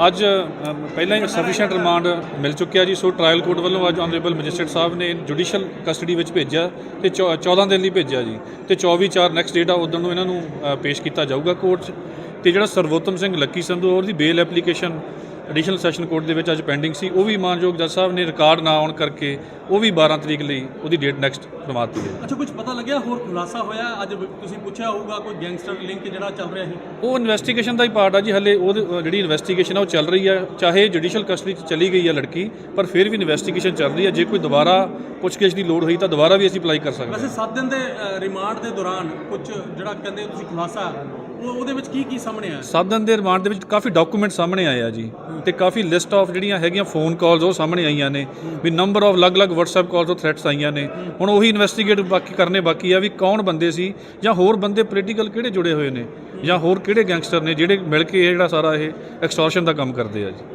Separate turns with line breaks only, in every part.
ਅੱਜ ਪਹਿਲਾਂ ਹੀ sufficient remand ਮਿਲ ਚੁੱਕਿਆ ਜੀ। ਸੋ ਟ੍ਰਾਇਲ ਕੋਰਟ ਵੱਲੋਂ ਅੱਜ ਆਨਰੇਬਲ ਮੈਜਿਸਟਰੇਟ ਸਾਹਿਬ ਨੇ ਜੁਡੀਸ਼ੀਅਲ ਕਸਟਡੀ ਵਿੱਚ ਭੇਜਿਆ ਤੇ 14 ਦਿਨ ਲਈ ਭੇਜਿਆ ਜੀ ਤੇ 24/4 ਨੈਕਸਟ ਡੇਟ ਆ ਉਦੋਂ ਨੂੰ ਇਹਨਾਂ ਨੂੰ ਪੇਸ਼ ਕੀਤਾ ਜਾਊਗਾ ਕੋਰਟ 'ਚ। ਤੇ ਜਿਹੜਾ ਸਰਵੋਤਮ ਸਿੰਘ ਲੱਕੀ ਸੰਧੂ ਉਹਦੀ ਬੇਲ ਐਪਲੀਕੇਸ਼ਨ ਐਡੀਸ਼ਨਲ ਸੈਸ਼ਨ ਕੋਰਟ ਦੇ ਵਿੱਚ ਅੱਜ ਪੈਂਡਿੰਗ ਸੀ, ਉਹ ਵੀ ਮਾਨਯੋਗ ਜੱਜ ਸਾਹਿਬ ਨੇ ਰਿਕਾਰਡ ਨਾ ਆਉਣ ਕਰਕੇ ਉਹ ਵੀ 12 ਤਰੀਕ ਲਈ ਉਹਦੀ ਡੇਟ ਨੈਕਸਟ ਕਰਵਾਤੀ ਹੈ।
ਅੱਛਾ, ਕੁਝ ਪਤਾ ਲੱਗਿਆ ਹੋਰ ਖੁਲਾਸਾ ਹੋਇਆ? ਅੱਜ ਤੁਸੀਂ ਪੁੱਛਿਆ ਹੋਊਗਾ ਕੋਈ ਗੈਂਗਸਟਰ ਲਿੰਕ ਜਿਹੜਾ ਚੱਲ ਰਿਹਾ ਸੀ,
ਉਹ ਇਨਵੈਸਟੀਗੇਸ਼ਨ ਦਾ ਹੀ ਪਾਰਟ ਆ ਜੀ। ਹਲੇ ਉਹ ਜਿਹੜੀ ਇਨਵੈਸਟੀਗੇਸ਼ਨ ਆ ਉਹ ਚੱਲ ਰਹੀ ਆ, ਚਾਹੇ ਜੁਡੀਸ਼ੀਅਲ ਕਸਟਡੀ 'ਚ ਚਲੀ ਗਈ ਆ ਲੜਕੀ, ਪਰ ਫਿਰ ਵੀ ਇਨਵੈਸਟੀਗੇਸ਼ਨ ਚੱਲ ਰਹੀ ਆ। ਜੇ ਕੋਈ ਦੁਬਾਰਾ ਪੁੱਛਗਿੱਛ ਦੀ ਲੋੜ ਹੋਈ ਤਾਂ ਦੁਬਾਰਾ ਵੀ ਅਸੀਂ ਅਪਲਾਈ ਕਰ ਸਕਦੇ ਹਾਂ।
ਵੈਸੇ 7 ਦਿਨ ਦੇ ਰਿਮਾਂਡ ਦੇ ਦੌਰਾਨ ਕੁਝ ਜਿਹੜਾ ਕਹਿੰਦੇ ਤੁਸੀਂ ਖੁਲਾਸਾ ਉਹਦੇ ਵਿੱਚ ਕੀ ਸਾਹਮਣੇ ਆਇਆ?
7 ਦਿਨ ਦੇ ਰਿਮਾਂਡ ਦੇ ਵਿੱਚ ਕਾਫੀ ਡਾਕੂਮੈਂਟ ਸਾਹਮਣੇ ਆਏ ਆ ਜੀ, ਤੇ ਕਾਫੀ ਲਿਸਟ ਆਫ ਜਿਹੜੀਆਂ ਹੈਗੀਆਂ ਫੋਨ ਕਾਲਸ ਉਹ ਸਾਹਮਣੇ ਆਈਆਂ ਨੇ, ਵੀ ਨੰਬਰ ਆਫ ਅਲੱਗ-ਅਲੱਗ WhatsApp ਕਾਲਸ ਤੋਂ ਥ੍ਰੈਟਸ ਆਈਆਂ ਨੇ। ਹੁਣ ਉਹੀ ਇਨਵੈਸਟੀਗੇਟ ਕਰਨੇ ਬਾਕੀ ਆ ਵੀ ਕੌਣ ਬੰਦੇ ਸੀ, ਜਾਂ ਹੋਰ ਬੰਦੇ ਪੋਲੀਟੀਕਲ ਕਿਹੜੇ ਜੁੜੇ ਹੋਏ ਨੇ, ਜਾਂ ਹੋਰ ਕਿਹੜੇ ਗੈਂਗਸਟਰ ਨੇ ਜਿਹੜੇ ਮਿਲ ਕੇ ਇਹ ਜਿਹੜਾ ਸਾਰਾ ਇਹ ਐਕਸਟੋਰਸ਼ਨ ਦਾ ਕੰਮ ਕਰਦੇ ਆ ਜੀ।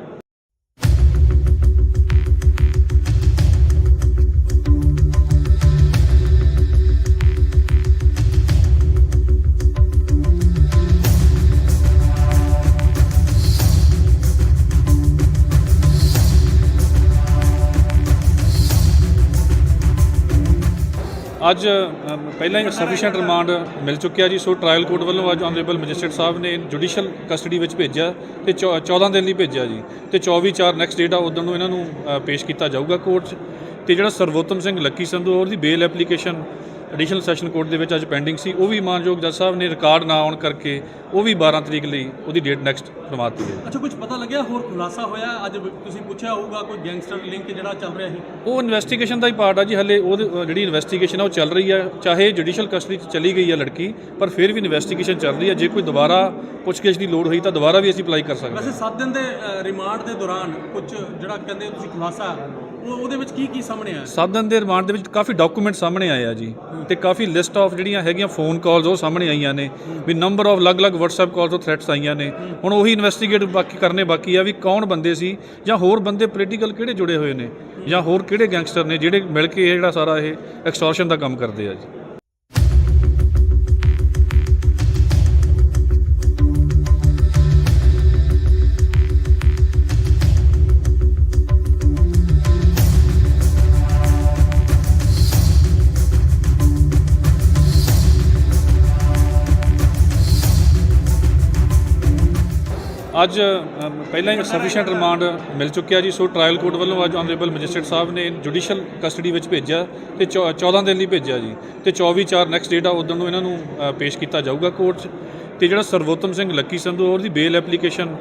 ਅੱਜ ਪਹਿਲਾਂ ਹੀ ਸਫੀਸ਼ੀਐਂਟ ਰਿਮਾਂਡ ਮਿਲ ਚੁੱਕਿਆ ਜੀ। ਸੋ ਟ੍ਰਾਇਲ ਕੋਰਟ ਵੱਲੋਂ ਅੱਜ ਆਨਰੇਬਲ ਮੈਜਿਸਟਰੇਟ ਸਾਹਿਬ ਨੇ ਜੁਡੀਸ਼ੀਅਲ ਕਸਟਡੀ ਵਿੱਚ ਭੇਜਿਆ ਤੇ 14 ਦਿਨ ਲਈ ਭੇਜਿਆ ਜੀ ਤੇ 24/4 ਨੈਕਸਟ ਡੇਟ ਆ ਉਦੋਂ ਨੂੰ ਇਹਨਾਂ ਨੂੰ ਪੇਸ਼ ਕੀਤਾ ਜਾਊਗਾ ਕੋਰਟ 'ਚ। ਤੇ ਜਿਹੜਾ ਸਰਵੋਤਮ ਸਿੰਘ ਲੱਕੀ ਸੰਧੂ ਉਹਦੀ ਬੇਲ ਐਪਲੀਕੇਸ਼ਨ ਐਡੀਸ਼ਨਲ ਸੈਸ਼ਨ ਕੋਰਟ ਦੇ ਵਿੱਚ ਅੱਜ ਪੈਂਡਿੰਗ ਸੀ, ਉਹ ਵੀ ਮਾਨਯੋਗ ਜੱਜ ਸਾਹਿਬ ਨੇ ਰਿਕਾਰਡ ਨਾ ਆਉਣ ਕਰਕੇ ਉਹ ਵੀ 12 ਤਰੀਕ ਲਈ ਉਹਦੀ ਡੇਟ ਨੈਕਸਟ ਕਰਵਾਤੀ ਹੈ।
ਅੱਛਾ, ਕੁਝ ਪਤਾ ਲੱਗਿਆ ਹੋਰ ਖੁਲਾਸਾ ਹੋਇਆ? ਅੱਜ ਤੁਸੀਂ ਪੁੱਛਿਆ ਹੋਊਗਾ ਕੋਈ ਗੈਂਗਸਟਰ ਲਿੰਕ ਜਿਹੜਾ ਚੱਲ ਰਿਹਾ ਸੀ,
ਉਹ ਇਨਵੈਸਟੀਗੇਸ਼ਨ ਦਾ ਹੀ ਪਾਰਟ ਆ ਜੀ। ਹਲੇ ਉਹ ਜਿਹੜੀ ਇਨਵੈਸਟੀਗੇਸ਼ਨ ਆ ਉਹ ਚੱਲ ਰਹੀ ਆ, ਚਾਹੇ ਜੁਡੀਸ਼ੀਅਲ ਕਸਟਡੀ 'ਚ ਚਲੀ ਗਈ ਆ ਲੜਕੀ, ਪਰ ਫਿਰ ਵੀ ਇਨਵੈਸਟੀਗੇਸ਼ਨ ਚੱਲ ਰਹੀ ਆ। ਜੇ ਕੋਈ ਦੁਬਾਰਾ ਪੁੱਛਗਿੱਛ ਦੀ ਲੋੜ ਹੋਈ ਤਾਂ ਦੁਬਾਰਾ ਵੀ ਅਸੀਂ ਅਪਲਾਈ ਕਰ ਸਕਦੇ ਹਾਂ।
ਵੈਸੇ 7 ਦਿਨ ਦੇ ਰਿਮਾਂਡ ਦੇ ਦੌਰਾਨ ਕੁਝ ਜਿਹੜਾ ਕਹਿੰਦੇ ਤੁਸੀਂ ਖੁਲਾਸਾ ਉਹਦੇ ਵਿੱਚ ਕੀ ਸਾਹਮਣੇ ਆਇਆ?
7 ਦਿਨ ਦੇ ਰਿਮਾਂਡ ਦੇ ਵਿੱਚ ਕਾਫੀ ਡਾਕੂਮੈਂਟ ਸਾਹਮਣੇ ਆਏ ਆ ਜੀ, ਤੇ ਕਾਫੀ ਲਿਸਟ ਆਫ ਜਿਹੜੀਆਂ ਹੈਗੀਆਂ ਫੋਨ ਕਾਲਸ ਉਹ ਸਾਹਮਣੇ ਆਈਆਂ ਨੇ, ਵੀ ਨੰਬਰ ਆਫ ਅਲੱਗ-ਅਲੱਗ WhatsApp ਕਾਲਸ ਤੋਂ ਥ੍ਰੈਟਸ ਆਈਆਂ ਨੇ। ਹੁਣ ਉਹੀ ਇਨਵੈਸਟੀਗੇਟ ਕਰਨੇ ਬਾਕੀ ਆ ਵੀ ਕੌਣ ਬੰਦੇ ਸੀ, ਜਾਂ ਹੋਰ ਬੰਦੇ ਪੋਲੀਟੀਕਲ ਕਿਹੜੇ ਜੁੜੇ ਹੋਏ ਨੇ, ਜਾਂ ਹੋਰ ਕਿਹੜੇ ਗੈਂਗਸਟਰ ਨੇ ਜਿਹੜੇ ਮਿਲ ਕੇ ਇਹ ਜਿਹੜਾ ਸਾਰਾ ਇਹ ਐਕਸਟੋਰਸ਼ਨ ਦਾ ਕੰਮ ਕਰਦੇ ਆ ਜੀ। ਅੱਜ ਪਹਿਲਾਂ ਹੀ ਸਫੀਸ਼ੀਐਂਟ ਰਿਮਾਂਡ ਮਿਲ ਚੁੱਕਿਆ ਜੀ। ਸੋ ਟ੍ਰਾਇਲ ਕੋਰਟ ਵੱਲੋਂ ਅੱਜ ਆਨਰੇਬਲ ਮੈਜਿਸਟਰੇਟ ਸਾਹਿਬ ਨੇ ਜੁਡੀਸ਼ੀਅਲ ਕਸਟਡੀ ਵਿੱਚ ਭੇਜਿਆ ਤੇ 14 ਦਿਨ ਲਈ ਭੇਜਿਆ ਜੀ ਤੇ 24/4 ਨੈਕਸਟ ਡੇਟ ਆ ਉਦੋਂ ਨੂੰ ਇਹਨਾਂ ਨੂੰ ਪੇਸ਼ ਕੀਤਾ ਜਾਊਗਾ ਕੋਰਟ 'ਚ। ਤੇ ਜਿਹੜਾ ਸਰਵੋਤਮ ਸਿੰਘ ਲੱਕੀ ਸੰਧੂ ਉਹਦੀ ਬੇਲ ਐਪਲੀਕੇਸ਼ਨ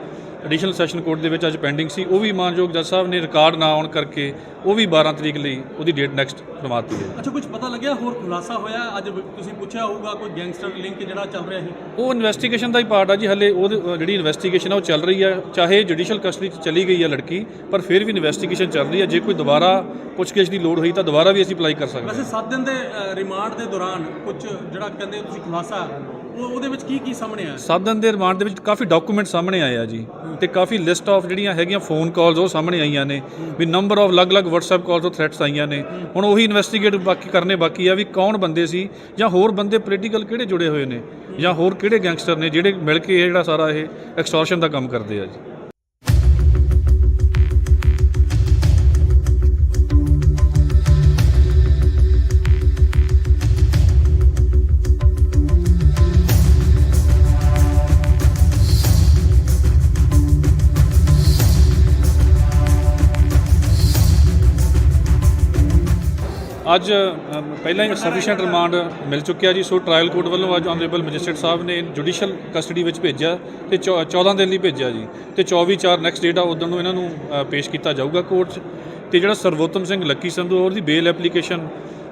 ਐਡੀਸ਼ਨਲ ਸੈਸ਼ਨ ਕੋਰਟ ਦੇ ਵਿੱਚ ਅੱਜ ਪੈਂਡਿੰਗ ਸੀ, ਉਹ ਵੀ ਮਾਨਯੋਗ ਜੱਜ ਸਾਹਿਬ ਨੇ ਰਿਕਾਰਡ ਨਾ ਆਉਣ ਕਰਕੇ ਉਹ ਵੀ 12 ਤਰੀਕ ਲਈ ਉਹਦੀ ਡੇਟ ਨੈਕਸਟ ਕਰਵਾਤੀ ਹੈ।
ਅੱਛਾ, ਕੁਝ ਪਤਾ ਲੱਗਿਆ ਹੋਰ ਖੁਲਾਸਾ ਹੋਇਆ? ਅੱਜ ਤੁਸੀਂ ਪੁੱਛਿਆ ਹੋਊਗਾ ਕੋਈ ਗੈਂਗਸਟਰ ਲਿੰਕ ਜਿਹੜਾ ਚੱਲ ਰਿਹਾ ਸੀ,
ਉਹ ਇਨਵੈਸਟੀਗੇਸ਼ਨ ਦਾ ਹੀ ਪਾਰਟ ਆ ਜੀ। ਹਲੇ ਉਹ ਜਿਹੜੀ ਇਨਵੈਸਟੀਗੇਸ਼ਨ ਆ ਉਹ ਚੱਲ ਰਹੀ ਆ, ਚਾਹੇ ਜੁਡੀਸ਼ੀਅਲ ਕਸਟਡੀ 'ਚ ਚਲੀ ਗਈ ਆ ਲੜਕੀ, ਪਰ ਫਿਰ ਵੀ ਇਨਵੈਸਟੀਗੇਸ਼ਨ ਚੱਲ ਰਹੀ ਆ। ਜੇ ਕੋਈ ਦੁਬਾਰਾ ਪੁੱਛਗਿੱਛ ਦੀ ਲੋੜ ਹੋਈ ਤਾਂ ਦੁਬਾਰਾ ਵੀ ਅਸੀਂ ਅਪਲਾਈ ਕਰ ਸਕਦੇ ਹਾਂ।
ਵੈਸੇ 7 ਦਿਨ ਦੇ ਰਿਮਾਂਡ ਦੇ ਦੌਰਾਨ ਕੁਝ ਜਿਹੜਾ ਕਹਿੰਦੇ ਤੁਸੀਂ ਖੁਲਾਸਾ ਉਹਦੇ ਵਿੱਚ ਕੀ ਸਾਹਮਣੇ ਆਇਆ?
7 ਦਿਨ ਦੇ ਰਿਮਾਂਡ ਦੇ ਵਿੱਚ ਕਾਫੀ ਡਾਕੂਮੈਂਟ ਸਾਹਮਣੇ ਆਏ ਆ ਜੀ, ਤੇ ਕਾਫੀ ਲਿਸਟ ਆਫ ਜਿਹੜੀਆਂ ਹੈਗੀਆਂ ਫੋਨ ਕਾਲਸ ਉਹ ਸਾਹਮਣੇ ਆਈਆਂ ਨੇ, ਵੀ ਨੰਬਰ ਆਫ ਅਲੱਗ-ਅਲੱਗ WhatsApp ਕਾਲਸ ਤੋਂ ਥ੍ਰੈਟਸ ਆਈਆਂ ਨੇ। ਹੁਣ ਉਹੀ ਇਨਵੈਸਟੀਗੇਟ ਕਰਨੇ ਬਾਕੀ ਆ ਵੀ ਕੌਣ ਬੰਦੇ ਸੀ, ਜਾਂ ਹੋਰ ਬੰਦੇ ਪੋਲੀਟੀਕਲ ਕਿਹੜੇ ਜੁੜੇ ਹੋਏ ਨੇ, ਜਾਂ ਹੋਰ ਕਿਹੜੇ ਗੈਂਗਸਟਰ ਨੇ ਜਿਹੜੇ ਮਿਲ ਕੇ ਇਹ ਜਿਹੜਾ ਸਾਰਾ ਇਹ ਐਕਸਟੋਰਸ਼ਨ ਦਾ ਕੰਮ ਕਰਦੇ ਆ ਜੀ। ਅੱਜ ਪਹਿਲਾਂ ਹੀ ਸਫੀਸ਼ੀਐਂਟ ਰਿਮਾਂਡ ਮਿਲ ਚੁੱਕਿਆ ਜੀ। ਸੋ ਟ੍ਰਾਇਲ ਕੋਰਟ ਵੱਲੋਂ ਅੱਜ ਆਨਰੇਬਲ ਮੈਜਿਸਟਰੇਟ ਸਾਹਿਬ ਨੇ ਜੁਡੀਸ਼ੀਅਲ ਕਸਟਡੀ ਵਿੱਚ ਭੇਜਿਆ ਤੇ 14 ਦਿਨ ਲਈ ਭੇਜਿਆ ਜੀ ਤੇ 24/4 ਨੈਕਸਟ ਡੇਟ ਆ ਉਦੋਂ ਨੂੰ ਇਹਨਾਂ ਨੂੰ ਪੇਸ਼ ਕੀਤਾ ਜਾਊਗਾ ਕੋਰਟ 'ਚ। ਤੇ ਜਿਹੜਾ ਸਰਵੋਤਮ ਸਿੰਘ ਲੱਕੀ ਸੰਧੂ ਉਹਦੀ ਬੇਲ ਐਪਲੀਕੇਸ਼ਨ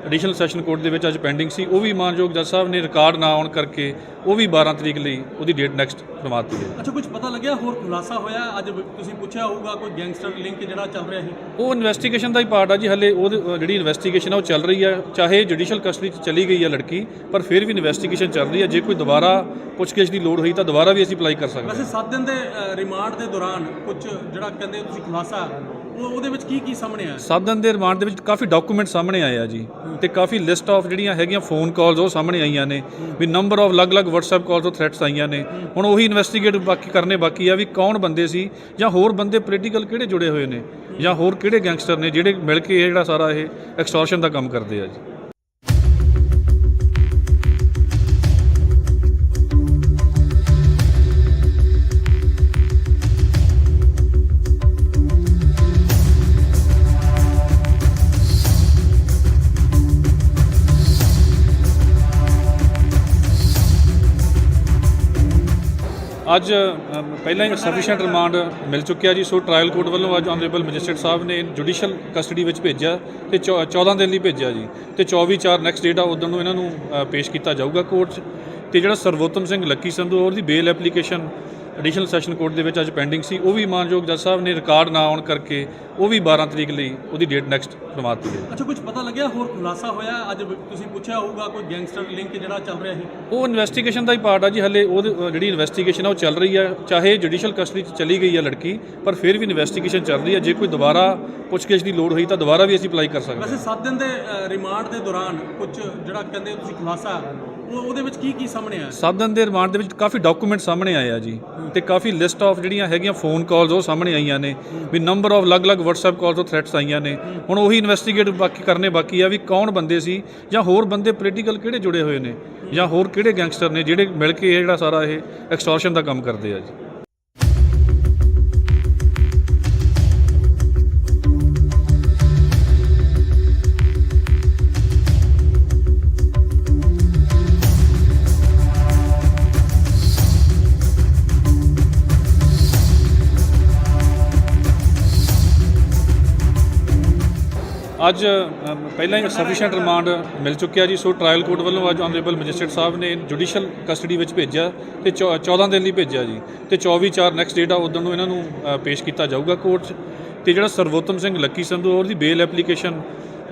ਐਡੀਸ਼ਨਲ ਸੈਸ਼ਨ ਕੋਰਟ ਦੇ ਵਿੱਚ ਅੱਜ ਪੈਂਡਿੰਗ ਸੀ, ਉਹ ਵੀ ਮਾਨਯੋਗ ਜੱਜ ਸਾਹਿਬ ਨੇ ਰਿਕਾਰਡ ਨਾ ਆਉਣ ਕਰਕੇ ਉਹ ਵੀ 12 ਤਰੀਕ ਲਈ ਉਹਦੀ ਡੇਟ ਨੈਕਸਟ ਕਰਵਾਤੀ ਹੈ।
ਅੱਛਾ, ਕੁਝ ਪਤਾ ਲੱਗਿਆ ਹੋਰ ਖੁਲਾਸਾ ਹੋਇਆ? ਅੱਜ ਤੁਸੀਂ ਪੁੱਛਿਆ ਹੋਊਗਾ ਕੋਈ ਗੈਂਗਸਟਰ ਲਿੰਕ ਜਿਹੜਾ ਚੱਲ ਰਿਹਾ ਸੀ,
ਉਹ ਇਨਵੈਸਟੀਗੇਸ਼ਨ ਦਾ ਹੀ ਪਾਰਟ ਆ ਜੀ। ਹਲੇ ਉਹ ਜਿਹੜੀ ਇਨਵੈਸਟੀਗੇਸ਼ਨ ਆ ਉਹ ਚੱਲ ਰਹੀ ਆ, ਚਾਹੇ ਜੁਡੀਸ਼ੀਅਲ ਕਸਟਡੀ 'ਚ ਚਲੀ ਗਈ ਆ ਲੜਕੀ, ਪਰ ਫਿਰ ਵੀ ਇਨਵੈਸਟੀਗੇਸ਼ਨ ਚੱਲ ਰਹੀ ਆ। ਜੇ ਕੋਈ ਦੁਬਾਰਾ ਪੁੱਛਗਿੱਛ ਦੀ ਲੋੜ ਹੋਈ ਤਾਂ ਦੁਬਾਰਾ ਵੀ ਅਸੀਂ ਅਪਲਾਈ ਕਰ ਸਕਦੇ ਹਾਂ।
ਵੈਸੇ 7 ਦਿਨ ਦੇ ਰਿਮਾਂਡ ਦੇ ਦੌਰਾਨ ਕੁਝ ਜਿਹੜਾ ਕਹਿੰਦੇ ਤੁਸੀਂ ਖੁਲਾਸਾ ਉਹਦੇ ਵਿੱਚ ਕੀ ਸਾਹਮਣੇ ਆਇਆ?
7 ਦਿਨ ਦੇ ਰਿਮਾਂਡ ਦੇ ਵਿੱਚ ਕਾਫੀ ਡਾਕੂਮੈਂਟ ਸਾਹਮਣੇ ਆਏ ਆ ਜੀ, ਤੇ ਕਾਫੀ ਲਿਸਟ ਆਫ ਜਿਹੜੀਆਂ ਹੈਗੀਆਂ ਫੋਨ ਕਾਲਸ ਉਹ ਸਾਹਮਣੇ ਆਈਆਂ ਨੇ ਵੀ ਨੰਬਰ ਆਫ ਅਲੱਗ-ਅਲੱਗ WhatsApp ਕਾਲਸ ਤੋਂ ਥ੍ਰੈਟਸ ਆਈਆਂ ਨੇ। ਹੁਣ ਉਹੀ ਇਨਵੈਸਟੀਗੇਟ ਕਰਨੇ ਬਾਕੀ ਆ ਵੀ ਕੌਣ ਬੰਦੇ ਸੀ ਜਾਂ ਹੋਰ ਬੰਦੇ ਪੋਲੀਟੀਕਲ ਕਿਹੜੇ ਜੁੜੇ ਹੋਏ ਨੇ ਜਾਂ ਹੋਰ ਕਿਹੜੇ ਗੈਂਗਸਟਰ ਨੇ ਜਿਹੜੇ ਮਿਲ ਕੇ ਇਹ ਜਿਹੜਾ ਸਾਰਾ ਇਹ ਐਕਸਟੋਰਸ਼ਨ ਦਾ ਕੰਮ ਕਰਦੇ ਆ ਜੀ। ਅੱਜ ਪਹਿਲਾਂ ਹੀ ਸਫੀਸ਼ੀਐਂਟ ਰਿਮਾਂਡ ਮਿਲ ਚੁੱਕਿਆ ਜੀ। ਸੋ ਟ੍ਰਾਇਲ ਕੋਰਟ ਵੱਲੋਂ ਅੱਜ ਆਨਰੇਬਲ ਮੈਜਿਸਟਰੇਟ ਸਾਹਿਬ ਨੇ ਜੁਡੀਸ਼ੀਅਲ ਕਸਟਡੀ ਵਿੱਚ ਭੇਜਿਆ ਤੇ 14 ਦਿਨ ਲਈ ਭੇਜਿਆ ਜੀ, ਤੇ 24/4 ਨੈਕਸਟ ਡੇਟ ਆ ਉਦੋਂ ਨੂੰ ਇਹਨਾਂ ਨੂੰ ਪੇਸ਼ ਕੀਤਾ ਜਾਊਗਾ ਕੋਰਟ 'ਚ। ਤੇ ਜਿਹੜਾ ਸਰਵੋਤਮ ਸਿੰਘ ਲੱਕੀ ਸੰਧੂ ਉਹਦੀ ਬੇਲ ਐਪਲੀਕੇਸ਼ਨ ਐਡੀਸ਼ਨਲ ਸੈਸ਼ਨ ਕੋਰਟ ਦੇ ਵਿੱਚ ਅੱਜ ਪੈਂਡਿੰਗ ਸੀ, ਉਹ ਵੀ ਮਾਨਯੋਗ ਜੱਜ ਸਾਹਿਬ ਨੇ ਰਿਕਾਰਡ ਨਾ ਆਉਣ ਕਰਕੇ ਉਹ ਵੀ 12 ਤਰੀਕ ਲਈ ਉਹਦੀ ਡੇਟ ਨੈਕਸਟ ਕਰਵਾ ਦਿੱਤੀ ਹੈ।
ਅੱਛਾ, ਕੁਝ ਪਤਾ ਲੱਗਿਆ ਹੋਰ ਖੁਲਾਸਾ ਹੋਇਆ? ਅੱਜ ਤੁਸੀਂ ਪੁੱਛਿਆ ਹੋਊਗਾ ਕੋਈ ਗੈਂਗਸਟਰ ਲਿੰਕ ਜਿਹੜਾ ਚੱਲ ਰਿਹਾ ਸੀ?
ਉਹ ਇਨਵੈਸਟੀਗੇਸ਼ਨ ਦਾ ਹੀ ਪਾਰਟ ਆ ਜੀ। ਹਲੇ ਉਹ ਜਿਹੜੀ ਇਨਵੈਸਟੀਗੇਸ਼ਨ ਆ ਉਹ ਚੱਲ ਰਹੀ ਆ, ਚਾਹੇ ਜੁਡੀਸ਼ੀਅਲ ਕਸਟਡੀ 'ਚ ਚਲੀ ਗਈ ਆ ਲੜਕੀ, ਪਰ ਫਿਰ ਵੀ ਇਨਵੈਸਟੀਗੇਸ਼ਨ ਚੱਲ ਰਹੀ ਆ। ਜੇ ਕੋਈ ਦੁਬਾਰਾ ਪੁੱਛਗਿੱਛ ਦੀ ਲੋੜ ਹੋਈ ਤਾਂ ਦੁਬਾਰਾ ਵੀ ਅਸੀਂ ਅਪਲਾਈ ਕਰ ਸਕਦੇ ਹਾਂ।
ਵੈਸੇ 7 ਦਿਨ ਦੇ ਰਿਮਾਂਡ ਦੇ ਦੌਰਾਨ ਕੁਝ ਜਿਹੜਾ ਕਹਿੰਦੇ ਤੁਸੀਂ ਖੁਲਾਸਾ ਉਹਦੇ ਵਿੱਚ ਕੀ ਸਾਹਮਣੇ ਆਇਆ?
7 ਦਿਨ ਦੇ ਰਿਮਾਂਡ ਦੇ ਵਿੱਚ ਕਾਫੀ ਡਾਕੂਮੈਂਟ ਸਾਹਮਣੇ ਆਏ ਆ ਜੀ, ਤੇ ਕਾਫੀ ਲਿਸਟ ਆਫ ਜਿਹੜੀਆਂ ਹੈਗੀਆਂ ਫੋਨ ਕਾਲਸ ਉਹ ਸਾਹਮਣੇ ਆਈਆਂ ਨੇ ਵੀ ਨੰਬਰ ਆਫ ਅਲੱਗ-ਅਲੱਗ WhatsApp ਕਾਲਸ ਤੋਂ ਥ੍ਰੈਟਸ ਆਈਆਂ ਨੇ। ਹੁਣ ਉਹੀ ਇਨਵੈਸਟੀਗੇਟ ਕਰਨੇ ਬਾਕੀ ਆ ਵੀ ਕੌਣ ਬੰਦੇ ਸੀ ਜਾਂ ਹੋਰ ਬੰਦੇ ਪੋਲੀਟੀਕਲ ਕਿਹੜੇ ਜੁੜੇ ਹੋਏ ਨੇ ਜਾਂ ਹੋਰ ਕਿਹੜੇ ਗੈਂਗਸਟਰ ਨੇ ਜਿਹੜੇ ਮਿਲ ਕੇ ਇਹ ਜਿਹੜਾ ਸਾਰਾ ਇਹ ਐਕਸਟੋਰਸ਼ਨ ਦਾ ਕੰਮ ਕਰਦੇ ਆ ਜੀ। ਅੱਜ ਪਹਿਲਾਂ ਹੀ ਸਫੀਸ਼ੀਐਂਟ ਰਿਮਾਂਡ ਮਿਲ ਚੁੱਕਿਆ ਜੀ। ਸੋ ਟ੍ਰਾਇਲ ਕੋਰਟ ਵੱਲੋਂ ਅੱਜ ਆਨਰੇਬਲ ਮੈਜਿਸਟਰੇਟ ਸਾਹਿਬ ਨੇ ਜੁਡੀਸ਼ੀਅਲ ਕਸਟਡੀ ਵਿੱਚ ਭੇਜਿਆ ਤੇ 14 ਦਿਨ ਲਈ ਭੇਜਿਆ ਜੀ, ਤੇ 24/4 ਨੈਕਸਟ ਡੇਟ ਆ ਉਦੋਂ ਨੂੰ ਇਹਨਾਂ ਨੂੰ ਪੇਸ਼ ਕੀਤਾ ਜਾਊਗਾ ਕੋਰਟ 'ਚ। ਤੇ ਜਿਹੜਾ ਸਰਵੋਤਮ ਸਿੰਘ ਲੱਕੀ ਸੰਧੂ ਉਹਦੀ ਬੇਲ ਐਪਲੀਕੇਸ਼ਨ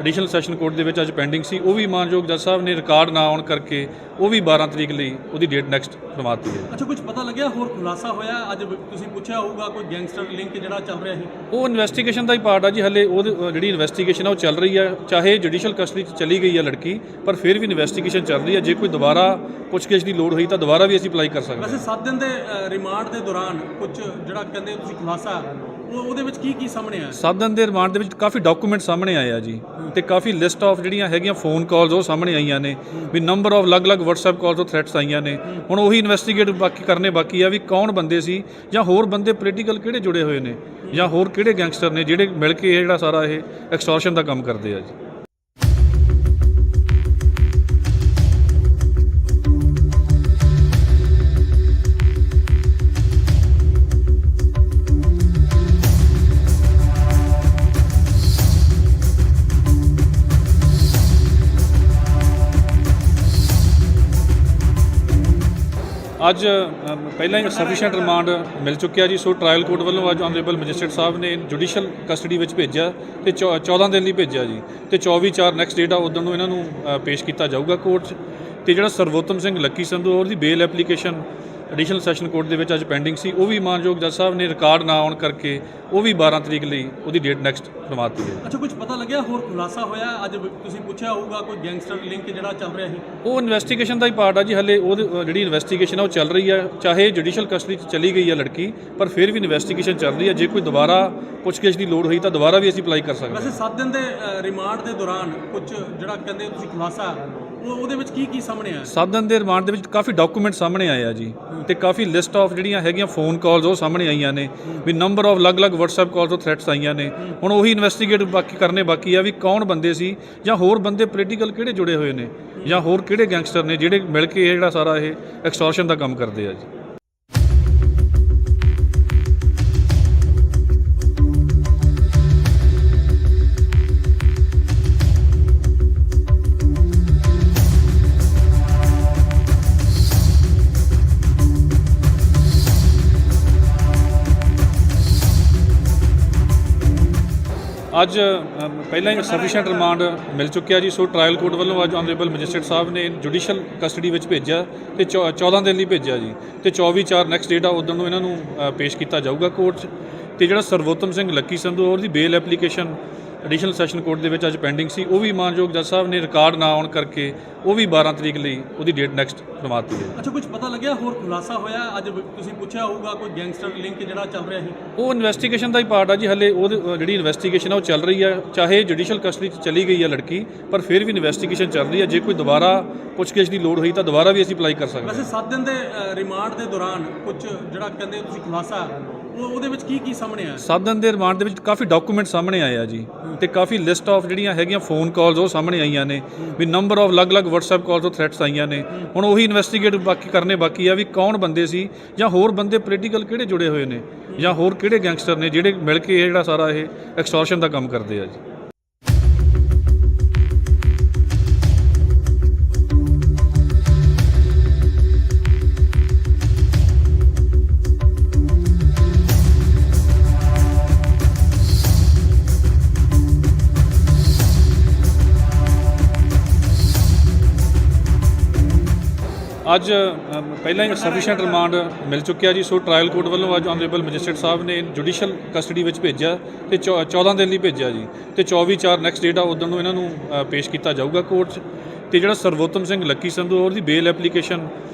ਐਡੀਸ਼ਨਲ ਸੈਸ਼ਨ ਕੋਰਟ ਦੇ ਵਿੱਚ ਅੱਜ ਪੈਂਡਿੰਗ ਸੀ, ਉਹ ਵੀ ਮਾਨਯੋਗ ਜੱਜ ਸਾਹਿਬ ਨੇ ਰਿਕਾਰਡ ਨਾ ਆਉਣ ਕਰਕੇ ਉਹ ਵੀ 12 ਤਰੀਕ ਲਈ ਉਹਦੀ ਡੇਟ ਨੈਕਸਟ ਕਰਵਾ ਦਿੱਤੀ ਹੈ।
ਅੱਛਾ, ਕੁਝ ਪਤਾ ਲੱਗਿਆ ਹੋਰ ਖੁਲਾਸਾ ਹੋਇਆ? ਅੱਜ ਤੁਸੀਂ ਪੁੱਛਿਆ ਹੋਊਗਾ ਕੋਈ ਗੈਂਗਸਟਰ ਲਿੰਕ ਜਿਹੜਾ ਚੱਲ ਰਿਹਾ ਸੀ?
ਉਹ ਇਨਵੈਸਟੀਗੇਸ਼ਨ ਦਾ ਹੀ ਪਾਰਟ ਆ ਜੀ। ਹਲੇ ਉਹ ਜਿਹੜੀ ਇਨਵੈਸਟੀਗੇਸ਼ਨ ਆ ਉਹ ਚੱਲ ਰਹੀ ਆ, ਚਾਹੇ ਜੁਡੀਸ਼ੀਅਲ ਕਸਟਡੀ 'ਚ ਚਲੀ ਗਈ ਆ ਲੜਕੀ, ਪਰ ਫਿਰ ਵੀ ਇਨਵੈਸਟੀਗੇਸ਼ਨ ਚੱਲ ਰਹੀ ਆ। ਜੇ ਕੋਈ ਦੁਬਾਰਾ ਪੁੱਛਗਿੱਛ ਦੀ ਲੋੜ ਹੋਈ ਤਾਂ ਦੁਬਾਰਾ ਵੀ ਅਸੀਂ ਅਪਲਾਈ ਕਰ ਸਕਦੇ ਹਾਂ।
ਵੈਸੇ 7 ਦਿਨ ਦੇ ਰਿਮਾਂਡ ਦੇ ਦੌਰਾਨ ਕੁਝ ਜਿਹੜਾ ਕਹਿੰਦੇ ਤੁਸੀਂ ਖੁਲਾਸਾ ਉਹਦੇ ਵਿੱਚ ਕੀ ਸਾਹਮਣੇ ਆਇਆ?
7 ਦਿਨ ਦੇ ਰਿਮਾਂਡ ਦੇ ਵਿੱਚ ਕਾਫੀ ਡਾਕੂਮੈਂਟ ਸਾਹਮਣੇ ਆਏ ਆ ਜੀ, ਤੇ ਕਾਫੀ ਲਿਸਟ ਆਫ ਜਿਹੜੀਆਂ ਹੈਗੀਆਂ ਫੋਨ ਕਾਲਸ ਉਹ ਸਾਹਮਣੇ ਆਈਆਂ ਨੇ ਵੀ ਨੰਬਰ ਆਫ ਅਲੱਗ-ਅਲੱਗ WhatsApp ਕਾਲਸ ਤੋਂ ਥ੍ਰੈਟਸ ਆਈਆਂ ਨੇ। ਹੁਣ ਉਹੀ ਇਨਵੈਸਟੀਗੇਟ ਕਰਨੇ ਬਾਕੀ ਆ ਵੀ ਕੌਣ ਬੰਦੇ ਸੀ ਜਾਂ ਹੋਰ ਬੰਦੇ ਪੋਲੀਟੀਕਲ ਕਿਹੜੇ ਜੁੜੇ ਹੋਏ ਨੇ ਜਾਂ ਹੋਰ ਕਿਹੜੇ ਗੈਂਗਸਟਰ ਨੇ ਜਿਹੜੇ ਮਿਲ ਕੇ ਇਹ ਜਿਹੜਾ ਸਾਰਾ ਇਹ ਐਕਸਟੋਰਸ਼ਨ ਦਾ ਕੰਮ ਕਰਦੇ ਆ ਜੀ। ਅੱਜ ਪਹਿਲਾਂ ਹੀ ਸਫੀਸ਼ੀਐਂਟ ਰਿਮਾਂਡ ਮਿਲ ਚੁੱਕਿਆ ਜੀ। ਸੋ ਟ੍ਰਾਇਲ ਕੋਰਟ ਵੱਲੋਂ ਅੱਜ ਆਨਰੇਬਲ ਮੈਜਿਸਟਰੇਟ ਸਾਹਿਬ ਨੇ ਜੁਡੀਸ਼ੀਅਲ ਕਸਟਡੀ ਵਿੱਚ ਭੇਜਿਆ ਤੇ 14 ਦਿਨ ਲਈ ਭੇਜਿਆ ਜੀ, ਤੇ 24/4 ਨੈਕਸਟ ਡੇਟ ਆ ਉਦੋਂ ਨੂੰ ਇਹਨਾਂ ਨੂੰ ਪੇਸ਼ ਕੀਤਾ ਜਾਊਗਾ ਕੋਰਟ 'ਚ। ਤੇ ਜਿਹੜਾ ਸਰਵੋਤਮ ਸਿੰਘ ਲੱਕੀ ਸੰਧੂ ਉਹਦੀ ਬੇਲ ਐਪਲੀਕੇਸ਼ਨ ਐਡੀਸ਼ਨਲ ਸੈਸ਼ਨ ਕੋਰਟ ਦੇ ਵਿੱਚ ਅੱਜ ਪੈਂਡਿੰਗ ਸੀ, ਉਹ ਵੀ ਮਾਨਯੋਗ ਜੱਜ ਸਾਹਿਬ ਨੇ ਰਿਕਾਰਡ ਨਾ ਆਉਣ ਕਰਕੇ ਉਹ ਵੀ 12 ਤਰੀਕ ਲਈ ਉਹਦੀ ਡੇਟ ਨੈਕਸਟ ਕਰਵਾ ਦਿੱਤੀ ਹੈ।
ਅੱਛਾ, ਕੁਝ ਪਤਾ ਲੱਗਿਆ ਹੋਰ ਖੁਲਾਸਾ ਹੋਇਆ? ਅੱਜ ਤੁਸੀਂ ਪੁੱਛਿਆ ਹੋਊਗਾ ਕੋਈ ਗੈਂਗਸਟਰ ਲਿੰਕ ਜਿਹੜਾ ਚੱਲ ਰਿਹਾ ਸੀ?
ਉਹ ਇਨਵੈਸਟੀਗੇਸ਼ਨ ਦਾ ਹੀ ਪਾਰਟ ਆ ਜੀ। ਹਲੇ ਉਹ ਜਿਹੜੀ ਇਨਵੈਸਟੀਗੇਸ਼ਨ ਆ ਉਹ ਚੱਲ ਰਹੀ ਆ, ਚਾਹੇ ਜੁਡੀਸ਼ੀਅਲ ਕਸਟਡੀ 'ਚ ਚਲੀ ਗਈ ਆ ਲੜਕੀ, ਪਰ ਫਿਰ ਵੀ ਇਨਵੈਸਟੀਗੇਸ਼ਨ ਚੱਲ ਰਹੀ ਆ। ਜੇ ਕੋਈ ਦੁਬਾਰਾ ਪੁੱਛਗਿੱਛ ਦੀ ਲੋੜ ਹੋਈ ਤਾਂ ਦੁਬਾਰਾ ਵੀ ਅਸੀਂ ਅਪਲਾਈ ਕਰ ਸਕਦੇ ਹਾਂ।
ਵੈਸੇ 7 ਦਿਨ ਦੇ ਰਿਮਾਂਡ ਦੇ ਦੌਰਾਨ ਕੁਝ ਜਿਹੜਾ ਕਹਿੰਦੇ ਤੁਸੀਂ ਖੁਲਾਸਾ ਉਹਦੇ ਵਿੱਚ ਕੀ ਸਾਹਮਣੇ ਆਇਆ?
7 ਦਿਨ ਦੇ ਰਿਮਾਂਡ ਦੇ ਵਿੱਚ ਕਾਫੀ ਡਾਕੂਮੈਂਟ ਸਾਹਮਣੇ ਆਏ ਆ ਜੀ, ਤੇ ਕਾਫੀ ਲਿਸਟ ਆਫ ਜਿਹੜੀਆਂ ਹੈਗੀਆਂ ਫੋਨ ਕਾਲਸ ਉਹ ਸਾਹਮਣੇ ਆਈਆਂ ਨੇ ਵੀ ਨੰਬਰ ਆਫ ਅਲੱਗ-ਅਲੱਗ WhatsApp ਕਾਲਸ ਤੋਂ ਥ੍ਰੈਟਸ ਆਈਆਂ ਨੇ। ਹੁਣ ਉਹੀ ਇਨਵੈਸਟੀਗੇਟ ਕਰਨੇ ਬਾਕੀ ਆ ਵੀ ਕੌਣ ਬੰਦੇ ਸੀ ਜਾਂ ਹੋਰ ਬੰਦੇ ਪੋਲੀਟੀਕਲ ਕਿਹੜੇ ਜੁੜੇ ਹੋਏ ਨੇ ਜਾਂ ਹੋਰ ਕਿਹੜੇ ਗੈਂਗਸਟਰ ਨੇ ਜਿਹੜੇ ਮਿਲ ਕੇ ਇਹ ਜਿਹੜਾ ਸਾਰਾ ਇਹ ਐਕਸਟੋਰਸ਼ਨ ਦਾ ਕੰਮ ਕਰਦੇ ਆ ਜੀ। ਅੱਜ ਪਹਿਲਾਂ ਹੀ ਸਫੀਸ਼ੀਐਂਟ ਰਿਮਾਂਡ ਮਿਲ ਚੁੱਕਿਆ ਜੀ। ਸੋ ਟ੍ਰਾਇਲ ਕੋਰਟ ਵੱਲੋਂ ਅੱਜ ਆਨਰੇਬਲ ਮੈਜਿਸਟਰੇਟ ਸਾਹਿਬ ਨੇ ਜੁਡੀਸ਼ੀਅਲ ਕਸਟਡੀ ਵਿੱਚ ਭੇਜਿਆ ਤੇ 14 ਦਿਨ ਲਈ ਭੇਜਿਆ ਜੀ, ਤੇ 24/4 ਨੈਕਸਟ ਡੇਟ ਆ ਉਦੋਂ ਨੂੰ ਇਹਨਾਂ ਨੂੰ ਪੇਸ਼ ਕੀਤਾ ਜਾਊਗਾ ਕੋਰਟ 'ਚ। ਤੇ ਜਿਹੜਾ ਸਰਵੋਤਮ ਸਿੰਘ ਲੱਕੀ ਸੰਧੂ ਉਹਦੀ ਬੇਲ ਐਪਲੀਕੇਸ਼ਨ ਐਡੀਸ਼ਨਲ ਸੈਸ਼ਨ ਕੋਰਟ ਦੇ ਵਿੱਚ ਅੱਜ ਪੈਂਡਿੰਗ ਸੀ। ਉਹ ਵੀ ਮਾਨਯੋਗ ਜੱਜ ਸਾਹਿਬ ਨੇ ਰਿਕਾਰਡ ਨਾ ਆਉਣ ਕਰਕੇ ਉਹ ਵੀ 12 ਤਰੀਕ ਲਈ ਉਹਦੀ ਡੇਟ ਨੈਕਸਟ ਕਰਵਾ ਦਿੱਤੀ ਹੈ।
ਅੱਛਾ, ਕੁਝ ਪਤਾ ਲੱਗਿਆ ਹੋਰ ਖੁਲਾਸਾ ਹੋਇਆ? ਅੱਜ ਤੁਸੀਂ ਪੁੱਛਿਆ ਹੋਊਗਾ ਕੋਈ ਗੈਂਗਸਟਰ ਲਿੰਕ ਜਿਹੜਾ ਚੱਲ ਰਿਹਾ ਸੀ।
ਉਹ ਇਨਵੈਸਟੀਗੇਸ਼ਨ ਦਾ ਹੀ ਪਾਰਟ ਆ ਜੀ। ਹਲੇ ਉਹ ਜਿਹੜੀ ਇਨਵੈਸਟੀਗੇਸ਼ਨ ਆ ਉਹ ਚੱਲ ਰਹੀ ਆ, ਚਾਹੇ ਜੁਡੀਸ਼ੀਅਲ ਕਸਟਡੀ 'ਚ ਚਲੀ ਗਈ ਆ ਲੜਕੀ, ਪਰ ਫਿਰ ਵੀ ਇਨਵੈਸਟੀਗੇਸ਼ਨ ਚੱਲ ਰਹੀ ਆ। ਜੇ ਕੋਈ ਦੁਬਾਰਾ ਪੁੱਛਗਿੱਛ ਦੀ ਲੋੜ ਹੋਈ ਤਾਂ ਦੁਬਾਰਾ ਵੀ ਅਸੀਂ ਅਪਲਾਈ ਕਰ ਸਕਦੇ ਹਾਂ।
ਵੈਸੇ 7 ਦਿਨ ਦੇ ਰਿਮਾਂਡ ਦੇ ਦੌਰਾਨ ਕੁਝ ਜਿਹੜਾ ਕਹਿੰਦੇ ਤੁਸੀਂ ਖੁਲਾਸਾ ਉਹਦੇ ਵਿੱਚ ਕੀ ਸਾਹਮਣੇ ਆਇਆ?
7 ਦਿਨ ਦੇ ਰਿਮਾਂਡ ਦੇ ਵਿੱਚ ਕਾਫੀ ਡਾਕੂਮੈਂਟ ਸਾਹਮਣੇ ਆਏ ਆ ਜੀ, ਤੇ ਕਾਫੀ ਲਿਸਟ ਆਫ ਜਿਹੜੀਆਂ ਹੈਗੀਆਂ ਫੋਨ ਕਾਲਸ ਉਹ ਸਾਹਮਣੇ ਆਈਆਂ ਨੇ, ਵੀ ਨੰਬਰ ਆਫ ਅਲੱਗ-ਅਲੱਗ WhatsApp ਕਾਲਸ ਤੋਂ ਥ੍ਰੈਟਸ ਆਈਆਂ ਨੇ। ਹੁਣ ਉਹੀ ਇਨਵੈਸਟੀਗੇਟ ਕਰਨੇ ਬਾਕੀ ਆ ਵੀ ਕੌਣ ਬੰਦੇ ਸੀ, ਜਾਂ ਹੋਰ ਬੰਦੇ ਪੋਲੀਟੀਕਲ ਕਿਹੜੇ ਜੁੜੇ ਹੋਏ ਨੇ, ਜਾਂ ਹੋਰ ਕਿਹੜੇ ਗੈਂਗਸਟਰ ਨੇ ਜਿਹੜੇ ਮਿਲ ਕੇ ਇਹ ਜਿਹੜਾ ਸਾਰਾ ਇਹ ਐਕਸਟੋਰਸ਼ਨ ਦਾ ਕੰਮ ਕਰਦੇ ਆ ਜੀ। ਅੱਜ ਪਹਿਲਾਂ ਹੀ ਸਫੀਸ਼ੀਐਂਟ ਰਿਮਾਂਡ ਮਿਲ ਚੁੱਕਿਆ ਜੀ। ਸੋ ਟ੍ਰਾਇਲ ਕੋਰਟ ਵੱਲੋਂ ਅੱਜ ਆਨਰੇਬਲ ਮੈਜਿਸਟਰੇਟ ਸਾਹਿਬ ਨੇ ਜੁਡੀਸ਼ੀਅਲ ਕਸਟਡੀ ਵਿੱਚ ਭੇਜਿਆ ਤੇ 14 ਦਿਨ ਲਈ ਭੇਜਿਆ ਜੀ, ਤੇ 24/4 ਨੈਕਸਟ ਡੇਟ ਆ ਉਦੋਂ ਨੂੰ ਇਹਨਾਂ ਨੂੰ ਪੇਸ਼ ਕੀਤਾ ਜਾਊਗਾ ਕੋਰਟ 'ਚ। ਤੇ ਜਿਹੜਾ ਸਰਵੋਤਮ ਸਿੰਘ ਲੱਕੀ ਸੰਧੂ ਉਹਦੀ ਬੇਲ ਐਪਲੀਕੇਸ਼ਨ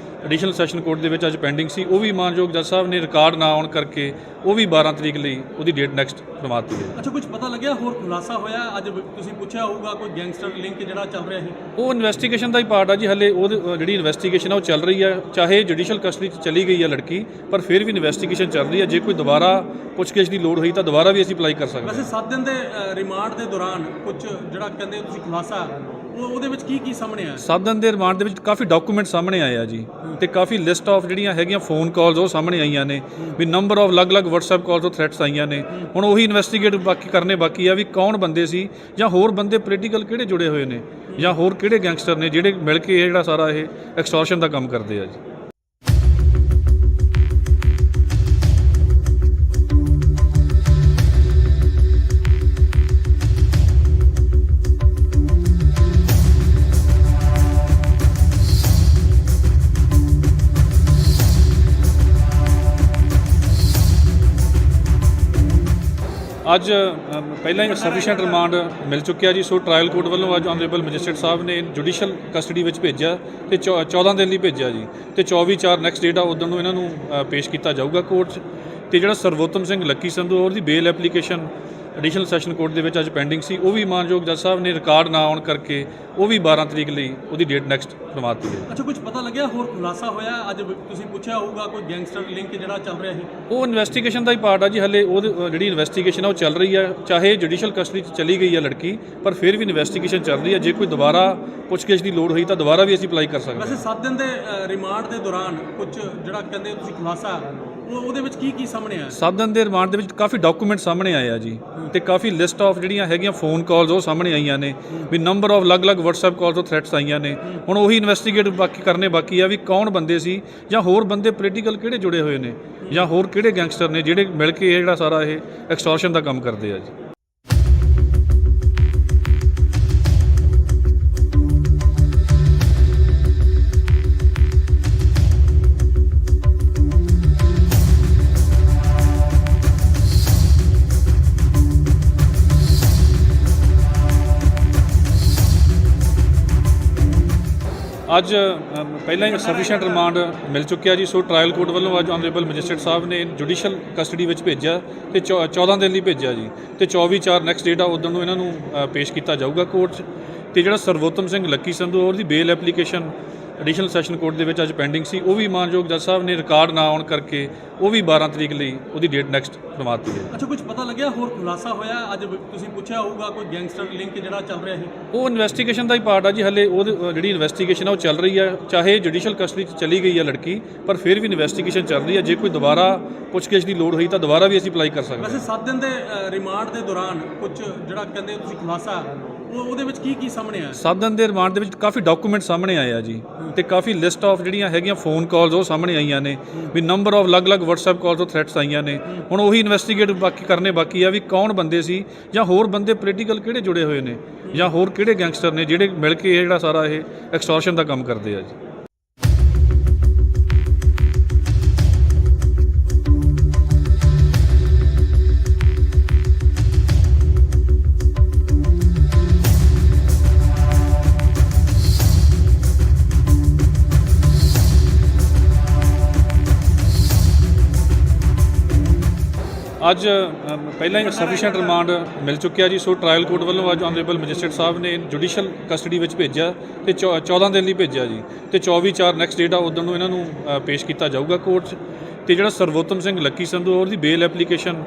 ਐਡੀਸ਼ਨਲ ਸੈਸ਼ਨ ਕੋਰਟ ਦੇ ਵਿੱਚ ਅੱਜ ਪੈਂਡਿੰਗ ਸੀ। ਉਹ ਵੀ ਮਾਨਯੋਗ ਜੱਜ ਸਾਹਿਬ ਨੇ ਰਿਕਾਰਡ ਨਾ ਆਉਣ ਕਰਕੇ ਉਹ ਵੀ 12 ਤਰੀਕ ਲਈ ਉਹਦੀ ਡੇਟ ਨੈਕਸਟ ਕਰਵਾ ਦਿੱਤੀ ਹੈ।
ਅੱਛਾ, ਕੁਝ ਪਤਾ ਲੱਗਿਆ ਹੋਰ ਖੁਲਾਸਾ ਹੋਇਆ? ਅੱਜ ਤੁਸੀਂ ਪੁੱਛਿਆ ਹੋਊਗਾ ਕੋਈ ਗੈਂਗਸਟਰ ਲਿੰਕ ਜਿਹੜਾ ਚੱਲ ਰਿਹਾ ਸੀ।
ਉਹ ਇਨਵੈਸਟੀਗੇਸ਼ਨ ਦਾ ਹੀ ਪਾਰਟ ਆ ਜੀ। ਹਲੇ ਉਹ ਜਿਹੜੀ ਇਨਵੈਸਟੀਗੇਸ਼ਨ ਆ ਉਹ ਚੱਲ ਰਹੀ ਆ, ਚਾਹੇ ਜੁਡੀਸ਼ੀਅਲ ਕਸਟਡੀ 'ਚ ਚਲੀ ਗਈ ਆ ਲੜਕੀ, ਪਰ ਫਿਰ ਵੀ ਇਨਵੈਸਟੀਗੇਸ਼ਨ ਚੱਲ ਰਹੀ ਆ। ਜੇ ਕੋਈ ਦੁਬਾਰਾ ਪੁੱਛਗਿੱਛ ਦੀ ਲੋੜ ਹੋਈ ਤਾਂ ਦੁਬਾਰਾ ਵੀ ਅਸੀਂ ਅਪਲਾਈ ਕਰ ਸਕਦੇ ਹਾਂ।
ਵੈਸੇ 7 ਦਿਨ ਦੇ ਰਿਮਾਂਡ ਦੇ ਦੌਰਾਨ ਕੁਝ ਜਿਹੜਾ ਕਹਿੰਦੇ ਤੁਸੀਂ ਖੁਲਾਸਾ ਉਹਦੇ ਵਿੱਚ ਕੀ ਸਾਹਮਣੇ ਆਇਆ?
7 ਦਿਨ ਦੇ ਰਿਮਾਂਡ ਦੇ ਵਿੱਚ ਕਾਫੀ ਡਾਕੂਮੈਂਟ ਸਾਹਮਣੇ ਆਏ ਆ ਜੀ, ਤੇ ਕਾਫੀ ਲਿਸਟ ਆਫ ਜਿਹੜੀਆਂ ਹੈਗੀਆਂ ਫੋਨ ਕਾਲਸ ਉਹ ਸਾਹਮਣੇ ਆਈਆਂ ਨੇ, ਵੀ ਨੰਬਰ ਆਫ ਅਲੱਗ-ਅਲੱਗ WhatsApp ਕਾਲਸ ਤੋਂ ਥ੍ਰੈਟਸ ਆਈਆਂ ਨੇ। ਹੁਣ ਉਹੀ ਇਨਵੈਸਟੀਗੇਟ ਕਰਨੇ ਬਾਕੀ ਆ ਵੀ ਕੌਣ ਬੰਦੇ ਸੀ, ਜਾਂ ਹੋਰ ਬੰਦੇ ਪੋਲੀਟੀਕਲ ਕਿਹੜੇ ਜੁੜੇ ਹੋਏ ਨੇ, ਜਾਂ ਹੋਰ ਕਿਹੜੇ ਗੈਂਗਸਟਰ ਨੇ ਜਿਹੜੇ ਮਿਲ ਕੇ ਇਹ ਜਿਹੜਾ ਸਾਰਾ ਇਹ ਐਕਸਟੋਰਸ਼ਨ ਦਾ ਕੰਮ ਕਰਦੇ ਆ ਜੀ। ਅੱਜ ਪਹਿਲਾਂ ਹੀ ਸਫੀਸ਼ੀਐਂਟ ਰਿਮਾਂਡ ਮਿਲ ਚੁੱਕਿਆ ਜੀ। ਸੋ ਟ੍ਰਾਇਲ ਕੋਰਟ ਵੱਲੋਂ ਅੱਜ ਆਨਰੇਬਲ ਮੈਜਿਸਟਰੇਟ ਸਾਹਿਬ ਨੇ ਜੁਡੀਸ਼ੀਅਲ ਕਸਟਡੀ ਵਿੱਚ ਭੇਜਿਆ ਤੇ 14 ਦਿਨ ਲਈ ਭੇਜਿਆ ਜੀ, ਤੇ 24/4 ਨੈਕਸਟ ਡੇਟ ਆ ਉਦੋਂ ਨੂੰ ਇਹਨਾਂ ਨੂੰ ਪੇਸ਼ ਕੀਤਾ ਜਾਊਗਾ ਕੋਰਟ 'ਚ। ਤੇ ਜਿਹੜਾ ਸਰਵੋਤਮ ਸਿੰਘ ਲੱਕੀ ਸੰਧੂ ਉਹਦੀ ਬੇਲ ਐਪਲੀਕੇਸ਼ਨ ਐਡੀਸ਼ਨਲ ਸੈਸ਼ਨ ਕੋਰਟ ਦੇ ਵਿੱਚ ਅੱਜ ਪੈਂਡਿੰਗ ਸੀ। ਉਹ ਵੀ ਮਾਨਯੋਗ ਜੱਜ ਸਾਹਿਬ ਨੇ ਰਿਕਾਰਡ ਨਾ ਆਉਣ ਕਰਕੇ ਉਹ ਵੀ 12 ਤਰੀਕ ਲਈ ਉਹਦੀ ਡੇਟ ਨੈਕਸਟ ਕਰਵਾ ਦਿੱਤੀ ਹੈ।
ਅੱਛਾ, ਕੁਝ ਪਤਾ ਲੱਗਿਆ ਹੋਰ ਖੁਲਾਸਾ ਹੋਇਆ? ਅੱਜ ਤੁਸੀਂ ਪੁੱਛਿਆ ਹੋਊਗਾ ਕੋਈ ਗੈਂਗਸਟਰ ਲਿੰਕ ਜਿਹੜਾ ਚੱਲ ਰਿਹਾ ਸੀ।
ਉਹ ਇਨਵੈਸਟੀਗੇਸ਼ਨ ਦਾ ਹੀ ਪਾਰਟ ਆ ਜੀ। ਹਲੇ ਉਹ ਜਿਹੜੀ ਇਨਵੈਸਟੀਗੇਸ਼ਨ ਆ ਉਹ ਚੱਲ ਰਹੀ ਆ, ਚਾਹੇ ਜੁਡੀਸ਼ੀਅਲ ਕਸਟਡੀ 'ਚ ਚਲੀ ਗਈ ਆ ਲੜਕੀ, ਪਰ ਫਿਰ ਵੀ ਇਨਵੈਸਟੀਗੇਸ਼ਨ ਚੱਲ ਰਹੀ ਆ। ਜੇ ਕੋਈ ਦੁਬਾਰਾ ਪੁੱਛਗਿੱਛ ਦੀ ਲੋੜ ਹੋਈ ਤਾਂ ਦੁਬਾਰਾ ਵੀ ਅਸੀਂ ਅਪਲਾਈ ਕਰ ਸਕਦੇ ਹਾਂ।
ਵੈਸੇ 7 ਦਿਨ ਦੇ ਰਿਮਾਂਡ ਦੇ ਦੌਰਾਨ ਕੁਝ ਜਿਹੜਾ ਕਹਿੰਦੇ ਤੁਸੀਂ ਖੁਲਾਸਾ ਉਹਦੇ ਵਿੱਚ ਕੀ ਸਾਹਮਣੇ ਆਇਆ?
7 ਦਿਨ ਦੇ ਰਿਮਾਂਡ ਦੇ ਵਿੱਚ ਕਾਫੀ ਡਾਕੂਮੈਂਟ ਸਾਹਮਣੇ ਆਏ ਆ ਜੀ, ਤੇ ਕਾਫੀ ਲਿਸਟ ਆਫ ਜਿਹੜੀਆਂ ਹੈਗੀਆਂ ਫੋਨ ਕਾਲਸ ਉਹ ਸਾਹਮਣੇ ਆਈਆਂ ਨੇ, ਵੀ ਨੰਬਰ ਆਫ ਅਲੱਗ-ਅਲੱਗ WhatsApp ਕਾਲਸ ਤੋਂ ਥ੍ਰੈਟਸ ਆਈਆਂ ਨੇ। ਹੁਣ ਉਹੀ ਇਨਵੈਸਟੀਗੇਟ ਕਰਨੇ ਬਾਕੀ ਆ ਵੀ ਕੌਣ ਬੰਦੇ ਸੀ, ਜਾਂ ਹੋਰ ਬੰਦੇ ਪੋਲੀਟੀਕਲ ਕਿਹੜੇ ਜੁੜੇ ਹੋਏ ਨੇ, ਜਾਂ ਹੋਰ ਕਿਹੜੇ ਗੈਂਗਸਟਰ ਨੇ ਜਿਹੜੇ ਮਿਲ ਕੇ ਇਹ ਜਿਹੜਾ ਸਾਰਾ ਇਹ ਐਕਸਟੋਰਸ਼ਨ ਦਾ ਕੰਮ ਕਰਦੇ ਆ ਜੀ। ਅੱਜ ਪਹਿਲਾਂ ਹੀ ਸਫੀਸ਼ੀਐਂਟ ਰਿਮਾਂਡ ਮਿਲ ਚੁੱਕਿਆ ਜੀ। ਸੋ ਟ੍ਰਾਇਲ ਕੋਰਟ ਵੱਲੋਂ ਅੱਜ ਆਨਰੇਬਲ ਮੈਜਿਸਟਰੇਟ ਸਾਹਿਬ ਨੇ ਜੁਡੀਸ਼ੀਅਲ ਕਸਟਡੀ ਵਿੱਚ ਭੇਜਿਆ ਤੇ 14 ਦਿਨ ਲਈ ਭੇਜਿਆ ਜੀ, ਤੇ 24/4 ਨੈਕਸਟ ਡੇਟ ਆ ਉਦੋਂ ਨੂੰ ਇਹਨਾਂ ਨੂੰ ਪੇਸ਼ ਕੀਤਾ ਜਾਊਗਾ ਕੋਰਟ 'ਚ। ਤੇ ਜਿਹੜਾ ਸਰਵੋਤਮ ਸਿੰਘ ਲੱਕੀ ਸੰਧੂ ਉਹਦੀ ਬੇਲ ਐਪਲੀਕੇਸ਼ਨ ਐਡੀਸ਼ਨਲ ਸੈਸ਼ਨ ਕੋਰਟ ਦੇ ਵਿੱਚ ਅੱਜ ਪੈਂਡਿੰਗ ਸੀ। ਉਹ ਵੀ ਮਾਨਯੋਗ ਜੱਜ ਸਾਹਿਬ ਨੇ ਰਿਕਾਰਡ ਨਾ ਆਉਣ ਕਰਕੇ ਉਹ ਵੀ 12 ਤਰੀਕ ਲਈ ਉਹਦੀ ਡੇਟ ਨੈਕਸਟ ਕਰਵਾ ਦਿੱਤੀ ਹੈ।
ਅੱਛਾ, ਕੁਝ ਪਤਾ ਲੱਗਿਆ ਹੋਰ ਖੁਲਾਸਾ ਹੋਇਆ? ਅੱਜ ਤੁਸੀਂ ਪੁੱਛਿਆ ਹੋਊਗਾ ਕੋਈ ਗੈਂਗਸਟਰ ਲਿੰਕ ਜਿਹੜਾ ਚੱਲ ਰਿਹਾ ਸੀ।
ਉਹ ਇਨਵੈਸਟੀਗੇਸ਼ਨ ਦਾ ਹੀ ਪਾਰਟ ਆ ਜੀ। ਹਲੇ ਉਹ ਜਿਹੜੀ ਇਨਵੈਸਟੀਗੇਸ਼ਨ ਆ ਉਹ ਚੱਲ ਰਹੀ ਆ, ਚਾਹੇ ਜੁਡੀਸ਼ੀਅਲ ਕਸਟਡੀ 'ਚ ਚਲੀ ਗਈ ਆ ਲੜਕੀ, ਪਰ ਫਿਰ ਵੀ ਇਨਵੈਸਟੀਗੇਸ਼ਨ ਚੱਲ ਰਹੀ ਆ। ਜੇ ਕੋਈ ਦੁਬਾਰਾ ਪੁੱਛਗਿੱਛ ਦੀ ਲੋੜ ਹੋਈ ਤਾਂ ਦੁਬਾਰਾ ਵੀ ਅਸੀਂ ਅਪਲਾਈ ਕਰ ਸਕਦੇ ਹਾਂ।
ਵੈਸੇ 7 ਦਿਨ ਦੇ ਰਿਮਾਂਡ ਦੇ ਦੌਰਾਨ ਕੁਝ ਜਿਹੜਾ ਕਹਿੰਦੇ ਤੁਸੀਂ ਖੁਲਾਸਾ ਉਹਦੇ ਵਿੱਚ ਕੀ ਸਾਹਮਣੇ ਆਇਆ?
7 ਦਿਨ ਦੇ ਰਿਮਾਂਡ ਦੇ ਵਿੱਚ ਕਾਫੀ ਡਾਕੂਮੈਂਟ ਸਾਹਮਣੇ ਆਏ ਆ ਜੀ, ਤੇ ਕਾਫੀ ਲਿਸਟ ਆਫ ਜਿਹੜੀਆਂ ਹੈਗੀਆਂ ਫੋਨ ਕਾਲਸ ਉਹ ਸਾਹਮਣੇ ਆਈਆਂ ਨੇ, ਵੀ ਨੰਬਰ ਆਫ ਅਲੱਗ-ਅਲੱਗ WhatsApp ਕਾਲਸ ਤੋਂ ਥ੍ਰੈਟਸ ਆਈਆਂ ਨੇ। ਹੁਣ ਉਹੀ ਇਨਵੈਸਟੀਗੇਟ ਕਰਨੇ ਬਾਕੀ ਆ ਵੀ ਕੌਣ ਬੰਦੇ ਸੀ, ਜਾਂ ਹੋਰ ਬੰਦੇ ਪੋਲੀਟੀਕਲ ਕਿਹੜੇ ਜੁੜੇ ਹੋਏ ਨੇ, ਜਾਂ ਹੋਰ ਕਿਹੜੇ ਗੈਂਗਸਟਰ ਨੇ ਜਿਹੜੇ ਮਿਲ ਕੇ ਇਹ ਜਿਹੜਾ ਸਾਰਾ ਇਹ ਐਕਸਟੋਰਸ਼ਨ ਦਾ ਕੰਮ ਕਰਦੇ ਆ ਜੀ। ਅੱਜ ਪਹਿਲਾਂ ਹੀ ਸਫੀਸ਼ੀਐਂਟ ਰਿਮਾਂਡ ਮਿਲ ਚੁੱਕਿਆ ਜੀ। ਸੋ ਟ੍ਰਾਇਲ ਕੋਰਟ ਵੱਲੋਂ ਅੱਜ ਆਨਰੇਬਲ ਮੈਜਿਸਟਰੇਟ ਸਾਹਿਬ ਨੇ ਜੁਡੀਸ਼ੀਅਲ ਕਸਟਡੀ ਵਿੱਚ ਭੇਜਿਆ ਤੇ 14 ਦਿਨ ਲਈ ਭੇਜਿਆ ਜੀ ਤੇ 24/4 ਨੈਕਸਟ ਡੇਟ ਆ ਉਦੋਂ ਨੂੰ ਇਹਨਾਂ ਨੂੰ ਪੇਸ਼ ਕੀਤਾ ਜਾਊਗਾ ਕੋਰਟ 'ਚ। ਤੇ ਜਿਹੜਾ ਸਰਵੋਤਮ ਸਿੰਘ ਲੱਕੀ ਸੰਧੂ ਉਹਦੀ ਬੇਲ ਐਪਲੀਕੇਸ਼ਨ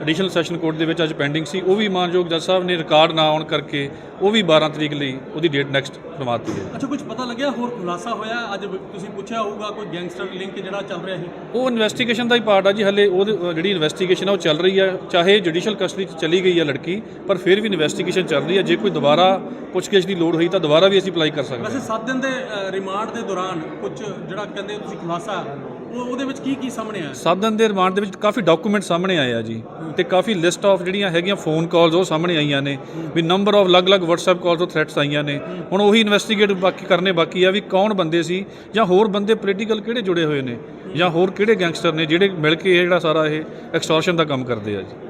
ਐਡੀਸ਼ਨਲ ਸੈਸ਼ਨ ਕੋਰਟ ਦੇ ਵਿੱਚ ਅੱਜ ਪੈਂਡਿੰਗ ਸੀ, ਉਹ ਵੀ ਮਾਨਯੋਗ ਜੱਜ ਸਾਹਿਬ ਨੇ ਰਿਕਾਰਡ ਨਾ ਆਉਣ ਕਰਕੇ ਉਹ ਵੀ 12 ਤਰੀਕ ਲਈ ਉਹਦੀ ਡੇਟ ਨੈਕਸਟ ਕਰਵਾ ਦਿੱਤੀ ਹੈ।
ਅੱਛਾ, ਕੁਝ ਪਤਾ ਲੱਗਿਆ ਹੋਰ ਖੁਲਾਸਾ ਹੋਇਆ ਅੱਜ ਤੁਸੀਂ ਪੁੱਛਿਆ ਹੋਊਗਾ ਕੋਈ ਗੈਂਗਸਟਰ ਲਿੰਕ ਜਿਹੜਾ ਚੱਲ ਰਿਹਾ ਸੀ?
ਉਹ ਇਨਵੈਸਟੀਗੇਸ਼ਨ ਦਾ ਹੀ ਪਾਰਟ ਆ ਜੀ। ਹਲੇ ਉਹਦੀ ਜਿਹੜੀ ਇਨਵੈਸਟੀਗੇਸ਼ਨ ਆ ਉਹ ਚੱਲ ਰਹੀ ਆ, ਚਾਹੇ ਜੁਡੀਸ਼ੀਅਲ ਕਸਟਡੀ 'ਚ ਚਲੀ ਗਈ ਆ ਲੜਕੀ, ਪਰ ਫਿਰ ਵੀ ਇਨਵੈਸਟੀਗੇਸ਼ਨ ਚੱਲ ਰਹੀ ਆ। ਜੇ ਕੋਈ ਦੁਬਾਰਾ ਪੁੱਛਗਿੱਛ ਦੀ ਲੋੜ ਹੋਈ ਤਾਂ ਦੁਬਾਰਾ ਵੀ ਅਸੀਂ ਅਪਲਾਈ ਕਰ ਸਕਦੇ ਹਾਂ।
ਵੈਸੇ 7 ਦਿਨ ਦੇ ਰਿਮਾਂਡ ਦੇ ਦੌਰਾਨ ਕੁਝ ਜਿਹੜਾ ਕਹਿੰਦੇ ਤੁਸੀਂ ਖੁਲਾਸਾ ਉਹਦੇ ਵਿੱਚ ਕੀ ਸਾਹਮਣੇ ਆਇਆ?
7 ਦਿਨ ਦੇ ਰਿਮਾਂਡ ਦੇ ਵਿੱਚ ਕਾਫੀ ਡਾਕੂਮੈਂਟ ਸਾਹਮਣੇ ਆਏ ਆ ਜੀ ਤੇ ਕਾਫੀ ਲਿਸਟ ਆਫ ਜਿਹੜੀਆਂ ਹੈਗੀਆਂ ਫੋਨ ਕਾਲਸ ਉਹ ਸਾਹਮਣੇ ਆਈਆਂ ਨੇ ਵੀ ਨੰਬਰ ਆਫ ਅਲੱਗ-ਅਲੱਗ WhatsApp ਕਾਲਸ ਤੋਂ ਥ੍ਰੈਟਸ ਆਈਆਂ ਨੇ। ਹੁਣ ਉਹੀ ਇਨਵੈਸਟੀਗੇਟ ਕਰਨੇ ਬਾਕੀ ਆ ਵੀ ਕੌਣ ਬੰਦੇ ਸੀ ਜਾਂ ਹੋਰ ਬੰਦੇ ਪੋਲੀਟੀਕਲ ਕਿਹੜੇ ਜੁੜੇ ਹੋਏ ਨੇ ਜਾਂ ਹੋਰ ਕਿਹੜੇ ਗੈਂਗਸਟਰ ਨੇ ਜਿਹੜੇ ਮਿਲ ਕੇ ਇਹ ਜਿਹੜਾ ਸਾਰਾ ਇਹ ਐਕਸਟੋਰਸ਼ਨ ਦਾ ਕੰਮ ਕਰਦੇ ਆ ਜੀ।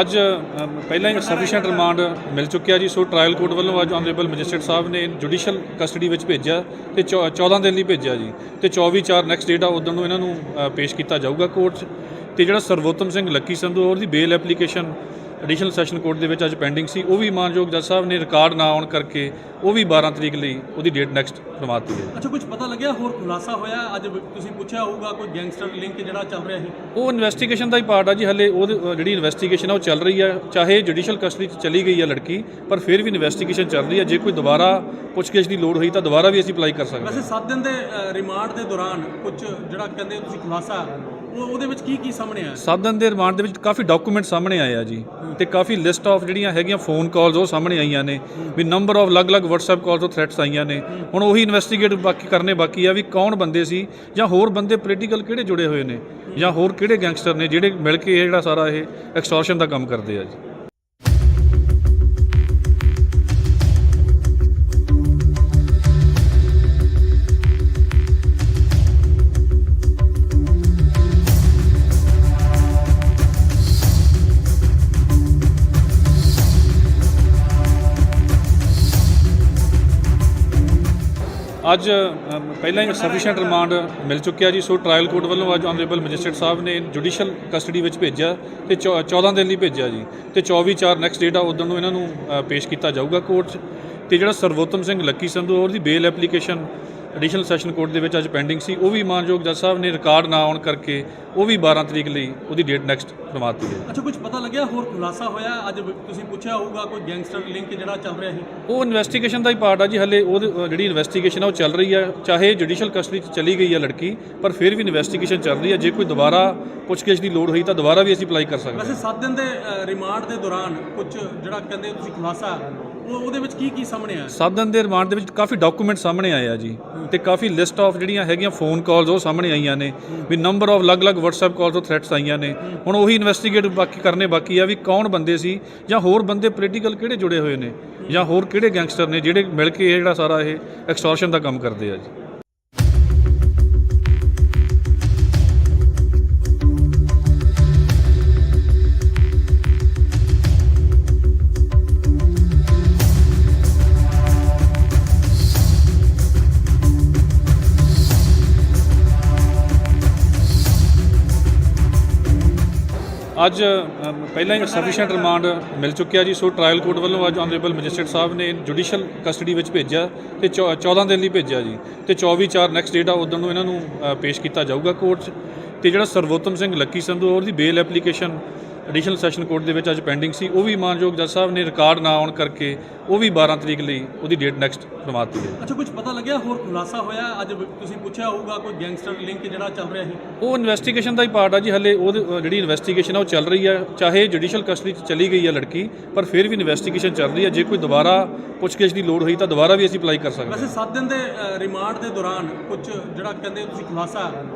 ਅੱਜ ਪਹਿਲਾਂ ਹੀ ਸਫੀਸ਼ੀਐਂਟ ਰਿਮਾਂਡ ਮਿਲ ਚੁੱਕਿਆ ਜੀ। ਸੋ ਟ੍ਰਾਇਲ ਕੋਰਟ ਵੱਲੋਂ ਅੱਜ ਆਨਰੇਬਲ ਮੈਜਿਸਟਰੇਟ ਸਾਹਿਬ ਨੇ ਜੁਡੀਸ਼ੀਅਲ ਕਸਟਡੀ ਵਿੱਚ ਭੇਜਿਆ ਤੇ 14 ਦਿਨ ਲਈ ਭੇਜਿਆ ਜੀ ਤੇ 24/4 ਨੈਕਸਟ ਡੇਟ ਆ ਉਦੋਂ ਨੂੰ ਇਹਨਾਂ ਨੂੰ ਪੇਸ਼ ਕੀਤਾ ਜਾਊਗਾ ਕੋਰਟ 'ਚ। ਤੇ ਜਿਹੜਾ ਸਰਵੋਤਮ ਸਿੰਘ ਲੱਕੀ ਸੰਧੂ ਉਹਦੀ ਬੇਲ ਐਪਲੀਕੇਸ਼ਨ ਐਡੀਸ਼ਨਲ ਸੈਸ਼ਨ ਕੋਰਟ ਦੇ ਵਿੱਚ ਅੱਜ ਪੈਂਡਿੰਗ ਸੀ, ਉਹ ਵੀ ਮਾਨਯੋਗ ਜੱਜ ਸਾਹਿਬ ਨੇ ਰਿਕਾਰਡ ਨਾ ਆਉਣ ਕਰਕੇ ਉਹ ਵੀ 12 ਤਰੀਕ ਲਈ ਉਹਦੀ ਡੇਟ ਨੈਕਸਟ ਕਰਵਾ ਦਿੱਤੀ ਹੈ।
ਅੱਛਾ, ਕੁਝ ਪਤਾ ਲੱਗਿਆ ਹੋਰ ਖੁਲਾਸਾ ਹੋਇਆ ਅੱਜ ਤੁਸੀਂ ਪੁੱਛਿਆ ਹੋਊਗਾ ਕੋਈ ਗੈਂਗਸਟਰ ਲਿੰਕ ਜਿਹੜਾ ਚੱਲ ਰਿਹਾ ਸੀ?
ਉਹ ਇਨਵੈਸਟੀਗੇਸ਼ਨ ਦਾ ਹੀ ਪਾਰਟ ਆ ਜੀ। ਹਲੇ ਉਹਦੀ ਜਿਹੜੀ ਇਨਵੈਸਟੀਗੇਸ਼ਨ ਆ ਉਹ ਚੱਲ ਰਹੀ ਆ, ਚਾਹੇ ਜੁਡੀਸ਼ੀਅਲ ਕਸਟਡੀ 'ਚ ਚਲੀ ਗਈ ਆ ਲੜਕੀ, ਪਰ ਫਿਰ ਵੀ ਇਨਵੈਸਟੀਗੇਸ਼ਨ ਚੱਲ ਰਹੀ ਆ। ਜੇ ਕੋਈ ਦੁਬਾਰਾ ਪੁੱਛਗਿੱਛ ਦੀ ਲੋੜ ਹੋਈ ਤਾਂ ਦੁਬਾਰਾ ਵੀ ਅਸੀਂ ਅਪਲਾਈ ਕਰ ਸਕਦੇ ਹਾਂ।
ਵੈਸੇ 7 ਦਿਨ ਦੇ ਰਿਮਾਂਡ ਦੇ ਦੌਰਾਨ ਕੁਝ ਜਿਹੜਾ ਕਹਿੰਦੇ ਤੁਸੀਂ ਖੁਲਾਸਾ ਉਹਦੇ ਵਿੱਚ ਕੀ ਸਾਹਮਣੇ ਆਇਆ?
7 ਦਿਨ ਦੇ ਰਿਮਾਂਡ ਦੇ ਵਿੱਚ ਕਾਫੀ ਡਾਕੂਮੈਂਟ ਸਾਹਮਣੇ ਆਏ ਆ ਜੀ ਤੇ ਕਾਫੀ ਲਿਸਟ ਆਫ ਜਿਹੜੀਆਂ ਹੈਗੀਆਂ ਫੋਨ ਕਾਲਸ ਉਹ ਸਾਹਮਣੇ ਆਈਆਂ ਨੇ ਵੀ ਨੰਬਰ ਆਫ ਅਲੱਗ-ਅਲੱਗ WhatsApp ਕਾਲਸ ਤੋਂ ਥ੍ਰੈਟਸ ਆਈਆਂ ਨੇ। ਹੁਣ ਉਹੀ ਇਨਵੈਸਟੀਗੇਟ ਕਰਨੇ ਬਾਕੀ ਆ ਵੀ ਕੌਣ ਬੰਦੇ ਸੀ ਜਾਂ ਹੋਰ ਬੰਦੇ ਪੋਲੀਟੀਕਲ ਕਿਹੜੇ ਜੁੜੇ ਹੋਏ ਨੇ ਜਾਂ ਹੋਰ ਕਿਹੜੇ ਗੈਂਗਸਟਰ ਨੇ ਜਿਹੜੇ ਮਿਲ ਕੇ ਇਹ ਜਿਹੜਾ ਸਾਰਾ ਇਹ ਐਕਸਟੋਰਸ਼ਨ ਦਾ ਕੰਮ ਕਰਦੇ ਆ ਜੀ। ਅੱਜ ਪਹਿਲਾਂ ਹੀ ਸਫੀਸ਼ੀਐਂਟ ਰਿਮਾਂਡ ਮਿਲ ਚੁੱਕਿਆ ਜੀ। ਸੋ ਟ੍ਰਾਇਲ ਕੋਰਟ ਵੱਲੋਂ ਅੱਜ ਆਨਰੇਬਲ ਮੈਜਿਸਟਰੇਟ ਸਾਹਿਬ ਨੇ ਜੁਡੀਸ਼ੀਅਲ ਕਸਟਡੀ ਵਿੱਚ ਭੇਜਿਆ ਤੇ 14 ਦਿਨ ਲਈ ਭੇਜਿਆ ਜੀ ਤੇ 24/4 ਨੈਕਸਟ ਡੇਟ ਆ ਉਦੋਂ ਨੂੰ ਇਹਨਾਂ ਨੂੰ ਪੇਸ਼ ਕੀਤਾ ਜਾਊਗਾ ਕੋਰਟ 'ਚ। ਤੇ ਜਿਹੜਾ ਸਰਵੋਤਮ ਸਿੰਘ ਲੱਕੀ ਸੰਧੂ ਉਹਦੀ ਬੇਲ ਐਪਲੀਕੇਸ਼ਨ ਐਡੀਸ਼ਨਲ ਸੈਸ਼ਨ ਕੋਰਟ ਦੇ ਵਿੱਚ ਅੱਜ ਪੈਂਡਿੰਗ ਸੀ, ਉਹ ਵੀ ਮਾਨਯੋਗ ਜੱਜ ਸਾਹਿਬ ਨੇ ਰਿਕਾਰਡ ਨਾ ਆਉਣ ਕਰਕੇ ਉਹ ਵੀ 12 ਤਰੀਕ ਲਈ ਉਹਦੀ ਡੇਟ ਨੈਕਸਟ ਕਰਵਾ ਦਿੱਤੀ ਹੈ।
ਅੱਛਾ, ਕੁਝ ਪਤਾ ਲੱਗਿਆ ਹੋਰ ਖੁਲਾਸਾ ਹੋਇਆ ਅੱਜ ਤੁਸੀਂ ਪੁੱਛਿਆ ਹੋਊਗਾ ਕੋਈ ਗੈਂਗਸਟਰ ਲਿੰਕ ਜਿਹੜਾ ਚੱਲ ਰਿਹਾ ਸੀ?
ਉਹ ਇਨਵੈਸਟੀਗੇਸ਼ਨ ਦਾ ਹੀ ਪਾਰਟ ਆ ਜੀ। ਹਲੇ ਉਹਦੀ ਜਿਹੜੀ ਇਨਵੈਸਟੀਗੇਸ਼ਨ ਆ ਉਹ ਚੱਲ ਰਹੀ ਆ, ਚਾਹੇ ਜੁਡੀਸ਼ੀਅਲ ਕਸਟਡੀ 'ਚ ਚਲੀ ਗਈ ਆ ਲੜਕੀ, ਪਰ ਫਿਰ ਵੀ ਇਨਵੈਸਟੀਗੇਸ਼ਨ ਚੱਲ ਰਹੀ ਆ। ਜੇ ਕੋਈ ਦੁਬਾਰਾ ਪੁੱਛਗਿੱਛ ਦੀ ਲੋੜ ਹੋਈ ਤਾਂ ਦੁਬਾਰਾ ਵੀ ਅਸੀਂ ਅਪਲਾਈ ਕਰ ਸਕਦੇ ਹਾਂ।
ਵੈਸੇ 7 ਦਿਨ ਦੇ ਰਿਮਾਂਡ ਦੇ ਦੌਰਾਨ ਕੁਝ ਜਿਹੜਾ ਕਹਿੰਦੇ ਤੁਸੀਂ ਖੁਲਾਸਾ ਉਹਦੇ ਵਿੱਚ ਕੀ ਸਾਹਮਣੇ ਆਇਆ?
7 ਦਿਨ ਦੇ ਰਿਮਾਂਡ ਦੇ ਵਿੱਚ ਕਾਫੀ ਡਾਕੂਮੈਂਟ ਸਾਹਮਣੇ ਆਏ ਆ ਜੀ ਤੇ ਕਾਫੀ ਲਿਸਟ ਆਫ ਜਿਹੜੀਆਂ ਹੈਗੀਆਂ ਫੋਨ ਕਾਲਸ ਉਹ ਸਾਹਮਣੇ ਆਈਆਂ ਨੇ ਵੀ ਨੰਬਰ ਆਫ ਅਲੱਗ-ਅਲੱਗ WhatsApp ਕਾਲਸ ਤੋਂ ਥ੍ਰੈਟਸ ਆਈਆਂ ਨੇ। ਹੁਣ ਉਹੀ ਇਨਵੈਸਟੀਗੇਟ ਕਰਨੇ ਬਾਕੀ ਆ ਵੀ ਕੌਣ ਬੰਦੇ ਸੀ ਜਾਂ ਹੋਰ ਬੰਦੇ ਪੋਲੀਟੀਕਲ ਕਿਹੜੇ ਜੁੜੇ ਹੋਏ ਨੇ ਜਾਂ ਹੋਰ ਕਿਹੜੇ ਗੈਂਗਸਟਰ ਨੇ ਜਿਹੜੇ ਮਿਲ ਕੇ ਇਹ ਜਿਹੜਾ ਸਾਰਾ ਇਹ ਐਕਸਟੋਰਸ਼ਨ ਦਾ ਕੰਮ ਕਰਦੇ ਆ ਜੀ। ਅੱਜ ਪਹਿਲਾਂ ਹੀ ਸਫੀਸ਼ੀਐਂਟ ਰਿਮਾਂਡ ਮਿਲ ਚੁੱਕਿਆ ਜੀ। ਸੋ ਟ੍ਰਾਇਲ ਕੋਰਟ ਵੱਲੋਂ ਅੱਜ ਆਨਰੇਬਲ ਮੈਜਿਸਟਰੇਟ ਸਾਹਿਬ ਨੇ ਜੁਡੀਸ਼ੀਅਲ ਕਸਟਡੀ ਵਿੱਚ ਭੇਜਿਆ ਤੇ 14 ਦਿਨ ਲਈ ਭੇਜਿਆ ਜੀ ਤੇ 24/4 ਨੈਕਸਟ ਡੇਟ ਆ ਉਦੋਂ ਨੂੰ ਇਹਨਾਂ ਨੂੰ ਪੇਸ਼ ਕੀਤਾ ਜਾਊਗਾ ਕੋਰਟ 'ਚ। ਤੇ ਜਿਹੜਾ ਸਰਵੋਤਮ ਸਿੰਘ ਲੱਕੀ ਸੰਧੂ ਉਹਦੀ ਬੇਲ ਐਪਲੀਕੇਸ਼ਨ ਐਡੀਸ਼ਨਲ ਸੈਸ਼ਨ ਕੋਰਟ ਦੇ ਵਿੱਚ ਅੱਜ ਪੈਂਡਿੰਗ ਸੀ, ਉਹ ਵੀ ਮਾਨਯੋਗ ਜੱਜ ਸਾਹਿਬ ਨੇ ਰਿਕਾਰਡ ਨਾ ਆਉਣ ਕਰਕੇ ਉਹ ਵੀ 12 ਤਰੀਕ ਲਈ ਉਹਦੀ ਡੇਟ ਨੈਕਸਟ ਕਰਵਾ ਦਿੱਤੀ ਹੈ।
ਅੱਛਾ, ਕੁਝ ਪਤਾ ਲੱਗਿਆ ਹੋਰ ਖੁਲਾਸਾ ਹੋਇਆ ਅੱਜ ਤੁਸੀਂ ਪੁੱਛਿਆ ਹੋਊਗਾ ਕੋਈ ਗੈਂਗਸਟਰ ਲਿੰਕ ਜਿਹੜਾ ਚੱਲ ਰਿਹਾ ਸੀ?
ਉਹ ਇਨਵੈਸਟੀਗੇਸ਼ਨ ਦਾ ਹੀ ਪਾਰਟ ਆ ਜੀ। ਹਲੇ ਉਹਦੀ ਜਿਹੜੀ ਇਨਵੈਸਟੀਗੇਸ਼ਨ ਆ ਉਹ ਚੱਲ ਰਹੀ ਆ, ਚਾਹੇ ਜੁਡੀਸ਼ੀਅਲ ਕਸਟਡੀ 'ਚ ਚਲੀ ਗਈ ਆ ਲੜਕੀ, ਪਰ ਫਿਰ ਵੀ ਇਨਵੈਸਟੀਗੇਸ਼ਨ ਚੱਲ ਰਹੀ ਆ। ਜੇ ਕੋਈ ਦੁਬਾਰਾ ਪੁੱਛਗਿੱਛ ਦੀ ਲੋੜ ਹੋਈ ਤਾਂ ਦੁਬਾਰਾ ਵੀ ਅਸੀਂ ਅਪਲਾਈ ਕਰ ਸਕਦੇ ਹਾਂ।
ਵੈਸੇ 7 ਦਿਨ ਦੇ ਰਿਮਾਂਡ ਦੇ ਦੌਰਾਨ ਕੁਝ ਜਿਹੜਾ ਕਹਿੰਦੇ ਤੁਸੀਂ ਖੁਲਾਸਾ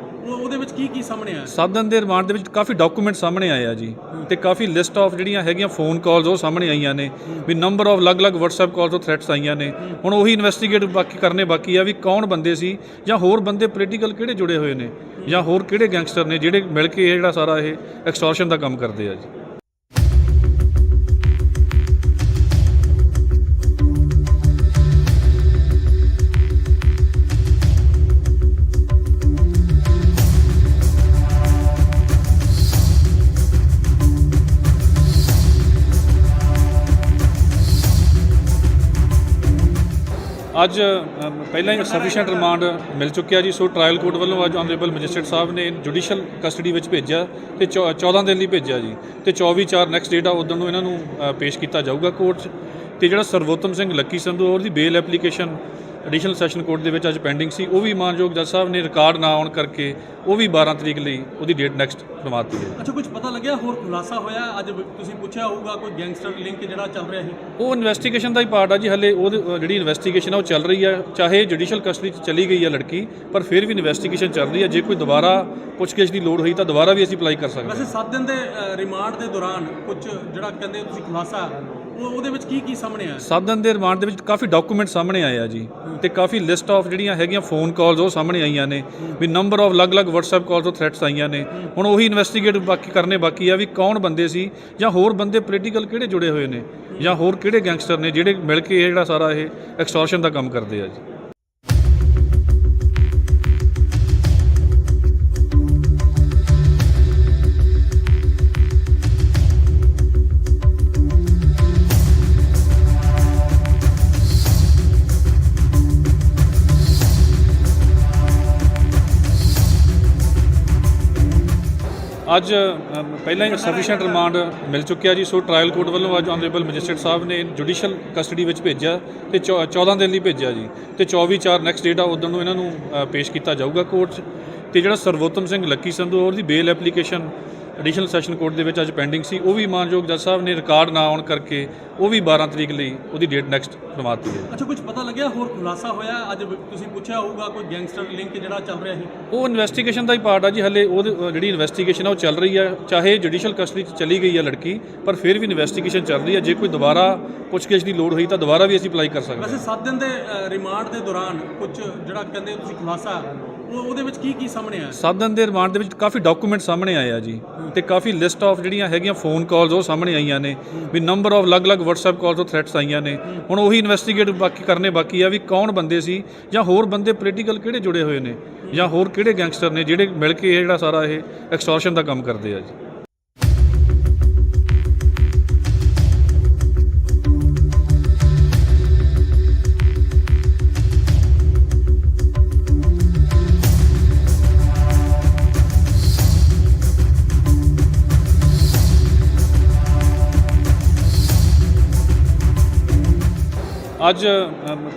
ਉਹਦੇ ਵਿੱਚ ਕੀ ਸਾਹਮਣੇ ਆਇਆ?
7 ਦਿਨ ਦੇ ਰਿਮਾਂਡ ਦੇ ਵਿੱਚ ਕਾਫੀ ਡਾਕੂਮੈਂਟ ਸਾਹਮਣੇ ਆਏ ਆ ਜੀ, ਤੇ ਕਾਫੀ ਲਿਸਟ ਆਫ ਜਿਹੜੀਆਂ ਹੈਗੀਆਂ ਫੋਨ ਕਾਲਸ ਉਹ ਸਾਹਮਣੇ ਆਈਆਂ ਨੇ ਵੀ ਨੰਬਰ ਆਫ ਅਲੱਗ-ਅਲੱਗ WhatsApp ਕਾਲਸ ਤੋਂ ਥ੍ਰੈਟਸ ਆਈਆਂ ਨੇ। ਹੁਣ ਉਹੀ ਇਨਵੈਸਟੀਗੇਟ ਕਰਨੇ ਬਾਕੀ ਆ ਵੀ ਕੌਣ ਬੰਦੇ ਸੀ ਜਾਂ ਹੋਰ ਬੰਦੇ ਪੋਲੀਟੀਕਲ ਕਿਹੜੇ ਜੁੜੇ ਹੋਏ ਨੇ ਜਾਂ ਹੋਰ ਕਿਹੜੇ ਗੈਂਗਸਟਰ ਨੇ ਜਿਹੜੇ ਮਿਲ ਕੇ ਇਹ ਜਿਹੜਾ ਸਾਰਾ ਇਹ ਐਕਸਟੋਰਸ਼ਨ ਦਾ ਕੰਮ ਕਰਦੇ ਆ ਜੀ। ਅੱਜ ਪਹਿਲਾਂ ਹੀ ਸਫੀਸ਼ੀਐਂਟ ਰਿਮਾਂਡ ਮਿਲ ਚੁੱਕਿਆ ਜੀ। ਸੋ ਟ੍ਰਾਇਲ ਕੋਰਟ ਵੱਲੋਂ ਅੱਜ ਆਨਰੇਬਲ ਮੈਜਿਸਟਰੇਟ ਸਾਹਿਬ ਨੇ ਜੁਡੀਸ਼ੀਅਲ ਕਸਟਡੀ ਵਿੱਚ ਭੇਜਿਆ ਤੇ 14 ਦਿਨ ਲਈ ਭੇਜਿਆ ਜੀ, ਤੇ 24/4 ਨੈਕਸਟ ਡੇਟ ਆ ਉਦੋਂ ਨੂੰ ਇਹਨਾਂ ਨੂੰ ਪੇਸ਼ ਕੀਤਾ ਜਾਊਗਾ ਕੋਰਟ 'ਚ। ਤੇ ਜਿਹੜਾ ਸਰਵੋਤਮ ਸਿੰਘ ਲੱਕੀ ਸੰਧੂ ਉਹਦੀ ਬੇਲ ਐਪਲੀਕੇਸ਼ਨ ਐਡੀਸ਼ਨਲ ਸੈਸ਼ਨ ਕੋਰਟ ਦੇ ਵਿੱਚ ਅੱਜ ਪੈਂਡਿੰਗ ਸੀ, ਉਹ ਵੀ ਮਾਨਯੋਗ ਜੱਜ ਸਾਹਿਬ ਨੇ ਰਿਕਾਰਡ ਨਾ ਆਉਣ ਕਰਕੇ ਉਹ ਵੀ 12 ਤਰੀਕ ਲਈ ਉਹਦੀ ਡੇਟ ਨੈਕਸਟ ਕਰਵਾਤੀ ਹੈ।
ਅੱਛਾ, ਕੁਝ ਪਤਾ ਲੱਗਿਆ ਹੋਰ ਖੁਲਾਸਾ ਹੋਇਆ? ਅੱਜ ਤੁਸੀਂ ਪੁੱਛਿਆ ਹੋਊਗਾ ਕੋਈ ਗੈਂਗਸਟਰ ਲਿੰਕ ਜਿਹੜਾ ਚੱਲ ਰਿਹਾ ਸੀ?
ਉਹ ਇਨਵੈਸਟੀਗੇਸ਼ਨ ਦਾ ਹੀ ਪਾਰਟ ਆ ਜੀ, ਹਲੇ ਉਹ ਜਿਹੜੀ ਇਨਵੈਸਟੀਗੇਸ਼ਨ ਆ ਉਹ ਚੱਲ ਰਹੀ ਆ। ਚਾਹੇ ਜੁਡੀਸ਼ੀਅਲ ਕਸਟਡੀ 'ਚ ਚਲੀ ਗਈ ਆ ਲੜਕੀ, ਪਰ ਫਿਰ ਵੀ ਇਨਵੈਸਟੀਗੇਸ਼ਨ ਚੱਲ ਰਹੀ ਆ। ਜੇ ਕੋਈ ਦੁਬਾਰਾ ਪੁੱਛਗਿੱਛ ਦੀ ਲੋੜ ਹੋਈ ਤਾਂ ਦੁਬਾਰਾ ਵੀ ਅਸੀਂ ਅਪਲਾਈ ਕਰ ਸਕਦੇ ਹਾਂ।
ਵੈਸੇ 7 ਦਿਨ ਦੇ ਰਿਮਾਂਡ ਦੇ ਦੌਰਾਨ ਕੁਝ ਜਿਹੜਾ ਕਹਿੰਦੇ ਤੁਸੀਂ ਖੁਲਾਸਾ ਉਹਦੇ ਵਿੱਚ ਕੀ ਸਾਹਮਣੇ ਆਇਆ?
7 ਦਿਨ ਦੇ ਰਿਮਾਂਡ ਦੇ ਵਿੱਚ ਕਾਫੀ ਡਾਕੂਮੈਂਟ ਸਾਹਮਣੇ ਆਏ ਆ ਜੀ, ਤੇ ਕਾਫੀ ਲਿਸਟ ਆਫ ਜਿਹੜੀਆਂ ਹੈਗੀਆਂ ਫੋਨ ਕਾਲਸ ਉਹ ਸਾਹਮਣੇ ਆਈਆਂ ਨੇ ਵੀ ਨੰਬਰ ਆਫ ਅਲੱਗ-ਅਲੱਗ WhatsApp ਕਾਲਸ ਤੋਂ ਥ੍ਰੈਟਸ ਆਈਆਂ ਨੇ। ਹੁਣ ਉਹੀ ਇਨਵੈਸਟੀਗੇਟ ਕਰਨੇ ਬਾਕੀ ਆ ਵੀ ਕੌਣ ਬੰਦੇ ਸੀ ਜਾਂ ਹੋਰ ਬੰਦੇ ਪੋਲੀਟੀਕਲ ਕਿਹੜੇ ਜੁੜੇ ਹੋਏ ਨੇ ਜਾਂ ਹੋਰ ਕਿਹੜੇ ਗੈਂਗਸਟਰ ਨੇ ਜਿਹੜੇ ਮਿਲ ਕੇ ਇਹ ਜਿਹੜਾ ਸਾਰਾ ਇਹ ਐਕਸਟੋਰਸ਼ਨ ਦਾ ਕੰਮ ਕਰਦੇ ਆ ਜੀ। ਅੱਜ ਪਹਿਲਾਂ ਹੀ ਸਫੀਸ਼ੀਐਂਟ ਰਿਮਾਂਡ ਮਿਲ ਚੁੱਕਿਆ ਜੀ। ਸੋ ਟ੍ਰਾਇਲ ਕੋਰਟ ਵੱਲੋਂ ਅੱਜ ਆਨਰੇਬਲ ਮੈਜਿਸਟਰੇਟ ਸਾਹਿਬ ਨੇ ਜੁਡੀਸ਼ੀਅਲ ਕਸਟਡੀ ਵਿੱਚ ਭੇਜਿਆ ਤੇ 14 ਦਿਨ ਲਈ ਭੇਜਿਆ ਜੀ, ਤੇ 24/4 ਨੈਕਸਟ ਡੇਟ ਆ ਉਦੋਂ ਨੂੰ ਇਹਨਾਂ ਨੂੰ ਪੇਸ਼ ਕੀਤਾ ਜਾਊਗਾ ਕੋਰਟ 'ਚ। ਤੇ ਜਿਹੜਾ ਸਰਵੋਤਮ ਸਿੰਘ ਲੱਕੀ ਸੰਧੂ ਉਹਦੀ ਬੇਲ ਐਪਲੀਕੇਸ਼ਨ ਐਡੀਸ਼ਨਲ ਸੈਸ਼ਨ ਕੋਰਟ ਦੇ ਵਿੱਚ ਅੱਜ ਪੈਂਡਿੰਗ ਸੀ, ਉਹ ਵੀ ਮਾਨਯੋਗ ਜੱਜ ਸਾਹਿਬ ਨੇ ਰਿਕਾਰਡ ਨਾ ਆਉਣ ਕਰਕੇ ਉਹ ਵੀ 12 ਤਰੀਕ ਲਈ ਉਹਦੀ ਡੇਟ ਨੈਕਸਟ ਕਰਵਾਤੀ ਹੈ।
ਅੱਛਾ, ਕੁਝ ਪਤਾ ਲੱਗਿਆ ਹੋਰ ਖੁਲਾਸਾ ਹੋਇਆ? ਅੱਜ ਤੁਸੀਂ ਪੁੱਛਿਆ ਹੋਊਗਾ ਕੋਈ ਗੈਂਗਸਟਰ ਲਿੰਕ ਜਿਹੜਾ ਚੱਲ ਰਿਹਾ ਸੀ?
ਉਹ ਇਨਵੈਸਟੀਗੇਸ਼ਨ ਦਾ ਹੀ ਪਾਰਟ ਆ ਜੀ, ਹਲੇ ਉਹ ਜਿਹੜੀ ਇਨਵੈਸਟੀਗੇਸ਼ਨ ਆ ਉਹ ਚੱਲ ਰਹੀ ਆ। ਚਾਹੇ ਜੁਡੀਸ਼ੀਅਲ ਕਸਟਡੀ 'ਚ ਚਲੀ ਗਈ ਆ ਲੜਕੀ, ਪਰ ਫਿਰ ਵੀ ਇਨਵੈਸਟੀਗੇਸ਼ਨ ਚੱਲ ਰਹੀ ਆ। ਜੇ ਕੋਈ ਦੁਬਾਰਾ ਪੁੱਛਗਿੱਛ ਦੀ ਲੋੜ ਹੋਈ ਤਾਂ ਦੁਬਾਰਾ ਵੀ ਅਸੀਂ ਅਪਲਾਈ ਕਰ ਸਕਦੇ ਹਾਂ।
ਵੈਸੇ 7 ਦਿਨ ਦੇ ਰਿਮਾਂਡ ਦੇ ਦੌਰਾਨ ਕੁਝ ਜਿਹੜਾ ਕਹਿੰਦੇ ਤੁਸੀਂ ਖੁਲਾਸਾ ਉਹਦੇ ਵਿੱਚ ਕੀ ਸਾਹਮਣੇ ਆਇਆ?
7 ਦਿਨ ਦੇ ਰਿਮਾਂਡ ਦੇ ਵਿੱਚ ਕਾਫੀ ਡਾਕੂਮੈਂਟ ਸਾਹਮਣੇ ਆਏ ਆ ਜੀ, ਤੇ ਕਾਫੀ ਲਿਸਟ ਆਫ ਜਿਹੜੀਆਂ ਹੈਗੀਆਂ ਫੋਨ ਕਾਲਸ ਉਹ ਸਾਹਮਣੇ ਆਈਆਂ ਨੇ ਵੀ ਨੰਬਰ ਆਫ ਅਲੱਗ-ਅਲੱਗ WhatsApp ਕਾਲਸ ਤੋਂ ਥ੍ਰੈਟਸ ਆਈਆਂ ਨੇ। ਹੁਣ ਉਹੀ ਇਨਵੈਸਟੀਗੇਟ ਕਰਨੇ ਬਾਕੀ ਆ ਵੀ ਕੌਣ ਬੰਦੇ ਸੀ ਜਾਂ ਹੋਰ ਬੰਦੇ ਪੋਲੀਟੀਕਲ ਕਿਹੜੇ ਜੁੜੇ ਹੋਏ ਨੇ ਜਾਂ ਹੋਰ ਕਿਹੜੇ ਗੈਂਗਸਟਰ ਨੇ ਜਿਹੜੇ ਮਿਲ ਕੇ ਇਹ ਜਿਹੜਾ ਸਾਰਾ ਇਹ ਐਕਸਟੋਰਸ਼ਨ ਦਾ ਕੰਮ ਕਰਦੇ ਆ ਜੀ। ਅੱਜ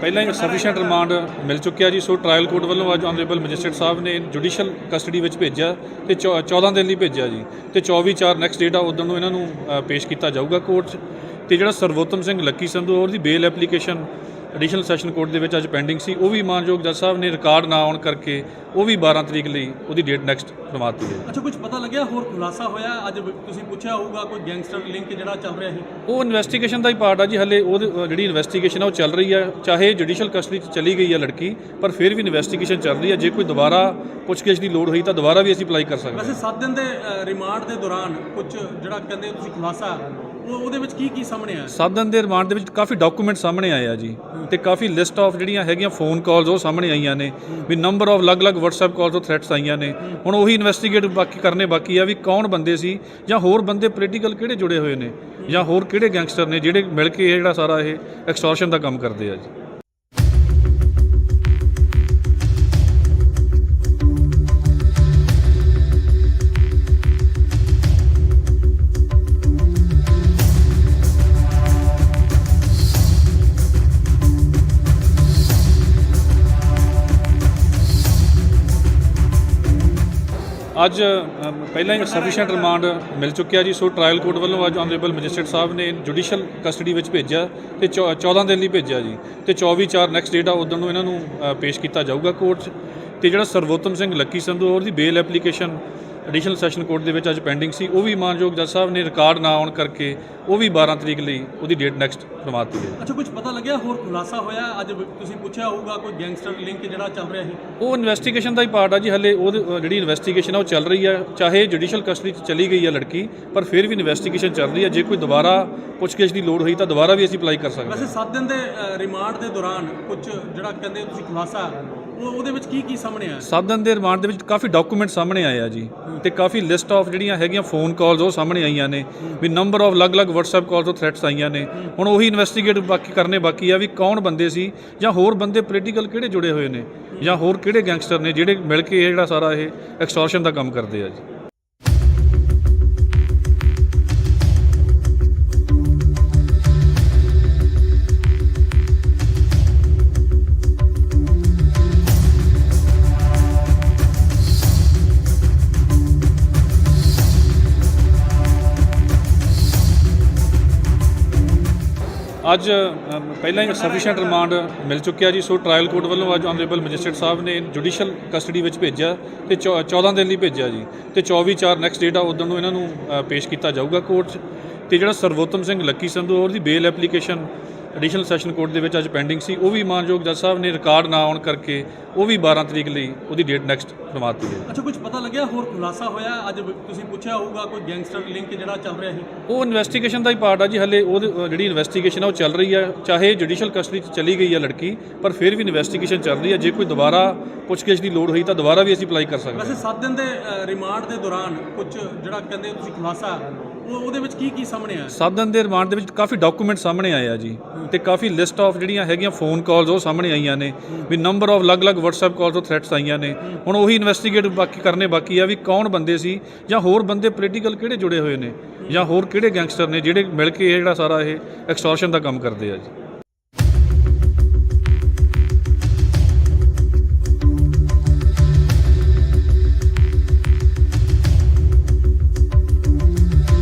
ਪਹਿਲਾਂ ਹੀ ਸਫੀਸ਼ੀਐਂਟ ਰਿਮਾਂਡ ਮਿਲ ਚੁੱਕਿਆ ਜੀ। ਸੋ ਟ੍ਰਾਇਲ ਕੋਰਟ ਵੱਲੋਂ ਅੱਜ ਆਨਰੇਬਲ ਮੈਜਿਸਟਰੇਟ ਸਾਹਿਬ ਨੇ ਜੁਡੀਸ਼ੀਅਲ ਕਸਟਡੀ ਵਿੱਚ ਭੇਜਿਆ ਤੇ 14 ਦਿਨ ਲਈ ਭੇਜਿਆ ਜੀ, ਤੇ 24/4 ਨੈਕਸਟ ਡੇਟ ਆ ਉਦੋਂ ਨੂੰ ਇਹਨਾਂ ਨੂੰ ਪੇਸ਼ ਕੀਤਾ ਜਾਊਗਾ ਕੋਰਟ 'ਚ। ਤੇ ਜਿਹੜਾ ਸਰਵੋਤਮ ਸਿੰਘ ਲੱਕੀ ਸੰਧੂ ਉਹਦੀ ਬੇਲ ਐਪਲੀਕੇਸ਼ਨ ਐਡੀਸ਼ਨਲ ਸੈਸ਼ਨ ਕੋਰਟ ਦੇ ਵਿੱਚ ਅੱਜ ਪੈਂਡਿੰਗ ਸੀ, ਉਹ ਵੀ ਮਾਨਯੋਗ ਜੱਜ ਸਾਹਿਬ ਨੇ ਰਿਕਾਰਡ ਨਾ ਆਉਣ ਕਰਕੇ ਉਹ ਵੀ 12 ਤਰੀਕ ਲਈ ਉਹਦੀ ਡੇਟ ਨੈਕਸਟ ਕਰਵਾਤੀ ਹੈ।
ਅੱਛਾ, ਕੁਝ ਪਤਾ ਲੱਗਿਆ ਹੋਰ ਖੁਲਾਸਾ ਹੋਇਆ? ਅੱਜ ਤੁਸੀਂ ਪੁੱਛਿਆ ਹੋਊਗਾ ਕੋਈ ਗੈਂਗਸਟਰ ਲਿੰਕ ਜਿਹੜਾ ਚੱਲ ਰਿਹਾ ਸੀ?
ਉਹ ਇਨਵੈਸਟੀਗੇਸ਼ਨ ਦਾ ਹੀ ਪਾਰਟ ਆ ਜੀ, ਹਲੇ ਉਹ ਜਿਹੜੀ ਇਨਵੈਸਟੀਗੇਸ਼ਨ ਆ ਉਹ ਚੱਲ ਰਹੀ ਆ। ਚਾਹੇ ਜੁਡੀਸ਼ੀਅਲ ਕਸਟਡੀ 'ਚ ਚਲੀ ਗਈ ਆ ਲੜਕੀ, ਪਰ ਫਿਰ ਵੀ ਇਨਵੈਸਟੀਗੇਸ਼ਨ ਚੱਲ ਰਹੀ ਆ। ਜੇ ਕੋਈ ਦੁਬਾਰਾ ਪੁੱਛਗਿੱਛ ਦੀ ਲੋੜ ਹੋਈ ਤਾਂ ਦੁਬਾਰਾ ਵੀ ਅਸੀਂ ਅਪਲਾਈ ਕਰ ਸਕਦੇ ਹਾਂ।
ਵੈਸੇ 7 ਦਿਨ ਦੇ ਰਿਮਾਂਡ ਦੇ ਦੌਰਾਨ ਕੁਝ ਜਿਹੜਾ ਕਹਿੰਦੇ ਤੁਸੀਂ ਖੁਲਾਸਾ ਉਹਦੇ ਵਿੱਚ ਕੀ ਸਾਹਮਣੇ ਆਇਆ?
7 ਦਿਨ ਦੇ ਰਿਮਾਂਡ ਦੇ ਵਿੱਚ ਕਾਫੀ ਡਾਕੂਮੈਂਟ ਸਾਹਮਣੇ ਆਏ ਆ ਜੀ, ਤੇ ਕਾਫੀ ਲਿਸਟ ਆਫ ਜਿਹੜੀਆਂ ਹੈਗੀਆਂ ਫੋਨ ਕਾਲਸ ਉਹ ਸਾਹਮਣੇ ਆਈਆਂ ਨੇ ਵੀ ਨੰਬਰ ਆਫ ਅਲੱਗ-ਅਲੱਗ WhatsApp ਕਾਲਸ ਤੋਂ ਥ੍ਰੈਟਸ ਆਈਆਂ ਨੇ। ਹੁਣ ਉਹੀ ਇਨਵੈਸਟੀਗੇਟ ਕਰਨੇ ਬਾਕੀ ਆ ਵੀ ਕੌਣ ਬੰਦੇ ਸੀ ਜਾਂ ਹੋਰ ਬੰਦੇ ਪੋਲੀਟੀਕਲ ਕਿਹੜੇ ਜੁੜੇ ਹੋਏ ਨੇ ਜਾਂ ਹੋਰ ਕਿਹੜੇ ਗੈਂਗਸਟਰ ਨੇ ਜਿਹੜੇ ਮਿਲ ਕੇ ਇਹ ਜਿਹੜਾ ਸਾਰਾ ਇਹ ਐਕਸਟੋਰਸ਼ਨ ਦਾ ਕੰਮ ਕਰਦੇ ਆ ਜੀ। ਅੱਜ ਪਹਿਲਾਂ ਹੀ ਸਫੀਸ਼ੀਐਂਟ ਰਿਮਾਂਡ ਮਿਲ ਚੁੱਕਿਆ ਜੀ। ਸੋ ਟ੍ਰਾਇਲ ਕੋਰਟ ਵੱਲੋਂ ਅੱਜ ਆਨਰੇਬਲ ਮੈਜਿਸਟਰੇਟ ਸਾਹਿਬ ਨੇ ਜੁਡੀਸ਼ੀਅਲ ਕਸਟਡੀ ਵਿੱਚ ਭੇਜਿਆ ਤੇ 14 ਦਿਨ ਲਈ ਭੇਜਿਆ ਜੀ, ਤੇ 24/4 ਨੈਕਸਟ ਡੇਟ ਆ ਉਦੋਂ ਨੂੰ ਇਹਨਾਂ ਨੂੰ ਪੇਸ਼ ਕੀਤਾ ਜਾਊਗਾ ਕੋਰਟ 'ਚ। ਤੇ ਜਿਹੜਾ ਸਰਵੋਤਮ ਸਿੰਘ ਲੱਕੀ ਸੰਧੂ ਉਹਦੀ ਬੇਲ ਐਪਲੀਕੇਸ਼ਨ ਐਡੀਸ਼ਨਲ ਸੈਸ਼ਨ ਕੋਰਟ ਦੇ ਵਿੱਚ ਅੱਜ ਪੈਂਡਿੰਗ ਸੀ, ਉਹ ਵੀ ਮਾਨਯੋਗ ਜੱਜ ਸਾਹਿਬ ਨੇ ਰਿਕਾਰਡ ਨਾ ਆਉਣ ਕਰਕੇ ਉਹ ਵੀ 12 ਤਰੀਕ ਲਈ ਉਹਦੀ ਡੇਟ ਨੈਕਸਟ ਕਰਵਾ ਦਿੱਤੀ ਹੈ।
ਅੱਛਾ, ਕੁਝ ਪਤਾ ਲੱਗਿਆ ਹੋਰ ਖੁਲਾਸਾ ਹੋਇਆ ਅੱਜ ਤੁਸੀਂ ਪੁੱਛਿਆ ਹੋਊਗਾ ਕੋਈ ਗੈਂਗਸਟਰ ਲਿੰਕ ਜਿਹੜਾ ਚੱਲ ਰਿਹਾ ਸੀ?
ਉਹ ਇਨਵੈਸਟੀਗੇਸ਼ਨ ਦਾ ਹੀ ਪਾਰਟ ਆ ਜੀ, ਹਲੇ ਉਹ ਜਿਹੜੀ ਇਨਵੈਸਟੀਗੇਸ਼ਨ ਆ ਉਹ ਚੱਲ ਰਹੀ ਆ। ਚਾਹੇ ਜੁਡੀਸ਼ੀਅਲ ਕਸਟਡੀ 'ਚ ਚਲੀ ਗਈ ਆ ਲੜਕੀ, ਪਰ ਫਿਰ ਵੀ ਇਨਵੈਸਟੀਗੇਸ਼ਨ ਚੱਲ ਰਹੀ ਆ। ਜੇ ਕੋਈ ਦੁਬਾਰਾ ਪੁੱਛਗਿੱਛ ਦੀ ਲੋੜ ਹੋਈ ਤਾਂ ਦੁਬਾਰਾ ਵੀ ਅਸੀਂ ਅਪਲਾਈ ਕਰ ਸਕਦੇ ਹਾਂ।
ਵੈਸੇ 7 ਦਿਨ ਦੇ ਰਿਮਾਂਡ ਦੇ ਦੌਰਾਨ ਕੁਝ ਜਿਹੜਾ ਕਹਿੰਦੇ ਤੁਸੀਂ ਖੁਲਾਸਾ ਉਹਦੇ ਵਿੱਚ ਕੀ ਸਾਹਮਣੇ ਆਇਆ?
7 ਦਿਨ ਦੇ ਰਿਮਾਂਡ ਦੇ ਵਿੱਚ ਕਾਫੀ ਡਾਕੂਮੈਂਟ ਸਾਹਮਣੇ ਆਏ ਆ ਜੀ, ਤੇ ਕਾਫੀ ਲਿਸਟ ਆਫ ਜਿਹੜੀਆਂ ਹੈਗੀਆਂ ਫੋਨ ਕਾਲਸ ਉਹ ਸਾਹਮਣੇ ਆਈਆਂ ਨੇ, ਵੀ ਨੰਬਰ ਆਫ ਅਲੱਗ-ਅਲੱਗ WhatsApp ਕਾਲਸ ਤੋਂ ਥ੍ਰੈਟਸ ਆਈਆਂ ਨੇ। ਹੁਣ ਉਹੀ ਇਨਵੈਸਟੀਗੇਟ ਕਰਨੇ ਬਾਕੀ ਆ ਵੀ ਕੌਣ ਬੰਦੇ ਸੀ, ਜਾਂ ਹੋਰ ਬੰਦੇ ਪੋਲੀਟੀਕਲ ਕਿਹੜੇ ਜੁੜੇ ਹੋਏ ਨੇ, ਜਾਂ ਹੋਰ ਕਿਹੜੇ ਗੈਂਗਸਟਰ ਨੇ ਜਿਹੜੇ ਮਿਲ ਕੇ ਇਹ ਜਿਹੜਾ ਸਾਰਾ ਇਹ ਐਕਸਟੋਰਸ਼ਨ ਦਾ ਕੰਮ ਕਰਦੇ ਆ ਜੀ। ਅੱਜ ਪਹਿਲਾਂ ਹੀ ਸਫੀਸ਼ੀਐਂਟ ਰਿਮਾਂਡ ਮਿਲ ਚੁੱਕਿਆ ਜੀ, ਸੋ ਟ੍ਰਾਇਲ ਕੋਰਟ ਵੱਲੋਂ ਅੱਜ ਆਨਰੇਬਲ ਮੈਜਿਸਟਰੇਟ ਸਾਹਿਬ ਨੇ ਜੁਡੀਸ਼ੀਅਲ ਕਸਟਡੀ ਵਿੱਚ ਭੇਜਿਆ ਤੇ 14 ਦਿਨ ਲਈ ਭੇਜਿਆ ਜੀ, ਤੇ 24/4 ਨੈਕਸਟ ਡੇਟ ਆ ਉਦੋਂ ਨੂੰ ਇਹਨਾਂ ਨੂੰ ਪੇਸ਼ ਕੀਤਾ ਜਾਊਗਾ ਕੋਰਟ 'ਚ। ਤੇ ਜਿਹੜਾ ਸਰਵੋਤਮ ਸਿੰਘ ਲੱਕੀ ਸੰਧੂ ਉਹਦੀ ਬੇਲ ਐਪਲੀਕੇਸ਼ਨ ਐਡੀਸ਼ਨਲ ਸੈਸ਼ਨ ਕੋਰਟ ਦੇ ਵਿੱਚ ਅੱਜ ਪੈਂਡਿੰਗ ਸੀ, ਉਹ ਵੀ ਮਾਨਯੋਗ ਜੱਜ ਸਾਹਿਬ ਨੇ ਰਿਕਾਰਡ ਨਾ ਆਉਣ ਕਰਕੇ ਉਹ ਵੀ 12 ਤਰੀਕ ਲਈ ਉਹਦੀ ਡੇਟ ਨੈਕਸਟ ਕਰਵਾ ਦਿੱਤੀ ਹੈ।
ਅੱਛਾ, ਕੁਝ ਪਤਾ ਲੱਗਿਆ ਹੋਰ ਖੁਲਾਸਾ ਹੋਇਆ ਅੱਜ ਤੁਸੀਂ ਪੁੱਛਿਆ ਹੋਊਗਾ ਕੋਈ ਗੈਂਗਸਟਰ ਲਿੰਕ ਜਿਹੜਾ ਚੱਲ ਰਿਹਾ ਸੀ?
ਉਹ ਇਨਵੈਸਟੀਗੇਸ਼ਨ ਦਾ ਹੀ ਪਾਰਟ ਆ ਜੀ, ਹਲੇ ਉਹ ਜਿਹੜੀ ਇਨਵੈਸਟੀਗੇਸ਼ਨ ਆ ਉਹ ਚੱਲ ਰਹੀ ਆ। ਚਾਹੇ ਜੁਡੀਸ਼ੀਅਲ ਕਸਟਡੀ 'ਚ ਚਲੀ ਗਈ ਆ ਲੜਕੀ, ਪਰ ਫਿਰ ਵੀ ਇਨਵੈਸਟੀਗੇਸ਼ਨ ਚੱਲ ਰਹੀ ਆ। ਜੇ ਕੋਈ ਦੁਬਾਰਾ ਪੁੱਛਗਿੱਛ ਦੀ ਲੋੜ ਹੋਈ ਤਾਂ ਦੁਬਾਰਾ ਵੀ ਅਸੀਂ ਅਪਲਾਈ ਕਰ ਸਕਦੇ ਹਾਂ।
ਵੈਸੇ 7 ਦਿਨ ਦੇ ਰਿਮਾਂਡ ਦੇ ਦੌਰਾਨ ਕੁਝ ਜਿਹੜਾ ਕਹਿੰਦੇ ਤੁਸੀਂ ਖੁਲਾਸਾ ਉਹਦੇ ਵਿੱਚ ਕੀ ਸਾਹਮਣੇ ਆਇਆ?
7 ਦਿਨ ਦੇ ਰਿਮਾਂਡ ਦੇ ਵਿੱਚ ਕਾਫੀ ਡਾਕੂਮੈਂਟ ਸਾਹਮਣੇ ਆਏ ਆ ਜੀ, ਤੇ ਕਾਫੀ ਲਿਸਟ ਆਫ ਜਿਹੜੀਆਂ ਹੈਗੀਆਂ ਫੋਨ ਕਾਲਸ ਉਹ ਸਾਹਮਣੇ ਆਈਆਂ ਨੇ, ਵੀ ਨੰਬਰ ਆਫ ਅਲੱਗ-ਅਲੱਗ WhatsApp ਕਾਲਸ ਤੋਂ ਥ੍ਰੈਟਸ ਆਈਆਂ ਨੇ। ਹੁਣ ਉਹੀ ਇਨਵੈਸਟੀਗੇਟ ਕਰਨੇ ਬਾਕੀ ਆ ਵੀ ਕੌਣ ਬੰਦੇ ਸੀ, ਜਾਂ ਹੋਰ ਬੰਦੇ ਪੋਲੀਟੀਕਲ ਕਿਹੜੇ ਜੁੜੇ ਹੋਏ ਨੇ, ਜਾਂ ਹੋਰ ਕਿਹੜੇ ਗੈਂਗਸਟਰ ਨੇ ਜਿਹੜੇ ਮਿਲ ਕੇ ਇਹ ਜਿਹੜਾ ਸਾਰਾ ਇਹ ਐਕਸਟੋਰਸ਼ਨ ਦਾ ਕੰਮ ਕਰਦੇ ਆ ਜੀ।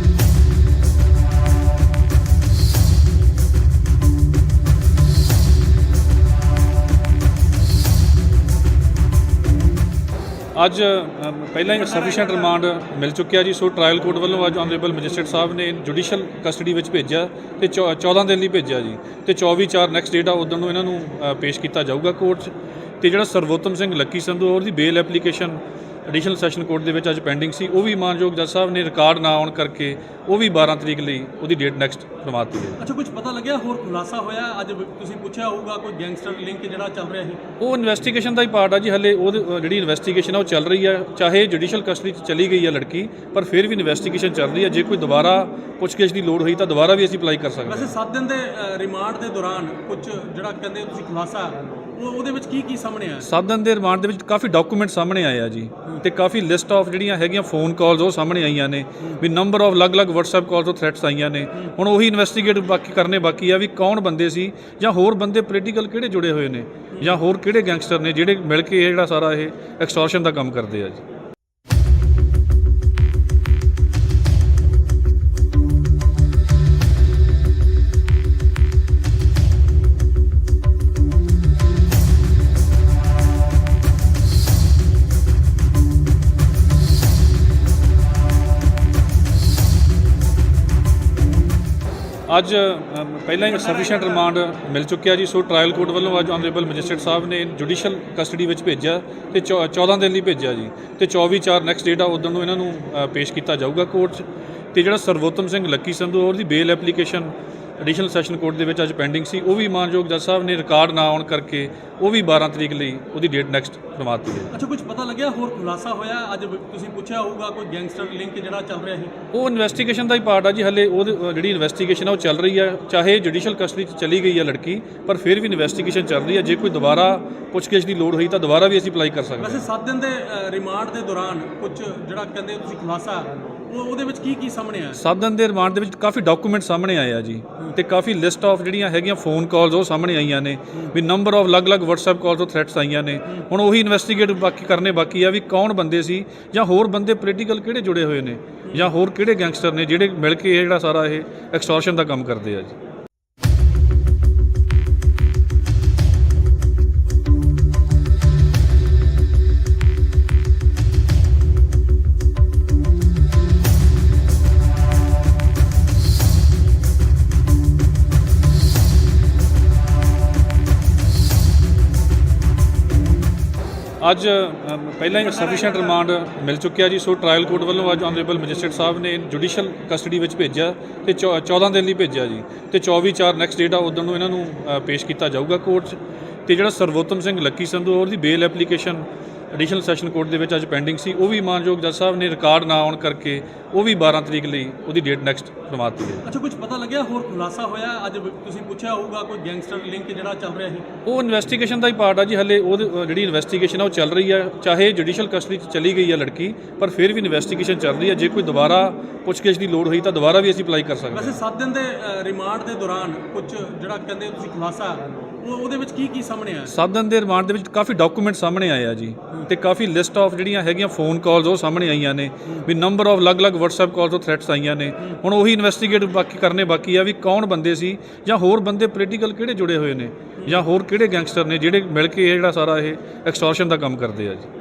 ਅੱਜ ਪਹਿਲਾਂ ਹੀ ਸਫੀਸ਼ੀਐਂਟ ਰਿਮਾਂਡ ਮਿਲ ਚੁੱਕਿਆ ਜੀ, ਸੋ ਟ੍ਰਾਇਲ ਕੋਰਟ ਵੱਲੋਂ ਅੱਜ ਆਨਰੇਬਲ ਮੈਜਿਸਟਰੇਟ ਸਾਹਿਬ ਨੇ ਜੁਡੀਸ਼ੀਅਲ ਕਸਟਡੀ ਵਿੱਚ ਭੇਜਿਆ ਤੇ 14 ਦਿਨ ਲਈ ਭੇਜਿਆ ਜੀ, ਤੇ 24/4 ਨੈਕਸਟ ਡੇਟ ਆ ਉਦੋਂ ਨੂੰ ਇਹਨਾਂ ਨੂੰ ਪੇਸ਼ ਕੀਤਾ ਜਾਊਗਾ ਕੋਰਟ 'ਚ। ਤੇ ਜਿਹੜਾ ਸਰਵੋਤਮ ਸਿੰਘ ਲੱਕੀ ਸੰਧੂ ਉਹਦੀ ਬੇਲ ਐਪਲੀਕੇਸ਼ਨ ਐਡੀਸ਼ਨਲ ਸੈਸ਼ਨ ਕੋਰਟ ਦੇ ਵਿੱਚ ਅੱਜ ਪੈਂਡਿੰਗ ਸੀ, ਉਹ ਵੀ ਮਾਨਯੋਗ ਜੱਜ ਸਾਹਿਬ ਨੇ ਰਿਕਾਰਡ ਨਾ ਆਉਣ ਕਰਕੇ ਉਹ ਵੀ 12 ਤਰੀਕ ਲਈ ਉਹਦੀ ਡੇਟ ਨੈਕਸਟ ਕਰਵਾ ਦਿੱਤੀ ਹੈ।
ਅੱਛਾ, ਕੁਝ ਪਤਾ ਲੱਗਿਆ ਹੋਰ ਖੁਲਾਸਾ ਹੋਇਆ ਅੱਜ ਤੁਸੀਂ ਪੁੱਛਿਆ ਹੋਊਗਾ ਕੋਈ ਗੈਂਗਸਟਰ ਲਿੰਕ ਜਿਹੜਾ ਚੱਲ ਰਿਹਾ ਸੀ?
ਉਹ ਇਨਵੈਸਟੀਗੇਸ਼ਨ ਦਾ ਹੀ ਪਾਰਟ ਆ ਜੀ, ਹਲੇ ਉਹ ਜਿਹੜੀ ਇਨਵੈਸਟੀਗੇਸ਼ਨ ਆ ਉਹ ਚੱਲ ਰਹੀ ਆ। ਚਾਹੇ ਜੁਡੀਸ਼ੀਅਲ ਕਸਟਡੀ 'ਚ ਚਲੀ ਗਈ ਆ ਲੜਕੀ, ਪਰ ਫਿਰ ਵੀ ਇਨਵੈਸਟੀਗੇਸ਼ਨ ਚੱਲ ਰਹੀ ਆ। ਜੇ ਕੋਈ ਦੁਬਾਰਾ ਪੁੱਛਗਿੱਛ ਦੀ ਲੋੜ ਹੋਈ ਤਾਂ ਦੁਬਾਰਾ ਵੀ ਅਸੀਂ ਅਪਲਾਈ ਕਰ ਸਕਦੇ ਹਾਂ।
ਵੈਸੇ 7 ਦਿਨ ਦੇ ਰਿਮਾਂਡ ਦੇ ਦੌਰਾਨ ਕੁਝ ਜਿਹੜਾ ਕਹਿੰਦੇ ਤੁਸੀਂ ਖੁਲਾਸਾ ਉਹਦੇ ਵਿੱਚ ਕੀ ਸਾਹਮਣੇ ਆਇਆ?
7 ਦਿਨ ਦੇ ਰਿਮਾਂਡ ਦੇ ਵਿੱਚ ਕਾਫੀ ਡਾਕੂਮੈਂਟ ਸਾਹਮਣੇ ਆਏ ਆ ਜੀ, ਤੇ ਕਾਫੀ ਲਿਸਟ ਆਫ ਜਿਹੜੀਆਂ ਹੈਗੀਆਂ ਫੋਨ ਕਾਲਸ ਉਹ ਸਾਹਮਣੇ ਆਈਆਂ ਨੇ, ਵੀ ਨੰਬਰ ਆਫ ਅਲੱਗ-ਅਲੱਗ WhatsApp ਕਾਲਸ ਤੋਂ ਥ੍ਰੈਟਸ ਆਈਆਂ ਨੇ। ਹੁਣ ਉਹੀ ਇਨਵੈਸਟੀਗੇਟ ਕਰਨੇ ਬਾਕੀ ਆ ਵੀ ਕੌਣ ਬੰਦੇ ਸੀ, ਜਾਂ ਹੋਰ ਬੰਦੇ ਪੋਲੀਟੀਕਲ ਕਿਹੜੇ ਜੁੜੇ ਹੋਏ ਨੇ, ਜਾਂ ਹੋਰ ਕਿਹੜੇ ਗੈਂਗਸਟਰ ਨੇ ਜਿਹੜੇ ਮਿਲ ਕੇ ਇਹ ਜਿਹੜਾ ਸਾਰਾ ਇਹ ਐਕਸਟੋਰਸ਼ਨ ਦਾ ਕੰਮ ਕਰਦੇ ਆ ਜੀ। ਅੱਜ ਪਹਿਲਾਂ ਹੀ ਸਫੀਸ਼ੀਐਂਟ ਰਿਮਾਂਡ ਮਿਲ ਚੁੱਕਿਆ ਜੀ, ਸੋ ਟ੍ਰਾਇਲ ਕੋਰਟ ਵੱਲੋਂ ਅੱਜ ਆਨਰੇਬਲ ਮੈਜਿਸਟਰੇਟ ਸਾਹਿਬ ਨੇ ਜੁਡੀਸ਼ੀਅਲ ਕਸਟਡੀ ਵਿੱਚ ਭੇਜਿਆ ਤੇ 14 ਦਿਨ ਲਈ ਭੇਜਿਆ ਜੀ, ਤੇ 24/4 ਨੈਕਸਟ ਡੇਟ ਆ ਉਦੋਂ ਨੂੰ ਇਹਨਾਂ ਨੂੰ ਪੇਸ਼ ਕੀਤਾ ਜਾਊਗਾ ਕੋਰਟ 'ਚ। ਤੇ ਜਿਹੜਾ ਸਰਵੋਤਮ ਸਿੰਘ ਲੱਕੀ ਸੰਧੂ ਉਹਦੀ ਬੇਲ ਐਪਲੀਕੇਸ਼ਨ ਐਡੀਸ਼ਨਲ ਸੈਸ਼ਨ ਕੋਰਟ ਦੇ ਵਿੱਚ ਅੱਜ ਪੈਂਡਿੰਗ ਸੀ, ਉਹ ਵੀ ਮਾਨਯੋਗ ਜੱਜ ਸਾਹਿਬ ਨੇ ਰਿਕਾਰਡ ਨਾ ਆਉਣ ਕਰਕੇ ਉਹ ਵੀ 12 ਤਰੀਕ ਲਈ ਉਹਦੀ ਡੇਟ ਨੈਕਸਟ ਕਰਵਾ ਦਿੱਤੀ ਹੈ।
ਅੱਛਾ, ਕੁਝ ਪਤਾ ਲੱਗਿਆ ਹੋਰ ਖੁਲਾਸਾ ਹੋਇਆ ਅੱਜ ਤੁਸੀਂ ਪੁੱਛਿਆ ਹੋਊਗਾ ਕੋਈ ਗੈਂਗਸਟਰ ਲਿੰਕ ਜਿਹੜਾ ਚੱਲ ਰਿਹਾ ਸੀ?
ਉਹ ਇਨਵੈਸਟੀਗੇਸ਼ਨ ਦਾ ਹੀ ਪਾਰਟ ਆ ਜੀ, ਹਲੇ ਉਹ ਜਿਹੜੀ ਇਨਵੈਸਟੀਗੇਸ਼ਨ ਆ ਉਹ ਚੱਲ ਰਹੀ ਆ। ਚਾਹੇ ਜੁਡੀਸ਼ੀਅਲ ਕਸਟਡੀ 'ਚ ਚਲੀ ਗਈ ਆ ਲੜਕੀ, ਪਰ ਫਿਰ ਵੀ ਇਨਵੈਸਟੀਗੇਸ਼ਨ ਚੱਲ ਰਹੀ ਆ। ਜੇ ਕੋਈ ਦੁਬਾਰਾ ਪੁੱਛਗਿੱਛ ਦੀ ਲੋੜ ਹੋਈ ਤਾਂ ਦੁਬਾਰਾ ਵੀ ਅਸੀਂ ਅਪਲਾਈ ਕਰ ਸਕਦੇ ਹਾਂ।
ਵੈਸੇ 7 ਦਿਨ ਦੇ ਰਿਮਾਂਡ ਦੇ ਦੌਰਾਨ ਕੁਝ ਜਿਹੜਾ ਕਹਿੰਦੇ ਤੁਸੀਂ ਖੁਲਾਸਾ ਉਹਦੇ ਵਿੱਚ ਕੀ ਸਾਹਮਣੇ ਆਇਆ?
7 ਦਿਨ ਦੇ ਰਿਮਾਂਡ ਦੇ ਵਿੱਚ ਕਾਫੀ ਡਾਕੂਮੈਂਟ ਸਾਹਮਣੇ ਆਏ ਆ ਜੀ, ਤੇ ਕਾਫੀ ਲਿਸਟ ਆਫ ਜਿਹੜੀਆਂ ਹੈਗੀਆਂ ਫੋਨ ਕਾਲਸ ਉਹ ਸਾਹਮਣੇ ਆਈਆਂ ਨੇ, ਵੀ ਨੰਬਰ ਆਫ ਅਲੱਗ-ਅਲੱਗ WhatsApp ਕਾਲਸ ਤੋਂ ਥ੍ਰੈਟਸ ਆਈਆਂ ਨੇ। ਹੁਣ ਉਹੀ ਇਨਵੈਸਟੀਗੇਟ ਕਰਨੇ ਬਾਕੀ ਆ ਵੀ ਕੌਣ ਬੰਦੇ ਸੀ, ਜਾਂ ਹੋਰ ਬੰਦੇ ਪੋਲੀਟੀਕਲ ਕਿਹੜੇ ਜੁੜੇ ਹੋਏ ਨੇ, ਜਾਂ ਹੋਰ ਕਿਹੜੇ ਗੈਂਗਸਟਰ ਨੇ ਜਿਹੜੇ ਮਿਲ ਕੇ ਇਹ ਜਿਹੜਾ ਸਾਰਾ ਇਹ ਐਕਸਟੋਰਸ਼ਨ ਦਾ ਕੰਮ ਕਰਦੇ ਆ ਜੀ। ਅੱਜ ਪਹਿਲਾਂ ਹੀ ਸਫੀਸ਼ੀਐਂਟ ਰਿਮਾਂਡ ਮਿਲ ਚੁੱਕਿਆ ਜੀ। ਸੋ ਟ੍ਰਾਇਲ ਕੋਰਟ ਵੱਲੋਂ ਅੱਜ ਆਨਰੇਬਲ ਮੈਜਿਸਟਰੇਟ ਸਾਹਿਬ ਨੇ ਜੁਡੀਸ਼ੀਅਲ ਕਸਟਡੀ ਵਿੱਚ ਭੇਜਿਆ ਤੇ 14 ਦਿਨ ਲਈ ਭੇਜਿਆ ਜੀ ਤੇ 24/4 ਨੈਕਸਟ ਡੇਟ ਆ ਉਦੋਂ ਨੂੰ ਇਹਨਾਂ ਨੂੰ ਪੇਸ਼ ਕੀਤਾ ਜਾਊਗਾ ਕੋਰਟ 'ਚ। ਤੇ ਜਿਹੜਾ ਸਰਵੋਤਮ ਸਿੰਘ ਲੱਕੀ ਸੰਧੂ ਉਹਦੀ ਬੇਲ ਐਪਲੀਕੇਸ਼ਨ ਐਡੀਸ਼ਨਲ ਸੈਸ਼ਨ ਕੋਰਟ ਦੇ ਵਿੱਚ ਅੱਜ ਪੈਂਡਿੰਗ ਸੀ, ਉਹ ਵੀ ਮਾਨਯੋਗ ਜੱਜ ਸਾਹਿਬ ਨੇ ਰਿਕਾਰਡ ਨਾ ਆਉਣ ਕਰਕੇ ਉਹ ਵੀ 12 ਤਰੀਕ ਲਈ ਉਹਦੀ ਡੇਟ ਨੈਕਸਟ ਕਰਵਾਤੀ ਹੈ।
ਅੱਛਾ, ਕੁਝ ਪਤਾ ਲੱਗਿਆ ਹੋਰ ਖੁਲਾਸਾ ਹੋਇਆ? ਅੱਜ ਤੁਸੀਂ ਪੁੱਛਿਆ ਹੋਊਗਾ ਕੋਈ ਗੈਂਗਸਟਰ ਲਿੰਕ ਜਿਹੜਾ ਚੱਲ ਰਿਹਾ ਸੀ।
ਉਹ ਇਨਵੈਸਟੀਗੇਸ਼ਨ ਦਾ ਹੀ ਪਾਰਟ ਆ ਜੀ। ਹਲੇ ਉਹ ਜਿਹੜੀ ਇਨਵੈਸਟੀਗੇਸ਼ਨ ਆ ਉਹ ਚੱਲ ਰਹੀ ਆ, ਚਾਹੇ ਜੁਡੀਸ਼ੀਅਲ ਕਸਟਡੀ 'ਚ ਚਲੀ ਗਈ ਆ ਲੜਕੀ, ਪਰ ਫਿਰ ਵੀ ਇਨਵੈਸਟੀਗੇਸ਼ਨ ਚੱਲ ਰਹੀ ਆ। ਜੇ ਕੋਈ ਦੁਬਾਰਾ ਪੁੱਛਗਿੱਛ ਦੀ ਲੋੜ ਹੋਈ ਤਾਂ ਦੁਬਾਰਾ ਵੀ ਅਸੀਂ ਅਪਲਾਈ ਕਰ ਸਕਦੇ ਹਾਂ।
ਵੈਸੇ 7 ਦਿਨ ਦੇ ਰਿਮਾਂਡ ਦੇ ਦੌਰਾਨ ਕੁਝ ਜਿਹੜਾ ਕਹਿੰਦੇ ਤੁਸੀਂ ਖੁਲਾਸਾ ਉਹਦੇ ਵਿੱਚ ਕੀ ਸਾਹਮਣੇ ਆਇਆ?
7 ਦਿਨ ਦੇ ਰਿਮਾਂਡ ਦੇ ਵਿੱਚ ਕਾਫੀ ਡਾਕੂਮੈਂਟ ਸਾਹਮਣੇ ਆਏ ਆ ਜੀ ਤੇ ਕਾਫੀ ਲਿਸਟ ਆਫ ਜਿਹੜੀਆਂ ਹੈਗੀਆਂ ਫੋਨ ਕਾਲਸ ਉਹ ਸਾਹਮਣੇ ਆਈਆਂ ਨੇ ਵੀ ਨੰਬਰ ਆਫ ਅਲੱਗ-ਅਲੱਗ WhatsApp ਕਾਲਸ ਤੋਂ ਥ੍ਰੈਟਸ ਆਈਆਂ ਨੇ। ਹੁਣ ਉਹੀ ਇਨਵੈਸਟੀਗੇਟ ਕਰਨੇ ਬਾਕੀ ਆ ਵੀ ਕੌਣ ਬੰਦੇ ਸੀ ਜਾਂ ਹੋਰ ਬੰਦੇ ਪੋਲੀਟੀਕਲ ਕਿਹੜੇ ਜੁੜੇ ਹੋਏ ਨੇ ਜਾਂ ਹੋਰ ਕਿਹੜੇ ਗੈਂਗਸਟਰ ਨੇ ਜਿਹੜੇ ਮਿਲ ਕੇ ਇਹ ਜਿਹੜਾ ਸਾਰਾ ਇਹ ਐਕਸਟੋਰਸ਼ਨ ਦਾ ਕੰਮ ਕਰਦੇ ਆ ਜੀ।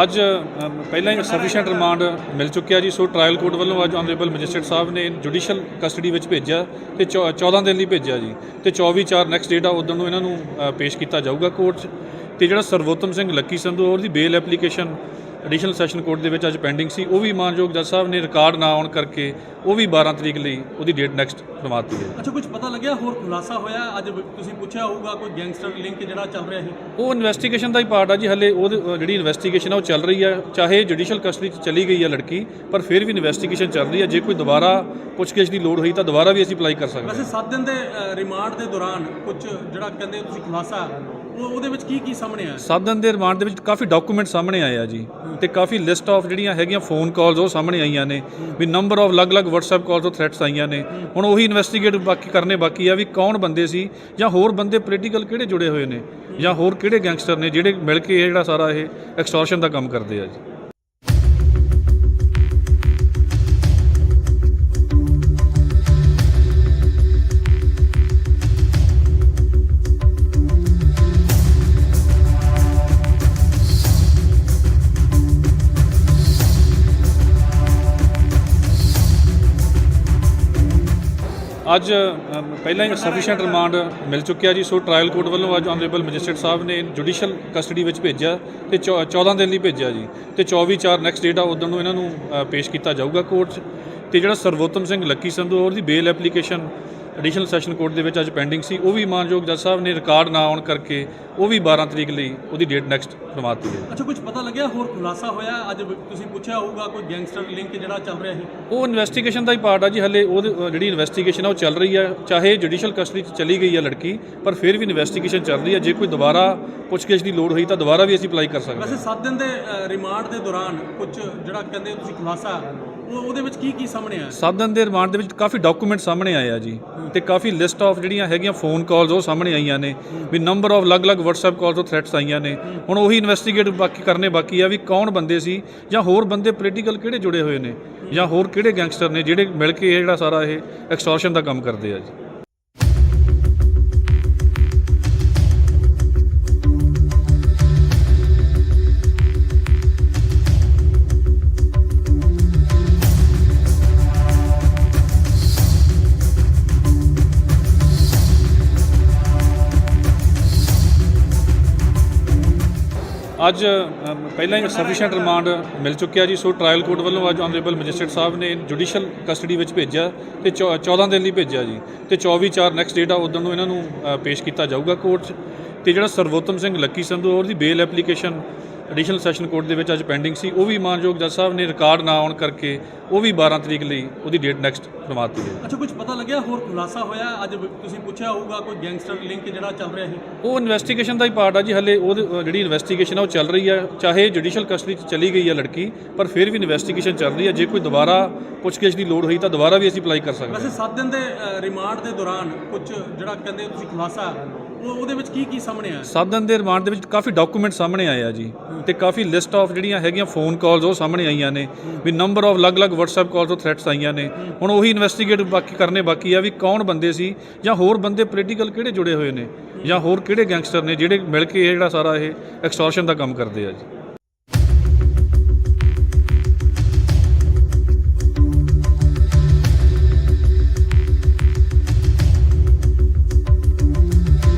ਅੱਜ ਪਹਿਲਾਂ ਹੀ ਸਫੀਸ਼ੀਐਂਟ ਰਿਮਾਂਡ ਮਿਲ ਚੁੱਕਿਆ ਜੀ। ਸੋ ਟ੍ਰਾਇਲ ਕੋਰਟ ਵੱਲੋਂ ਅੱਜ ਆਨਰੇਬਲ ਮੈਜਿਸਟਰੇਟ ਸਾਹਿਬ ਨੇ ਜੁਡੀਸ਼ੀਅਲ ਕਸਟਡੀ ਵਿੱਚ ਭੇਜਿਆ ਤੇ 14 ਦਿਨ ਲਈ ਭੇਜਿਆ ਜੀ ਤੇ 24/4 ਨੈਕਸਟ ਡੇਟ ਆ ਉਦੋਂ ਨੂੰ ਇਹਨਾਂ ਨੂੰ ਪੇਸ਼ ਕੀਤਾ ਜਾਊਗਾ ਕੋਰਟ 'ਚ। ਤੇ ਜਿਹੜਾ ਸਰਵੋਤਮ ਸਿੰਘ ਲੱਕੀ ਸੰਧੂ ਉਹਦੀ ਬੇਲ ਐਪਲੀਕੇਸ਼ਨ ਐਡੀਸ਼ਨਲ ਸੈਸ਼ਨ ਕੋਰਟ ਦੇ ਵਿੱਚ ਅੱਜ ਪੈਂਡਿੰਗ ਸੀ, ਉਹ ਵੀ ਮਾਨਯੋਗ ਜੱਜ ਸਾਹਿਬ ਨੇ ਰਿਕਾਰਡ ਨਾ ਆਉਣ ਕਰਕੇ ਉਹ ਵੀ 12 ਤਰੀਕ ਲਈ ਉਹਦੀ ਡੇਟ ਨੈਕਸਟ ਕਰਵਾਤੀ ਹੈ।
ਅੱਛਾ, ਕੁਝ ਪਤਾ ਲੱਗਿਆ ਹੋਰ ਖੁਲਾਸਾ ਹੋਇਆ? ਅੱਜ ਤੁਸੀਂ ਪੁੱਛਿਆ ਹੋਊਗਾ ਕੋਈ ਗੈਂਗਸਟਰ ਲਿੰਕ ਜਿਹੜਾ ਚੱਲ ਰਿਹਾ ਸੀ।
ਉਹ ਇਨਵੈਸਟੀਗੇਸ਼ਨ ਦਾ ਹੀ ਪਾਰਟ ਆ ਜੀ। ਹਲੇ ਉਹ ਜਿਹੜੀ ਇਨਵੈਸਟੀਗੇਸ਼ਨ ਆ ਉਹ ਚੱਲ ਰਹੀ ਆ, ਚਾਹੇ ਜੁਡੀਸ਼ੀਅਲ ਕਸਟਡੀ 'ਚ ਚਲੀ ਗਈ ਆ ਲੜਕੀ, ਪਰ ਫਿਰ ਵੀ ਇਨਵੈਸਟੀਗੇਸ਼ਨ ਚੱਲ ਰਹੀ ਆ। ਜੇ ਕੋਈ ਦੁਬਾਰਾ ਪੁੱਛਗਿੱਛ ਦੀ ਲੋੜ ਹੋਈ ਤਾਂ ਦੁਬਾਰਾ ਵੀ ਅਸੀਂ ਅਪਲਾਈ ਕਰ ਸਕਦੇ ਹਾਂ।
ਵੈਸੇ 7 ਦਿਨ ਦੇ ਰਿਮਾਂਡ ਦੇ ਦੌਰਾਨ ਕੁਝ ਜਿਹੜਾ ਕਹਿੰਦੇ ਤੁਸੀਂ ਖੁਲਾਸਾ ਉਹਦੇ ਵਿੱਚ ਕੀ ਸਾਹਮਣੇ ਆਇਆ?
7 ਦਿਨ ਦੇ ਰਿਮਾਂਡ ਦੇ ਵਿੱਚ ਕਾਫੀ ਡਾਕੂਮੈਂਟ ਸਾਹਮਣੇ ਆਏ ਆ ਜੀ ਤੇ ਕਾਫੀ ਲਿਸਟ ਆਫ ਜਿਹੜੀਆਂ ਹੈਗੀਆਂ ਫੋਨ ਕਾਲਸ ਉਹ ਸਾਹਮਣੇ ਆਈਆਂ ਨੇ ਵੀ ਨੰਬਰ ਆਫ ਅਲੱਗ-ਅਲੱਗ WhatsApp ਕਾਲਸ ਤੋਂ ਥ੍ਰੈਟਸ ਆਈਆਂ ਨੇ। ਹੁਣ ਉਹੀ ਇਨਵੈਸਟੀਗੇਟ ਕਰਨੇ ਬਾਕੀ ਆ ਵੀ ਕੌਣ ਬੰਦੇ ਸੀ ਜਾਂ ਹੋਰ ਬੰਦੇ ਪੋਲੀਟੀਕਲ ਕਿਹੜੇ ਜੁੜੇ ਹੋਏ ਨੇ ਜਾਂ ਹੋਰ ਕਿਹੜੇ ਗੈਂਗਸਟਰ ਨੇ ਜਿਹੜੇ ਮਿਲ ਕੇ ਇਹ ਜਿਹੜਾ ਸਾਰਾ ਇਹ ਐਕਸਟੋਰਸ਼ਨ ਦਾ ਕੰਮ ਕਰਦੇ ਆ ਜੀ। ਅੱਜ ਪਹਿਲਾਂ ਹੀ ਸਫੀਸ਼ੀਐਂਟ ਰਿਮਾਂਡ ਮਿਲ ਚੁੱਕਿਆ ਜੀ। ਸੋ ਟ੍ਰਾਇਲ ਕੋਰਟ ਵੱਲੋਂ ਅੱਜ ਆਨਰੇਬਲ ਮੈਜਿਸਟਰੇਟ ਸਾਹਿਬ ਨੇ ਜੁਡੀਸ਼ੀਅਲ ਕਸਟਡੀ ਵਿੱਚ ਭੇਜਿਆ ਤੇ 14 ਦਿਨ ਲਈ ਭੇਜਿਆ ਜੀ ਤੇ 24/4 ਨੈਕਸਟ ਡੇਟ ਆ ਉਦੋਂ ਨੂੰ ਇਹਨਾਂ ਨੂੰ ਪੇਸ਼ ਕੀਤਾ ਜਾਊਗਾ ਕੋਰਟ 'ਚ। ਤੇ ਜਿਹੜਾ ਸਰਵੋਤਮ ਸਿੰਘ ਲੱਕੀ ਸੰਧੂ ਉਹਦੀ ਬੇਲ ਐਪਲੀਕੇਸ਼ਨ ਐਡੀਸ਼ਨਲ ਸੈਸ਼ਨ ਕੋਰਟ ਦੇ ਵਿੱਚ ਅੱਜ ਪੈਂਡਿੰਗ ਸੀ, ਉਹ ਵੀ ਮਾਨਯੋਗ ਜੱਜ ਸਾਹਿਬ ਨੇ ਰਿਕਾਰਡ ਨਾ ਆਉਣ ਕਰਕੇ ਉਹ ਵੀ 12 ਤਰੀਕ ਲਈ ਉਹਦੀ ਡੇਟ ਨੈਕਸਟ ਕਰਵਾਤੀ ਹੈ।
ਅੱਛਾ, ਕੁਝ ਪਤਾ ਲੱਗਿਆ ਹੋਰ ਖੁਲਾਸਾ ਹੋਇਆ? ਅੱਜ ਤੁਸੀਂ ਪੁੱਛਿਆ ਹੋਊਗਾ ਕੋਈ ਗੈਂਗਸਟਰ ਲਿੰਕ ਜਿਹੜਾ ਚੱਲ ਰਿਹਾ ਸੀ।
ਉਹ ਇਨਵੈਸਟੀਗੇਸ਼ਨ ਦਾ ਹੀ ਪਾਰਟ ਆ ਜੀ। ਹਲੇ ਉਹ ਜਿਹੜੀ ਇਨਵੈਸਟੀਗੇਸ਼ਨ ਆ ਉਹ ਚੱਲ ਰਹੀ ਆ, ਚਾਹੇ ਜੁਡੀਸ਼ੀਅਲ ਕਸਟਡੀ 'ਚ ਚਲੀ ਗਈ ਆ ਲੜਕੀ, ਪਰ ਫਿਰ ਵੀ ਇਨਵੈਸਟੀਗੇਸ਼ਨ ਚੱਲ ਰਹੀ ਆ। ਜੇ ਕੋਈ ਦੁਬਾਰਾ ਪੁੱਛਗਿੱਛ ਦੀ ਲੋੜ ਹੋਈ ਤਾਂ ਦੁਬਾਰਾ ਵੀ ਅਸੀਂ ਅਪਲਾਈ ਕਰ ਸਕਦੇ ਹਾਂ।
ਵੈਸੇ 7 ਦਿਨ ਦੇ ਰਿਮਾਂਡ ਦੇ ਦੌਰਾਨ ਕੁਝ ਜਿਹੜਾ ਕਹਿੰਦੇ ਤੁਸੀਂ ਖੁਲਾਸਾ ਉਹਦੇ ਵਿੱਚ ਕੀ ਸਾਹਮਣੇ ਆਇਆ?
7 ਦਿਨ ਦੇ ਰਿਮਾਂਡ ਦੇ ਵਿੱਚ ਕਾਫੀ ਡਾਕੂਮੈਂਟ ਸਾਹਮਣੇ ਆਏ ਆ ਜੀ ਤੇ ਕਾਫੀ ਲਿਸਟ ਆਫ ਜਿਹੜੀਆਂ ਹੈਗੀਆਂ ਫੋਨ ਕਾਲਸ ਉਹ ਸਾਹਮਣੇ ਆਈਆਂ ਨੇ ਵੀ ਨੰਬਰ ਆਫ ਅਲੱਗ-ਅਲੱਗ WhatsApp ਕਾਲਸ ਤੋਂ ਥ੍ਰੈਟਸ ਆਈਆਂ ਨੇ। ਹੁਣ ਉਹੀ ਇਨਵੈਸਟੀਗੇਟ ਕਰਨੇ ਬਾਕੀ ਆ ਵੀ ਕੌਣ ਬੰਦੇ ਸੀ ਜਾਂ ਹੋਰ ਬੰਦੇ ਪੋਲੀਟੀਕਲ ਕਿਹੜੇ ਜੁੜੇ ਹੋਏ ਨੇ ਜਾਂ ਹੋਰ ਕਿਹੜੇ ਗੈਂਗਸਟਰ ਨੇ ਜਿਹੜੇ ਮਿਲ ਕੇ ਇਹ ਜਿਹੜਾ ਸਾਰਾ ਇਹ ਐਕਸਟੋਰਸ਼ਨ ਦਾ ਕੰਮ ਕਰਦੇ ਆ ਜੀ। ਅੱਜ ਪਹਿਲਾਂ ਹੀ ਸਫੀਸ਼ੀਐਂਟ ਰਿਮਾਂਡ ਮਿਲ ਚੁੱਕਿਆ ਜੀ। ਸੋ ਟ੍ਰਾਇਲ ਕੋਰਟ ਵੱਲੋਂ ਅੱਜ ਆਨਰੇਬਲ ਮੈਜਿਸਟਰੇਟ ਸਾਹਿਬ ਨੇ ਜੁਡੀਸ਼ੀਅਲ ਕਸਟਡੀ ਵਿੱਚ ਭੇਜਿਆ ਤੇ 14 ਦਿਨ ਲਈ ਭੇਜਿਆ ਜੀ ਤੇ 24/4 ਨੈਕਸਟ ਡੇਟ ਆ ਉਦੋਂ ਨੂੰ ਇਹਨਾਂ ਨੂੰ ਪੇਸ਼ ਕੀਤਾ ਜਾਊਗਾ ਕੋਰਟ 'ਚ। ਤੇ ਜਿਹੜਾ ਸਰਵੋਤਮ ਸਿੰਘ ਲੱਕੀ ਸੰਧੂ ਉਹਦੀ ਬੇਲ ਐਪਲੀਕੇਸ਼ਨ ਐਡੀਸ਼ਨਲ ਸੈਸ਼ਨ ਕੋਰਟ ਦੇ ਵਿੱਚ ਅੱਜ ਪੈਂਡਿੰਗ ਸੀ, ਉਹ ਵੀ ਮਾਨਯੋਗ ਜੱਜ ਸਾਹਿਬ ਨੇ ਰਿਕਾਰਡ ਨਾ ਆਉਣ ਕਰਕੇ ਉਹ ਵੀ 12 ਤਰੀਕ ਲਈ ਉਹਦੀ ਡੇਟ ਨੈਕਸਟ ਕਰਵਾਤੀ ਹੈ।
ਅੱਛਾ, ਕੁਝ ਪਤਾ ਲੱਗਿਆ ਹੋਰ ਖੁਲਾਸਾ ਹੋਇਆ? ਅੱਜ ਤੁਸੀਂ ਪੁੱਛਿਆ ਹੋਊਗਾ ਕੋਈ ਗੈਂਗਸਟਰ ਲਿੰਕ ਜਿਹੜਾ ਚੱਲ ਰਿਹਾ ਸੀ।
ਉਹ ਇਨਵੈਸਟੀਗੇਸ਼ਨ ਦਾ ਹੀ ਪਾਰਟ ਆ ਜੀ। ਹਲੇ ਉਹ ਜਿਹੜੀ ਇਨਵੈਸਟੀਗੇਸ਼ਨ ਆ ਉਹ ਚੱਲ ਰਹੀ ਆ, ਚਾਹੇ ਜੁਡੀਸ਼ੀਅਲ ਕਸਟਡੀ 'ਚ ਚਲੀ ਗਈ ਆ ਲੜਕੀ, ਪਰ ਫਿਰ ਵੀ ਇਨਵੈਸਟੀਗੇਸ਼ਨ ਚੱਲ ਰਹੀ ਆ। ਜੇ ਕੋਈ ਦੁਬਾਰਾ ਪੁੱਛਗਿੱਛ ਦੀ ਲੋੜ ਹੋਈ ਤਾਂ ਦੁਬਾਰਾ ਵੀ ਅਸੀਂ ਅਪਲਾਈ ਕਰ ਸਕਦੇ ਹਾਂ।
ਵੈਸੇ 7 ਦਿਨ ਦੇ ਰਿਮਾਂਡ ਦੇ ਦੌਰਾਨ ਕੁਝ ਜਿਹੜਾ ਕਹਿੰਦੇ ਤੁਸੀਂ ਖੁਲਾਸਾ ਉਹਦੇ ਵਿੱਚ ਕੀ ਸਾਹਮਣੇ ਆਇਆ?
7 ਦਿਨ ਦੇ ਰਿਮਾਂਡ ਦੇ ਵਿੱਚ ਕਾਫੀ ਡਾਕੂਮੈਂਟ ਸਾਹਮਣੇ ਆਏ ਆ ਜੀ ਤੇ ਕਾਫੀ ਲਿਸਟ ਆਫ ਜਿਹੜੀਆਂ ਹੈਗੀਆਂ ਫੋਨ ਕਾਲਸ ਉਹ ਸਾਹਮਣੇ ਆਈਆਂ ਨੇ ਵੀ ਨੰਬਰ ਆਫ ਅਲੱਗ-ਅਲੱਗ WhatsApp ਕਾਲਸ ਤੋਂ ਥ੍ਰੈਟਸ ਆਈਆਂ ਨੇ। ਹੁਣ ਉਹੀ ਇਨਵੈਸਟੀਗੇਟ ਕਰਨੇ ਬਾਕੀ ਆ ਵੀ ਕੌਣ ਬੰਦੇ ਸੀ ਜਾਂ ਹੋਰ ਬੰਦੇ ਪੋਲੀਟੀਕਲ ਕਿਹੜੇ ਜੁੜੇ ਹੋਏ ਨੇ ਜਾਂ ਹੋਰ ਕਿਹੜੇ ਗੈਂਗਸਟਰ ਨੇ ਜਿਹੜੇ ਮਿਲ ਕੇ ਇਹ ਜਿਹੜਾ ਸਾਰਾ ਇਹ ਐਕਸਟੋਰਸ਼ਨ ਦਾ ਕੰਮ ਕਰਦੇ ਆ ਜੀ।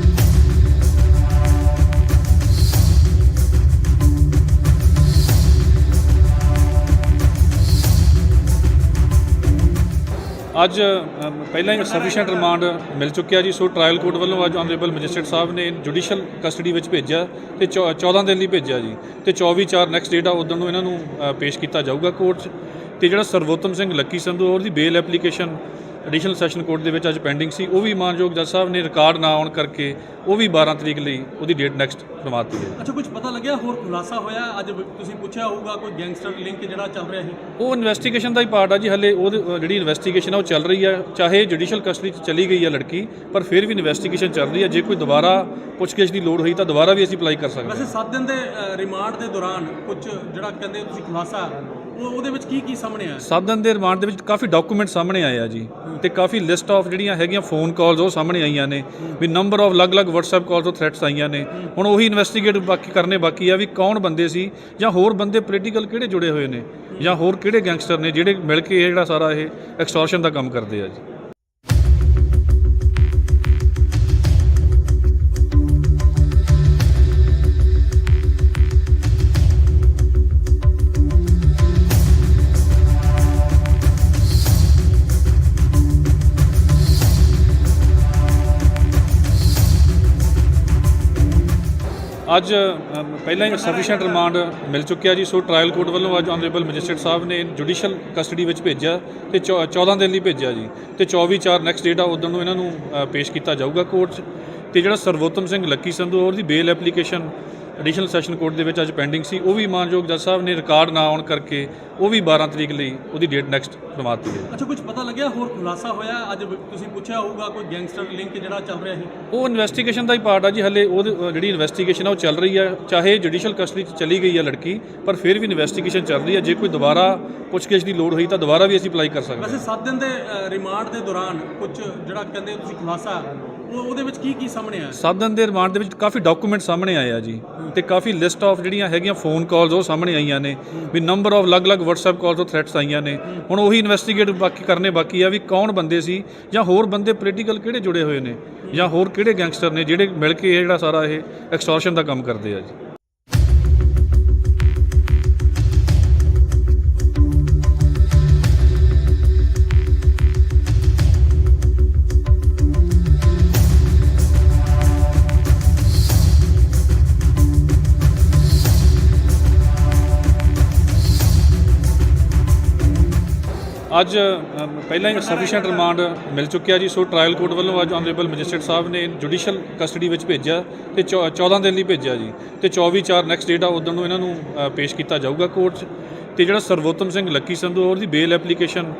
ਅੱਜ ਪਹਿਲਾਂ ਹੀ ਸਫੀਸ਼ੀਐਂਟ ਰਿਮਾਂਡ ਮਿਲ ਚੁੱਕਿਆ ਜੀ। ਸੋ ਟ੍ਰਾਇਲ ਕੋਰਟ ਵੱਲੋਂ ਅੱਜ ਆਨਰੇਬਲ ਮੈਜਿਸਟਰੇਟ ਸਾਹਿਬ ਨੇ ਜੁਡੀਸ਼ੀਅਲ ਕਸਟਡੀ ਵਿੱਚ ਭੇਜਿਆ ਤੇ 14 ਦਿਨ ਲਈ ਭੇਜਿਆ ਜੀ ਤੇ 24/4 ਨੈਕਸਟ ਡੇਟ ਆ ਉਦੋਂ ਨੂੰ ਇਹਨਾਂ ਨੂੰ ਪੇਸ਼ ਕੀਤਾ ਜਾਊਗਾ ਕੋਰਟ 'ਚ। ਤੇ ਜਿਹੜਾ ਸਰਵੋਤਮ ਸਿੰਘ ਲੱਕੀ ਸੰਧੂ ਉਹਦੀ ਬੇਲ ਐਪਲੀਕੇਸ਼ਨ ਐਡੀਸ਼ਨਲ ਸੈਸ਼ਨ ਕੋਰਟ ਦੇ ਵਿੱਚ ਅੱਜ ਪੈਂਡਿੰਗ ਸੀ, ਉਹ ਵੀ ਮਾਨਯੋਗ ਜੱਜ ਸਾਹਿਬ ਨੇ ਰਿਕਾਰਡ ਨਾ ਆਉਣ ਕਰਕੇ ਉਹ ਵੀ 12 ਤਰੀਕ ਲਈ ਉਹਦੀ ਡੇਟ ਨੈਕਸਟ ਕਰਵਾਤੀ ਹੈ।
ਅੱਛਾ, ਕੁਝ ਪਤਾ ਲੱਗਿਆ ਹੋਰ ਖੁਲਾਸਾ ਹੋਇਆ? ਅੱਜ ਤੁਸੀਂ ਪੁੱਛਿਆ ਹੋਊਗਾ ਕੋਈ ਗੈਂਗਸਟਰ ਲਿੰਕ ਜਿਹੜਾ ਚੱਲ ਰਿਹਾ ਸੀ?
ਉਹ ਇਨਵੈਸਟੀਗੇਸ਼ਨ ਦਾ ਹੀ ਪਾਰਟ ਆ ਜੀ। ਹਲੇ ਉਹ ਜਿਹੜੀ ਇਨਵੈਸਟੀਗੇਸ਼ਨ ਆ ਉਹ ਚੱਲ ਰਹੀ ਆ, ਚਾਹੇ ਜੁਡੀਸ਼ੀਅਲ ਕਸਟਡੀ 'ਚ ਚਲੀ ਗਈ ਆ ਲੜਕੀ, ਪਰ ਫਿਰ ਵੀ ਇਨਵੈਸਟੀਗੇਸ਼ਨ ਚੱਲ ਰਹੀ ਆ। ਜੇ ਕੋਈ ਦੁਬਾਰਾ ਪੁੱਛਗਿੱਛ ਦੀ ਲੋੜ ਹੋਈ ਤਾਂ ਦੁਬਾਰਾ ਵੀ ਅਸੀਂ ਅਪਲਾਈ ਕਰ ਸਕਦੇ ਹਾਂ।
ਵੈਸੇ 7 ਦਿਨ ਦੇ ਰਿਮਾਂਡ ਦੇ ਦੌਰਾਨ ਕੁਝ ਜਿਹੜਾ ਕਹਿੰਦੇ ਤੁਸੀਂ ਖੁਲਾਸਾ ਉਹਦੇ ਵਿੱਚ ਕੀ ਸਾਹਮਣੇ ਆਇਆ?
7 ਦਿਨ ਦੇ ਰਿਮਾਂਡ ਦੇ ਵਿੱਚ ਕਾਫੀ ਡਾਕੂਮੈਂਟ ਸਾਹਮਣੇ ਆਏ ਆ ਜੀ ਤੇ ਕਾਫੀ ਲਿਸਟ ਆਫ ਜਿਹੜੀਆਂ ਹੈਗੀਆਂ ਫੋਨ ਕਾਲਸ ਉਹ ਸਾਹਮਣੇ ਆਈਆਂ ਨੇ ਵੀ ਨੰਬਰ ਆਫ ਅਲੱਗ-ਅਲੱਗ WhatsApp ਕਾਲਸ ਤੋਂ ਥ੍ਰੈਟਸ ਆਈਆਂ ਨੇ। ਹੁਣ ਉਹੀ ਇਨਵੈਸਟੀਗੇਟ ਕਰਨੇ ਬਾਕੀ ਆ ਵੀ ਕੌਣ ਬੰਦੇ ਸੀ ਜਾਂ ਹੋਰ ਬੰਦੇ ਪੋਲੀਟੀਕਲ ਕਿਹੜੇ ਜੁੜੇ ਹੋਏ ਨੇ ਜਾਂ ਹੋਰ ਕਿਹੜੇ ਗੈਂਗਸਟਰ ਨੇ ਜਿਹੜੇ ਮਿਲ ਕੇ ਇਹ ਜਿਹੜਾ ਸਾਰਾ ਇਹ ਐਕਸਟੋਰਸ਼ਨ ਦਾ ਕੰਮ ਕਰਦੇ ਆ ਜੀ। ਅੱਜ ਪਹਿਲਾਂ ਹੀ ਸਫੀਸ਼ੀਐਂਟ ਰਿਮਾਂਡ ਮਿਲ ਚੁੱਕਿਆ ਜੀ। ਸੋ ਟ੍ਰਾਇਲ ਕੋਰਟ ਵੱਲੋਂ ਅੱਜ ਆਨਰੇਬਲ ਮੈਜਿਸਟਰੇਟ ਸਾਹਿਬ ਨੇ ਜੁਡੀਸ਼ੀਅਲ ਕਸਟਡੀ ਵਿੱਚ ਭੇਜਿਆ ਤੇ 14 ਦਿਨ ਲਈ ਭੇਜਿਆ ਜੀ ਤੇ 24/4 ਨੈਕਸਟ ਡੇਟ ਆ ਉਦੋਂ ਨੂੰ ਇਹਨਾਂ ਨੂੰ ਪੇਸ਼ ਕੀਤਾ ਜਾਊਗਾ ਕੋਰਟ 'ਚ। ਤੇ ਜਿਹੜਾ ਸਰਵੋਤਮ ਸਿੰਘ ਲੱਕੀ ਸੰਧੂ ਉਹਦੀ ਬੇਲ ਐਪਲੀਕੇਸ਼ਨ ਐਡੀਸ਼ਨਲ ਸੈਸ਼ਨ ਕੋਰਟ ਦੇ ਵਿੱਚ ਅੱਜ ਪੈਂਡਿੰਗ ਸੀ, ਉਹ ਵੀ ਮਾਨਯੋਗ ਜੱਜ ਸਾਹਿਬ ਨੇ ਰਿਕਾਰਡ ਨਾ ਆਉਣ ਕਰਕੇ ਉਹ ਵੀ 12 ਤਰੀਕ ਲਈ ਉਹਦੀ ਡੇਟ ਨੈਕਸਟ ਕਰਵਾਤੀ ਹੈ।
ਅੱਛਾ, ਕੁਝ ਪਤਾ ਲੱਗਿਆ ਹੋਰ ਖੁਲਾਸਾ ਹੋਇਆ? ਅੱਜ ਤੁਸੀਂ ਪੁੱਛਿਆ ਹੋਊਗਾ ਕੋਈ ਗੈਂਗਸਟਰ ਲਿੰਕ ਜਿਹੜਾ ਚੱਲ ਰਿਹਾ ਸੀ?
ਉਹ ਇਨਵੈਸਟੀਗੇਸ਼ਨ ਦਾ ਹੀ ਪਾਰਟ ਆ ਜੀ। ਹਲੇ ਉਹ ਜਿਹੜੀ ਇਨਵੈਸਟੀਗੇਸ਼ਨ ਆ ਉਹ ਚੱਲ ਰਹੀ ਆ, ਚਾਹੇ ਜੁਡੀਸ਼ੀਅਲ ਕਸਟਡੀ 'ਚ ਚਲੀ ਗਈ ਆ ਲੜਕੀ, ਪਰ ਫਿਰ ਵੀ ਇਨਵੈਸਟੀਗੇਸ਼ਨ ਚੱਲ ਰਹੀ ਆ। ਜੇ ਕੋਈ ਦੁਬਾਰਾ ਪੁੱਛਗਿੱਛ ਦੀ ਲੋੜ ਹੋਈ ਤਾਂ ਦੁਬਾਰਾ ਵੀ ਅਸੀਂ ਅਪਲਾਈ ਕਰ ਸਕਦੇ ਹਾਂ।
ਵੈਸੇ 7 ਦਿਨ ਦੇ ਰਿਮਾਂਡ ਦੇ ਦੌਰਾਨ ਕੁਝ ਜਿਹੜਾ ਕਹਿੰਦੇ ਤੁਸੀਂ ਖੁਲਾਸਾ ਉਹਦੇ ਵਿੱਚ ਕੀ ਸਾਹਮਣੇ ਆਇਆ?
7 ਦਿਨ ਦੇ ਰਿਮਾਂਡ ਦੇ ਵਿੱਚ ਕਾਫੀ ਡਾਕੂਮੈਂਟ ਸਾਹਮਣੇ ਆਏ ਆ ਜੀ ਤੇ ਕਾਫੀ ਲਿਸਟ ਆਫ ਜਿਹੜੀਆਂ ਹੈਗੀਆਂ ਫੋਨ ਕਾਲਸ ਉਹ ਸਾਹਮਣੇ ਆਈਆਂ ਨੇ ਵੀ ਨੰਬਰ ਆਫ ਅਲੱਗ-ਅਲੱਗ WhatsApp ਕਾਲਸ ਤੋਂ ਥ੍ਰੈਟਸ ਆਈਆਂ ਨੇ। ਹੁਣ ਉਹੀ ਇਨਵੈਸਟੀਗੇਟ ਕਰਨੇ ਬਾਕੀ ਆ ਵੀ ਕੌਣ ਬੰਦੇ ਸੀ ਜਾਂ ਹੋਰ ਬੰਦੇ ਪੋਲੀਟੀਕਲ ਕਿਹੜੇ ਜੁੜੇ ਹੋਏ ਨੇ ਜਾਂ ਹੋਰ ਕਿਹੜੇ ਗੈਂਗਸਟਰ ਨੇ ਜਿਹੜੇ ਮਿਲ ਕੇ ਇਹ ਜਿਹੜਾ ਸਾਰਾ ਇਹ ਐਕਸਟੋਰਸ਼ਨ ਦਾ ਕੰਮ ਕਰਦੇ ਆ ਜੀ। ਅੱਜ ਪਹਿਲਾਂ ਹੀ ਸਫੀਸ਼ੀਐਂਟ ਰਿਮਾਂਡ ਮਿਲ ਚੁੱਕਿਆ ਜੀ। ਸੋ ਟ੍ਰਾਇਲ ਕੋਰਟ ਵੱਲੋਂ ਅੱਜ ਆਨਰੇਬਲ ਮੈਜਿਸਟਰੇਟ ਸਾਹਿਬ ਨੇ ਜੁਡੀਸ਼ੀਅਲ ਕਸਟਡੀ ਵਿੱਚ ਭੇਜਿਆ ਤੇ 14 ਦਿਨ ਲਈ ਭੇਜਿਆ ਜੀ ਤੇ 24/4 ਨੈਕਸਟ ਡੇਟ ਆ ਉਦੋਂ ਨੂੰ ਇਹਨਾਂ ਨੂੰ ਪੇਸ਼ ਕੀਤਾ ਜਾਊਗਾ ਕੋਰਟ 'ਚ। ਤੇ ਜਿਹੜਾ ਸਰਵੋਤਮ ਸਿੰਘ ਲੱਕੀ ਸੰਧੂ ਉਹਦੀ ਬੇਲ ਐਪਲੀਕੇਸ਼ਨ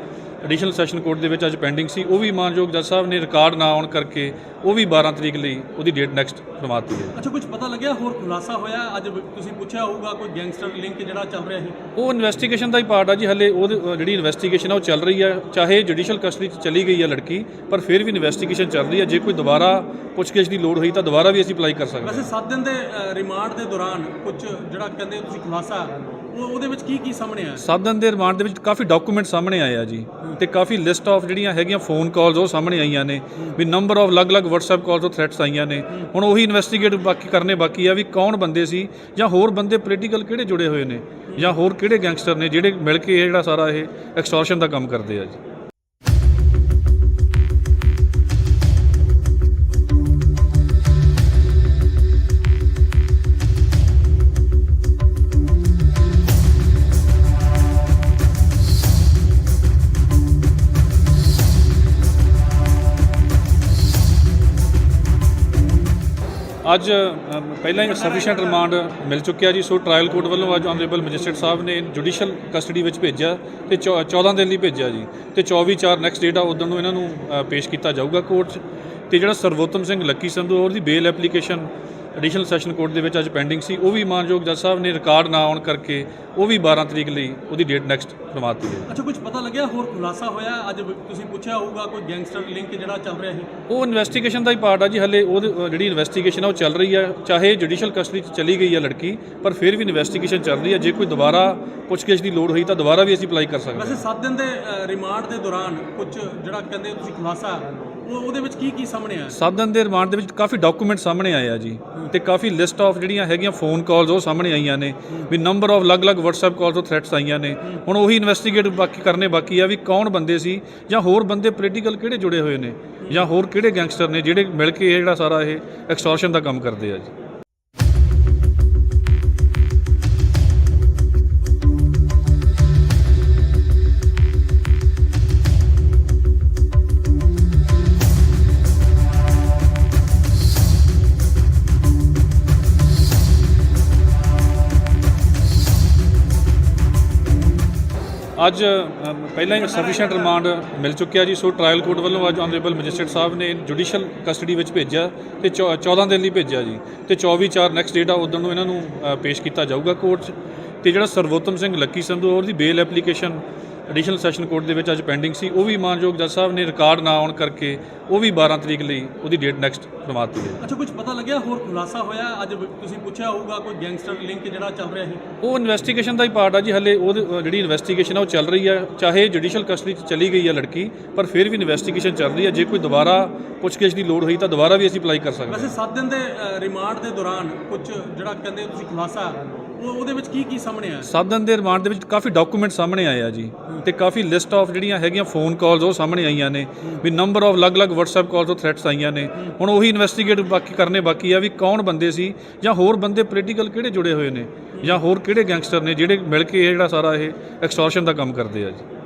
ਐਡੀਸ਼ਨਲ ਸੈਸ਼ਨ ਕੋਰਟ ਦੇ ਵਿੱਚ ਅੱਜ ਪੈਂਡਿੰਗ ਸੀ, ਉਹ ਵੀ ਮਾਨਯੋਗ ਜੱਜ ਸਾਹਿਬ ਨੇ ਰਿਕਾਰਡ ਨਾ ਆਉਣ ਕਰਕੇ ਉਹ ਵੀ 12 ਤਰੀਕ ਲਈ ਉਹਦੀ ਡੇਟ ਨੈਕਸਟ ਕਰਵਾਤੀ ਹੈ।
ਅੱਛਾ, ਕੁਝ ਪਤਾ ਲੱਗਿਆ ਹੋਰ ਖੁਲਾਸਾ ਹੋਇਆ? ਅੱਜ ਤੁਸੀਂ ਪੁੱਛਿਆ ਹੋਊਗਾ ਕੋਈ ਗੈਂਗਸਟਰ ਲਿੰਕ ਜਿਹੜਾ ਚੱਲ ਰਿਹਾ ਸੀ?
ਉਹ ਇਨਵੈਸਟੀਗੇਸ਼ਨ ਦਾ ਹੀ ਪਾਰਟ ਆ ਜੀ। ਹਲੇ ਉਹ ਜਿਹੜੀ ਇਨਵੈਸਟੀਗੇਸ਼ਨ ਆ ਉਹ ਚੱਲ ਰਹੀ ਆ, ਚਾਹੇ ਜੁਡੀਸ਼ੀਅਲ ਕਸਟਡੀ 'ਚ ਚਲੀ ਗਈ ਆ ਲੜਕੀ, ਪਰ ਫਿਰ ਵੀ ਇਨਵੈਸਟੀਗੇਸ਼ਨ ਚੱਲ ਰਹੀ ਆ। ਜੇ ਕੋਈ ਦੁਬਾਰਾ ਪੁੱਛਗਿੱਛ ਦੀ ਲੋੜ ਹੋਈ ਤਾਂ ਦੁਬਾਰਾ ਵੀ ਅਸੀਂ ਅਪਲਾਈ ਕਰ ਸਕਦੇ ਹਾਂ।
ਵੈਸੇ 7 ਦਿਨ ਦੇ ਰਿਮਾਂਡ ਦੇ ਦੌਰਾਨ ਕੁਝ ਜਿਹੜਾ ਕਹਿੰਦੇ ਤੁਸੀਂ ਖੁਲਾਸਾ ਉਹਦੇ ਵਿੱਚ ਕੀ ਸਾਹਮਣੇ ਆਇਆ?
7 ਦਿਨ ਦੇ ਰਿਮਾਂਡ ਦੇ ਵਿੱਚ ਕਾਫੀ ਡਾਕੂਮੈਂਟ ਸਾਹਮਣੇ ਆਏ ਆ ਜੀ ਤੇ ਕਾਫੀ ਲਿਸਟ ਆਫ ਜਿਹੜੀਆਂ ਹੈਗੀਆਂ ਫੋਨ ਕਾਲਸ ਉਹ ਸਾਹਮਣੇ ਆਈਆਂ ਨੇ ਵੀ ਨੰਬਰ ਆਫ ਅਲੱਗ-ਅਲੱਗ WhatsApp ਕਾਲਸ ਤੋਂ ਥ੍ਰੈਟਸ ਆਈਆਂ ਨੇ। ਹੁਣ ਉਹੀ ਇਨਵੈਸਟੀਗੇਟ ਕਰਨੇ ਬਾਕੀ ਆ ਵੀ ਕੌਣ ਬੰਦੇ ਸੀ ਜਾਂ ਹੋਰ ਬੰਦੇ ਪੋਲੀਟੀਕਲ ਕਿਹੜੇ ਜੁੜੇ ਹੋਏ ਨੇ ਜਾਂ ਹੋਰ ਕਿਹੜੇ ਗੈਂਗਸਟਰ ਨੇ ਜਿਹੜੇ ਮਿਲ ਕੇ ਇਹ ਜਿਹੜਾ ਸਾਰਾ ਇਹ ਐਕਸਟੋਰਸ਼ਨ ਦਾ ਕੰਮ ਕਰਦੇ ਆ ਜੀ। ਅੱਜ ਪਹਿਲਾਂ ਹੀ ਸਫੀਸ਼ੀਐਂਟ ਰਿਮਾਂਡ ਮਿਲ ਚੁੱਕਿਆ ਜੀ। ਸੋ ਟ੍ਰਾਇਲ ਕੋਰਟ ਵੱਲੋਂ ਅੱਜ ਆਨਰੇਬਲ ਮੈਜਿਸਟਰੇਟ ਸਾਹਿਬ ਨੇ ਜੁਡੀਸ਼ੀਅਲ ਕਸਟਡੀ ਵਿੱਚ ਭੇਜਿਆ ਤੇ 14 ਦਿਨ ਲਈ ਭੇਜਿਆ ਜੀ ਤੇ 24/4 ਨੈਕਸਟ ਡੇਟ ਆ ਉਦੋਂ ਨੂੰ ਇਹਨਾਂ ਨੂੰ ਪੇਸ਼ ਕੀਤਾ ਜਾਊਗਾ ਕੋਰਟ 'ਚ। ਤੇ ਜਿਹੜਾ ਸਰਵੋਤਮ ਸਿੰਘ ਲੱਕੀ ਸੰਧੂ ਉਹਦੀ ਬੇਲ ਐਪਲੀਕੇਸ਼ਨ ਐਡੀਸ਼ਨਲ ਸੈਸ਼ਨ ਕੋਰਟ ਦੇ ਵਿੱਚ ਅੱਜ ਪੈਂਡਿੰਗ ਸੀ, ਉਹ ਵੀ ਮਾਨਯੋਗ ਜੱਜ ਸਾਹਿਬ ਨੇ ਰਿਕਾਰਡ ਨਾ ਆਉਣ ਕਰਕੇ ਉਹ ਵੀ 12 ਤਰੀਕ ਲਈ ਉਹਦੀ ਡੇਟ ਨੈਕਸਟ ਕਰਵਾਤੀ ਹੈ।
ਅੱਛਾ, ਕੁਝ ਪਤਾ ਲੱਗਿਆ ਹੋਰ ਖੁਲਾਸਾ ਹੋਇਆ? ਅੱਜ ਤੁਸੀਂ ਪੁੱਛਿਆ ਹੋਊਗਾ ਕੋਈ ਗੈਂਗਸਟਰ ਲਿੰਕ ਜਿਹੜਾ ਚੱਲ ਰਿਹਾ ਸੀ।
ਉਹ ਇਨਵੈਸਟੀਗੇਸ਼ਨ ਦਾ ਹੀ ਪਾਰਟ ਆ ਜੀ, ਹਲੇ ਉਹ ਜਿਹੜੀ ਇਨਵੈਸਟੀਗੇਸ਼ਨ ਆ ਉਹ ਚੱਲ ਰਹੀ ਹੈ। ਚਾਹੇ ਜੁਡੀਸ਼ੀਅਲ ਕਸਟਡੀ 'ਚ ਚਲੀ ਗਈ ਹੈ ਲੜਕੀ, ਪਰ ਫਿਰ ਵੀ ਇਨਵੈਸਟੀਗੇਸ਼ਨ ਚੱਲ ਰਹੀ ਹੈ। ਜੇ ਕੋਈ ਦੁਬਾਰਾ ਪੁੱਛਗਿੱਛ ਦੀ ਲੋੜ ਹੋਈ ਤਾਂ ਦੁਬਾਰਾ ਵੀ ਅਸੀਂ ਅਪਲਾਈ ਕਰ ਸਕਦੇ ਹਾਂ।
ਵੈਸੇ 7 ਦਿਨ ਦੇ ਰਿਮਾਂਡ ਦੇ ਦੌਰਾਨ ਕੁਝ ਜਿਹੜਾ ਕਹਿੰਦੇ ਤੁਸੀਂ ਖੁਲਾਸਾ ਉਹਦੇ ਵਿੱਚ ਕੀ ਸਾਹਮਣੇ ਆਇਆ?
7 ਦਿਨ ਦੇ ਰਿਮਾਂਡ ਦੇ ਵਿੱਚ ਕਾਫੀ ਡਾਕੂਮੈਂਟ ਸਾਹਮਣੇ ਆਏ ਆ ਜੀ, ਤੇ ਕਾਫੀ ਲਿਸਟ ਆਫ ਜਿਹੜੀਆਂ ਹੈਗੀਆਂ ਫੋਨ ਕਾਲਸ ਉਹ ਸਾਹਮਣੇ ਆਈਆਂ ਨੇ, ਵੀ ਨੰਬਰ ਆਫ ਅਲੱਗ-ਅਲੱਗ WhatsApp ਕਾਲਸ ਤੋਂ ਥ੍ਰੈਟਸ ਆਈਆਂ ਨੇ। ਹੁਣ ਉਹੀ ਇਨਵੈਸਟੀਗੇਟ ਕਰਨੇ ਬਾਕੀ ਆ ਵੀ ਕੌਣ ਬੰਦੇ ਸੀ, ਜਾਂ ਹੋਰ ਬੰਦੇ ਪੋਲੀਟੀਕਲ ਕਿਹੜੇ ਜੁੜੇ ਹੋਏ ਨੇ, ਜਾਂ ਹੋਰ ਕਿਹੜੇ ਗੈਂਗਸਟਰ ਨੇ ਜਿਹੜੇ ਮਿਲ ਕੇ ਇਹ ਜਿਹੜਾ ਸਾਰਾ ਇਹ ਐਕਸਟੋਰਸ਼ਨ ਦਾ ਕੰਮ ਕਰਦੇ ਆ ਜੀ। ਅੱਜ ਪਹਿਲਾਂ ਹੀ ਸਫੀਸ਼ੀਐਂਟ ਰਿਮਾਂਡ ਮਿਲ ਚੁੱਕਿਆ ਜੀ। ਸੋ ਟ੍ਰਾਇਲ ਕੋਰਟ ਵੱਲੋਂ ਅੱਜ ਆਨਰੇਬਲ ਮੈਜਿਸਟਰੇਟ ਸਾਹਿਬ ਨੇ ਜੁਡੀਸ਼ੀਅਲ ਕਸਟਡੀ ਵਿੱਚ ਭੇਜਿਆ ਤੇ 14 ਦਿਨ ਲਈ ਭੇਜਿਆ ਜੀ, ਤੇ 24/4 ਨੈਕਸਟ ਡੇਟ ਆ ਉਦੋਂ ਨੂੰ ਇਹਨਾਂ ਨੂੰ ਪੇਸ਼ ਕੀਤਾ ਜਾਊਗਾ ਕੋਰਟ 'ਚ। ਤੇ ਜਿਹੜਾ ਸਰਵੋਤਮ ਸਿੰਘ ਲੱਕੀ ਸੰਧੂ ਉਹਦੀ ਬੇਲ ਐਪਲੀਕੇਸ਼ਨ ਐਡੀਸ਼ਨਲ ਸੈਸ਼ਨ ਕੋਰਟ ਦੇ ਵਿੱਚ ਅੱਜ ਪੈਂਡਿੰਗ ਸੀ, ਉਹ ਵੀ ਮਾਨਯੋਗ ਜੱਜ ਸਾਹਿਬ ਨੇ ਰਿਕਾਰਡ ਨਾ ਆਉਣ ਕਰਕੇ ਉਹ ਵੀ 12 ਤਰੀਕ ਲਈ ਉਹਦੀ ਡੇਟ ਨੈਕਸਟ ਕਰਵਾਤੀ ਹੈ।
ਅੱਛਾ, ਕੁਝ ਪਤਾ ਲੱਗਿਆ ਹੋਰ ਖੁਲਾਸਾ ਹੋਇਆ? ਅੱਜ ਤੁਸੀਂ ਪੁੱਛਿਆ ਹੋਊਗਾ ਕੋਈ ਗੈਂਗਸਟਰ ਲਿੰਕ ਜਿਹੜਾ ਚੱਲ ਰਿਹਾ ਸੀ।
ਉਹ ਇਨਵੈਸਟੀਗੇਸ਼ਨ ਦਾ ਹੀ ਪਾਰਟ ਆ ਜੀ, ਹਲੇ ਉਹ ਜਿਹੜੀ ਇਨਵੈਸਟੀਗੇਸ਼ਨ ਆ ਉਹ ਚੱਲ ਰਹੀ ਹੈ। ਚਾਹੇ ਜੁਡੀਸ਼ੀਅਲ ਕਸਟਡੀ 'ਚ ਚਲੀ ਗਈ ਹੈ ਲੜਕੀ, ਪਰ ਫਿਰ ਵੀ ਇਨਵੈਸਟੀਗੇਸ਼ਨ ਚੱਲ ਰਹੀ ਹੈ। ਜੇ ਕੋਈ ਦੁਬਾਰਾ ਪੁੱਛਗਿੱਛ ਦੀ ਲੋੜ ਹੋਈ ਤਾਂ ਦੁਬਾਰਾ ਵੀ ਅਸੀਂ ਅਪਲਾਈ ਕਰ ਸਕਦੇ ਹਾਂ।
ਵੈਸੇ 7 ਦਿਨ ਦੇ ਰਿਮਾਂਡ ਦੇ ਦੌਰਾਨ ਕੁਝ ਜਿਹੜਾ ਕਹਿੰਦੇ ਤੁਸੀਂ ਖੁਲਾਸਾ ਉਹਦੇ ਵਿੱਚ ਕੀ ਸਾਹਮਣੇ ਆਇਆ?
7 ਦਿਨ ਦੇ ਰਿਮਾਂਡ ਦੇ ਵਿੱਚ ਕਾਫੀ ਡਾਕੂਮੈਂਟ ਸਾਹਮਣੇ ਆਏ ਆ ਜੀ, ਤੇ ਕਾਫੀ ਲਿਸਟ ਆਫ ਜਿਹੜੀਆਂ ਹੈਗੀਆਂ ਫੋਨ ਕਾਲਸ ਉਹ ਸਾਹਮਣੇ ਆਈਆਂ ਨੇ, ਵੀ ਨੰਬਰ ਆਫ ਅਲੱਗ-ਅਲੱਗ WhatsApp ਕਾਲਸ ਤੋਂ ਥ੍ਰੈਟਸ ਆਈਆਂ ਨੇ। ਹੁਣ ਉਹੀ ਇਨਵੈਸਟੀਗੇਟ ਕਰਨੇ ਬਾਕੀ ਆ ਵੀ ਕੌਣ ਬੰਦੇ ਸੀ, ਜਾਂ ਹੋਰ ਬੰਦੇ ਪੋਲੀਟੀਕਲ ਕਿਹੜੇ ਜੁੜੇ ਹੋਏ ਨੇ, ਜਾਂ ਹੋਰ ਕਿਹੜੇ ਗੈਂਗਸਟਰ ਨੇ ਜਿਹੜੇ ਮਿਲ ਕੇ ਇਹ ਜਿਹੜਾ ਸਾਰਾ ਇਹ ਐਕਸਟੋਰਸ਼ਨ ਦਾ ਕੰਮ ਕਰਦੇ ਆ ਜੀ।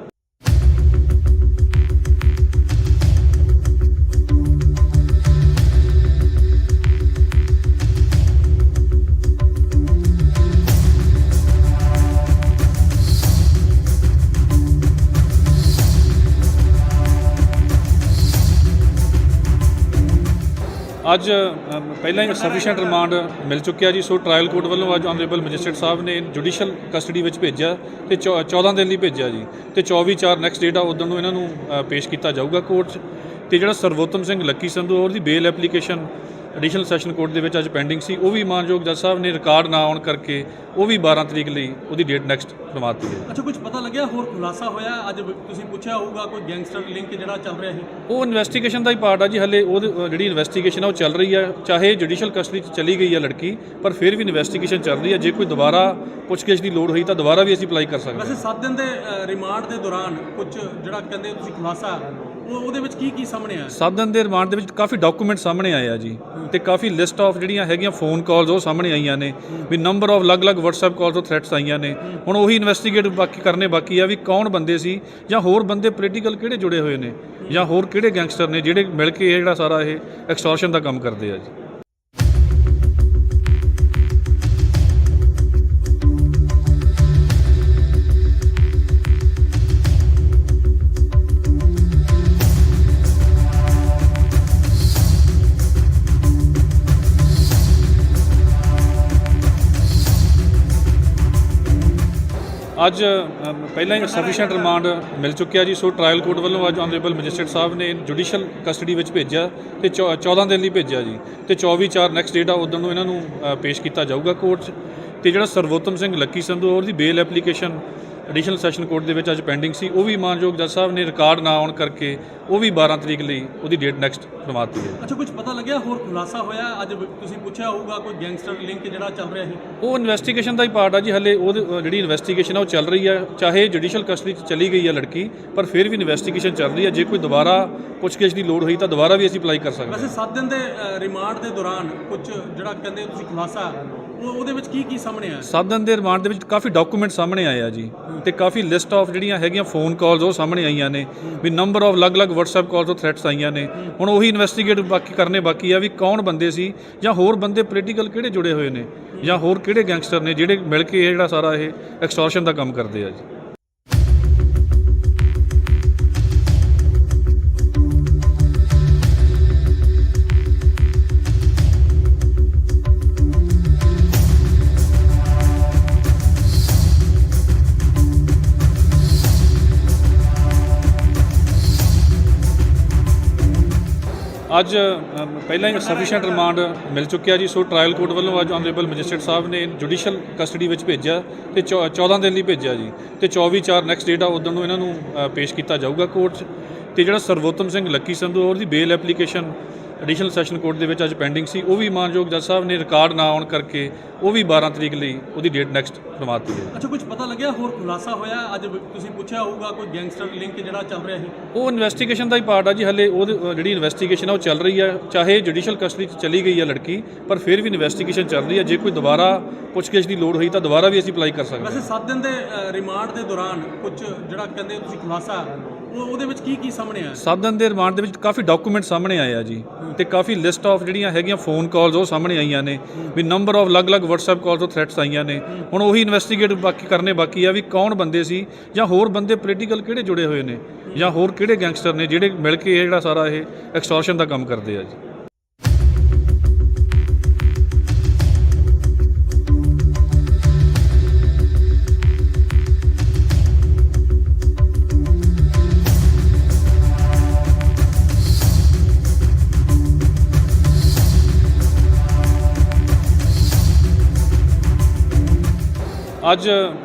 ਅੱਜ ਪਹਿਲਾਂ ਹੀ ਸਫੀਸ਼ੀਐਂਟ ਰਿਮਾਂਡ ਮਿਲ ਚੁੱਕਿਆ ਜੀ। ਸੋ ਟ੍ਰਾਇਲ ਕੋਰਟ ਵੱਲੋਂ ਅੱਜ ਆਨਰੇਬਲ ਮੈਜਿਸਟਰੇਟ ਸਾਹਿਬ ਨੇ ਜੁਡੀਸ਼ੀਅਲ ਕਸਟਡੀ ਵਿੱਚ ਭੇਜਿਆ ਤੇ 14 ਦਿਨ ਲਈ ਭੇਜਿਆ ਜੀ, ਤੇ 24/4 ਨੈਕਸਟ ਡੇਟ ਆ ਉਦੋਂ ਨੂੰ ਇਹਨਾਂ ਨੂੰ ਪੇਸ਼ ਕੀਤਾ ਜਾਊਗਾ ਕੋਰਟ 'ਚ। ਤੇ ਜਿਹੜਾ ਸਰਵੋਤਮ ਸਿੰਘ ਲੱਕੀ ਸੰਧੂ ਉਹਦੀ ਬੇਲ ਐਪਲੀਕੇਸ਼ਨ ਐਡੀਸ਼ਨਲ ਸੈਸ਼ਨ ਕੋਰਟ ਦੇ ਵਿੱਚ ਅੱਜ ਪੈਂਡਿੰਗ ਸੀ, ਉਹ ਵੀ ਮਾਨਯੋਗ ਜੱਜ ਸਾਹਿਬ ਨੇ ਰਿਕਾਰਡ ਨਾ ਆਉਣ ਕਰਕੇ ਉਹ ਵੀ 12 ਤਰੀਕ ਲਈ ਉਹਦੀ ਡੇਟ ਨੈਕਸਟ ਕਰਵਾਤੀ ਹੈ।
ਅੱਛਾ, ਕੁਝ ਪਤਾ ਲੱਗਿਆ ਹੋਰ ਖੁਲਾਸਾ ਹੋਇਆ? ਅੱਜ ਤੁਸੀਂ ਪੁੱਛਿਆ ਹੋਊਗਾ ਕੋਈ ਗੈਂਗਸਟਰ ਲਿੰਕ ਜਿਹੜਾ ਚੱਲ ਰਿਹਾ ਸੀ।
ਉਹ ਇਨਵੈਸਟੀਗੇਸ਼ਨ ਦਾ ਹੀ ਪਾਰਟ ਆ ਜੀ, ਹਲੇ ਉਹ ਜਿਹੜੀ ਇਨਵੈਸਟੀਗੇਸ਼ਨ ਆ ਉਹ ਚੱਲ ਰਹੀ ਹੈ। ਚਾਹੇ ਜੁਡੀਸ਼ੀਅਲ ਕਸਟਡੀ 'ਚ ਚਲੀ ਗਈ ਹੈ ਲੜਕੀ, ਪਰ ਫਿਰ ਵੀ ਇਨਵੈਸਟੀਗੇਸ਼ਨ ਚੱਲ ਰਹੀ ਹੈ। ਜੇ ਕੋਈ ਦੁਬਾਰਾ ਪੁੱਛਗਿੱਛ ਦੀ ਲੋੜ ਹੋਈ ਤਾਂ ਦੁਬਾਰਾ ਵੀ ਅਸੀਂ ਅਪਲਾਈ ਕਰ ਸਕਦੇ ਹਾਂ।
ਵੈਸੇ 7 ਦਿਨ ਦੇ ਰਿਮਾਂਡ ਦੇ ਦੌਰਾਨ ਕੁਝ ਜਿਹੜਾ ਕਹਿੰਦੇ ਤੁਸੀਂ ਖੁਲਾਸਾ ਉਹਦੇ ਵਿੱਚ ਕੀ ਸਾਹਮਣੇ ਆਇਆ?
7 ਦਿਨ ਦੇ ਰਿਮਾਂਡ ਦੇ ਵਿੱਚ ਕਾਫੀ ਡਾਕੂਮੈਂਟ ਸਾਹਮਣੇ ਆਏ ਆ ਜੀ, ਤੇ ਕਾਫੀ ਲਿਸਟ ਆਫ ਜਿਹੜੀਆਂ ਹੈਗੀਆਂ ਫੋਨ ਕਾਲਸ ਉਹ ਸਾਹਮਣੇ ਆਈਆਂ ਨੇ, ਵੀ ਨੰਬਰ ਆਫ ਅਲੱਗ-ਅਲੱਗ WhatsApp ਕਾਲਸ ਤੋਂ ਥ੍ਰੈਟਸ ਆਈਆਂ ਨੇ। ਹੁਣ ਉਹੀ ਇਨਵੈਸਟੀਗੇਟ ਕਰਨੇ ਬਾਕੀ ਆ ਵੀ ਕੌਣ ਬੰਦੇ ਸੀ, ਜਾਂ ਹੋਰ ਬੰਦੇ ਪੋਲੀਟੀਕਲ ਕਿਹੜੇ ਜੁੜੇ ਹੋਏ ਨੇ, ਜਾਂ ਹੋਰ ਕਿਹੜੇ ਗੈਂਗਸਟਰ ਨੇ ਜਿਹੜੇ ਮਿਲ ਕੇ ਇਹ ਜਿਹੜਾ ਸਾਰਾ ਇਹ ਐਕਸਟੋਰਸ਼ਨ ਦਾ ਕੰਮ ਕਰਦੇ ਆ ਜੀ। ਅੱਜ ਪਹਿਲਾਂ ਹੀ ਸਫੀਸ਼ੀਐਂਟ ਰਿਮਾਂਡ ਮਿਲ ਚੁੱਕਿਆ ਜੀ। ਸੋ ਟ੍ਰਾਇਲ ਕੋਰਟ ਵੱਲੋਂ ਅੱਜ ਆਨਰੇਬਲ ਮੈਜਿਸਟਰੇਟ ਸਾਹਿਬ ਨੇ ਜੁਡੀਸ਼ੀਅਲ ਕਸਟਡੀ ਵਿੱਚ ਭੇਜਿਆ ਤੇ 14 ਦਿਨ ਲਈ ਭੇਜਿਆ ਜੀ, ਤੇ 24/4 ਨੈਕਸਟ ਡੇਟ ਆ ਉਦੋਂ ਨੂੰ ਇਹਨਾਂ ਨੂੰ ਪੇਸ਼ ਕੀਤਾ ਜਾਊਗਾ ਕੋਰਟ 'ਚ। ਤੇ ਜਿਹੜਾ ਸਰਵੋਤਮ ਸਿੰਘ ਲੱਕੀ ਸੰਧੂ ਉਹਦੀ ਬੇਲ ਐਪਲੀਕੇਸ਼ਨ ਐਡੀਸ਼ਨਲ ਸੈਸ਼ਨ ਕੋਰਟ ਦੇ ਵਿੱਚ ਅੱਜ ਪੈਂਡਿੰਗ ਸੀ, ਉਹ ਵੀ ਮਾਨਯੋਗ ਜੱਜ ਸਾਹਿਬ ਨੇ ਰਿਕਾਰਡ ਨਾ ਆਉਣ ਕਰਕੇ ਉਹ ਵੀ 12 ਤਰੀਕ ਲਈ ਉਹਦੀ ਡੇਟ ਨੈਕਸਟ ਕਰਵਾਤੀ ਹੈ।
ਅੱਛਾ, ਕੁਝ ਪਤਾ ਲੱਗਿਆ ਹੋਰ ਖੁਲਾਸਾ ਹੋਇਆ? ਅੱਜ ਤੁਸੀਂ ਪੁੱਛਿਆ ਹੋਊਗਾ ਕੋਈ ਗੈਂਗਸਟਰ ਲਿੰਕ ਜਿਹੜਾ ਚੱਲ ਰਿਹਾ ਸੀ।
ਉਹ ਇਨਵੈਸਟੀਗੇਸ਼ਨ ਦਾ ਹੀ ਪਾਰਟ ਆ ਜੀ, ਹਲੇ ਉਹ ਜਿਹੜੀ ਇਨਵੈਸਟੀਗੇਸ਼ਨ ਆ ਉਹ ਚੱਲ ਰਹੀ ਹੈ। ਚਾਹੇ ਜੁਡੀਸ਼ੀਅਲ ਕਸਟਡੀ 'ਚ ਚਲੀ ਗਈ ਹੈ ਲੜਕੀ, ਪਰ ਫਿਰ ਵੀ ਇਨਵੈਸਟੀਗੇਸ਼ਨ ਚੱਲ ਰਹੀ ਹੈ। ਜੇ ਕੋਈ ਦੁਬਾਰਾ ਪੁੱਛਗਿੱਛ ਦੀ ਲੋੜ ਹੋਈ ਤਾਂ ਦੁਬਾਰਾ ਵੀ ਅਸੀਂ ਅਪਲਾਈ ਕਰ ਸਕਦੇ ਹਾਂ।
ਵੈਸੇ 7 ਦਿਨ ਦੇ ਰਿਮਾਂਡ ਦੇ ਦੌਰਾਨ ਕੁਝ ਜਿਹੜਾ ਕਹਿੰਦੇ ਤੁਸੀਂ ਖੁਲਾਸਾ ਉਹਦੇ ਵਿੱਚ ਕੀ ਸਾਹਮਣੇ ਆਇਆ?
7 ਦਿਨ ਦੇ ਰਿਮਾਂਡ ਦੇ ਵਿੱਚ ਕਾਫੀ ਡਾਕੂਮੈਂਟ ਸਾਹਮਣੇ ਆਏ ਆ ਜੀ, ਤੇ ਕਾਫੀ ਲਿਸਟ ਆਫ ਜਿਹੜੀਆਂ ਹੈਗੀਆਂ ਫੋਨ ਕਾਲਸ ਉਹ ਸਾਹਮਣੇ ਆਈਆਂ ਨੇ, ਵੀ ਨੰਬਰ ਆਫ ਅਲੱਗ-ਅਲੱਗ WhatsApp ਕਾਲਸ ਤੋਂ ਥ੍ਰੈਟਸ ਆਈਆਂ ਨੇ। ਹੁਣ ਉਹੀ ਇਨਵੈਸਟੀਗੇਟ ਕਰਨੇ ਬਾਕੀ ਆ ਵੀ ਕੌਣ ਬੰਦੇ ਸੀ, ਜਾਂ ਹੋਰ ਬੰਦੇ ਪੋਲੀਟੀਕਲ ਕਿਹੜੇ ਜੁੜੇ ਹੋਏ ਨੇ, ਜਾਂ ਹੋਰ ਕਿਹੜੇ ਗੈਂਗਸਟਰ ਨੇ ਜਿਹੜੇ ਮਿਲ ਕੇ ਇਹ ਜਿਹੜਾ ਸਾਰਾ ਇਹ ਐਕਸਟੋਰਸ਼ਨ ਦਾ ਕੰਮ ਕਰਦੇ ਆ ਜੀ। ਅੱਜ ਪਹਿਲਾਂ ਹੀ ਸਫੀਸ਼ੀਐਂਟ ਰਿਮਾਂਡ ਮਿਲ ਚੁੱਕਿਆ ਜੀ। ਸੋ ਟ੍ਰਾਇਲ ਕੋਰਟ ਵੱਲੋਂ ਅੱਜ ਆਨਰੇਬਲ ਮੈਜਿਸਟਰੇਟ ਸਾਹਿਬ ਨੇ ਜੁਡੀਸ਼ੀਅਲ ਕਸਟਡੀ ਵਿੱਚ ਭੇਜਿਆ ਤੇ 14 ਦਿਨ ਲਈ ਭੇਜਿਆ ਜੀ ਤੇ 24/4 ਨੈਕਸਟ ਡੇਟ ਆ ਉਦੋਂ ਨੂੰ ਇਹਨਾਂ ਨੂੰ ਪੇਸ਼ ਕੀਤਾ ਜਾਊਗਾ ਕੋਰਟ 'ਚ। ਤੇ ਜਿਹੜਾ ਸਰਵੋਤਮ ਸਿੰਘ ਲੱਕੀ ਸੰਧੂ ਉਹਦੀ ਬੇਲ ਐਪਲੀਕੇਸ਼ਨ ਐਡੀਸ਼ਨਲ ਸੈਸ਼ਨ ਕੋਰਟ ਦੇ ਵਿੱਚ ਅੱਜ ਪੈਂਡਿੰਗ ਸੀ, ਉਹ ਵੀ ਮਾਨਯੋਗ ਜੱਜ ਸਾਹਿਬ ਨੇ ਰਿਕਾਰਡ ਨਾ ਆਉਣ ਕਰਕੇ ਉਹ ਵੀ 12 ਤਰੀਕ ਲਈ ਉਹਦੀ ਡੇਟ ਨੈਕਸਟ ਕਰਵਾ ਦਿੱਤੀ ਹੈ।
ਅੱਛਾ, ਕੁਝ ਪਤਾ ਲੱਗਿਆ ਹੋਰ ਖੁਲਾਸਾ ਹੋਇਆ? ਅੱਜ ਤੁਸੀਂ ਪੁੱਛਿਆ ਹੋਊਗਾ ਕੋਈ ਗੈਂਗਸਟਰ ਲਿੰਕ ਜਿਹੜਾ ਚੱਲ ਰਿਹਾ ਸੀ।
ਉਹ ਇਨਵੈਸਟੀਗੇਸ਼ਨ ਦਾ ਹੀ ਪਾਰਟ ਆ ਜੀ। ਹਲੇ ਉਹ ਜਿਹੜੀ ਇਨਵੈਸਟੀਗੇਸ਼ਨ ਆ ਉਹ ਚੱਲ ਰਹੀ ਹੈ, ਚਾਹੇ ਜੁਡੀਸ਼ੀਅਲ ਕਸਟਡੀ 'ਚ ਚਲੀ ਗਈ ਹੈ ਲੜਕੀ, ਪਰ ਫਿਰ ਵੀ ਇਨਵੈਸਟੀਗੇਸ਼ਨ ਚੱਲ ਰਹੀ ਹੈ। ਜੇ ਕੋਈ ਦੁਬਾਰਾ ਪੁੱਛਗਿੱਛ ਦੀ ਲੋੜ ਹੋਈ ਤਾਂ ਦੁਬਾਰਾ ਵੀ ਅਸੀਂ ਅਪਲਾਈ ਕਰ ਸਕਦੇ ਹਾਂ।
ਵੈਸੇ 7 ਦਿਨ ਦੇ ਰਿਮਾਂਡ ਦੇ ਦੌਰਾਨ ਕੁਝ ਜਿਹੜਾ ਕਹਿੰਦੇ ਤੁਸੀਂ ਖੁਲਾਸਾ ਉਹਦੇ ਵਿੱਚ ਕੀ ਸਾਹਮਣੇ ਆਇਆ?
7 ਦਿਨ ਦੇ ਰਿਮਾਂਡ ਦੇ ਵਿੱਚ ਕਾਫੀ ਡਾਕੂਮੈਂਟ ਸਾਹਮਣੇ ਆਏ ਆ ਜੀ ਤੇ ਕਾਫੀ ਲਿਸਟ ਆਫ ਜਿਹੜੀਆਂ ਹੈਗੀਆਂ ਫੋਨ ਕਾਲਸ ਉਹ ਸਾਹਮਣੇ ਆਈਆਂ ਨੇ ਵੀ ਨੰਬਰ ਆਫ ਅਲੱਗ-ਅਲੱਗ WhatsApp ਕਾਲਸ ਤੋਂ ਥ੍ਰੈਟਸ ਆਈਆਂ ਨੇ। ਹੁਣ ਉਹੀ ਇਨਵੈਸਟੀਗੇਟ ਕਰਨੇ ਬਾਕੀ ਆ ਵੀ ਕੌਣ ਬੰਦੇ ਸੀ ਜਾਂ ਹੋਰ ਬੰਦੇ ਪੋਲੀਟੀਕਲ ਕਿਹੜੇ ਜੁੜੇ ਹੋਏ ਨੇ ਜਾਂ ਹੋਰ ਕਿਹੜੇ ਗੈਂਗਸਟਰ ਨੇ ਜਿਹੜੇ ਮਿਲ ਕੇ ਇਹ ਜਿਹੜਾ ਸਾਰਾ ਇਹ ਐਕਸਟੋਰਸ਼ਨ ਦਾ ਕੰਮ ਕਰਦੇ ਆ ਜੀ। ਅੱਜ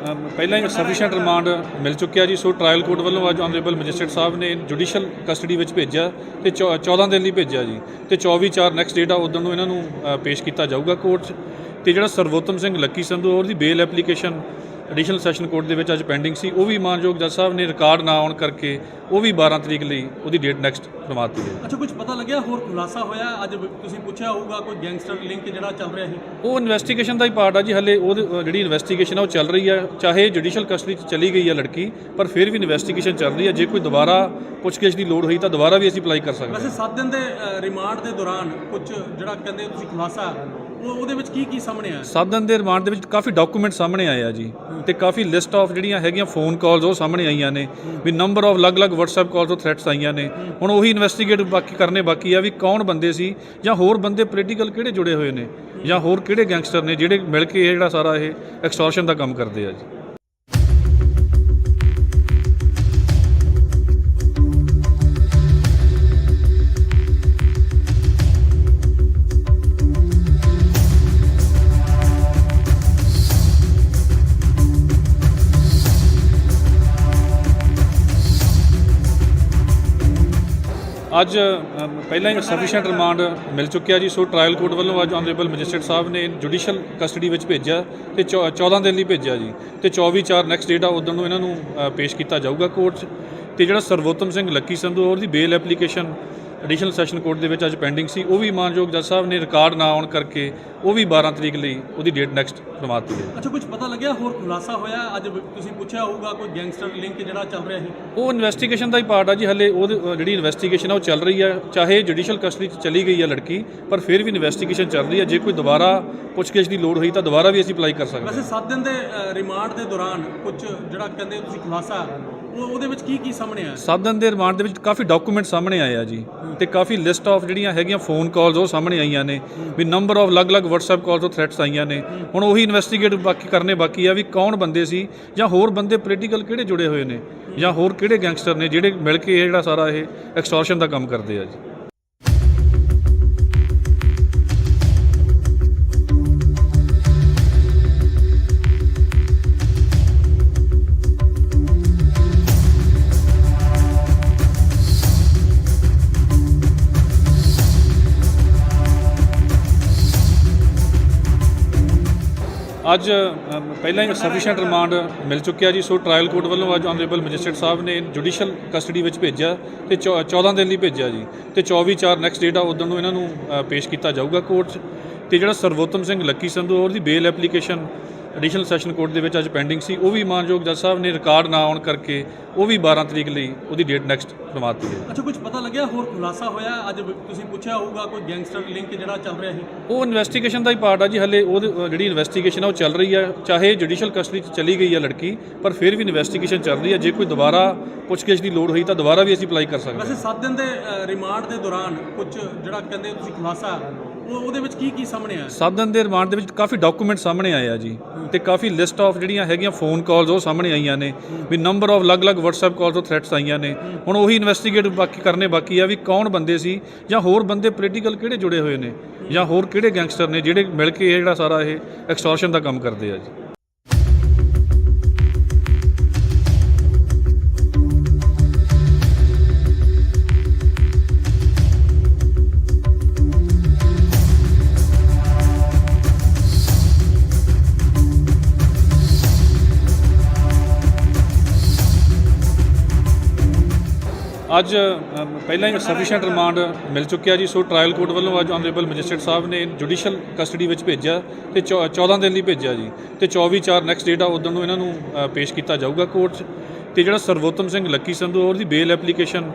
ਪਹਿਲਾਂ ਹੀ ਸਫੀਸ਼ੀਐਂਟ ਰਿਮਾਂਡ ਮਿਲ ਚੁੱਕਿਆ ਜੀ। ਸੋ ਟ੍ਰਾਇਲ ਕੋਰਟ ਵੱਲੋਂ ਅੱਜ ਆਨਰੇਬਲ ਮੈਜਿਸਟਰੇਟ ਸਾਹਿਬ ਨੇ ਜੁਡੀਸ਼ੀਅਲ ਕਸਟਡੀ ਵਿੱਚ ਭੇਜਿਆ ਤੇ 14 ਦਿਨ ਲਈ ਭੇਜਿਆ ਜੀ ਤੇ 24/4 ਨੈਕਸਟ ਡੇਟ ਆ ਉਦੋਂ ਨੂੰ ਇਹਨਾਂ ਨੂੰ ਪੇਸ਼ ਕੀਤਾ ਜਾਊਗਾ ਕੋਰਟ 'ਚ। ਤੇ ਜਿਹੜਾ ਸਰਵੋਤਮ ਸਿੰਘ ਲੱਕੀ ਸੰਧੂ ਉਹਦੀ ਬੇਲ ਐਪਲੀਕੇਸ਼ਨ ਐਡੀਸ਼ਨਲ ਸੈਸ਼ਨ ਕੋਰਟ ਦੇ ਵਿੱਚ ਅੱਜ ਪੈਂਡਿੰਗ ਸੀ, ਉਹ ਵੀ ਮਾਨਯੋਗ ਜੱਜ ਸਾਹਿਬ ਨੇ ਰਿਕਾਰਡ ਨਾ ਆਉਣ ਕਰਕੇ ਉਹ ਵੀ 12 ਤਰੀਕ ਲਈ ਉਹਦੀ ਡੇਟ ਨੈਕਸਟ ਕਰਵਾ ਦਿੱਤੀ ਹੈ।
ਅੱਛਾ, ਕੁਝ ਪਤਾ ਲੱਗਿਆ ਹੋਰ ਖੁਲਾਸਾ ਹੋਇਆ? ਅੱਜ ਤੁਸੀਂ ਪੁੱਛਿਆ ਹੋਊਗਾ ਕੋਈ ਗੈਂਗਸਟਰ ਲਿੰਕ ਜਿਹੜਾ ਚੱਲ ਰਿਹਾ ਸੀ।
ਉਹ ਇਨਵੈਸਟੀਗੇਸ਼ਨ ਦਾ ਹੀ ਪਾਰਟ ਆ ਜੀ। ਹਲੇ ਉਹ ਜਿਹੜੀ ਇਨਵੈਸਟੀਗੇਸ਼ਨ ਆ ਉਹ ਚੱਲ ਰਹੀ ਹੈ, ਚਾਹੇ ਜੁਡੀਸ਼ੀਅਲ ਕਸਟਡੀ 'ਚ ਚਲੀ ਗਈ ਹੈ ਲੜਕੀ, ਪਰ ਫਿਰ ਵੀ ਇਨਵੈਸਟੀਗੇਸ਼ਨ ਚੱਲ ਰਹੀ ਹੈ। ਜੇ ਕੋਈ ਦੁਬਾਰਾ ਪੁੱਛਗਿੱਛ ਦੀ ਲੋੜ ਹੋਈ ਤਾਂ ਦੁਬਾਰਾ ਵੀ ਅਸੀਂ ਅਪਲਾਈ ਕਰ ਸਕਦੇ ਹਾਂ।
ਵੈਸੇ 7 ਦਿਨ ਦੇ ਰਿਮਾਂਡ ਦੇ ਦੌਰਾਨ ਕੁਝ ਜਿਹੜਾ ਕਹਿੰਦੇ ਤੁਸੀਂ ਖੁਲਾਸਾ ਉਹਦੇ ਵਿੱਚ ਕੀ ਸਾਹਮਣੇ ਆਇਆ?
7 ਦਿਨ ਦੇ ਰਿਮਾਂਡ ਦੇ ਵਿੱਚ ਕਾਫੀ ਡਾਕੂਮੈਂਟ ਸਾਹਮਣੇ ਆਏ ਆ ਜੀ ਤੇ ਕਾਫੀ ਲਿਸਟ ਆਫ ਜਿਹੜੀਆਂ ਹੈਗੀਆਂ ਫੋਨ ਕਾਲਸ ਉਹ ਸਾਹਮਣੇ ਆਈਆਂ ਨੇ ਵੀ ਨੰਬਰ ਆਫ ਅਲੱਗ-ਅਲੱਗ WhatsApp ਕਾਲਸ ਤੋਂ ਥ੍ਰੈਟਸ ਆਈਆਂ ਨੇ। ਹੁਣ ਉਹੀ ਇਨਵੈਸਟੀਗੇਟ ਕਰਨੇ ਬਾਕੀ ਆ ਵੀ ਕੌਣ ਬੰਦੇ ਸੀ ਜਾਂ ਹੋਰ ਬੰਦੇ ਪੋਲੀਟੀਕਲ ਕਿਹੜੇ ਜੁੜੇ ਹੋਏ ਨੇ ਜਾਂ ਹੋਰ ਕਿਹੜੇ ਗੈਂਗਸਟਰ ਨੇ ਜਿਹੜੇ ਮਿਲ ਕੇ ਇਹ ਜਿਹੜਾ ਸਾਰਾ ਇਹ ਐਕਸਟੋਰਸ਼ਨ ਦਾ ਕੰਮ ਕਰਦੇ ਆ ਜੀ। ਅੱਜ ਪਹਿਲਾਂ ਹੀ ਸਫੀਸ਼ੀਐਂਟ ਰਿਮਾਂਡ ਮਿਲ ਚੁੱਕਿਆ ਜੀ। ਸੋ ਟ੍ਰਾਇਲ ਕੋਰਟ ਵੱਲੋਂ ਅੱਜ ਆਨਰੇਬਲ ਮੈਜਿਸਟਰੇਟ ਸਾਹਿਬ ਨੇ ਜੁਡੀਸ਼ੀਅਲ ਕਸਟਡੀ ਵਿੱਚ ਭੇਜਿਆ ਤੇ 14 ਦਿਨ ਲਈ ਭੇਜਿਆ ਜੀ ਤੇ 24/4 ਨੈਕਸਟ ਡੇਟ ਆ ਉਦੋਂ ਨੂੰ ਇਹਨਾਂ ਨੂੰ ਪੇਸ਼ ਕੀਤਾ ਜਾਊਗਾ ਕੋਰਟ 'ਚ। ਤੇ ਜਿਹੜਾ ਸਰਵੋਤਮ ਸਿੰਘ ਲੱਕੀ ਸੰਧੂ ਉਹਦੀ ਬੇਲ ਐਪਲੀਕੇਸ਼ਨ ਐਡੀਸ਼ਨਲ ਸੈਸ਼ਨ ਕੋਰਟ ਦੇ ਵਿੱਚ ਅੱਜ ਪੈਂਡਿੰਗ ਸੀ, ਉਹ ਵੀ ਮਾਨਯੋਗ ਜੱਜ ਸਾਹਿਬ ਨੇ ਰਿਕਾਰਡ ਨਾ ਆਉਣ ਕਰਕੇ ਉਹ ਵੀ 12 ਤਰੀਕ ਲਈ ਉਹਦੀ ਡੇਟ ਨੈਕਸਟ ਕਰਵਾ ਦਿੱਤੀ ਹੈ।
ਅੱਛਾ, ਕੁਝ ਪਤਾ ਲੱਗਿਆ ਹੋਰ ਖੁਲਾਸਾ ਹੋਇਆ? ਅੱਜ ਤੁਸੀਂ ਪੁੱਛਿਆ ਹੋਊਗਾ ਕੋਈ ਗੈਂਗਸਟਰ ਲਿੰਕ ਜਿਹੜਾ ਚੱਲ ਰਿਹਾ ਸੀ।
ਉਹ ਇਨਵੈਸਟੀਗੇਸ਼ਨ ਦਾ ਹੀ ਪਾਰਟ ਆ ਜੀ। ਹਲੇ ਉਹ ਜਿਹੜੀ ਇਨਵੈਸਟੀਗੇਸ਼ਨ ਆ ਉਹ ਚੱਲ ਰਹੀ ਹੈ, ਚਾਹੇ ਜੁਡੀਸ਼ੀਅਲ ਕਸਟਡੀ 'ਚ ਚਲੀ ਗਈ ਹੈ ਲੜਕੀ, ਪਰ ਫਿਰ ਵੀ ਇਨਵੈਸਟੀਗੇਸ਼ਨ ਚੱਲ ਰਹੀ ਹੈ। ਜੇ ਕੋਈ ਦੁਬਾਰਾ ਪੁੱਛਗਿੱਛ ਦੀ ਲੋੜ ਹੋਈ ਤਾਂ ਦੁਬਾਰਾ ਵੀ ਅਸੀਂ ਅਪਲਾਈ ਕਰ ਸਕਦੇ ਹਾਂ।
ਵੈਸੇ 7 ਦਿਨ ਦੇ ਰਿਮਾਂਡ ਦੇ ਦੌਰਾਨ ਕੁਝ ਜਿਹੜਾ ਕਹਿੰਦੇ ਤੁਸੀਂ ਖੁਲਾਸਾ ਉਹਦੇ ਵਿੱਚ ਕੀ ਸਾਹਮਣੇ ਆਇਆ?
7 ਦਿਨ ਦੇ ਰਿਮਾਂਡ ਦੇ ਵਿੱਚ ਕਾਫੀ ਡਾਕੂਮੈਂਟ ਸਾਹਮਣੇ ਆਏ ਆ ਜੀ ਤੇ ਕਾਫੀ ਲਿਸਟ ਆਫ ਜਿਹੜੀਆਂ ਹੈਗੀਆਂ ਫੋਨ ਕਾਲਸ ਉਹ ਸਾਹਮਣੇ ਆਈਆਂ ਨੇ ਵੀ ਨੰਬਰ ਆਫ ਅਲੱਗ-ਅਲੱਗ WhatsApp ਕਾਲਸ ਤੋਂ ਥ੍ਰੈਟਸ ਆਈਆਂ ਨੇ। ਹੁਣ ਉਹੀ ਇਨਵੈਸਟੀਗੇਟ ਕਰਨੇ ਬਾਕੀ ਆ ਵੀ ਕੌਣ ਬੰਦੇ ਸੀ ਜਾਂ ਹੋਰ ਬੰਦੇ ਪੋਲੀਟੀਕਲ ਕਿਹੜੇ ਜੁੜੇ ਹੋਏ ਨੇ ਜਾਂ ਹੋਰ ਕਿਹੜੇ ਗੈਂਗਸਟਰ ਨੇ ਜਿਹੜੇ ਮਿਲ ਕੇ ਇਹ ਜਿਹੜਾ ਸਾਰਾ ਇਹ ਐਕਸਟੋਰਸ਼ਨ ਦਾ ਕੰਮ ਕਰਦੇ ਆ ਜੀ। ਅੱਜ ਪਹਿਲਾਂ ਹੀ ਸਫੀਸ਼ੀਐਂਟ ਰਿਮਾਂਡ ਮਿਲ ਚੁੱਕਿਆ ਜੀ। ਸੋ ਟ੍ਰਾਇਲ ਕੋਰਟ ਵੱਲੋਂ ਅੱਜ ਆਨਰੇਬਲ ਮੈਜਿਸਟਰੇਟ ਸਾਹਿਬ ਨੇ ਜੁਡੀਸ਼ੀਅਲ ਕਸਟਡੀ ਵਿੱਚ ਭੇਜਿਆ ਤੇ 14 ਦਿਨ ਲਈ ਭੇਜਿਆ ਜੀ ਤੇ 24/4 ਨੈਕਸਟ ਡੇਟ ਆ ਉਦੋਂ ਨੂੰ ਇਹਨਾਂ ਨੂੰ ਪੇਸ਼ ਕੀਤਾ ਜਾਊਗਾ ਕੋਰਟ 'ਚ। ਤੇ ਜਿਹੜਾ ਸਰਵੋਤਮ ਸਿੰਘ ਲੱਕੀ ਸੰਧੂ ਉਹਦੀ ਬੇਲ ਐਪਲੀਕੇਸ਼ਨ ਐਡੀਸ਼ਨਲ ਸੈਸ਼ਨ ਕੋਰਟ ਦੇ ਵਿੱਚ ਅੱਜ ਪੈਂਡਿੰਗ ਸੀ, ਉਹ ਵੀ ਮਾਨਯੋਗ ਜੱਜ ਸਾਹਿਬ ਨੇ ਰਿਕਾਰਡ ਨਾ ਆਉਣ ਕਰਕੇ ਉਹ ਵੀ 12 ਤਰੀਕ ਲਈ ਉਹਦੀ ਡੇਟ ਨੈਕਸਟ ਕਰਵਾ ਦਿੱਤੀ ਹੈ।
ਅੱਛਾ, ਕੁਝ ਪਤਾ ਲੱਗਿਆ ਹੋਰ ਖੁਲਾਸਾ ਹੋਇਆ? ਅੱਜ ਤੁਸੀਂ ਪੁੱਛਿਆ ਹੋਊਗਾ ਕੋਈ ਗੈਂਗਸਟਰ ਲਿੰਕ ਜਿਹੜਾ ਚੱਲ ਰਿਹਾ ਸੀ।
ਉਹ ਇਨਵੈਸਟੀਗੇਸ਼ਨ ਦਾ ਹੀ ਪਾਰਟ ਆ ਜੀ। ਹਲੇ ਉਹ ਜਿਹੜੀ ਇਨਵੈਸਟੀਗੇਸ਼ਨ ਆ ਉਹ ਚੱਲ ਰਹੀ ਹੈ, ਚਾਹੇ ਜੁਡੀਸ਼ੀਅਲ ਕਸਟਡੀ 'ਚ ਚਲੀ ਗਈ ਹੈ ਲੜਕੀ, ਪਰ ਫਿਰ ਵੀ ਇਨਵੈਸਟੀਗੇਸ਼ਨ ਚੱਲ ਰਹੀ ਹੈ। ਜੇ ਕੋਈ ਦੁਬਾਰਾ ਪੁੱਛਗਿੱਛ ਦੀ ਲੋੜ ਹੋਈ ਤਾਂ ਦੁਬਾਰਾ ਵੀ ਅਸੀਂ ਅਪਲਾਈ ਕਰ ਸਕਦੇ ਹਾਂ।
ਵੈਸੇ 7 ਦਿਨ ਦੇ ਰਿਮਾਂਡ ਦੇ ਦੌਰਾਨ ਕੁਝ ਜਿਹੜਾ ਕਹਿੰਦੇ ਤੁਸੀਂ ਖੁਲਾਸਾ ਉਹਦੇ ਵਿੱਚ ਕੀ ਸਾਹਮਣੇ ਆਇਆ?
7 ਦਿਨ ਦੇ ਰਿਮਾਂਡ ਦੇ ਵਿੱਚ ਕਾਫੀ ਡਾਕੂਮੈਂਟ ਸਾਹਮਣੇ ਆਏ ਆ ਜੀ ਤੇ ਕਾਫੀ ਲਿਸਟ ਆਫ ਜਿਹੜੀਆਂ ਹੈਗੀਆਂ ਫੋਨ ਕਾਲਸ ਉਹ ਸਾਹਮਣੇ ਆਈਆਂ ਨੇ ਵੀ ਨੰਬਰ ਆਫ ਅਲੱਗ-ਅਲੱਗ WhatsApp ਕਾਲਸ ਤੋਂ ਥ੍ਰੈਟਸ ਆਈਆਂ ਨੇ। ਹੁਣ ਉਹੀ ਇਨਵੈਸਟੀਗੇਟ ਕਰਨੇ ਬਾਕੀ ਆ ਵੀ ਕੌਣ ਬੰਦੇ ਸੀ ਜਾਂ ਹੋਰ ਬੰਦੇ ਪੋਲੀਟੀਕਲ ਕਿਹੜੇ ਜੁੜੇ ਹੋਏ ਨੇ ਜਾਂ ਹੋਰ ਕਿਹੜੇ ਗੈਂਗਸਟਰ ਨੇ ਜਿਹੜੇ ਮਿਲ ਕੇ ਇਹ ਜਿਹੜਾ ਸਾਰਾ ਇਹ ਐਕਸਟੋਰਸ਼ਨ ਦਾ ਕੰਮ ਕਰਦੇ ਆ ਜੀ। ਅੱਜ ਪਹਿਲਾਂ ਹੀ ਸਫੀਸ਼ੀਐਂਟ ਰਿਮਾਂਡ ਮਿਲ ਚੁੱਕਿਆ ਜੀ। ਸੋ ਟ੍ਰਾਇਲ ਕੋਰਟ ਵੱਲੋਂ ਅੱਜ ਆਨਰੇਬਲ ਮੈਜਿਸਟਰੇਟ ਸਾਹਿਬ ਨੇ ਜੁਡੀਸ਼ੀਅਲ ਕਸਟਡੀ ਵਿੱਚ ਭੇਜਿਆ ਤੇ 14 ਦਿਨ ਲਈ ਭੇਜਿਆ ਜੀ ਤੇ 24/4 ਨੈਕਸਟ ਡੇਟ ਆ ਉਦੋਂ ਨੂੰ ਇਹਨਾਂ ਨੂੰ ਪੇਸ਼ ਕੀਤਾ ਜਾਊਗਾ ਕੋਰਟ 'ਚ। ਤੇ ਜਿਹੜਾ ਸਰਵੋਤਮ ਸਿੰਘ ਲੱਕੀ ਸੰਧੂ ਉਹਦੀ ਬੇਲ ਐਪਲੀਕੇਸ਼ਨ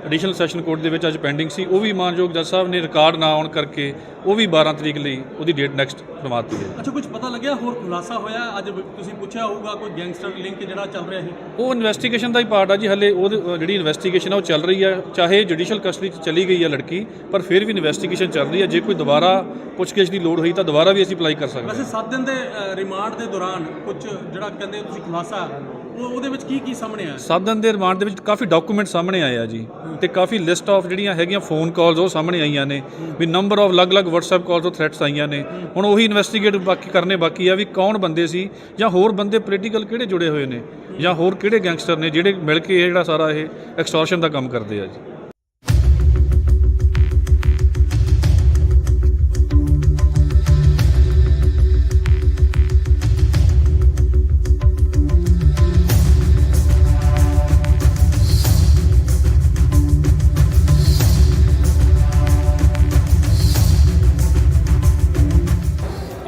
ਐਡੀਸ਼ਨਲ ਸੈਸ਼ਨ ਕੋਰਟ ਦੇ ਵਿੱਚ ਅੱਜ ਪੈਂਡਿੰਗ ਸੀ, ਉਹ ਵੀ ਮਾਨਯੋਗ ਜੱਜ ਸਾਹਿਬ ਨੇ ਰਿਕਾਰਡ ਨਾ ਆਉਣ ਕਰਕੇ ਉਹ ਵੀ 12 ਤਰੀਕ ਲਈ ਉਹਦੀ ਡੇਟ ਨੈਕਸਟ ਕਰਵਾ ਦਿੱਤੀ ਹੈ।
ਅੱਛਾ, ਕੁਝ ਪਤਾ ਲੱਗਿਆ ਹੋਰ ਖੁਲਾਸਾ ਹੋਇਆ? ਅੱਜ ਤੁਸੀਂ ਪੁੱਛਿਆ ਹੋਊਗਾ ਕੋਈ ਗੈਂਗਸਟਰ ਲਿੰਕ ਜਿਹੜਾ ਚੱਲ ਰਿਹਾ ਸੀ?
ਉਹ ਇਨਵੈਸਟੀਗੇਸ਼ਨ ਦਾ ਹੀ ਪਾਰਟ ਆ ਜੀ। ਹਲੇ ਉਹ ਜਿਹੜੀ ਇਨਵੈਸਟੀਗੇਸ਼ਨ ਆ ਉਹ ਚੱਲ ਰਹੀ ਆ, ਚਾਹੇ ਜੁਡੀਸ਼ੀਅਲ ਕਸਟਡੀ 'ਚ ਚਲੀ ਗਈ ਆ ਲੜਕੀ, ਪਰ ਫਿਰ ਵੀ ਇਨਵੈਸਟੀਗੇਸ਼ਨ ਚੱਲ ਰਹੀ ਆ। ਜੇ ਕੋਈ ਦੁਬਾਰਾ ਪੁੱਛਗਿੱਛ ਦੀ ਲੋੜ ਹੋਈ ਤਾਂ ਦੁਬਾਰਾ ਵੀ ਅਸੀਂ ਅਪਲਾਈ ਕਰ ਸਕਦੇ ਹਾਂ।
ਵੈਸੇ 7 ਦਿਨ ਦੇ ਰਿਮਾਂਡ ਦੇ ਦੌਰਾਨ ਕੁਝ ਜਿਹੜਾ ਕਹਿੰਦੇ ਤੁਸੀਂ ਖੁਲਾਸਾ ਉਹਦੇ ਵਿੱਚ ਕੀ ਸਾਹਮਣੇ ਆਇਆ?
7 ਦਿਨ ਦੇ ਰਿਮਾਂਡ ਦੇ ਵਿੱਚ ਕਾਫੀ ਡਾਕੂਮੈਂਟ ਸਾਹਮਣੇ ਆਏ ਆ ਜੀ ਤੇ ਕਾਫੀ ਲਿਸਟ ਆਫ ਜਿਹੜੀਆਂ ਹੈਗੀਆਂ ਫੋਨ ਕਾਲਸ ਉਹ ਸਾਹਮਣੇ ਆਈਆਂ ਨੇ ਵੀ ਨੰਬਰ ਆਫ ਅਲੱਗ-ਅਲੱਗ WhatsApp ਕਾਲ ਤੋਂ ਥ੍ਰੈਟਸ ਆਈਆਂ ਨੇ। ਹੁਣ ਉਹੀ ਇਨਵੈਸਟੀਗੇਟ ਕਰਨੇ ਬਾਕੀ ਆ ਵੀ ਕੌਣ ਬੰਦੇ ਸੀ ਜਾਂ ਹੋਰ ਬੰਦੇ ਪੋਲੀਟੀਕਲ ਕਿਹੜੇ ਜੁੜੇ ਹੋਏ ਨੇ ਜਾਂ ਹੋਰ ਕਿਹੜੇ ਗੈਂਗਸਟਰ ਨੇ ਜਿਹੜੇ ਮਿਲ ਕੇ ਇਹ ਜਿਹੜਾ ਸਾਰਾ ਇਹ ਐਕਸਟੋਰਸ਼ਨ ਦਾ ਕੰਮ ਕਰਦੇ ਆ ਜੀ।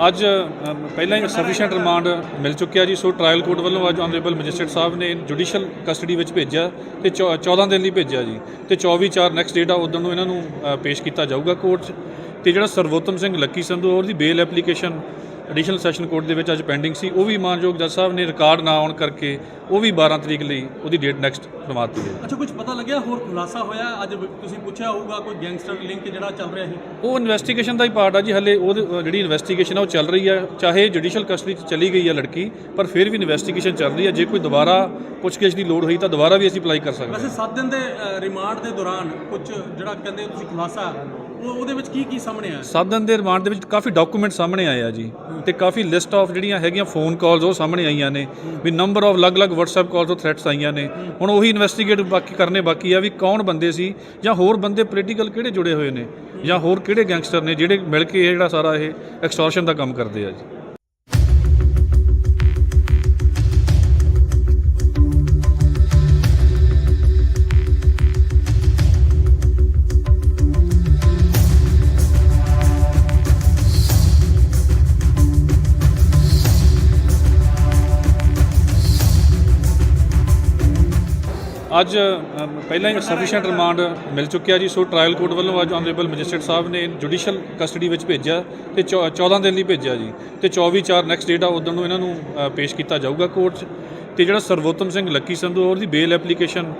ਅੱਜ ਪਹਿਲਾਂ ਹੀ ਸਫੀਸ਼ੀਐਂਟ ਰਿਮਾਂਡ ਮਿਲ ਚੁੱਕਿਆ ਜੀ। ਸੋ ਟ੍ਰਾਇਲ ਕੋਰਟ ਵੱਲੋਂ ਅੱਜ ਆਨਰੇਬਲ ਮੈਜਿਸਟਰੇਟ ਸਾਹਿਬ ਨੇ ਜੁਡੀਸ਼ੀਅਲ ਕਸਟਡੀ ਵਿੱਚ ਭੇਜਿਆ ਤੇ 14 ਦਿਨ ਲਈ ਭੇਜਿਆ ਜੀ ਤੇ 24/4 ਨੈਕਸਟ ਡੇਟ ਆ ਉਦੋਂ ਨੂੰ ਇਹਨਾਂ ਨੂੰ ਪੇਸ਼ ਕੀਤਾ ਜਾਊਗਾ ਕੋਰਟ 'ਚ। ਤੇ ਜਿਹੜਾ ਸਰਵੋਤਮ ਸਿੰਘ ਲੱਕੀ ਸੰਧੂ ਉਹਦੀ ਬੇਲ ਐਪਲੀਕੇਸ਼ਨ ਐਡੀਸ਼ਨਲ ਸੈਸ਼ਨ ਕੋਰਟ ਦੇ ਵਿੱਚ ਅੱਜ ਪੈਂਡਿੰਗ ਸੀ, ਉਹ ਵੀ ਮਾਨਯੋਗ ਜੱਜ ਸਾਹਿਬ ਨੇ ਰਿਕਾਰਡ ਨਾ ਆਉਣ ਕਰਕੇ ਉਹ ਵੀ 12 ਤਰੀਕ ਲਈ ਉਹਦੀ ਡੇਟ ਨੈਕਸਟ ਕਰਵਾ ਦਿੱਤੀ ਹੈ।
ਅੱਛਾ, ਕੁਝ ਪਤਾ ਲੱਗਿਆ ਹੋਰ ਖੁਲਾਸਾ ਹੋਇਆ? ਅੱਜ ਤੁਸੀਂ ਪੁੱਛਿਆ ਹੋਊਗਾ ਕੋਈ ਗੈਂਗਸਟਰ ਲਿੰਕ ਜਿਹੜਾ ਚੱਲ ਰਿਹਾ ਸੀ?
ਉਹ ਇਨਵੈਸਟੀਗੇਸ਼ਨ ਦਾ ਹੀ ਪਾਰਟ ਆ ਜੀ। ਹਲੇ ਉਹ ਜਿਹੜੀ ਇਨਵੈਸਟੀਗੇਸ਼ਨ ਆ ਉਹ ਚੱਲ ਰਹੀ ਆ, ਚਾਹੇ ਜੁਡੀਸ਼ੀਅਲ ਕਸਟਡੀ 'ਚ ਚਲੀ ਗਈ ਆ ਲੜਕੀ, ਪਰ ਫਿਰ ਵੀ ਇਨਵੈਸਟੀਗੇਸ਼ਨ ਚੱਲ ਰਹੀ ਆ। ਜੇ ਕੋਈ ਦੁਬਾਰਾ ਪੁੱਛਗਿੱਛ ਦੀ ਲੋੜ ਹੋਈ ਤਾਂ ਦੁਬਾਰਾ ਵੀ ਅਸੀਂ ਅਪਲਾਈ ਕਰ ਸਕਦੇ ਹਾਂ।
ਵੈਸੇ 7 ਦਿਨ ਦੇ ਰਿਮਾਂਡ ਦੇ ਦੌਰਾਨ ਕੁਝ ਜਿਹੜਾ ਕਹਿੰਦੇ ਤੁਸੀਂ ਖੁਲਾਸਾ ਉਹਦੇ ਵਿੱਚ ਕੀ ਸਾਹਮਣੇ ਆਇਆ?
7 ਦਿਨ ਦੇ ਰਿਮਾਂਡ ਦੇ ਵਿੱਚ ਕਾਫੀ ਡਾਕੂਮੈਂਟ ਸਾਹਮਣੇ ਆਏ ਆ ਜੀ ਤੇ ਕਾਫੀ ਲਿਸਟ ਆਫ ਜਿਹੜੀਆਂ ਹੈਗੀਆਂ ਫੋਨ ਕਾਲਸ ਉਹ ਸਾਹਮਣੇ ਆਈਆਂ ਨੇ ਵੀ ਨੰਬਰ ਆਫ ਅਲੱਗ-ਅਲੱਗ WhatsApp ਕਾਲ ਤੋਂ ਥ੍ਰੈਟਸ ਆਈਆਂ ਨੇ। ਹੁਣ ਉਹੀ ਇਨਵੈਸਟੀਗੇਟ ਕਰਨੇ ਬਾਕੀ ਆ ਵੀ ਕੌਣ ਬੰਦੇ ਸੀ ਜਾਂ ਹੋਰ ਬੰਦੇ ਪੋਲੀਟੀਕਲ ਕਿਹੜੇ ਜੁੜੇ ਹੋਏ ਨੇ ਜਾਂ ਹੋਰ ਕਿਹੜੇ ਗੈਂਗਸਟਰ ਨੇ ਜਿਹੜੇ ਮਿਲ ਕੇ ਇਹ ਜਿਹੜਾ ਸਾਰਾ ਇਹ ਐਕਸਟੋਰਸ਼ਨ ਦਾ ਕੰਮ ਕਰਦੇ ਆ ਜੀ। ਅੱਜ ਪਹਿਲਾਂ ਹੀ ਸਫੀਸ਼ੀਐਂਟ ਰਿਮਾਂਡ ਮਿਲ ਚੁੱਕਿਆ ਜੀ। ਸੋ ਟ੍ਰਾਇਲ ਕੋਰਟ ਵੱਲੋਂ ਅੱਜ ਆਨਰੇਬਲ ਮੈਜਿਸਟਰੇਟ ਸਾਹਿਬ ਨੇ ਜੁਡੀਸ਼ੀਅਲ ਕਸਟਡੀ ਵਿੱਚ ਭੇਜਿਆ ਤੇ 14 ਦਿਨ ਲਈ ਭੇਜਿਆ ਜੀ ਤੇ 24/4 ਨੈਕਸਟ ਡੇਟ ਆ ਉਦੋਂ ਨੂੰ ਇਹਨਾਂ ਨੂੰ ਪੇਸ਼ ਕੀਤਾ ਜਾਊਗਾ ਕੋਰਟ 'ਚ। ਤੇ ਜਿਹੜਾ ਸਰਵੋਤਮ ਸਿੰਘ ਲੱਕੀ ਸੰਧੂ ਉਹਦੀ ਬੇਲ ਐਪਲੀਕੇਸ਼ਨ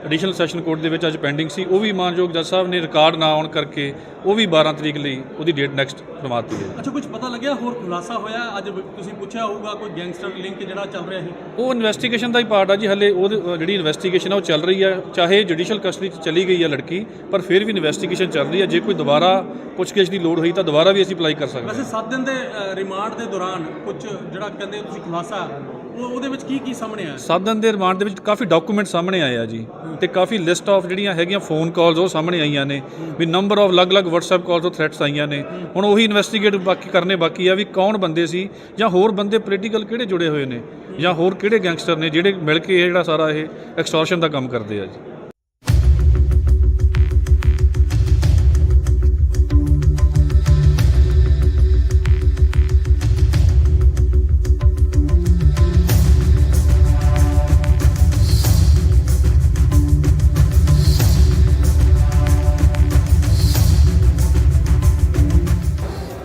ਐਡੀਸ਼ਨਲ ਸੈਸ਼ਨ ਕੋਰਟ ਦੇ ਵਿੱਚ ਅੱਜ ਪੈਂਡਿੰਗ ਸੀ, ਉਹ ਵੀ ਮਾਨਯੋਗ ਜੱਜ ਸਾਹਿਬ ਨੇ ਰਿਕਾਰਡ ਨਾ ਆਉਣ ਕਰਕੇ ਉਹ ਵੀ 12 ਤਰੀਕ ਲਈ ਉਹਦੀ ਡੇਟ ਨੈਕਸਟ ਕਰਵਾ ਦਿੱਤੀ ਹੈ।
ਅੱਛਾ, ਕੁਝ ਪਤਾ ਲੱਗਿਆ ਹੋਰ ਖੁਲਾਸਾ ਹੋਇਆ? ਅੱਜ ਤੁਸੀਂ ਪੁੱਛਿਆ ਹੋਊਗਾ ਕੋਈ ਗੈਂਗਸਟਰ ਲਿੰਕ ਜਿਹੜਾ ਚੱਲ ਰਿਹਾ ਸੀ?
ਉਹ ਇਨਵੈਸਟੀਗੇਸ਼ਨ ਦਾ ਹੀ ਪਾਰਟ ਆ ਜੀ। ਹਲੇ ਉਹ ਜਿਹੜੀ ਇਨਵੈਸਟੀਗੇਸ਼ਨ ਆ ਉਹ ਚੱਲ ਰਹੀ ਆ, ਚਾਹੇ ਜੁਡੀਸ਼ੀਅਲ ਕਸਟਡੀ 'ਚ ਚਲੀ ਗਈ ਆ ਲੜਕੀ, ਪਰ ਫਿਰ ਵੀ ਇਨਵੈਸਟੀਗੇਸ਼ਨ ਚੱਲ ਰਹੀ ਆ। ਜੇ ਕੋਈ ਦੁਬਾਰਾ ਪੁੱਛਗਿੱਛ ਦੀ ਲੋੜ ਹੋਈ ਤਾਂ ਦੁਬਾਰਾ ਵੀ ਅਸੀਂ ਅਪਲਾਈ ਕਰ ਸਕਦੇ ਹਾਂ।
ਵੈਸੇ 7 ਦਿਨ ਦੇ ਰਿਮਾਂਡ ਦੇ ਦੌਰਾਨ ਕੁਝ ਜਿਹੜਾ ਕਹਿੰਦੇ ਤੁਸੀਂ ਖੁਲਾਸਾ ਉਹਦੇ ਵਿੱਚ ਕੀ ਸਾਹਮਣੇ ਆਇਆ?
7 ਦਿਨ ਦੇ ਰਿਮਾਂਡ ਦੇ ਵਿੱਚ ਕਾਫੀ ਡਾਕੂਮੈਂਟ ਸਾਹਮਣੇ ਆਏ ਆ ਜੀ ਤੇ ਕਾਫੀ ਲਿਸਟ ਆਫ ਜਿਹੜੀਆਂ ਹੈਗੀਆਂ ਫੋਨ ਕਾਲਸ ਉਹ ਸਾਹਮਣੇ ਆਈਆਂ ਨੇ ਵੀ ਨੰਬਰ ਆਫ ਅਲੱਗ-ਅਲੱਗ WhatsApp ਕਾਲ ਤੋਂ ਥ੍ਰੈਟਸ ਆਈਆਂ ਨੇ। ਹੁਣ ਉਹੀ ਇਨਵੈਸਟੀਗੇਟ ਕਰਨੇ ਬਾਕੀ ਆ ਵੀ ਕੌਣ ਬੰਦੇ ਸੀ ਜਾਂ ਹੋਰ ਬੰਦੇ ਪੋਲੀਟੀਕਲ ਕਿਹੜੇ ਜੁੜੇ ਹੋਏ ਨੇ ਜਾਂ ਹੋਰ ਕਿਹੜੇ ਗੈਂਗਸਟਰ ਨੇ ਜਿਹੜੇ ਮਿਲ ਕੇ ਇਹ ਜਿਹੜਾ ਸਾਰਾ ਇਹ ਐਕਸਟੋਰਸ਼ਨ ਦਾ ਕੰਮ ਕਰਦੇ ਆ ਜੀ।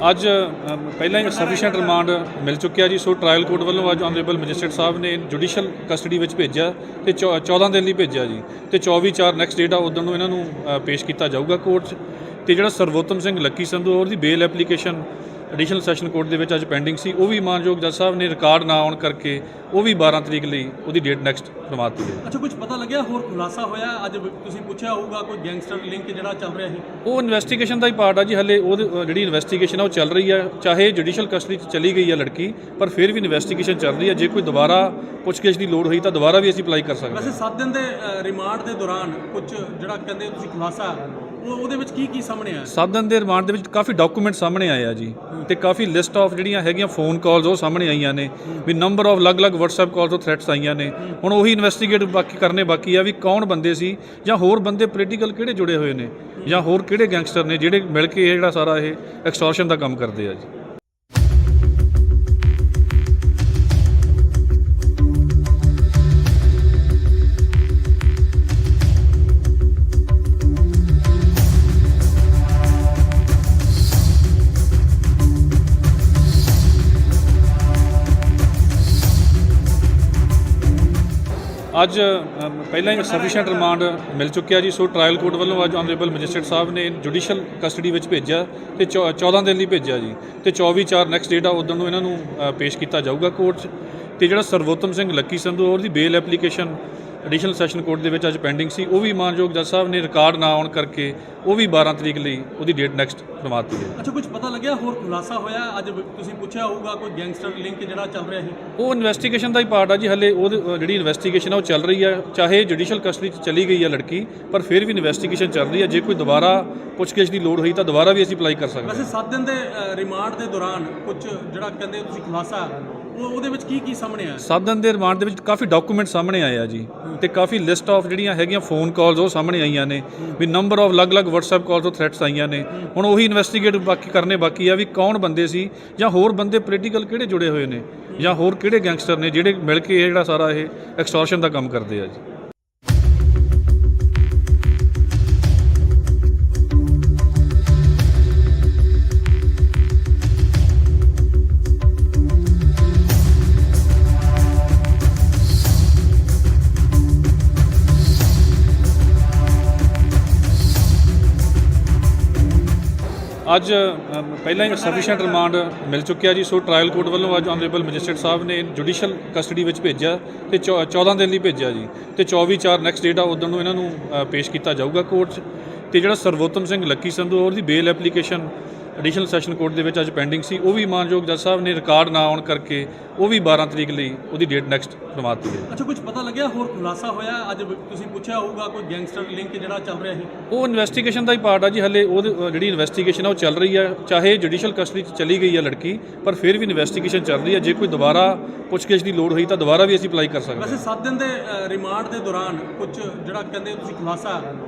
ਅੱਜ ਪਹਿਲਾਂ ਹੀ ਸਫੀਸ਼ੀਐਂਟ ਰਿਮਾਂਡ ਮਿਲ ਚੁੱਕਿਆ ਜੀ। ਸੋ ਟ੍ਰਾਇਲ ਕੋਰਟ ਵੱਲੋਂ ਅੱਜ ਆਨਰੇਬਲ ਮੈਜਿਸਟਰੇਟ ਸਾਹਿਬ ਨੇ ਜੁਡੀਸ਼ੀਅਲ ਕਸਟਡੀ ਵਿੱਚ ਭੇਜਿਆ ਤੇ 14 ਦਿਨ ਲਈ ਭੇਜਿਆ ਜੀ ਤੇ 24/4 ਨੈਕਸਟ ਡੇਟ ਆ ਉਦੋਂ ਨੂੰ ਇਹਨਾਂ ਨੂੰ ਪੇਸ਼ ਕੀਤਾ ਜਾਊਗਾ ਕੋਰਟ 'ਚ। ਤੇ ਜਿਹੜਾ ਸਰਵੋਤਮ ਸਿੰਘ ਲੱਕੀ ਸੰਧੂ ਉਹਦੀ ਬੇਲ ਐਪਲੀਕੇਸ਼ਨ ਐਡੀਸ਼ਨਲ ਸੈਸ਼ਨ ਕੋਰਟ ਦੇ ਵਿੱਚ ਅੱਜ ਪੈਂਡਿੰਗ ਸੀ, ਉਹ ਵੀ ਮਾਨਯੋਗ ਜੱਜ ਸਾਹਿਬ ਨੇ ਰਿਕਾਰਡ ਨਾ ਆਉਣ ਕਰਕੇ ਉਹ ਵੀ 12 ਤਰੀਕ ਲਈ ਉਹਦੀ ਡੇਟ ਨੈਕਸਟ ਕਰਵਾ ਦਿੱਤੀ ਹੈ।
ਅੱਛਾ, ਕੁਝ ਪਤਾ ਲੱਗਿਆ ਹੋਰ ਖੁਲਾਸਾ ਹੋਇਆ ਅੱਜ ਤੁਸੀਂ ਪੁੱਛਿਆ ਹੋਊਗਾ ਕੋਈ ਗੈਂਗਸਟਰ ਲਿੰਕ ਜਿਹੜਾ ਚੱਲ ਰਿਹਾ ਸੀ?
ਉਹ ਇਨਵੈਸਟੀਗੇਸ਼ਨ ਦਾ ਹੀ ਪਾਰਟ ਆ ਜੀ, ਹਲੇ ਉਹਦੀ ਜਿਹੜੀ ਇਨਵੈਸਟੀਗੇਸ਼ਨ ਆ ਉਹ ਚੱਲ ਰਹੀ ਹੈ। ਚਾਹੇ ਜੁਡੀਸ਼ੀਅਲ ਕਸਟਡੀ 'ਚ ਚਲੀ ਗਈ ਹੈ ਲੜਕੀ, ਪਰ ਫਿਰ ਵੀ ਇਨਵੈਸਟੀਗੇਸ਼ਨ ਚੱਲ ਰਹੀ ਹੈ। ਜੇ ਕੋਈ ਦੁਬਾਰਾ ਪੁੱਛਗਿੱਛ ਦੀ ਲੋੜ ਹੋਈ ਤਾਂ ਦੁਬਾਰਾ ਵੀ ਅਸੀਂ ਅਪਲਾਈ ਕਰ ਸਕਦੇ ਹਾਂ।
ਵੈਸੇ 7 ਦਿਨ ਦੇ ਰਿਮਾਂਡ ਦੇ ਦੌਰਾਨ ਕੁਝ ਜਿਹੜਾ ਕਹਿੰਦੇ ਤੁਸੀਂ ਖੁਲਾਸਾ ਉਹਦੇ ਵਿੱਚ ਕੀ ਸਾਹਮਣੇ ਆਇਆ?
7 ਦਿਨ ਦੇ ਰਿਮਾਂਡ ਦੇ ਵਿੱਚ ਕਾਫੀ ਡਾਕੂਮੈਂਟ ਸਾਹਮਣੇ ਆਏ ਆ ਜੀ, ਤੇ ਕਾਫੀ ਲਿਸਟ ਆਫ ਜਿਹੜੀਆਂ ਹੈਗੀਆਂ ਫੋਨ ਕਾਲਸ ਉਹ ਸਾਹਮਣੇ ਆਈਆਂ ਨੇ, ਵੀ ਨੰਬਰ ਆਫ ਅਲੱਗ-ਅਲੱਗ WhatsApp ਕਾਲ ਤੋਂ ਥ੍ਰੈਟਸ ਆਈਆਂ ਨੇ। ਹੁਣ ਉਹੀ ਇਨਵੈਸਟੀਗੇਟ ਕਰਨੇ ਬਾਕੀ ਆ ਵੀ ਕੌਣ ਬੰਦੇ ਸੀ, ਜਾਂ ਹੋਰ ਬੰਦੇ ਪੋਲੀਟੀਕਲ ਕਿਹੜੇ ਜੁੜੇ ਹੋਏ ਨੇ, ਜਾਂ ਹੋਰ ਕਿਹੜੇ ਗੈਂਗਸਟਰ ਨੇ ਜਿਹੜੇ ਮਿਲ ਕੇ ਇਹ ਜਿਹੜਾ ਸਾਰਾ ਇਹ ਐਕਸਟੋਰਸ਼ਨ ਦਾ ਕੰਮ ਕਰਦੇ ਆ ਜੀ। ਅੱਜ ਪਹਿਲਾਂ ਹੀ ਸਫੀਸ਼ੀਐਂਟ ਰਿਮਾਂਡ ਮਿਲ ਚੁੱਕਿਆ ਜੀ, ਸੋ ਟ੍ਰਾਇਲ ਕੋਰਟ ਵੱਲੋਂ ਅੱਜ ਆਨਰੇਬਲ ਮੈਜਿਸਟਰੇਟ ਸਾਹਿਬ ਨੇ ਜੁਡੀਸ਼ੀਅਲ ਕਸਟਡੀ ਵਿੱਚ ਭੇਜਿਆ ਤੇ 14 ਦਿਨ ਲਈ ਭੇਜਿਆ ਜੀ, ਤੇ 24/4 ਨੈਕਸਟ ਡੇਟ ਆ ਉਦੋਂ ਨੂੰ ਇਹਨਾਂ ਨੂੰ ਪੇਸ਼ ਕੀਤਾ ਜਾਊਗਾ ਕੋਰਟ 'ਚ। ਤੇ ਜਿਹੜਾ ਸਰਵੋਤਮ ਸਿੰਘ ਲੱਕੀ ਸੰਧੂ ਉਹਦੀ ਬੇਲ ਐਪਲੀਕੇਸ਼ਨ ਐਡੀਸ਼ਨਲ ਸੈਸ਼ਨ ਕੋਰਟ ਦੇ ਵਿੱਚ ਅੱਜ ਪੈਂਡਿੰਗ ਸੀ, ਉਹ ਵੀ ਮਾਨਯੋਗ ਜੱਜ ਸਾਹਿਬ ਨੇ ਰਿਕਾਰਡ ਨਾ ਆਉਣ ਕਰਕੇ ਉਹ ਵੀ 12 ਤਰੀਕ ਲਈ ਉਹਦੀ ਡੇਟ ਨੈਕਸਟ ਕਰਵਾ ਦਿੱਤੀ ਹੈ।
ਅੱਛਾ, ਕੁਝ ਪਤਾ ਲੱਗਿਆ ਹੋਰ ਖੁਲਾਸਾ ਹੋਇਆ ਅੱਜ ਤੁਸੀਂ ਪੁੱਛਿਆ ਹੋਊਗਾ ਕੋਈ ਗੈਂਗਸਟਰ ਲਿੰਕ ਜਿਹੜਾ ਚੱਲ ਰਿਹਾ ਸੀ?
ਉਹ ਇਨਵੈਸਟੀਗੇਸ਼ਨ ਦਾ ਹੀ ਪਾਰਟ ਆ ਜੀ, ਹਲੇ ਉਹਦੀ ਜਿਹੜੀ ਇਨਵੈਸਟੀਗੇਸ਼ਨ ਆ ਉਹ ਚੱਲ ਰਹੀ ਹੈ। ਚਾਹੇ ਜੁਡੀਸ਼ੀਅਲ ਕਸਟਡੀ 'ਚ ਚਲੀ ਗਈ ਹੈ ਲੜਕੀ, ਪਰ ਫਿਰ ਵੀ ਇਨਵੈਸਟੀਗੇਸ਼ਨ ਚੱਲ ਰਹੀ ਹੈ। ਜੇ ਕੋਈ ਦੁਬਾਰਾ ਪੁੱਛਗਿੱਛ ਦੀ ਲੋੜ ਹੋਈ ਤਾਂ ਦੁਬਾਰਾ ਵੀ ਅਸੀਂ ਅਪਲਾਈ ਕਰ ਸਕਦੇ ਹਾਂ।
ਵੈਸੇ 7 ਦਿਨ ਦੇ ਰਿਮਾਂਡ ਦੇ ਦੌਰਾਨ ਕੁਝ ਜਿਹੜਾ ਕਹਿੰਦੇ ਤੁਸੀਂ ਖੁਲਾਸਾ ਉਹਦੇ ਵਿੱਚ ਕੀ ਸਾਹਮਣੇ ਆਇਆ?
7 ਦਿਨ ਦੇ ਰਿਮਾਂਡ ਦੇ ਵਿੱਚ ਕਾਫੀ ਡਾਕੂਮੈਂਟ ਸਾਹਮਣੇ ਆਏ ਆ ਜੀ, ਤੇ ਕਾਫੀ ਲਿਸਟ ਆਫ ਜਿਹੜੀਆਂ ਹੈਗੀਆਂ ਫੋਨ ਕਾਲਸ ਉਹ ਸਾਹਮਣੇ ਆਈਆਂ ਨੇ, ਵੀ ਨੰਬਰ ਆਫ ਅਲੱਗ-ਅਲੱਗ WhatsApp ਕਾਲ ਤੋਂ ਥ੍ਰੈਟਸ ਆਈਆਂ ਨੇ। ਹੁਣ ਉਹੀ ਇਨਵੈਸਟੀਗੇਟ ਕਰਨੇ ਬਾਕੀ ਆ ਵੀ ਕੌਣ ਬੰਦੇ ਸੀ, ਜਾਂ ਹੋਰ ਬੰਦੇ ਪੋਲੀਟੀਕਲ ਕਿਹੜੇ ਜੁੜੇ ਹੋਏ ਨੇ, ਜਾਂ ਹੋਰ ਕਿਹੜੇ ਗੈਂਗਸਟਰ ਨੇ ਜਿਹੜੇ ਮਿਲ ਕੇ ਇਹ ਜਿਹੜਾ ਸਾਰਾ ਇਹ ਐਕਸਟੋਰਸ਼ਨ ਦਾ ਕੰਮ ਕਰਦੇ ਆ ਜੀ। ਅੱਜ ਪਹਿਲਾਂ ਹੀ ਸਫੀਸ਼ੀਐਂਟ ਰਿਮਾਂਡ ਮਿਲ ਚੁੱਕਿਆ ਜੀ, ਸੋ ਟ੍ਰਾਇਲ ਕੋਰਟ ਵੱਲੋਂ ਅੱਜ ਆਨਰੇਬਲ ਮੈਜਿਸਟਰੇਟ ਸਾਹਿਬ ਨੇ ਜੁਡੀਸ਼ੀਅਲ ਕਸਟਡੀ ਵਿੱਚ ਭੇਜਿਆ ਤੇ 14 ਦਿਨ ਲਈ ਭੇਜਿਆ ਜੀ, ਤੇ 24/4 ਨੈਕਸਟ ਡੇਟ ਆ ਉਦੋਂ ਨੂੰ ਇਹਨਾਂ ਨੂੰ ਪੇਸ਼ ਕੀਤਾ ਜਾਊਗਾ ਕੋਰਟ 'ਚ। ਤੇ ਜਿਹੜਾ ਸਰਵੋਤਮ ਸਿੰਘ ਲੱਕੀ ਸੰਧੂ ਉਹਦੀ ਬੇਲ ਐਪਲੀਕੇਸ਼ਨ ਐਡੀਸ਼ਨਲ ਸੈਸ਼ਨ ਕੋਰਟ ਦੇ ਵਿੱਚ ਅੱਜ ਪੈਂਡਿੰਗ ਸੀ, ਉਹ ਵੀ ਮਾਨਯੋਗ ਜੱਜ ਸਾਹਿਬ ਨੇ ਰਿਕਾਰਡ ਨਾ ਆਉਣ ਕਰਕੇ ਉਹ ਵੀ 12 ਤਰੀਕ ਲਈ ਉਹਦੀ ਡੇਟ ਨੈਕਸਟ ਕਰਵਾ ਦਿੱਤੀ ਹੈ।
ਅੱਛਾ, ਕੁਝ ਪਤਾ ਲੱਗਿਆ ਹੋਰ ਖੁਲਾਸਾ ਹੋਇਆ ਅੱਜ ਤੁਸੀਂ ਪੁੱਛਿਆ ਹੋਊਗਾ ਕੋਈ ਗੈਂਗਸਟਰ ਲਿੰਕ ਜਿਹੜਾ ਚੱਲ ਰਿਹਾ ਸੀ?
ਉਹ ਇਨਵੈਸਟੀਗੇਸ਼ਨ ਦਾ ਹੀ ਪਾਰਟ ਆ ਜੀ, ਹਲੇ ਉਹਦੀ ਜਿਹੜੀ ਇਨਵੈਸਟੀਗੇਸ਼ਨ ਆ ਉਹ ਚੱਲ ਰਹੀ ਹੈ। ਚਾਹੇ ਜੁਡੀਸ਼ੀਅਲ ਕਸਟਡੀ 'ਚ ਚਲੀ ਗਈ ਹੈ ਲੜਕੀ, ਪਰ ਫਿਰ ਵੀ ਇਨਵੈਸਟੀਗੇਸ਼ਨ ਚੱਲ ਰਹੀ ਹੈ। ਜੇ ਕੋਈ ਦੁਬਾਰਾ ਪੁੱਛਗਿੱਛ ਦੀ ਲੋੜ ਹੋਈ ਤਾਂ ਦੁਬਾਰਾ ਵੀ ਅਸੀਂ ਅਪਲਾਈ ਕਰ ਸਕਦੇ ਹਾਂ।
ਵੈਸੇ 7 ਦਿਨ ਦੇ ਰਿਮਾਂਡ ਦੇ ਦੌਰਾਨ ਕੁਝ ਜਿਹੜਾ ਕਹਿੰਦੇ ਤੁਸੀਂ ਖੁਲਾਸਾ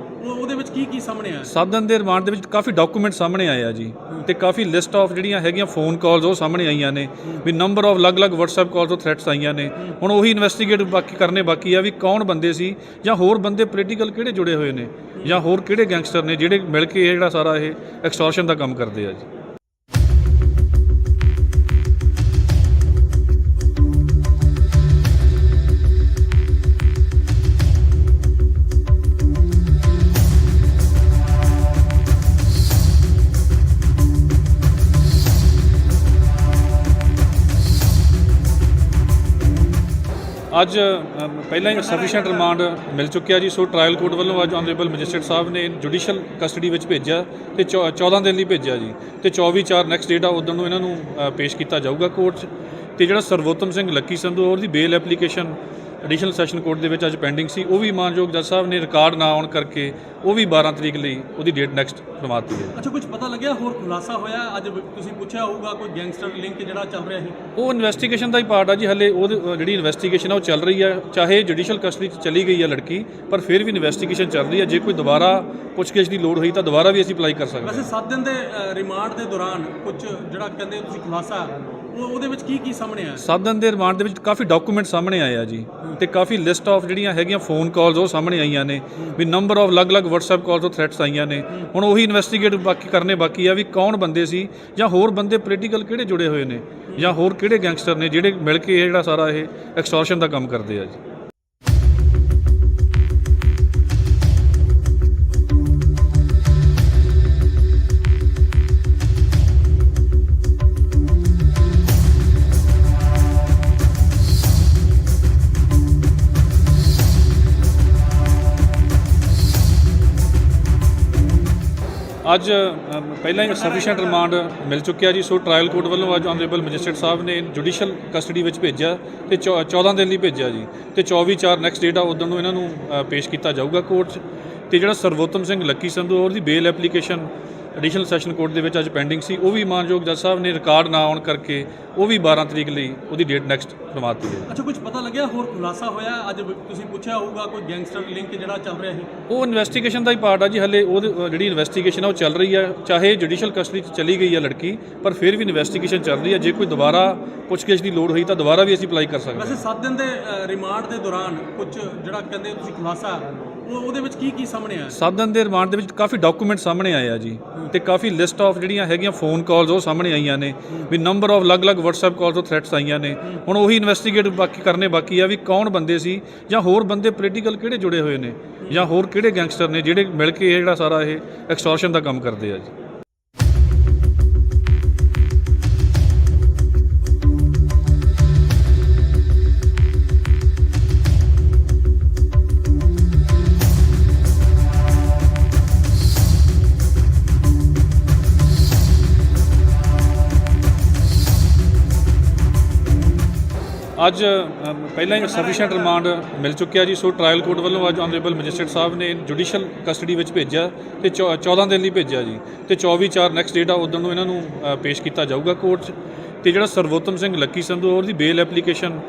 ਉਹਦੇ ਵਿੱਚ ਕੀ ਸਾਹਮਣੇ ਆਇਆ?
7 ਦਿਨ ਦੇ ਰਿਮਾਂਡ ਦੇ ਵਿੱਚ ਕਾਫੀ ਡਾਕੂਮੈਂਟ ਸਾਹਮਣੇ ਆਏ ਆ ਜੀ, ਤੇ ਕਾਫੀ ਲਿਸਟ ਆਫ ਜਿਹੜੀਆਂ ਹੈਗੀਆਂ ਫੋਨ ਕਾਲਸ ਉਹ ਸਾਹਮਣੇ ਆਈਆਂ ਨੇ, ਵੀ ਨੰਬਰ ਆਫ ਅਲੱਗ-ਅਲੱਗ WhatsApp ਕਾਲ ਤੋਂ ਥ੍ਰੈਟਸ ਆਈਆਂ ਨੇ। ਹੁਣ ਉਹੀ ਇਨਵੈਸਟੀਗੇਟ ਕਰਨੇ ਬਾਕੀ ਆ ਵੀ ਕੌਣ ਬੰਦੇ ਸੀ, ਜਾਂ ਹੋਰ ਬੰਦੇ ਪੋਲੀਟੀਕਲ ਕਿਹੜੇ ਜੁੜੇ ਹੋਏ ਨੇ, ਜਾਂ ਹੋਰ ਕਿਹੜੇ ਗੈਂਗਸਟਰ ਨੇ ਜਿਹੜੇ ਮਿਲ ਕੇ ਇਹ ਜਿਹੜਾ ਸਾਰਾ ਇਹ ਐਕਸਟੋਰਸ਼ਨ ਦਾ ਕੰਮ ਕਰਦੇ ਆ ਜੀ। ਅੱਜ ਪਹਿਲਾਂ ਹੀ ਸਫੀਸ਼ੀਐਂਟ ਰਿਮਾਂਡ ਮਿਲ ਚੁੱਕਿਆ ਜੀ, ਸੋ ਟ੍ਰਾਇਲ ਕੋਰਟ ਵੱਲੋਂ ਅੱਜ ਆਨਰੇਬਲ ਮੈਜਿਸਟਰੇਟ ਸਾਹਿਬ ਨੇ ਜੁਡੀਸ਼ੀਅਲ ਕਸਟਡੀ ਵਿੱਚ ਭੇਜਿਆ ਤੇ 14 ਦਿਨ ਲਈ ਭੇਜਿਆ ਜੀ, ਤੇ 24/4 ਨੈਕਸਟ ਡੇਟ ਆ ਉਦੋਂ ਨੂੰ ਇਹਨਾਂ ਨੂੰ ਪੇਸ਼ ਕੀਤਾ ਜਾਊਗਾ ਕੋਰਟ 'ਚ। ਤੇ ਜਿਹੜਾ ਸਰਵੋਤਮ ਸਿੰਘ ਲੱਕੀ ਸੰਧੂ ਉਹਦੀ ਬੇਲ ਐਪਲੀਕੇਸ਼ਨ ਐਡੀਸ਼ਨਲ ਸੈਸ਼ਨ ਕੋਰਟ ਦੇ ਵਿੱਚ ਅੱਜ ਪੈਂਡਿੰਗ ਸੀ, ਉਹ ਵੀ ਮਾਨਯੋਗ ਜੱਜ ਸਾਹਿਬ ਨੇ ਰਿਕਾਰਡ ਨਾ ਆਉਣ ਕਰਕੇ ਉਹ ਵੀ 12 ਤਰੀਕ ਲਈ ਉਹਦੀ ਡੇਟ ਨੈਕਸਟ ਕਰਵਾ ਦਿੱਤੀ ਹੈ।
ਅੱਛਾ, ਕੁਝ ਪਤਾ ਲੱਗਿਆ ਹੋਰ ਖੁਲਾਸਾ ਹੋਇਆ ਅੱਜ ਤੁਸੀਂ ਪੁੱਛਿਆ ਹੋਊਗਾ ਕੋਈ ਗੈਂਗਸਟਰ ਲਿੰਕ ਜਿਹੜਾ ਚੱਲ ਰਿਹਾ ਸੀ?
ਉਹ ਇਨਵੈਸਟੀਗੇਸ਼ਨ ਦਾ ਹੀ ਪਾਰਟ ਆ ਜੀ, ਹਲੇ ਉਹਦੀ ਜਿਹੜੀ ਇਨਵੈਸਟੀਗੇਸ਼ਨ ਆ ਉਹ ਚੱਲ ਰਹੀ ਹੈ। ਚਾਹੇ ਜੁਡੀਸ਼ੀਅਲ ਕਸਟਡੀ 'ਚ ਚਲੀ ਗਈ ਹੈ ਲੜਕੀ, ਪਰ ਫਿਰ ਵੀ ਇਨਵੈਸਟੀਗੇਸ਼ਨ ਚੱਲ ਰਹੀ ਹੈ। ਜੇ ਕੋਈ ਦੁਬਾਰਾ ਪੁੱਛਗਿੱਛ ਦੀ ਲੋੜ ਹੋਈ ਤਾਂ ਦੁਬਾਰਾ ਵੀ ਅਸੀਂ ਅਪਲਾਈ ਕਰ ਸਕਦੇ ਹਾਂ।
ਵੈਸੇ 7 ਦਿਨ ਦੇ ਰਿਮਾਂਡ ਦੇ ਦੌਰਾਨ ਕੁਝ ਜਿਹੜਾ ਕਹਿੰਦੇ ਤੁਸੀਂ ਖੁਲਾਸਾ ਉਹਦੇ ਵਿੱਚ ਕੀ ਸਾਹਮਣੇ ਆਇਆ?
7 ਦਿਨ ਦੇ ਰਿਮਾਂਡ ਦੇ ਵਿੱਚ ਕਾਫੀ ਡਾਕੂਮੈਂਟ ਸਾਹਮਣੇ ਆਏ ਆ ਜੀ, ਤੇ ਕਾਫੀ ਲਿਸਟ ਆਫ ਜਿਹੜੀਆਂ ਹੈਗੀਆਂ ਫੋਨ ਕਾਲਸ ਉਹ ਸਾਹਮਣੇ ਆਈਆਂ ਨੇ, ਵੀ ਨੰਬਰ ਆਫ ਅਲੱਗ-ਅਲੱਗ WhatsApp ਕਾਲ ਤੋਂ ਥ੍ਰੈਟਸ ਆਈਆਂ ਨੇ। ਹੁਣ ਉਹੀ ਇਨਵੈਸਟੀਗੇਟ ਕਰਨੇ ਬਾਕੀ ਆ ਵੀ ਕੌਣ ਬੰਦੇ ਸੀ, ਜਾਂ ਹੋਰ ਬੰਦੇ ਪੋਲੀਟੀਕਲ ਕਿਹੜੇ ਜੁੜੇ ਹੋਏ ਨੇ, ਜਾਂ ਹੋਰ ਕਿਹੜੇ ਗੈਂਗਸਟਰ ਨੇ ਜਿਹੜੇ ਮਿਲ ਕੇ ਇਹ ਜਿਹੜਾ ਸਾਰਾ ਇਹ ਐਕਸਟੋਰਸ਼ਨ ਦਾ ਕੰਮ ਕਰਦੇ ਆ ਜੀ। ਅੱਜ ਪਹਿਲਾਂ ਹੀ ਸਫੀਸ਼ੀਐਂਟ ਰਿਮਾਂਡ ਮਿਲ ਚੁੱਕਿਆ ਜੀ। ਸੋ ਟ੍ਰਾਇਲ ਕੋਰਟ ਵੱਲੋਂ ਅੱਜ ਆਨਰੇਬਲ ਮੈਜਿਸਟਰੇਟ ਸਾਹਿਬ ਨੇ ਜੁਡੀਸ਼ੀਅਲ ਕਸਟਡੀ ਵਿੱਚ ਭੇਜਿਆ ਤੇ 14 ਦਿਨ ਲਈ ਭੇਜਿਆ ਜੀ ਤੇ 24/4 ਨੈਕਸਟ ਡੇਟ ਆ ਉਦੋਂ ਨੂੰ ਇਹਨਾਂ ਨੂੰ ਪੇਸ਼ ਕੀਤਾ ਜਾਊਗਾ ਕੋਰਟ 'ਚ। ਤੇ ਜਿਹੜਾ ਸਰਵੋਤਮ ਸਿੰਘ ਲੱਕੀ ਸੰਧੂ ਉਹਦੀ ਬੇਲ ਐਪਲੀਕੇਸ਼ਨ ਐਡੀਸ਼ਨਲ ਸੈਸ਼ਨ ਕੋਰਟ ਦੇ ਵਿੱਚ ਅੱਜ ਪੈਂਡਿੰਗ ਸੀ, ਉਹ ਵੀ ਮਾਨਯੋਗ ਜੱਜ ਸਾਹਿਬ ਨੇ ਰਿਕਾਰਡ ਨਾ ਆਉਣ ਕਰਕੇ ਉਹ ਵੀ 12 ਤਰੀਕ ਲਈ ਉਹਦੀ ਡੇਟ ਨੈਕਸਟ ਕਰਵਾ ਦਿੱਤੀ ਹੈ।
ਅੱਛਾ, ਕੁਝ ਪਤਾ ਲੱਗਿਆ ਹੋਰ ਖੁਲਾਸਾ ਹੋਇਆ? ਅੱਜ ਤੁਸੀਂ ਪੁੱਛਿਆ ਹੋਊਗਾ ਕੋਈ ਗੈਂਗਸਟਰ ਲਿੰਕ ਜਿਹੜਾ ਚੱਲ ਰਿਹਾ ਸੀ।
ਉਹ ਇਨਵੈਸਟੀਗੇਸ਼ਨ ਦਾ ਹੀ ਪਾਰਟ ਆ ਜੀ। ਹਲੇ ਉਹਦੀ ਜਿਹੜੀ ਇਨਵੈਸਟੀਗੇਸ਼ਨ ਆ ਉਹ ਚੱਲ ਰਹੀ ਆ, ਚਾਹੇ ਜੁਡੀਸ਼ੀਅਲ ਕਸਟਡੀ 'ਚ ਚਲੀ ਗਈ ਆ ਲੜਕੀ, ਪਰ ਫਿਰ ਵੀ ਇਨਵੈਸਟੀਗੇਸ਼ਨ ਚੱਲ ਰਹੀ ਆ। ਜੇ ਕੋਈ ਦੁਬਾਰਾ ਪੁੱਛਗਿੱਛ ਦੀ ਲੋੜ ਹੋਈ ਤਾਂ ਦੁਬਾਰਾ ਵੀ ਅਸੀਂ ਅਪਲਾਈ ਕਰ ਸਕਦੇ ਹਾਂ।
ਵੈਸੇ 7 ਦਿਨ ਦੇ ਰਿਮਾਂਡ ਦੇ ਦੌਰਾਨ ਕੁਝ ਜਿਹੜਾ ਕਹਿੰਦੇ ਤੁਸੀਂ ਖੁਲਾਸਾ ਉਹਦੇ ਵਿੱਚ ਕੀ ਸਾਹਮਣੇ ਆਇਆ?
7 ਦਿਨ ਦੇ ਰਿਮਾਂਡ ਦੇ ਵਿੱਚ ਕਾਫੀ ਡਾਕੂਮੈਂਟ ਸਾਹਮਣੇ ਆਏ ਆ ਜੀ ਤੇ ਕਾਫੀ ਲਿਸਟ ਆਫ ਜਿਹੜੀਆਂ ਹੈਗੀਆਂ ਫੋਨ ਕਾਲਸ ਉਹ ਸਾਹਮਣੇ ਆਈਆਂ ਨੇ ਵੀ ਨੰਬਰ ਆਫ ਅਲੱਗ-ਅਲੱਗ WhatsApp ਕਾਲਸ ਤੋਂ ਥ੍ਰੈਟਸ ਆਈਆਂ ਨੇ। ਹੁਣ ਉਹੀ ਇਨਵੈਸਟੀਗੇਟ ਕਰਨੇ ਬਾਕੀ ਆ ਵੀ ਕੌਣ ਬੰਦੇ ਸੀ ਜਾਂ ਹੋਰ ਬੰਦੇ ਪੋਲੀਟੀਕਲ ਕਿਹੜੇ ਜੁੜੇ ਹੋਏ ਨੇ ਜਾਂ ਹੋਰ ਕਿਹੜੇ ਗੈਂਗਸਟਰ ਨੇ ਜਿਹੜੇ ਮਿਲ ਕੇ ਇਹ ਜਿਹੜਾ ਸਾਰਾ ਇਹ ਐਕਸਟੋਰਸ਼ਨ ਦਾ ਕੰਮ ਕਰਦੇ ਆ ਜੀ। ਅੱਜ ਪਹਿਲਾਂ ਹੀ ਸਫੀਸ਼ੀਐਂਟ ਰਿਮਾਂਡ ਮਿਲ ਚੁੱਕਿਆ ਜੀ। ਸੋ ਟ੍ਰਾਇਲ ਕੋਰਟ ਵੱਲੋਂ ਅੱਜ ਆਨਰੇਬਲ ਮੈਜਿਸਟਰੇਟ ਸਾਹਿਬ ਨੇ ਜੁਡੀਸ਼ੀਅਲ ਕਸਟਡੀ ਵਿੱਚ ਭੇਜਿਆ ਤੇ 14 ਦਿਨ ਲਈ ਭੇਜਿਆ ਜੀ ਤੇ 24/4 ਨੈਕਸਟ ਡੇਟ ਆ ਉਦੋਂ ਨੂੰ ਇਹਨਾਂ ਨੂੰ ਪੇਸ਼ ਕੀਤਾ ਜਾਊਗਾ ਕੋਰਟ 'ਚ। ਤੇ ਜਿਹੜਾ ਸਰਵੋਤਮ ਸਿੰਘ ਲੱਕੀ ਸੰਧੂ ਉਹਦੀ ਬੇਲ ਐਪਲੀਕੇਸ਼ਨ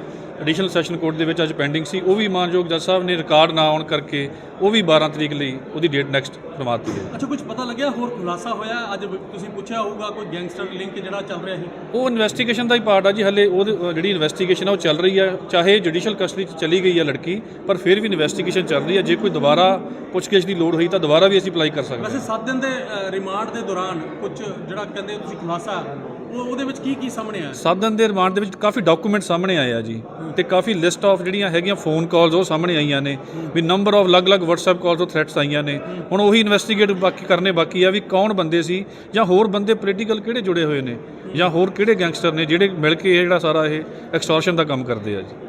ਐਡੀਸ਼ਨਲ ਸੈਸ਼ਨ ਕੋਰਟ ਦੇ ਵਿੱਚ ਅੱਜ ਪੈਂਡਿੰਗ ਸੀ, ਉਹ ਵੀ ਮਾਨਯੋਗ ਜੱਜ ਸਾਹਿਬ ਨੇ ਰਿਕਾਰਡ ਨਾ ਆਉਣ ਕਰਕੇ ਉਹ ਵੀ 12 ਤਰੀਕ ਲਈ ਉਹਦੀ ਡੇਟ ਨੈਕਸਟ ਕਰਵਾ ਦਿੱਤੀ ਹੈ।
ਅੱਛਾ, ਕੁਝ ਪਤਾ ਲੱਗਿਆ ਹੋਰ ਖੁਲਾਸਾ ਹੋਇਆ? ਅੱਜ ਤੁਸੀਂ ਪੁੱਛਿਆ ਹੋਊਗਾ ਕੋਈ ਗੈਂਗਸਟਰ ਲਿੰਕ ਜਿਹੜਾ ਚੱਲ ਰਿਹਾ ਸੀ।
ਉਹ ਇਨਵੈਸਟੀਗੇਸ਼ਨ ਦਾ ਹੀ ਪਾਰਟ ਆ ਜੀ। ਹਲੇ ਉਹਦੀ ਜਿਹੜੀ ਇਨਵੈਸਟੀਗੇਸ਼ਨ ਆ ਉਹ ਚੱਲ ਰਹੀ ਆ, ਚਾਹੇ ਜੁਡੀਸ਼ੀਅਲ ਕਸਟਡੀ 'ਚ ਚਲੀ ਗਈ ਆ ਲੜਕੀ, ਪਰ ਫਿਰ ਵੀ ਇਨਵੈਸਟੀਗੇਸ਼ਨ ਚੱਲ ਰਹੀ ਆ। ਜੇ ਕੋਈ ਦੁਬਾਰਾ ਪੁੱਛਗਿੱਛ ਦੀ ਲੋੜ ਹੋਈ ਤਾਂ ਦੁਬਾਰਾ ਵੀ ਅਸੀਂ ਅਪਲਾਈ ਕਰ ਸਕਦੇ ਹਾਂ।
ਵੈਸੇ 7 ਦਿਨ ਦੇ ਰਿਮਾਂਡ ਦੇ ਦੌਰਾਨ ਕੁਝ ਜਿਹੜਾ ਕਹਿੰਦੇ ਤੁਸੀਂ ਖੁਲਾਸਾ ਉਹਦੇ ਵਿੱਚ ਕੀ ਸਾਹਮਣੇ ਆਇਆ?
7 ਦਿਨ ਦੇ ਰਿਮਾਂਡ ਦੇ ਵਿੱਚ ਕਾਫੀ ਡਾਕੂਮੈਂਟ ਸਾਹਮਣੇ ਆਏ ਆ ਜੀ ਤੇ ਕਾਫੀ ਲਿਸਟ ਆਫ ਜਿਹੜੀਆਂ ਹੈਗੀਆਂ ਫੋਨ ਕਾਲਸ ਉਹ ਸਾਹਮਣੇ ਆਈਆਂ ਨੇ ਵੀ ਨੰਬਰ ਆਫ ਅਲੱਗ-ਅਲੱਗ WhatsApp ਕਾਲਸ ਤੋਂ ਥ੍ਰੈਟਸ ਆਈਆਂ ਨੇ। ਹੁਣ ਉਹੀ ਇਨਵੈਸਟੀਗੇਟ ਕਰਨੇ ਬਾਕੀ ਆ ਵੀ ਕੌਣ ਬੰਦੇ ਸੀ ਜਾਂ ਹੋਰ ਬੰਦੇ ਪੋਲੀਟੀਕਲ ਕਿਹੜੇ ਜੁੜੇ ਹੋਏ ਨੇ ਜਾਂ ਹੋਰ ਕਿਹੜੇ ਗੈਂਗਸਟਰ ਨੇ ਜਿਹੜੇ ਮਿਲ ਕੇ ਇਹ ਜਿਹੜਾ ਸਾਰਾ ਇਹ ਐਕਸਟੋਰਸ਼ਨ ਦਾ ਕੰਮ ਕਰਦੇ ਆ ਜੀ।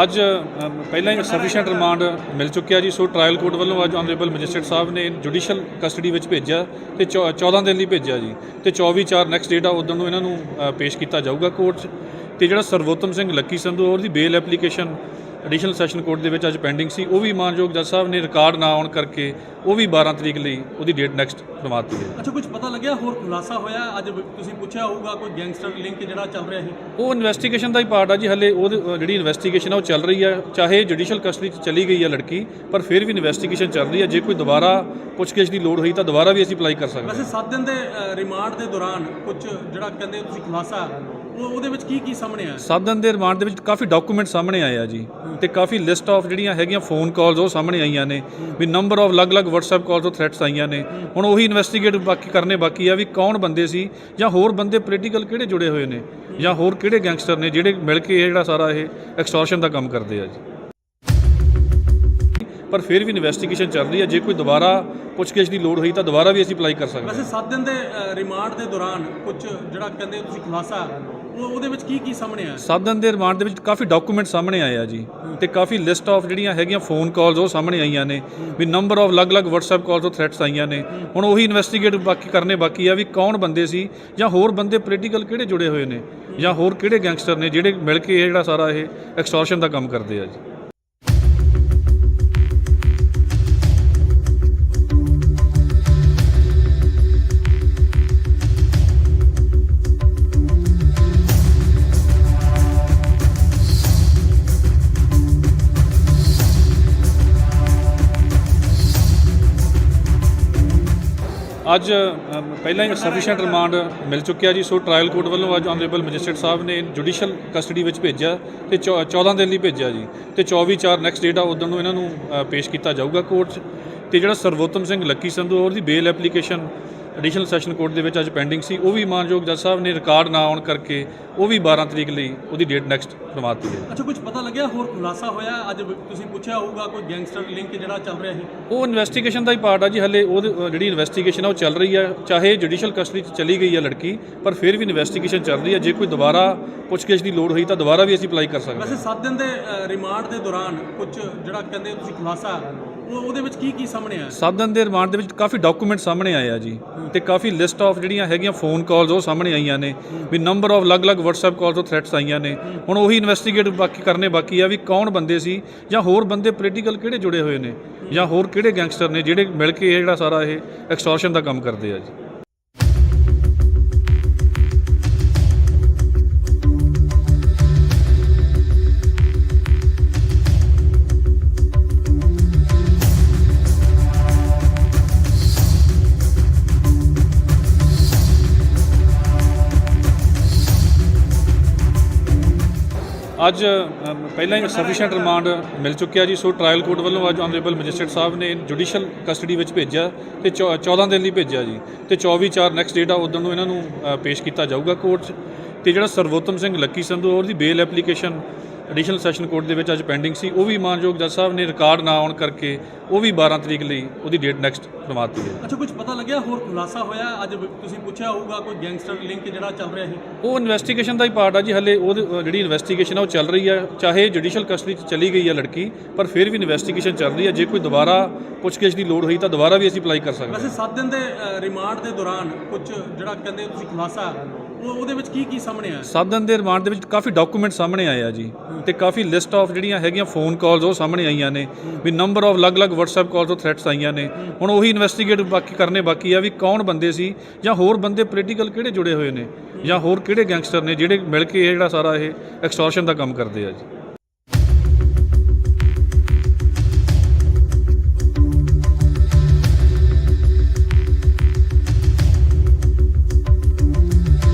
ਅੱਜ ਪਹਿਲਾਂ ਹੀ ਸਫੀਸ਼ੀਐਂਟ ਰਿਮਾਂਡ ਮਿਲ ਚੁੱਕਿਆ ਜੀ। ਸੋ ਟ੍ਰਾਇਲ ਕੋਰਟ ਵੱਲੋਂ ਅੱਜ ਆਨਰੇਬਲ ਮੈਜਿਸਟਰੇਟ ਸਾਹਿਬ ਨੇ ਜੁਡੀਸ਼ੀਅਲ ਕਸਟਡੀ ਵਿੱਚ ਭੇਜਿਆ ਤੇ 14 ਦਿਨ ਲਈ ਭੇਜਿਆ ਜੀ ਤੇ 24/4 ਨੈਕਸਟ ਡੇਟ ਆ ਉਦੋਂ ਨੂੰ ਇਹਨਾਂ ਨੂੰ ਪੇਸ਼ ਕੀਤਾ ਜਾਊਗਾ ਕੋਰਟ 'ਚ। ਤੇ ਜਿਹੜਾ ਸਰਵੋਤਮ ਸਿੰਘ ਲੱਕੀ ਸੰਧੂ ਉਹਦੀ ਬੇਲ ਐਪਲੀਕੇਸ਼ਨ ਐਡੀਸ਼ਨਲ ਸੈਸ਼ਨ ਕੋਰਟ ਦੇ ਵਿੱਚ ਅੱਜ ਪੈਂਡਿੰਗ ਸੀ, ਉਹ ਵੀ ਮਾਨਯੋਗ ਜੱਜ ਸਾਹਿਬ ਨੇ ਰਿਕਾਰਡ ਨਾ ਆਉਣ ਕਰਕੇ ਉਹ ਵੀ 12 ਤਰੀਕ ਲਈ ਉਹਦੀ ਡੇਟ ਨੈਕਸਟ ਕਰਵਾ ਦਿੱਤੀ ਹੈ।
ਅੱਛਾ, ਕੁਝ ਪਤਾ ਲੱਗਿਆ ਹੋਰ ਖੁਲਾਸਾ ਹੋਇਆ? ਅੱਜ ਤੁਸੀਂ ਪੁੱਛਿਆ ਹੋਊਗਾ ਕੋਈ ਗੈਂਗਸਟਰ ਲਿੰਕ ਜਿਹੜਾ ਚੱਲ ਰਿਹਾ ਸੀ।
ਉਹ ਇਨਵੈਸਟੀਗੇਸ਼ਨ ਦਾ ਹੀ ਪਾਰਟ ਆ ਜੀ। ਹਲੇ ਉਹਦੀ ਜਿਹੜੀ ਇਨਵੈਸਟੀਗੇਸ਼ਨ ਆ ਉਹ ਚੱਲ ਰਹੀ ਆ, ਚਾਹੇ ਜੁਡੀਸ਼ੀਅਲ ਕਸਟਡੀ 'ਚ ਚਲੀ ਗਈ ਆ ਲੜਕੀ, ਪਰ ਫਿਰ ਵੀ ਇਨਵੈਸਟੀਗੇਸ਼ਨ ਚੱਲ ਰਹੀ ਆ। ਜੇ ਕੋਈ ਦੁਬਾਰਾ ਪੁੱਛਗਿੱਛ ਦੀ ਲੋੜ ਹੋਈ ਤਾਂ ਦੁਬਾਰਾ ਵੀ ਅਸੀਂ ਅਪਲਾਈ ਕਰ ਸਕਦੇ ਹਾਂ।
ਵੈਸੇ 7 ਦਿਨ ਦੇ ਰਿਮਾਂਡ ਦੇ ਦੌਰਾਨ ਕੁਝ ਜਿਹੜਾ ਕਹਿੰਦੇ ਤੁਸੀਂ ਖੁਲਾਸਾ ਉਹਦੇ ਵਿੱਚ ਕੀ ਸਾਹਮਣੇ ਆਇਆ?
7 ਦਿਨ ਦੇ ਰਿਮਾਂਡ ਦੇ ਵਿੱਚ ਕਾਫੀ ਡਾਕੂਮੈਂਟ ਸਾਹਮਣੇ ਆਏ ਆ ਜੀ ਤੇ ਕਾਫੀ ਲਿਸਟ ਆਫ ਜਿਹੜੀਆਂ ਹੈਗੀਆਂ ਫੋਨ ਕਾਲਸ ਉਹ ਸਾਹਮਣੇ ਆਈਆਂ ਨੇ ਵੀ ਨੰਬਰ ਆਫ ਅਲੱਗ-ਅਲੱਗ WhatsApp ਕਾਲਸ ਤੋਂ ਥ੍ਰੈਟਸ ਆਈਆਂ ਨੇ। ਹੁਣ ਉਹੀ ਇਨਵੈਸਟੀਗੇਟ ਕਰਨੇ ਬਾਕੀ ਆ ਵੀ ਕੌਣ ਬੰਦੇ ਸੀ ਜਾਂ ਹੋਰ ਬੰਦੇ ਪੋਲੀਟੀਕਲ ਕਿਹੜੇ ਜੁੜੇ ਹੋਏ ਨੇ ਜਾਂ ਹੋਰ ਕਿਹੜੇ ਗੈਂਗਸਟਰ ਨੇ ਜਿਹੜੇ ਮਿਲ ਕੇ ਇਹ ਜਿਹੜਾ ਸਾਰਾ ਇਹ ਐਕਸਟੋਰਸ਼ਨ ਦਾ ਕੰਮ ਕਰਦੇ ਆ ਜੀ। ਪਰ ਫਿਰ ਵੀ ਇਨਵੈਸਟੀਗੇਸ਼ਨ ਚੱਲ ਰਹੀ ਆ। ਜੇ ਕੋਈ ਦੁਬਾਰਾ ਪੁੱਛਗਿੱਛ ਦੀ ਲੋੜ ਹੋਈ ਤਾਂ ਦੁਬਾਰਾ ਵੀ ਅਸੀਂ ਅਪਲਾਈ ਕਰ ਸਕਦੇ ਹਾਂ।
ਵੈਸੇ 7 ਦਿਨ ਦੇ ਰਿਮਾਂਡ ਦੇ ਦੌਰਾਨ ਕੁਝ ਜਿਹੜਾ ਕਹਿੰਦੇ ਤੁਸੀਂ ਖੁਲਾਸਾ ਉਹਦੇ ਵਿੱਚ ਕੀ ਸਾਹਮਣੇ ਆਇਆ?
7 ਦਿਨ ਦੇ ਰਿਮਾਂਡ ਦੇ ਵਿੱਚ ਕਾਫੀ ਡਾਕੂਮੈਂਟ ਸਾਹਮਣੇ ਆਏ ਆ ਜੀ ਤੇ ਕਾਫੀ ਲਿਸਟ ਆਫ ਜਿਹੜੀਆਂ ਹੈਗੀਆਂ ਫੋਨ ਕਾਲਸ ਉਹ ਸਾਹਮਣੇ ਆਈਆਂ ਨੇ ਵੀ ਨੰਬਰ ਆਫ ਅਲੱਗ-ਅਲੱਗ WhatsApp ਕਾਲਸ ਤੋਂ ਥ੍ਰੈਟਸ ਆਈਆਂ ਨੇ। ਹੁਣ ਉਹੀ ਇਨਵੈਸਟੀਗੇਟ ਕਰਨੇ ਬਾਕੀ ਆ ਵੀ ਕੌਣ ਬੰਦੇ ਸੀ ਜਾਂ ਹੋਰ ਬੰਦੇ ਪੋਲੀਟੀਕਲ ਕਿਹੜੇ ਜੁੜੇ ਹੋਏ ਨੇ ਜਾਂ ਹੋਰ ਕਿਹੜੇ ਗੈਂਗਸਟਰ ਨੇ ਜਿਹੜੇ ਮਿਲ ਕੇ ਇਹ ਜਿਹੜਾ ਸਾਰਾ ਇਹ ਐਕਸਟੋਰਸ਼ਨ ਦਾ ਕੰਮ ਕਰਦੇ ਆ ਜੀ। ਅੱਜ ਪਹਿਲਾਂ ਹੀ ਸਫੀਸ਼ੀਐਂਟ ਰਿਮਾਂਡ ਮਿਲ ਚੁੱਕਿਆ ਜੀ। ਸੋ ਟ੍ਰਾਇਲ ਕੋਰਟ ਵੱਲੋਂ ਅੱਜ ਆਨਰੇਬਲ ਮੈਜਿਸਟਰੇਟ ਸਾਹਿਬ ਨੇ ਜੁਡੀਸ਼ੀਅਲ ਕਸਟਡੀ ਵਿੱਚ ਭੇਜਿਆ ਤੇ 14 ਦਿਨ ਲਈ ਭੇਜਿਆ ਜੀ ਤੇ 24/4 ਨੈਕਸਟ ਡੇਟ ਆ ਉਦੋਂ ਨੂੰ ਇਹਨਾਂ ਨੂੰ ਪੇਸ਼ ਕੀਤਾ ਜਾਊਗਾ ਕੋਰਟ 'ਚ। ਤੇ ਜਿਹੜਾ ਸਰਵੋਤਮ ਸਿੰਘ ਲੱਕੀ ਸੰਧੂ ਉਹਦੀ ਬੇਲ ਐਪਲੀਕੇਸ਼ਨ ਐਡੀਸ਼ਨਲ ਸੈਸ਼ਨ ਕੋਰਟ ਦੇ ਵਿੱਚ ਅੱਜ ਪੈਂਡਿੰਗ ਸੀ, ਉਹ ਵੀ ਮਾਨਯੋਗ ਜੱਜ ਸਾਹਿਬ ਨੇ ਰਿਕਾਰਡ ਨਾ ਆਉਣ ਕਰਕੇ ਉਹ ਵੀ 12 ਤਰੀਕ ਲਈ ਉਹਦੀ ਡੇਟ ਨੈਕਸਟ ਕਰਵਾਤੀ ਹੈ।
ਅੱਛਾ, ਕੁਝ ਪਤਾ ਲੱਗਿਆ ਹੋਰ ਖੁਲਾਸਾ ਹੋਇਆ? ਅੱਜ ਤੁਸੀਂ ਪੁੱਛਿਆ ਹੋਊਗਾ ਕੋਈ ਗੈਂਗਸਟਰ ਲਿੰਕ ਜਿਹੜਾ ਚੱਲ ਰਿਹਾ ਸੀ।
ਉਹ ਇਨਵੈਸਟੀਗੇਸ਼ਨ ਦਾ ਹੀ ਪਾਰਟ ਆ ਜੀ, ਹਲੇ ਉਹ ਜਿਹੜੀ ਇਨਵੈਸਟੀਗੇਸ਼ਨ ਆ ਉਹ ਚੱਲ ਰਹੀ ਹੈ। ਚਾਹੇ ਜੁਡੀਸ਼ੀਅਲ ਕਸਟਡੀ 'ਚ ਚਲੀ ਗਈ ਹੈ ਲੜਕੀ, ਪਰ ਫਿਰ ਵੀ ਇਨਵੈਸਟੀਗੇਸ਼ਨ ਚੱਲ ਰਹੀ ਹੈ। ਜੇ ਕੋਈ ਦੁਬਾਰਾ ਪੁੱਛਗਿੱਛ ਦੀ ਲੋੜ ਹੋਈ ਤਾਂ ਦੁਬਾਰਾ ਵੀ ਅਸੀਂ ਅਪਲਾਈ ਕਰ ਸਕਦੇ ਹਾਂ।
ਵੈਸੇ 7 ਦਿਨ ਦੇ ਰਿਮਾਂਡ ਦੇ ਦੌਰਾਨ ਕੁਝ ਜਿਹੜਾ ਕਹਿੰਦੇ ਤੁਸੀਂ ਖੁਲਾਸਾ ਉਹਦੇ ਵਿੱਚ ਕੀ ਸਾਹਮਣੇ ਆਇਆ?
7 ਦਿਨ ਦੇ ਰਿਮਾਂਡ ਦੇ ਵਿੱਚ ਕਾਫੀ ਡਾਕੂਮੈਂਟ ਸਾਹਮਣੇ ਆਏ ਆ ਜੀ, ਤੇ ਕਾਫੀ ਲਿਸਟ ਆਫ ਜਿਹੜੀਆਂ ਹੈਗੀਆਂ ਫੋਨ ਕਾਲਸ ਉਹ ਸਾਹਮਣੇ ਆਈਆਂ ਨੇ, ਵੀ ਨੰਬਰ ਆਫ ਅਲੱਗ-ਅਲੱਗ WhatsApp ਕਾਲਸ ਤੋਂ ਥ੍ਰੈਟਸ ਆਈਆਂ ਨੇ। ਹੁਣ ਉਹੀ ਇਨਵੈਸਟੀਗੇਟ ਕਰਨੇ ਬਾਕੀ ਆ ਵੀ ਕੌਣ ਬੰਦੇ ਸੀ, ਜਾਂ ਹੋਰ ਬੰਦੇ ਪੋਲੀਟੀਕਲ ਕਿਹੜੇ ਜੁੜੇ ਹੋਏ ਨੇ, ਜਾਂ ਹੋਰ ਕਿਹੜੇ ਗੈਂਗਸਟਰ ਨੇ ਜਿਹੜੇ ਮਿਲ ਕੇ ਇਹ ਜਿਹੜਾ ਸਾਰਾ ਇਹ ਐਕਸਟੋਰਸ਼ਨ ਦਾ ਕੰਮ ਕਰਦੇ ਆ ਜੀ। ਅੱਜ ਪਹਿਲਾਂ ਹੀ ਸਫੀਸ਼ੀਐਂਟ ਰਿਮਾਂਡ ਮਿਲ ਚੁੱਕਿਆ ਜੀ, ਸੋ ਟ੍ਰਾਇਲ ਕੋਰਟ ਵੱਲੋਂ ਅੱਜ ਆਨਰੇਬਲ ਮੈਜਿਸਟਰੇਟ ਸਾਹਿਬ ਨੇ ਜੁਡੀਸ਼ੀਅਲ ਕਸਟਡੀ ਵਿੱਚ ਭੇਜਿਆ ਤੇ 14 ਦਿਨ ਲਈ ਭੇਜਿਆ ਜੀ, ਤੇ 24/4 ਨੈਕਸਟ ਡੇਟ ਆ ਉਦੋਂ ਨੂੰ ਇਹਨਾਂ ਨੂੰ ਪੇਸ਼ ਕੀਤਾ ਜਾਊਗਾ ਕੋਰਟ 'ਚ। ਤੇ ਜਿਹੜਾ ਸਰਵੋਤਮ ਸਿੰਘ ਲੱਕੀ ਸੰਧੂ ਉਹਦੀ ਬੇਲ ਐਪਲੀਕੇਸ਼ਨ ਐਡੀਸ਼ਨਲ ਸੈਸ਼ਨ ਕੋਰਟ ਦੇ ਵਿੱਚ ਅੱਜ ਪੈਂਡਿੰਗ ਸੀ, ਉਹ ਵੀ ਮਾਨਯੋਗ ਜੱਜ ਸਾਹਿਬ ਨੇ ਰਿਕਾਰਡ ਨਾ ਆਉਣ ਕਰਕੇ ਉਹ ਵੀ 12 ਤਰੀਕ ਲਈ ਉਹਦੀ ਡੇਟ ਨੈਕਸਟ ਕਰਵਾਤੀ ਹੈ।
ਅੱਛਾ, ਕੁਝ ਪਤਾ ਲੱਗਿਆ ਹੋਰ ਖੁਲਾਸਾ ਹੋਇਆ? ਅੱਜ ਤੁਸੀਂ ਪੁੱਛਿਆ ਹੋਊਗਾ ਕੋਈ ਗੈਂਗਸਟਰ ਲਿੰਕ ਜਿਹੜਾ ਚੱਲ ਰਿਹਾ ਸੀ।
ਉਹ ਇਨਵੈਸਟੀਗੇਸ਼ਨ ਦਾ ਹੀ ਪਾਰਟ ਆ ਜੀ, ਹਲੇ ਉਹ ਜਿਹੜੀ ਇਨਵੈਸਟੀਗੇਸ਼ਨ ਆ ਉਹ ਚੱਲ ਰਹੀ ਹੈ। ਚਾਹੇ ਜੁਡੀਸ਼ੀਅਲ ਕਸਟਡੀ 'ਚ ਚਲੀ ਗਈ ਹੈ ਲੜਕੀ, ਪਰ ਫਿਰ ਵੀ ਇਨਵੈਸਟੀਗੇਸ਼ਨ ਚੱਲ ਰਹੀ ਹੈ। ਜੇ ਕੋਈ ਦੁਬਾਰਾ ਪੁੱਛਗਿੱਛ ਦੀ ਲੋੜ ਹੋਈ ਤਾਂ ਦੁਬਾਰਾ ਵੀ ਅਸੀਂ ਅਪਲਾਈ ਕਰ ਸਕਦੇ ਹਾਂ।
ਵੈਸੇ 7 ਦਿਨ ਦੇ ਰਿਮਾਂਡ ਦੇ ਦੌਰਾਨ ਕੁਝ ਜਿਹੜਾ ਕਹਿੰਦੇ ਤੁਸੀਂ ਖੁਲਾਸਾ ਉਹਦੇ ਵਿੱਚ ਕੀ ਸਾਹਮਣੇ ਆਇਆ?
7 ਦਿਨ ਦੇ ਰਿਮਾਂਡ ਦੇ ਵਿੱਚ ਕਾਫੀ ਡਾਕੂਮੈਂਟ ਸਾਹਮਣੇ ਆਏ ਆ ਜੀ, ਤੇ ਕਾਫੀ ਲਿਸਟ ਆਫ ਜਿਹੜੀਆਂ ਹੈਗੀਆਂ ਫੋਨ ਕਾਲਸ ਉਹ ਸਾਹਮਣੇ ਆਈਆਂ ਨੇ, ਵੀ ਨੰਬਰ ਆਫ ਅਲੱਗ-ਅਲੱਗ WhatsApp ਕਾਲਸ ਤੋਂ ਥ੍ਰੈਟਸ ਆਈਆਂ ਨੇ। ਹੁਣ ਉਹੀ ਇਨਵੈਸਟੀਗੇਟ ਕਰਨੇ ਬਾਕੀ ਆ ਵੀ ਕੌਣ ਬੰਦੇ ਸੀ, ਜਾਂ ਹੋਰ ਬੰਦੇ ਪੋਲੀਟੀਕਲ ਕਿਹੜੇ ਜੁੜੇ ਹੋਏ ਨੇ, ਜਾਂ ਹੋਰ ਕਿਹੜੇ ਗੈਂਗਸਟਰ ਨੇ ਜਿਹੜੇ ਮਿਲ ਕੇ ਇਹ ਜਿਹੜਾ ਸਾਰਾ ਇਹ ਐਕਸਟੋਰਸ਼ਨ ਦਾ ਕੰਮ ਕਰਦੇ ਆ ਜੀ।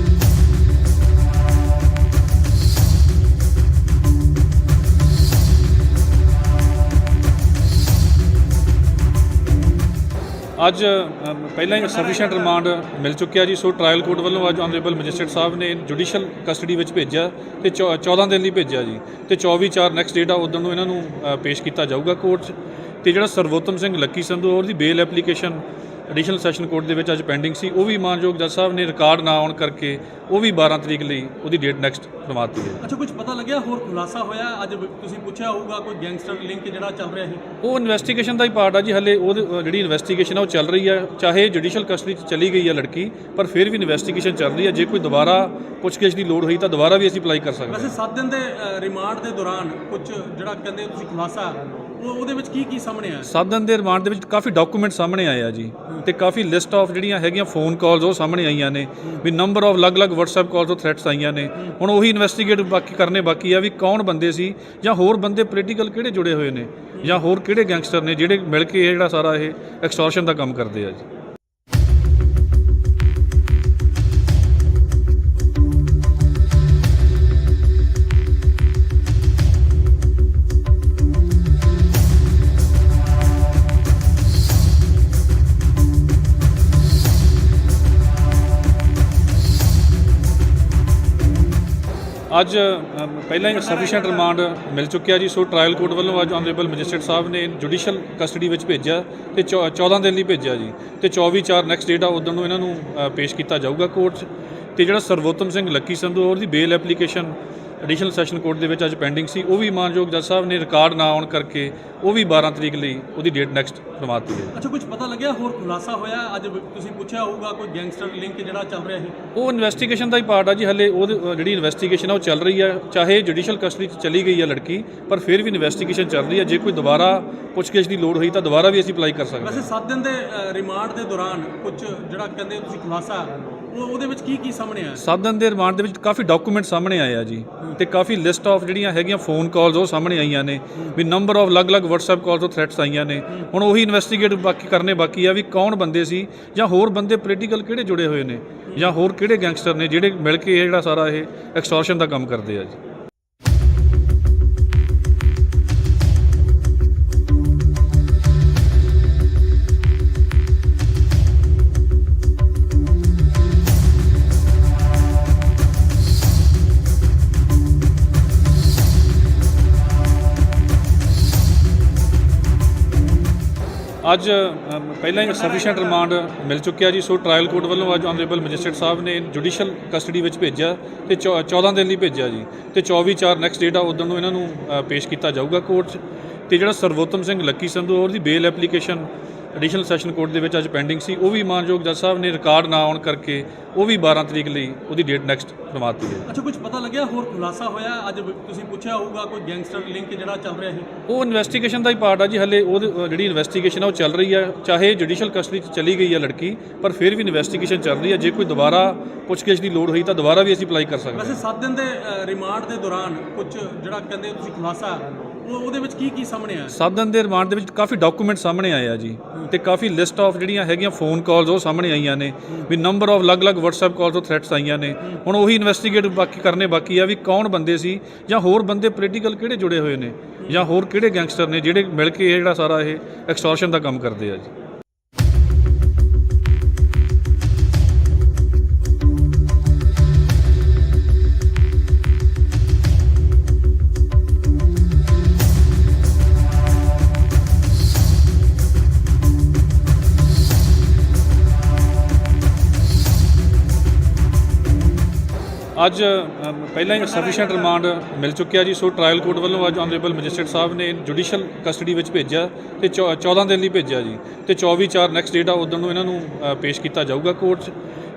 ਅੱਜ ਪਹਿਲਾਂ ਹੀ ਸਫੀਸ਼ੀਐਂਟ ਰਿਮਾਂਡ ਮਿਲ ਚੁੱਕਿਆ ਜੀ, ਸੋ ਟ੍ਰਾਇਲ ਕੋਰਟ ਵੱਲੋਂ ਅੱਜ ਆਨਰੇਬਲ ਮੈਜਿਸਟਰੇਟ ਸਾਹਿਬ ਨੇ ਜੁਡੀਸ਼ੀਅਲ ਕਸਟਡੀ ਵਿੱਚ ਭੇਜਿਆ ਤੇ 14 ਦਿਨ ਲਈ ਭੇਜਿਆ ਜੀ, ਤੇ 24/4 ਨੈਕਸਟ ਡੇਟ ਆ ਉਦੋਂ ਨੂੰ ਇਹਨਾਂ ਨੂੰ ਪੇਸ਼ ਕੀਤਾ ਜਾਊਗਾ ਕੋਰਟ 'ਚ। ਤੇ ਜਿਹੜਾ ਸਰਵੋਤਮ ਸਿੰਘ ਲੱਕੀ ਸੰਧੂ ਉਹਦੀ ਬੇਲ ਐਪਲੀਕੇਸ਼ਨ ਐਡੀਸ਼ਨਲ ਸੈਸ਼ਨ ਕੋਰਟ ਦੇ ਵਿੱਚ ਅੱਜ ਪੈਂਡਿੰਗ ਸੀ, ਉਹ ਵੀ ਮਾਨਯੋਗ ਜੱਜ ਸਾਹਿਬ ਨੇ ਰਿਕਾਰਡ ਨਾ ਆਉਣ ਕਰਕੇ ਉਹ ਵੀ 12 ਤਰੀਕ ਲਈ ਉਹਦੀ ਡੇਟ ਨੈਕਸਟ ਕਰਵਾਤੀ ਹੈ।
ਅੱਛਾ, ਕੁਝ ਪਤਾ ਲੱਗਿਆ ਹੋਰ ਖੁਲਾਸਾ ਹੋਇਆ? ਅੱਜ ਤੁਸੀਂ ਪੁੱਛਿਆ ਹੋਊਗਾ ਕੋਈ ਗੈਂਗਸਟਰ ਲਿੰਕ ਜਿਹੜਾ ਚੱਲ ਰਿਹਾ ਸੀ।
ਉਹ ਇਨਵੈਸਟੀਗੇਸ਼ਨ ਦਾ ਹੀ ਪਾਰਟ ਆ ਜੀ, ਹਲੇ ਉਹ ਜਿਹੜੀ ਇਨਵੈਸਟੀਗੇਸ਼ਨ ਆ ਉਹ ਚੱਲ ਰਹੀ ਹੈ। ਚਾਹੇ ਜੁਡੀਸ਼ੀਅਲ ਕਸਟਡੀ 'ਚ ਚਲੀ ਗਈ ਹੈ ਲੜਕੀ, ਪਰ ਫਿਰ ਵੀ ਇਨਵੈਸਟੀਗੇਸ਼ਨ ਚੱਲ ਰਹੀ ਹੈ। ਜੇ ਕੋਈ ਦੁਬਾਰਾ ਪੁੱਛਗਿੱਛ ਦੀ ਲੋੜ ਹੋਈ ਤਾਂ ਦੁਬਾਰਾ ਵੀ ਅਸੀਂ ਅਪਲਾਈ ਕਰ ਸਕਦੇ ਹਾਂ।
ਵੈਸੇ 7 ਦਿਨ ਦੇ ਰਿਮਾਂਡ ਦੇ ਦੌਰਾਨ ਕੁਝ ਜਿਹੜਾ ਕਹਿੰਦੇ ਤੁਸੀਂ ਖੁਲਾਸਾ ਉਹਦੇ ਵਿੱਚ ਕੀ ਸਾਹਮਣੇ ਆਇਆ?
7 ਦਿਨ ਦੇ ਰਿਮਾਂਡ ਦੇ ਵਿੱਚ ਕਾਫੀ ਡਾਕੂਮੈਂਟ ਸਾਹਮਣੇ ਆਏ ਆ ਜੀ, ਤੇ ਕਾਫੀ ਲਿਸਟ ਆਫ ਜਿਹੜੀਆਂ ਹੈਗੀਆਂ ਫੋਨ ਕਾਲਸ ਉਹ ਸਾਹਮਣੇ ਆਈਆਂ ਨੇ, ਵੀ ਨੰਬਰ ਆਫ ਅਲੱਗ-ਅਲੱਗ WhatsApp ਕਾਲਸ ਤੋਂ ਥ੍ਰੈਟਸ ਆਈਆਂ ਨੇ। ਹੁਣ ਉਹੀ ਇਨਵੈਸਟੀਗੇਟ ਕਰਨੇ ਬਾਕੀ ਆ ਵੀ ਕੌਣ ਬੰਦੇ ਸੀ, ਜਾਂ ਹੋਰ ਬੰਦੇ ਪੋਲੀਟੀਕਲ ਕਿਹੜੇ ਜੁੜੇ ਹੋਏ ਨੇ, ਜਾਂ ਹੋਰ ਕਿਹੜੇ ਗੈਂਗਸਟਰ ਨੇ ਜਿਹੜੇ ਮਿਲ ਕੇ ਇਹ ਜਿਹੜਾ ਸਾਰਾ ਇਹ ਐਕਸਟੋਰਸ਼ਨ ਦਾ ਕੰਮ ਕਰਦੇ ਆ ਜੀ। ਅੱਜ ਪਹਿਲਾਂ ਹੀ ਸਫੀਸ਼ੀਐਂਟ ਰਿਮਾਂਡ ਮਿਲ ਚੁੱਕਿਆ ਜੀ, ਸੋ ਟ੍ਰਾਇਲ ਕੋਰਟ ਵੱਲੋਂ ਅੱਜ ਆਨਰੇਬਲ ਮੈਜਿਸਟਰੇਟ ਸਾਹਿਬ ਨੇ ਜੁਡੀਸ਼ੀਅਲ ਕਸਟਡੀ ਵਿੱਚ ਭੇਜਿਆ ਤੇ 14 ਦਿਨ ਲਈ ਭੇਜਿਆ ਜੀ, ਤੇ 24/4 ਨੈਕਸਟ ਡੇਟ ਆ ਉਦੋਂ ਨੂੰ ਇਹਨਾਂ ਨੂੰ ਪੇਸ਼ ਕੀਤਾ ਜਾਊਗਾ ਕੋਰਟ 'ਚ। ਤੇ ਜਿਹੜਾ ਸਰਵੋਤਮ ਸਿੰਘ ਲੱਕੀ ਸੰਧੂ ਉਹਦੀ ਬੇਲ ਐਪਲੀਕੇਸ਼ਨ ਐਡੀਸ਼ਨਲ ਸੈਸ਼ਨ ਕੋਰਟ ਦੇ ਵਿੱਚ ਅੱਜ ਪੈਂਡਿੰਗ ਸੀ, ਉਹ ਵੀ ਮਾਨਯੋਗ ਜੱਜ ਸਾਹਿਬ ਨੇ ਰਿਕਾਰਡ ਨਾ ਆਉਣ ਕਰਕੇ ਉਹ ਵੀ 12 ਤਰੀਕ ਲਈ ਉਹਦੀ ਡੇਟ ਨੈਕਸਟ ਕਰਵਾਤੀ ਹੈ।
ਅੱਛਾ, ਕੁਝ ਪਤਾ ਲੱਗਿਆ ਹੋਰ ਖੁਲਾਸਾ ਹੋਇਆ? ਅੱਜ ਤੁਸੀਂ ਪੁੱਛਿਆ ਹੋਊਗਾ ਕੋਈ ਗੈਂਗਸਟਰ ਲਿੰਕ ਜਿਹੜਾ ਚੱਲ ਰਿਹਾ ਸੀ।
ਉਹ ਇਨਵੈਸਟੀਗੇਸ਼ਨ ਦਾ ਹੀ ਪਾਰਟ ਆ ਜੀ, ਹਲੇ ਉਹ ਜਿਹੜੀ ਇਨਵੈਸਟੀਗੇਸ਼ਨ ਆ ਉਹ ਚੱਲ ਰਹੀ ਹੈ। ਚਾਹੇ ਜੁਡੀਸ਼ੀਅਲ ਕਸਟਡੀ 'ਚ ਚਲੀ ਗਈ ਹੈ ਲੜਕੀ, ਪਰ ਫਿਰ ਵੀ ਇਨਵੈਸਟੀਗੇਸ਼ਨ ਚੱਲ ਰਹੀ ਹੈ। ਜੇ ਕੋਈ ਦੁਬਾਰਾ ਪੁੱਛਗਿੱਛ ਦੀ ਲੋੜ ਹੋਈ ਤਾਂ ਦੁਬਾਰਾ ਵੀ ਅਸੀਂ ਅਪਲਾਈ ਕਰ ਸਕਦੇ ਹਾਂ।
ਵੈਸੇ 7 ਦਿਨ ਦੇ ਰਿਮਾਂਡ ਦੇ ਦੌਰਾਨ ਕੁਝ ਜਿਹੜਾ ਕਹਿੰਦੇ ਤੁਸੀਂ ਖੁਲਾਸਾ ਉਹਦੇ ਵਿੱਚ ਕੀ ਸਾਹਮਣੇ ਆਇਆ?
7 ਦਿਨ ਦੇ ਰਿਮਾਂਡ ਦੇ ਵਿੱਚ ਕਾਫੀ ਡਾਕੂਮੈਂਟ ਸਾਹਮਣੇ ਆਏ ਆ ਜੀ, ਤੇ ਕਾਫੀ ਲਿਸਟ ਆਫ ਜਿਹੜੀਆਂ ਹੈਗੀਆਂ ਫੋਨ ਕਾਲਸ ਉਹ ਸਾਹਮਣੇ ਆਈਆਂ ਨੇ, ਵੀ ਨੰਬਰ ਆਫ ਅਲੱਗ-ਅਲੱਗ WhatsApp ਕਾਲਸ ਤੋਂ ਥ੍ਰੈਟਸ ਆਈਆਂ ਨੇ। ਹੁਣ ਉਹੀ ਇਨਵੈਸਟੀਗੇਟ ਕਰਨੇ ਬਾਕੀ ਆ ਵੀ ਕੌਣ ਬੰਦੇ ਸੀ, ਜਾਂ ਹੋਰ ਬੰਦੇ ਪੋਲੀਟੀਕਲ ਕਿਹੜੇ ਜੁੜੇ ਹੋਏ ਨੇ, ਜਾਂ ਹੋਰ ਕਿਹੜੇ ਗੈਂਗਸਟਰ ਨੇ ਜਿਹੜੇ ਮਿਲ ਕੇ ਇਹ ਜਿਹੜਾ ਸਾਰਾ ਇਹ ਐਕਸਟੋਰਸ਼ਨ ਦਾ ਕੰਮ ਕਰਦੇ ਆ ਜੀ। ਅੱਜ ਪਹਿਲਾਂ ਹੀ ਸਫੀਸ਼ੀਐਂਟ ਰਿਮਾਂਡ ਮਿਲ ਚੁੱਕਿਆ ਜੀ। ਸੋ ਟ੍ਰਾਇਲ ਕੋਰਟ ਵੱਲੋਂ ਅੱਜ ਆਨਰੇਬਲ ਮੈਜਿਸਟਰੇਟ ਸਾਹਿਬ ਨੇ ਜੁਡੀਸ਼ੀਅਲ ਕਸਟਡੀ ਵਿੱਚ ਭੇਜਿਆ ਤੇ 14 ਦਿਨ ਲਈ ਭੇਜਿਆ ਜੀ ਤੇ 24/4 ਨੈਕਸਟ ਡੇਟ ਆ ਉਦੋਂ ਨੂੰ ਇਹਨਾਂ ਨੂੰ ਪੇਸ਼ ਕੀਤਾ ਜਾਊਗਾ ਕੋਰਟ 'ਚ। ਤੇ ਜਿਹੜਾ ਸਰਵੋਤਮ ਸਿੰਘ ਲੱਕੀ ਸੰਧੂ ਉਹਦੀ ਬੇਲ ਐਪਲੀਕੇਸ਼ਨ ਐਡੀਸ਼ਨਲ ਸੈਸ਼ਨ ਕੋਰਟ ਦੇ ਵਿੱਚ ਅੱਜ ਪੈਂਡਿੰਗ ਸੀ, ਉਹ ਵੀ ਮਾਨਯੋਗ ਜੱਜ ਸਾਹਿਬ ਨੇ ਰਿਕਾਰਡ ਨਾ ਆਉਣ ਕਰਕੇ ਉਹ ਵੀ 12 ਤਰੀਕ ਲਈ ਉਹਦੀ ਡੇਟ ਨੈਕਸਟ ਕਰਵਾਤੀ ਹੈ।
ਅੱਛਾ, ਕੁਝ ਪਤਾ ਲੱਗਿਆ ਹੋਰ ਖੁਲਾਸਾ ਹੋਇਆ? ਅੱਜ ਤੁਸੀਂ ਪੁੱਛਿਆ ਹੋਊਗਾ ਕੋਈ ਗੈਂਗਸਟਰ ਲਿੰਕ ਜਿਹੜਾ ਚੱਲ ਰਿਹਾ ਸੀ,
ਉਹ ਇਨਵੈਸਟੀਗੇਸ਼ਨ ਦਾ ਹੀ ਪਾਰਟ ਆ ਜੀ। ਹਲੇ ਉਹ ਜਿਹੜੀ ਇਨਵੈਸਟੀਗੇਸ਼ਨ ਆ ਉਹ ਚੱਲ ਰਹੀ ਹੈ, ਚਾਹੇ ਜੁਡੀਸ਼ੀਅਲ ਕਸਟਡੀ 'ਚ ਚਲੀ ਗਈ ਹੈ ਲੜਕੀ, ਪਰ ਫਿਰ ਵੀ ਇਨਵੈਸਟੀਗੇਸ਼ਨ ਚੱਲ ਰਹੀ ਹੈ। ਜੇ ਕੋਈ ਦੁਬਾਰਾ ਪੁੱਛਗਿੱਛ ਦੀ ਲੋੜ ਹੋਈ ਤਾਂ ਦੁਬਾਰਾ ਵੀ ਅਸੀਂ ਅਪਲਾਈ ਕਰ ਸਕਦੇ ਹਾਂ।
ਵੈਸੇ 7 ਦਿਨ ਦੇ ਰਿਮਾਂਡ ਦੇ ਦੌਰਾਨ ਕੁਝ ਜਿਹੜਾ ਕਹਿੰਦੇ ਤੁਸੀਂ ਖੁਲਾਸਾ ਉਹਦੇ ਵਿੱਚ ਕੀ ਸਾਹਮਣੇ ਆਇਆ?
7 ਦਿਨ ਦੇ ਰਿਮਾਂਡ ਦੇ ਵਿੱਚ ਕਾਫੀ ਡਾਕੂਮੈਂਟ ਸਾਹਮਣੇ ਆਏ ਆ ਜੀ, ਤੇ ਕਾਫੀ ਲਿਸਟ ਆਫ ਜਿਹੜੀਆਂ ਹੈਗੀਆਂ ਫੋਨ ਕਾਲਸ ਉਹ ਸਾਹਮਣੇ ਆਈਆਂ ਨੇ, ਵੀ ਨੰਬਰ ਆਫ ਅਲੱਗ-ਅਲੱਗ WhatsApp ਕਾਲਸ ਤੋਂ ਥ੍ਰੈਟਸ ਆਈਆਂ ਨੇ। ਹੁਣ ਉਹੀ ਇਨਵੈਸਟੀਗੇਟ ਕਰਨੇ ਬਾਕੀ ਆ ਵੀ ਕੌਣ ਬੰਦੇ ਸੀ, ਜਾਂ ਹੋਰ ਬੰਦੇ ਪੋਲੀਟੀਕਲ ਕਿਹੜੇ ਜੁੜੇ ਹੋਏ ਨੇ, ਜਾਂ ਹੋਰ ਕਿਹੜੇ ਗੈਂਗਸਟਰ ਨੇ ਜਿਹੜੇ ਮਿਲ ਕੇ ਇਹ ਜਿਹੜਾ ਸਾਰਾ ਇਹ ਐਕਸਟੋਰਸ਼ਨ ਦਾ ਕੰਮ ਕਰਦੇ ਆ ਜੀ। ਅੱਜ ਪਹਿਲਾਂ ਹੀ ਸਫੀਸ਼ੀਐਂਟ ਰਿਮਾਂਡ ਮਿਲ ਚੁੱਕਿਆ ਜੀ। ਸੋ ਟ੍ਰਾਇਲ ਕੋਰਟ ਵੱਲੋਂ ਅੱਜ ਆਨਰੇਬਲ ਮੈਜਿਸਟਰੇਟ ਸਾਹਿਬ ਨੇ ਜੁਡੀਸ਼ੀਅਲ ਕਸਟਡੀ ਵਿੱਚ ਭੇਜਿਆ ਤੇ 14 ਦਿਨ ਲਈ ਭੇਜਿਆ ਜੀ ਤੇ 24/4 ਨੈਕਸਟ ਡੇਟ ਆ ਉਦੋਂ ਨੂੰ ਇਹਨਾਂ ਨੂੰ ਪੇਸ਼ ਕੀਤਾ ਜਾਊਗਾ ਕੋਰਟ 'ਚ।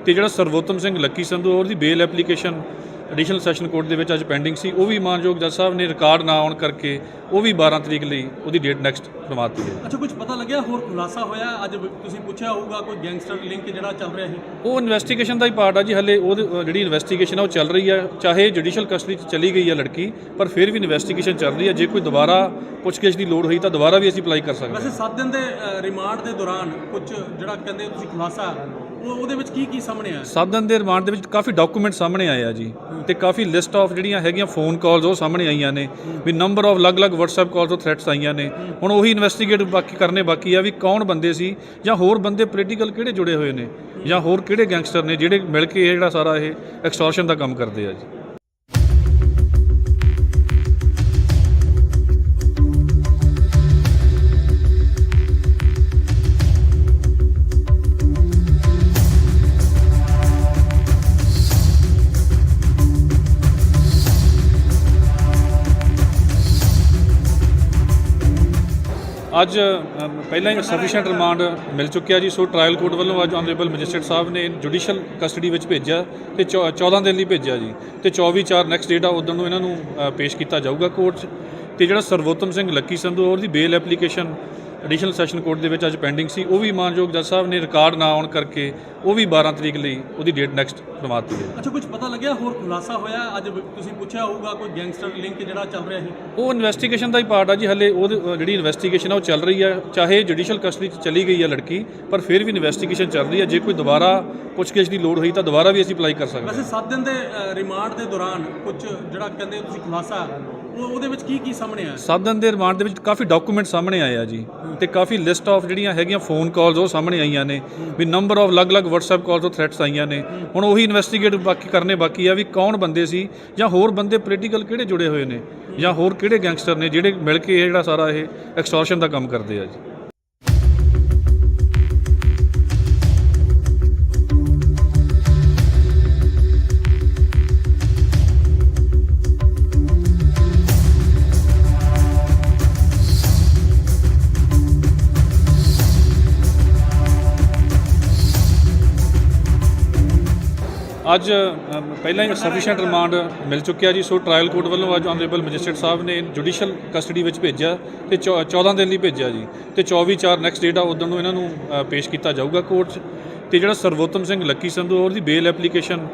ਤੇ ਜਿਹੜਾ ਸਰਵੋਤਮ ਸਿੰਘ ਲੱਕੀ ਸੰਧੂ ਉਹਦੀ ਬੇਲ ਐਪਲੀਕੇਸ਼ਨ ਐਡੀਸ਼ਨਲ ਸੈਸ਼ਨ ਕੋਰਟ ਦੇ ਵਿੱਚ ਅੱਜ ਪੈਂਡਿੰਗ ਸੀ, ਉਹ ਵੀ ਮਾਨਯੋਗ ਜੱਜ ਸਾਹਿਬ ਨੇ ਰਿਕਾਰਡ ਨਾ ਆਉਣ ਕਰਕੇ ਉਹ ਵੀ 12 ਤਰੀਕ ਲਈ ਉਹਦੀ ਡੇਟ ਨੈਕਸਟ ਕਰਵਾਤੀ ਹੈ।
ਅੱਛਾ, ਕੁਝ ਪਤਾ ਲੱਗਿਆ ਹੋਰ ਖੁਲਾਸਾ ਹੋਇਆ? ਅੱਜ ਤੁਸੀਂ ਪੁੱਛਿਆ ਹੋਊਗਾ ਕੋਈ ਗੈਂਗਸਟਰ ਲਿੰਕ ਜਿਹੜਾ ਚੱਲ ਰਿਹਾ ਸੀ,
ਉਹ ਇਨਵੈਸਟੀਗੇਸ਼ਨ ਦਾ ਹੀ ਪਾਰਟ ਆ ਜੀ। ਹਲੇ ਉਹ ਜਿਹੜੀ ਇਨਵੈਸਟੀਗੇਸ਼ਨ ਆ ਉਹ ਚੱਲ ਰਹੀ ਹੈ, ਚਾਹੇ ਜੁਡੀਸ਼ੀਅਲ ਕਸਟਡੀ 'ਚ ਚਲੀ ਗਈ ਹੈ ਲੜਕੀ, ਪਰ ਫਿਰ ਵੀ ਇਨਵੈਸਟੀਗੇਸ਼ਨ ਚੱਲ ਰਹੀ ਹੈ। ਜੇ ਕੋਈ ਦੁਬਾਰਾ ਪੁੱਛਗਿੱਛ ਦੀ ਲੋੜ ਹੋਈ ਤਾਂ ਦੁਬਾਰਾ ਵੀ ਅਸੀਂ ਅਪਲਾਈ ਕਰ ਸਕਦੇ ਹਾਂ।
ਵੈਸੇ 7 ਦਿਨ ਦੇ ਰਿਮਾਂਡ ਦੇ ਦੌਰਾਨ ਕੁਝ ਜਿਹੜਾ ਕਹਿੰਦੇ ਤੁਸੀਂ ਖੁਲਾਸਾ ਉਹਦੇ ਵਿੱਚ ਕੀ ਸਾਹਮਣੇ ਆਇਆ?
7 ਦਿਨ ਦੇ ਰਿਮਾਂਡ ਦੇ ਵਿੱਚ ਕਾਫੀ ਡਾਕੂਮੈਂਟ ਸਾਹਮਣੇ ਆਏ ਆ ਜੀ, ਤੇ ਕਾਫੀ ਲਿਸਟ ਆਫ ਜਿਹੜੀਆਂ ਹੈਗੀਆਂ ਫੋਨ ਕਾਲਸ ਉਹ ਸਾਹਮਣੇ ਆਈਆਂ ਨੇ, ਵੀ ਨੰਬਰ ਆਫ ਅਲੱਗ-ਅਲੱਗ WhatsApp ਕਾਲਸ ਤੋਂ ਥ੍ਰੈਟਸ ਆਈਆਂ ਨੇ। ਹੁਣ ਉਹੀ ਇਨਵੈਸਟੀਗੇਟ ਕਰਨੇ ਬਾਕੀ ਆ ਵੀ ਕੌਣ ਬੰਦੇ ਸੀ, ਜਾਂ ਹੋਰ ਬੰਦੇ ਪੋਲੀਟੀਕਲ ਕਿਹੜੇ ਜੁੜੇ ਹੋਏ ਨੇ, ਜਾਂ ਹੋਰ ਕਿਹੜੇ ਗੈਂਗਸਟਰ ਨੇ ਜਿਹੜੇ ਮਿਲ ਕੇ ਇਹ ਜਿਹੜਾ ਸਾਰਾ ਇਹ ਐਕਸਟੋਰਸ਼ਨ ਦਾ ਕੰਮ ਕਰਦੇ ਆ ਜੀ। ਅੱਜ ਪਹਿਲਾਂ ਹੀ ਸਫੀਸ਼ੀਐਂਟ ਰਿਮਾਂਡ ਮਿਲ ਚੁੱਕਿਆ ਜੀ। ਸੋ ਟ੍ਰਾਇਲ ਕੋਰਟ ਵੱਲੋਂ ਅੱਜ ਆਨਰੇਬਲ ਮੈਜਿਸਟਰੇਟ ਸਾਹਿਬ ਨੇ ਜੁਡੀਸ਼ੀਅਲ ਕਸਟਡੀ ਵਿੱਚ ਭੇਜਿਆ ਤੇ 14 ਦਿਨ ਲਈ ਭੇਜਿਆ ਜੀ ਤੇ 24/4 ਨੈਕਸਟ ਡੇਟ ਆ ਉਦੋਂ ਨੂੰ ਇਹਨਾਂ ਨੂੰ ਪੇਸ਼ ਕੀਤਾ ਜਾਊਗਾ ਕੋਰਟ 'ਚ। ਤੇ ਜਿਹੜਾ ਸਰਵੋਤਮ ਸਿੰਘ ਲੱਕੀ ਸੰਧੂ ਉਹਦੀ ਬੇਲ ਐਪਲੀਕੇਸ਼ਨ ਐਡੀਸ਼ਨਲ ਸੈਸ਼ਨ ਕੋਰਟ ਦੇ ਵਿੱਚ ਅੱਜ ਪੈਂਡਿੰਗ ਸੀ, ਉਹ ਵੀ ਮਾਨਯੋਗ ਜੱਜ ਸਾਹਿਬ ਨੇ ਰਿਕਾਰਡ ਨਾ ਆਉਣ ਕਰਕੇ ਉਹ ਵੀ 12 ਤਰੀਕ ਲਈ ਉਹਦੀ ਡੇਟ ਨੈਕਸਟ ਕਰਵਾਤੀ ਹੈ।
ਅੱਛਾ, ਕੁਝ ਪਤਾ ਲੱਗਿਆ ਹੋਰ ਖੁਲਾਸਾ ਹੋਇਆ? ਅੱਜ ਤੁਸੀਂ ਪੁੱਛਿਆ ਹੋਊਗਾ ਕੋਈ ਗੈਂਗਸਟਰ ਲਿੰਕ ਜਿਹੜਾ ਚੱਲ ਰਿਹਾ ਸੀ,
ਉਹ ਇਨਵੈਸਟੀਗੇਸ਼ਨ ਦਾ ਹੀ ਪਾਰਟ ਆ ਜੀ। ਹਲੇ ਉਹ ਜਿਹੜੀ ਇਨਵੈਸਟੀਗੇਸ਼ਨ ਆ ਉਹ ਚੱਲ ਰਹੀ ਹੈ, ਚਾਹੇ ਜੁਡੀਸ਼ੀਅਲ ਕਸਟਡੀ 'ਚ ਚਲੀ ਗਈ ਹੈ ਲੜਕੀ, ਪਰ ਫਿਰ ਵੀ ਇਨਵੈਸਟੀਗੇਸ਼ਨ ਚੱਲ ਰਹੀ ਹੈ। ਜੇ ਕੋਈ ਦੁਬਾਰਾ ਪੁੱਛਗਿੱਛ ਦੀ ਲੋੜ ਹੋਈ ਤਾਂ ਦੁਬਾਰਾ ਵੀ ਅਸੀਂ ਅਪਲਾਈ ਕਰ ਸਕਦੇ ਹਾਂ।
ਵੈਸੇ 7 ਦਿਨ ਦੇ ਰਿਮਾਂਡ ਦੇ ਦੌਰਾਨ ਕੁਝ ਜਿਹੜਾ ਕਹਿੰਦੇ ਤੁਸੀਂ ਖੁਲਾਸਾ ਉਹਦੇ ਵਿੱਚ ਕੀ ਸਾਹਮਣੇ ਆਇਆ?
7 ਦਿਨ ਦੇ ਰਿਮਾਂਡ ਦੇ ਵਿੱਚ ਕਾਫੀ ਡਾਕੂਮੈਂਟ ਸਾਹਮਣੇ ਆਏ ਆ ਜੀ, ਤੇ ਕਾਫੀ ਲਿਸਟ ਆਫ ਜਿਹੜੀਆਂ ਹੈਗੀਆਂ ਫੋਨ ਕਾਲਸ ਉਹ ਸਾਹਮਣੇ ਆਈਆਂ ਨੇ, ਵੀ ਨੰਬਰ ਆਫ ਅਲੱਗ-ਅਲੱਗ WhatsApp ਕਾਲਸ ਤੋਂ ਥ੍ਰੈਟਸ ਆਈਆਂ ਨੇ। ਹੁਣ ਉਹੀ ਇਨਵੈਸਟੀਗੇਟ ਕਰਨੇ ਬਾਕੀ ਆ ਵੀ ਕੌਣ ਬੰਦੇ ਸੀ, ਜਾਂ ਹੋਰ ਬੰਦੇ ਪੋਲੀਟੀਕਲ ਕਿਹੜੇ ਜੁੜੇ ਹੋਏ ਨੇ, ਜਾਂ ਹੋਰ ਕਿਹੜੇ ਗੈਂਗਸਟਰ ਨੇ ਜਿਹੜੇ ਮਿਲ ਕੇ ਇਹ ਜਿਹੜਾ ਸਾਰਾ ਇਹ ਐਕਸਟੋਰਸ਼ਨ ਦਾ ਕੰਮ ਕਰਦੇ ਆ ਜੀ। ਅੱਜ ਪਹਿਲਾਂ ਹੀ ਸਫੀਸ਼ੀਐਂਟ ਰਿਮਾਂਡ ਮਿਲ ਚੁੱਕਿਆ ਜੀ। ਸੋ ਟ੍ਰਾਇਲ ਕੋਰਟ ਵੱਲੋਂ ਅੱਜ ਆਨਰੇਬਲ ਮੈਜਿਸਟਰੇਟ ਸਾਹਿਬ ਨੇ ਜੁਡੀਸ਼ੀਅਲ ਕਸਟਡੀ ਵਿੱਚ ਭੇਜਿਆ ਤੇ 14 ਦਿਨ ਲਈ ਭੇਜਿਆ ਜੀ ਤੇ 24/4 ਨੈਕਸਟ ਡੇਟ ਆ ਉਦੋਂ ਨੂੰ ਇਹਨਾਂ ਨੂੰ ਪੇਸ਼ ਕੀਤਾ ਜਾਊਗਾ ਕੋਰਟ 'ਚ। ਤੇ ਜਿਹੜਾ ਸਰਵੋਤਮ ਸਿੰਘ ਲੱਕੀ ਸੰਧੂ ਉਹਦੀ ਬੇਲ ਐਪਲੀਕੇਸ਼ਨ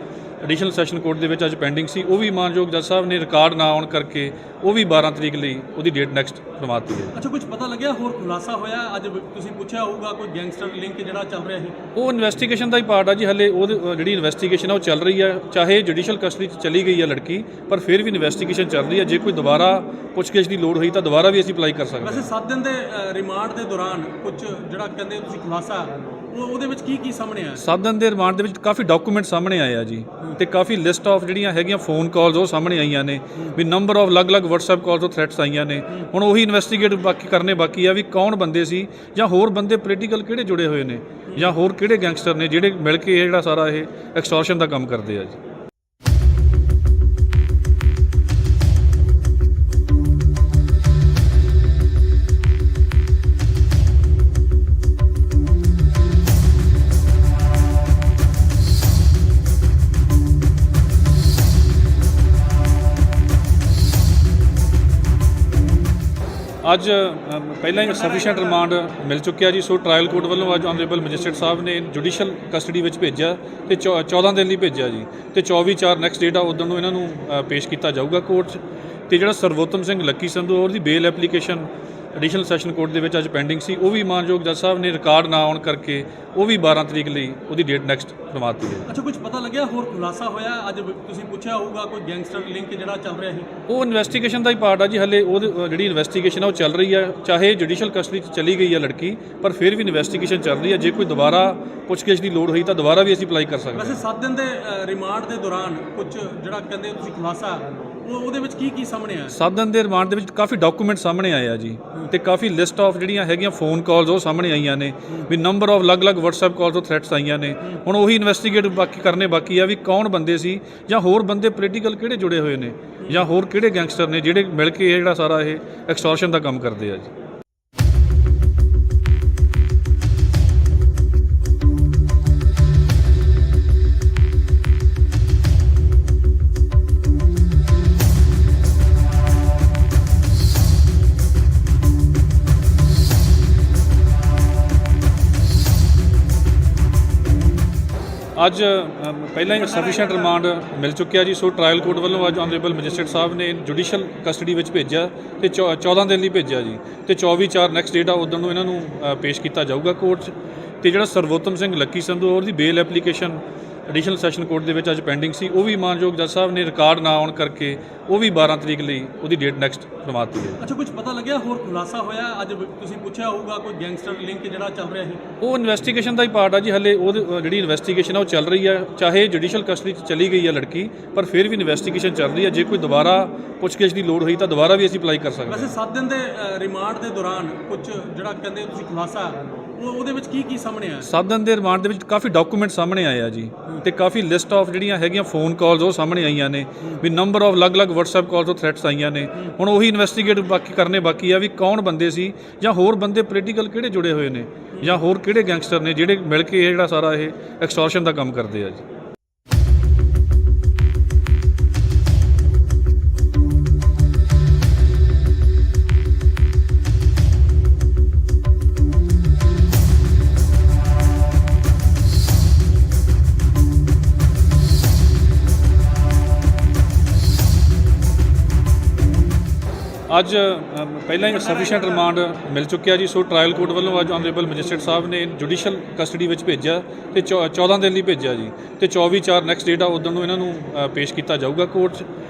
ਐਡੀਸ਼ਨਲ ਸੈਸ਼ਨ ਕੋਰਟ ਦੇ ਵਿੱਚ ਅੱਜ ਪੈਂਡਿੰਗ ਸੀ, ਉਹ ਵੀ ਮਾਨਯੋਗ ਜੱਜ ਸਾਹਿਬ ਨੇ ਰਿਕਾਰਡ ਨਾ ਆਉਣ ਕਰਕੇ ਉਹ ਵੀ 12 ਤਰੀਕ ਲਈ ਉਹਦੀ ਡੇਟ ਨੈਕਸਟ ਕਰਵਾਤੀ ਹੈ।
ਅੱਛਾ, ਕੁਝ ਪਤਾ ਲੱਗਿਆ ਹੋਰ ਖੁਲਾਸਾ ਹੋਇਆ? ਅੱਜ ਤੁਸੀਂ ਪੁੱਛਿਆ ਹੋਊਗਾ ਕੋਈ ਗੈਂਗਸਟਰ ਲਿੰਕ ਜਿਹੜਾ ਚੱਲ ਰਿਹਾ ਸੀ,
ਉਹ ਇਨਵੈਸਟੀਗੇਸ਼ਨ ਦਾ ਹੀ ਪਾਰਟ ਆ ਜੀ। ਹਲੇ ਉਹ ਜਿਹੜੀ ਇਨਵੈਸਟੀਗੇਸ਼ਨ ਆ ਉਹ ਚੱਲ ਰਹੀ ਹੈ, ਚਾਹੇ ਜੁਡੀਸ਼ੀਅਲ ਕਸਟਡੀ 'ਚ ਚਲੀ ਗਈ ਹੈ ਲੜਕੀ, ਪਰ ਫਿਰ ਵੀ ਇਨਵੈਸਟੀਗੇਸ਼ਨ ਚੱਲ ਰਹੀ ਹੈ। ਜੇ ਕੋਈ ਦੁਬਾਰਾ ਪੁੱਛਗਿੱਛ ਦੀ ਲੋੜ ਹੋਈ ਤਾਂ ਦੁਬਾਰਾ ਵੀ ਅਸੀਂ ਅਪਲਾਈ ਕਰ ਸਕਦੇ ਹਾਂ।
ਵੈਸੇ 7 ਦਿਨ ਦੇ ਰਿਮਾਂਡ ਦੇ ਦੌਰਾਨ ਕੁਝ ਜਿਹੜਾ ਕਹਿੰਦੇ ਤੁਸੀਂ ਖੁਲਾਸਾ ਉਹਦੇ ਵਿੱਚ ਕੀ ਸਾਹਮਣੇ ਆਇਆ?
7 ਦਿਨ ਦੇ ਰਿਮਾਂਡ ਦੇ ਵਿੱਚ ਕਾਫੀ ਡਾਕੂਮੈਂਟ ਸਾਹਮਣੇ ਆਏ ਆ ਜੀ ਤੇ ਕਾਫੀ ਲਿਸਟ ਆਫ ਜਿਹੜੀਆਂ ਹੈਗੀਆਂ ਫੋਨ ਕਾਲਸ ਉਹ ਸਾਹਮਣੇ ਆਈਆਂ ਨੇ ਵੀ ਨੰਬਰ ਆਫ ਅਲੱਗ-ਅਲੱਗ WhatsApp ਕਾਲਸ ਤੋਂ ਥ੍ਰੈਟਸ ਆਈਆਂ ਨੇ। ਹੁਣ ਉਹੀ ਇਨਵੈਸਟੀਗੇਟ ਬਾਕੀ ਆ ਵੀ ਕੌਣ ਬੰਦੇ ਸੀ ਜਾਂ ਹੋਰ ਬੰਦੇ ਪੋਲੀਟੀਕਲ ਕਿਹੜੇ ਜੁੜੇ ਹੋਏ ਨੇ ਜਾਂ ਹੋਰ ਕਿਹੜੇ ਗੈਂਗਸਟਰ ਨੇ ਜਿਹੜੇ ਮਿਲ ਕੇ ਇਹ ਜਿਹੜਾ ਸਾਰਾ ਇਹ ਐਕਸਟੋਰਸ਼ਨ ਦਾ ਕੰਮ ਕਰਦੇ ਆ ਜੀ। ਅੱਜ ਪਹਿਲਾਂ ਹੀ ਸਫੀਸ਼ੀਐਂਟ ਰਿਮਾਂਡ ਮਿਲ ਚੁੱਕਿਆ ਜੀ। ਸੋ ਟ੍ਰਾਇਲ ਕੋਰਟ ਵੱਲੋਂ ਅੱਜ ਆਨਰੇਬਲ ਮੈਜਿਸਟਰੇਟ ਸਾਹਿਬ ਨੇ ਜੁਡੀਸ਼ੀਅਲ ਕਸਟਡੀ ਵਿੱਚ ਭੇਜਿਆ ਤੇ 14 ਦਿਨ ਲਈ ਭੇਜਿਆ ਜੀ ਤੇ 24/4 ਨੈਕਸਟ ਡੇਟ ਆ ਉਦੋਂ ਨੂੰ ਇਹਨਾਂ ਨੂੰ ਪੇਸ਼ ਕੀਤਾ ਜਾਊਗਾ ਕੋਰਟ 'ਚ। ਤੇ ਜਿਹੜਾ ਸਰਵੋਤਮ ਸਿੰਘ ਲੱਕੀ ਸੰਧੂ ਉਹਦੀ ਬੇਲ ਐਪਲੀਕੇਸ਼ਨ ਐਡੀਸ਼ਨਲ ਸੈਸ਼ਨ ਕੋਰਟ ਦੇ ਵਿੱਚ ਅੱਜ ਪੈਂਡਿੰਗ ਸੀ, ਉਹ ਵੀ ਮਾਨਯੋਗ ਜੱਜ ਸਾਹਿਬ ਨੇ ਰਿਕਾਰਡ ਨਾ ਆਉਣ ਕਰਕੇ ਉਹ ਵੀ 12 ਤਰੀਕ ਲਈ ਉਹਦੀ ਡੇਟ ਨੈਕਸਟ ਕਰਵਾਤੀ ਹੈ।
ਅੱਛਾ, ਕੁਝ ਪਤਾ ਲੱਗਿਆ ਹੋਰ ਖੁਲਾਸਾ ਹੋਇਆ? ਅੱਜ ਤੁਸੀਂ ਪੁੱਛਿਆ ਹੋਊਗਾ ਕੋਈ ਗੈਂਗਸਟਰ ਲਿੰਕ ਜਿਹੜਾ ਚੱਲ ਰਿਹਾ ਸੀ?
ਉਹ ਇਨਵੈਸਟੀਗੇਸ਼ਨ ਦਾ ਹੀ ਪਾਰਟ ਆ ਜੀ। ਹਲੇ ਉਹ ਜਿਹੜੀ ਇਨਵੈਸਟੀਗੇਸ਼ਨ ਆ ਉਹ ਚੱਲ ਰਹੀ ਆ, ਚਾਹੇ ਜੁਡੀਸ਼ੀਅਲ ਕਸਟਡੀ 'ਚ ਚਲੀ ਗਈ ਆ ਲੜਕੀ, ਪਰ ਫਿਰ ਵੀ ਇਨਵੈਸਟੀਗੇਸ਼ਨ ਚੱਲ ਰਹੀ ਆ। ਜੇ ਕੋਈ ਦੁਬਾਰਾ ਪੁੱਛਗਿੱਛ ਦੀ ਲੋੜ ਹੋਈ ਤਾਂ ਦੁਬਾਰਾ ਵੀ ਅਸੀਂ ਅਪਲਾਈ ਕਰ ਸਕਦੇ ਹਾਂ।
ਵੈਸੇ 7 ਦਿਨ ਦੇ ਰਿਮਾਂਡ ਦੇ ਦੌਰਾਨ ਕੁਝ ਜਿਹੜਾ ਕਹਿੰਦੇ ਤੁਸੀਂ ਖੁਲਾਸਾ ਉਹਦੇ ਵਿੱਚ ਕੀ ਸਾਹਮਣੇ ਆਇਆ?
7 ਦਿਨ ਦੇ ਰਿਮਾਂਡ ਦੇ ਵਿੱਚ ਕਾਫੀ ਡਾਕੂਮੈਂਟ ਸਾਹਮਣੇ ਆਏ ਆ ਜੀ ਤੇ ਕਾਫੀ ਲਿਸਟ ਆਫ ਜਿਹੜੀਆਂ ਹੈਗੀਆਂ ਫੋਨ ਕਾਲਸ ਉਹ ਸਾਹਮਣੇ ਆਈਆਂ ਨੇ ਵੀ ਨੰਬਰ ਆਫ ਅਲੱਗ-ਅਲੱਗ WhatsApp ਕਾਲਸ ਤੋਂ ਥ੍ਰੈਟਸ ਆਈਆਂ ਨੇ। ਹੁਣ ਉਹੀ ਇਨਵੈਸਟੀਗੇਟ ਬਾਕੀ ਆ ਵੀ ਕੌਣ ਬੰਦੇ ਸੀ ਜਾਂ ਹੋਰ ਬੰਦੇ ਪੋਲੀਟੀਕਲ ਕਿਹੜੇ ਜੁੜੇ ਹੋਏ ਨੇ ਜਾਂ ਹੋਰ ਕਿਹੜੇ ਗੈਂਗਸਟਰ ਨੇ ਜਿਹੜੇ ਮਿਲ ਕੇ ਇਹ ਜਿਹੜਾ ਸਾਰਾ ਇਹ ਐਕਸਟੋਰਸ਼ਨ ਦਾ ਕੰਮ ਕਰਦੇ ਆ ਜੀ। ਅੱਜ ਪਹਿਲਾਂ ਹੀ ਸਫੀਸ਼ੀਐਂਟ ਰਿਮਾਂਡ ਮਿਲ ਚੁੱਕਿਆ ਜੀ। ਸੋ ਟ੍ਰਾਇਲ ਕੋਰਟ ਵੱਲੋਂ ਅੱਜ ਆਨਰੇਬਲ ਮੈਜਿਸਟਰੇਟ ਸਾਹਿਬ ਨੇ ਜੁਡੀਸ਼ੀਅਲ ਕਸਟਡੀ ਵਿੱਚ ਭੇਜਿਆ ਤੇ 14 ਦਿਨ ਲਈ ਭੇਜਿਆ ਜੀ ਤੇ 24/4 ਨੈਕਸਟ ਡੇਟ ਆ ਉਦੋਂ ਨੂੰ ਇਹਨਾਂ ਨੂੰ ਪੇਸ਼ ਕੀਤਾ ਜਾਊਗਾ ਕੋਰਟ 'ਚ। ਤੇ ਜਿਹੜਾ ਸਰਵੋਤਮ ਸਿੰਘ ਲੱਕੀ ਸੰਧੂ ਉਹਦੀ ਬੇਲ ਐਪਲੀਕੇਸ਼ਨ ਐਡੀਸ਼ਨਲ ਸੈਸ਼ਨ ਕੋਰਟ ਦੇ ਵਿੱਚ ਅੱਜ ਪੈਂਡਿੰਗ ਸੀ, ਉਹ ਵੀ ਮਾਨਯੋਗ ਜੱਜ ਸਾਹਿਬ ਨੇ ਰਿਕਾਰਡ ਨਾ ਆਉਣ ਕਰਕੇ ਉਹ ਵੀ 12 ਤਰੀਕ ਲਈ ਉਹਦੀ ਡੇਟ ਨੈਕਸਟ ਕਰਵਾਤੀ ਹੈ।
ਅੱਛਾ, ਕੁਝ ਪਤਾ ਲੱਗਿਆ ਹੋਰ ਖੁਲਾਸਾ ਹੋਇਆ? ਅੱਜ ਤੁਸੀਂ ਪੁੱਛਿਆ ਹੋਊਗਾ ਕੋਈ ਗੈਂਗਸਟਰ ਲਿੰਕ ਜਿਹੜਾ ਚੱਲ ਰਿਹਾ ਸੀ?
ਉਹ ਇਨਵੈਸਟੀਗੇਸ਼ਨ ਦਾ ਹੀ ਪਾਰਟ ਆ ਜੀ। ਹਲੇ ਉਹ ਜਿਹੜੀ ਇਨਵੈਸਟੀਗੇਸ਼ਨ ਆ ਉਹ ਚੱਲ ਰਹੀ ਆ, ਚਾਹੇ ਜੁਡੀਸ਼ੀਅਲ ਕਸਟਡੀ 'ਚ ਚਲੀ ਗਈ ਆ ਲੜਕੀ, ਪਰ ਫਿਰ ਵੀ ਇਨਵੈਸਟੀਗੇਸ਼ਨ ਚੱਲ ਰਹੀ ਆ। ਜੇ ਕੋਈ ਦੁਬਾਰਾ ਪੁੱਛਗਿੱਛ ਦੀ ਲੋੜ ਹੋਈ ਤਾਂ ਦੁਬਾਰਾ ਵੀ ਅਸੀਂ ਅਪਲਾਈ ਕਰ ਸਕਦੇ ਹਾਂ।
ਵੈਸੇ 7 ਦਿਨ ਦੇ ਰਿਮਾਂਡ ਦੇ ਦੌਰਾਨ ਕੁਝ ਜਿਹੜਾ ਕਹਿੰਦੇ ਤੁਸੀਂ ਖੁਲਾਸਾ ਉਹਦੇ ਵਿੱਚ ਕੀ ਸਾਹਮਣੇ ਆਇਆ?
7 ਦਿਨ ਦੇ ਰਿਮਾਂਡ ਦੇ ਵਿੱਚ ਕਾਫੀ ਡਾਕੂਮੈਂਟ ਸਾਹਮਣੇ ਆਏ ਆ ਜੀ ਤੇ ਕਾਫੀ ਲਿਸਟ ਆਫ ਜਿਹੜੀਆਂ ਹੈਗੀਆਂ ਫੋਨ ਕਾਲਸ ਉਹ ਸਾਹਮਣੇ ਆਈਆਂ ਨੇ ਵੀ ਨੰਬਰ ਆਫ ਅਲੱਗ-ਅਲੱਗ WhatsApp ਕਾਲਸ ਤੋਂ ਥ੍ਰੈਟਸ ਆਈਆਂ ਨੇ। ਹੁਣ ਉਹੀ ਇਨਵੈਸਟੀਗੇਟ ਬਾਕੀ ਆ ਵੀ ਕੌਣ ਬੰਦੇ ਸੀ ਜਾਂ ਹੋਰ ਬੰਦੇ ਪੋਲੀਟੀਕਲ ਕਿਹੜੇ ਜੁੜੇ ਹੋਏ ਨੇ ਜਾਂ ਹੋਰ ਕਿਹੜੇ ਗੈਂਗਸਟਰ ਨੇ ਜਿਹੜੇ ਮਿਲ ਕੇ ਇਹ ਜਿਹੜਾ ਸਾਰਾ ਇਹ ਐਕਸਟੋਰਸ਼ਨ ਦਾ ਕੰਮ ਕਰਦੇ ਆ ਜੀ। ਅੱਜ ਪਹਿਲਾਂ ਹੀ ਸਫੀਸ਼ੀਐਂਟ ਰਿਮਾਂਡ ਮਿਲ ਚੁੱਕਿਆ ਜੀ। ਸੋ ਟ੍ਰਾਇਲ ਕੋਰਟ ਵੱਲੋਂ ਅੱਜ ਆਨਰੇਬਲ ਮੈਜਿਸਟਰੇਟ ਸਾਹਿਬ ਨੇ ਜੁਡੀਸ਼ੀਅਲ ਕਸਟਡੀ ਵਿੱਚ ਭੇਜਿਆ ਤੇ 14 ਦਿਨ ਲਈ ਭੇਜਿਆ ਜੀ ਤੇ 24/4 ਨੈਕਸਟ ਡੇਟ ਆ ਉਦੋਂ ਨੂੰ ਇਹਨਾਂ ਨੂੰ ਪੇਸ਼ ਕੀਤਾ ਜਾਊਗਾ ਕੋਰਟ 'ਚ।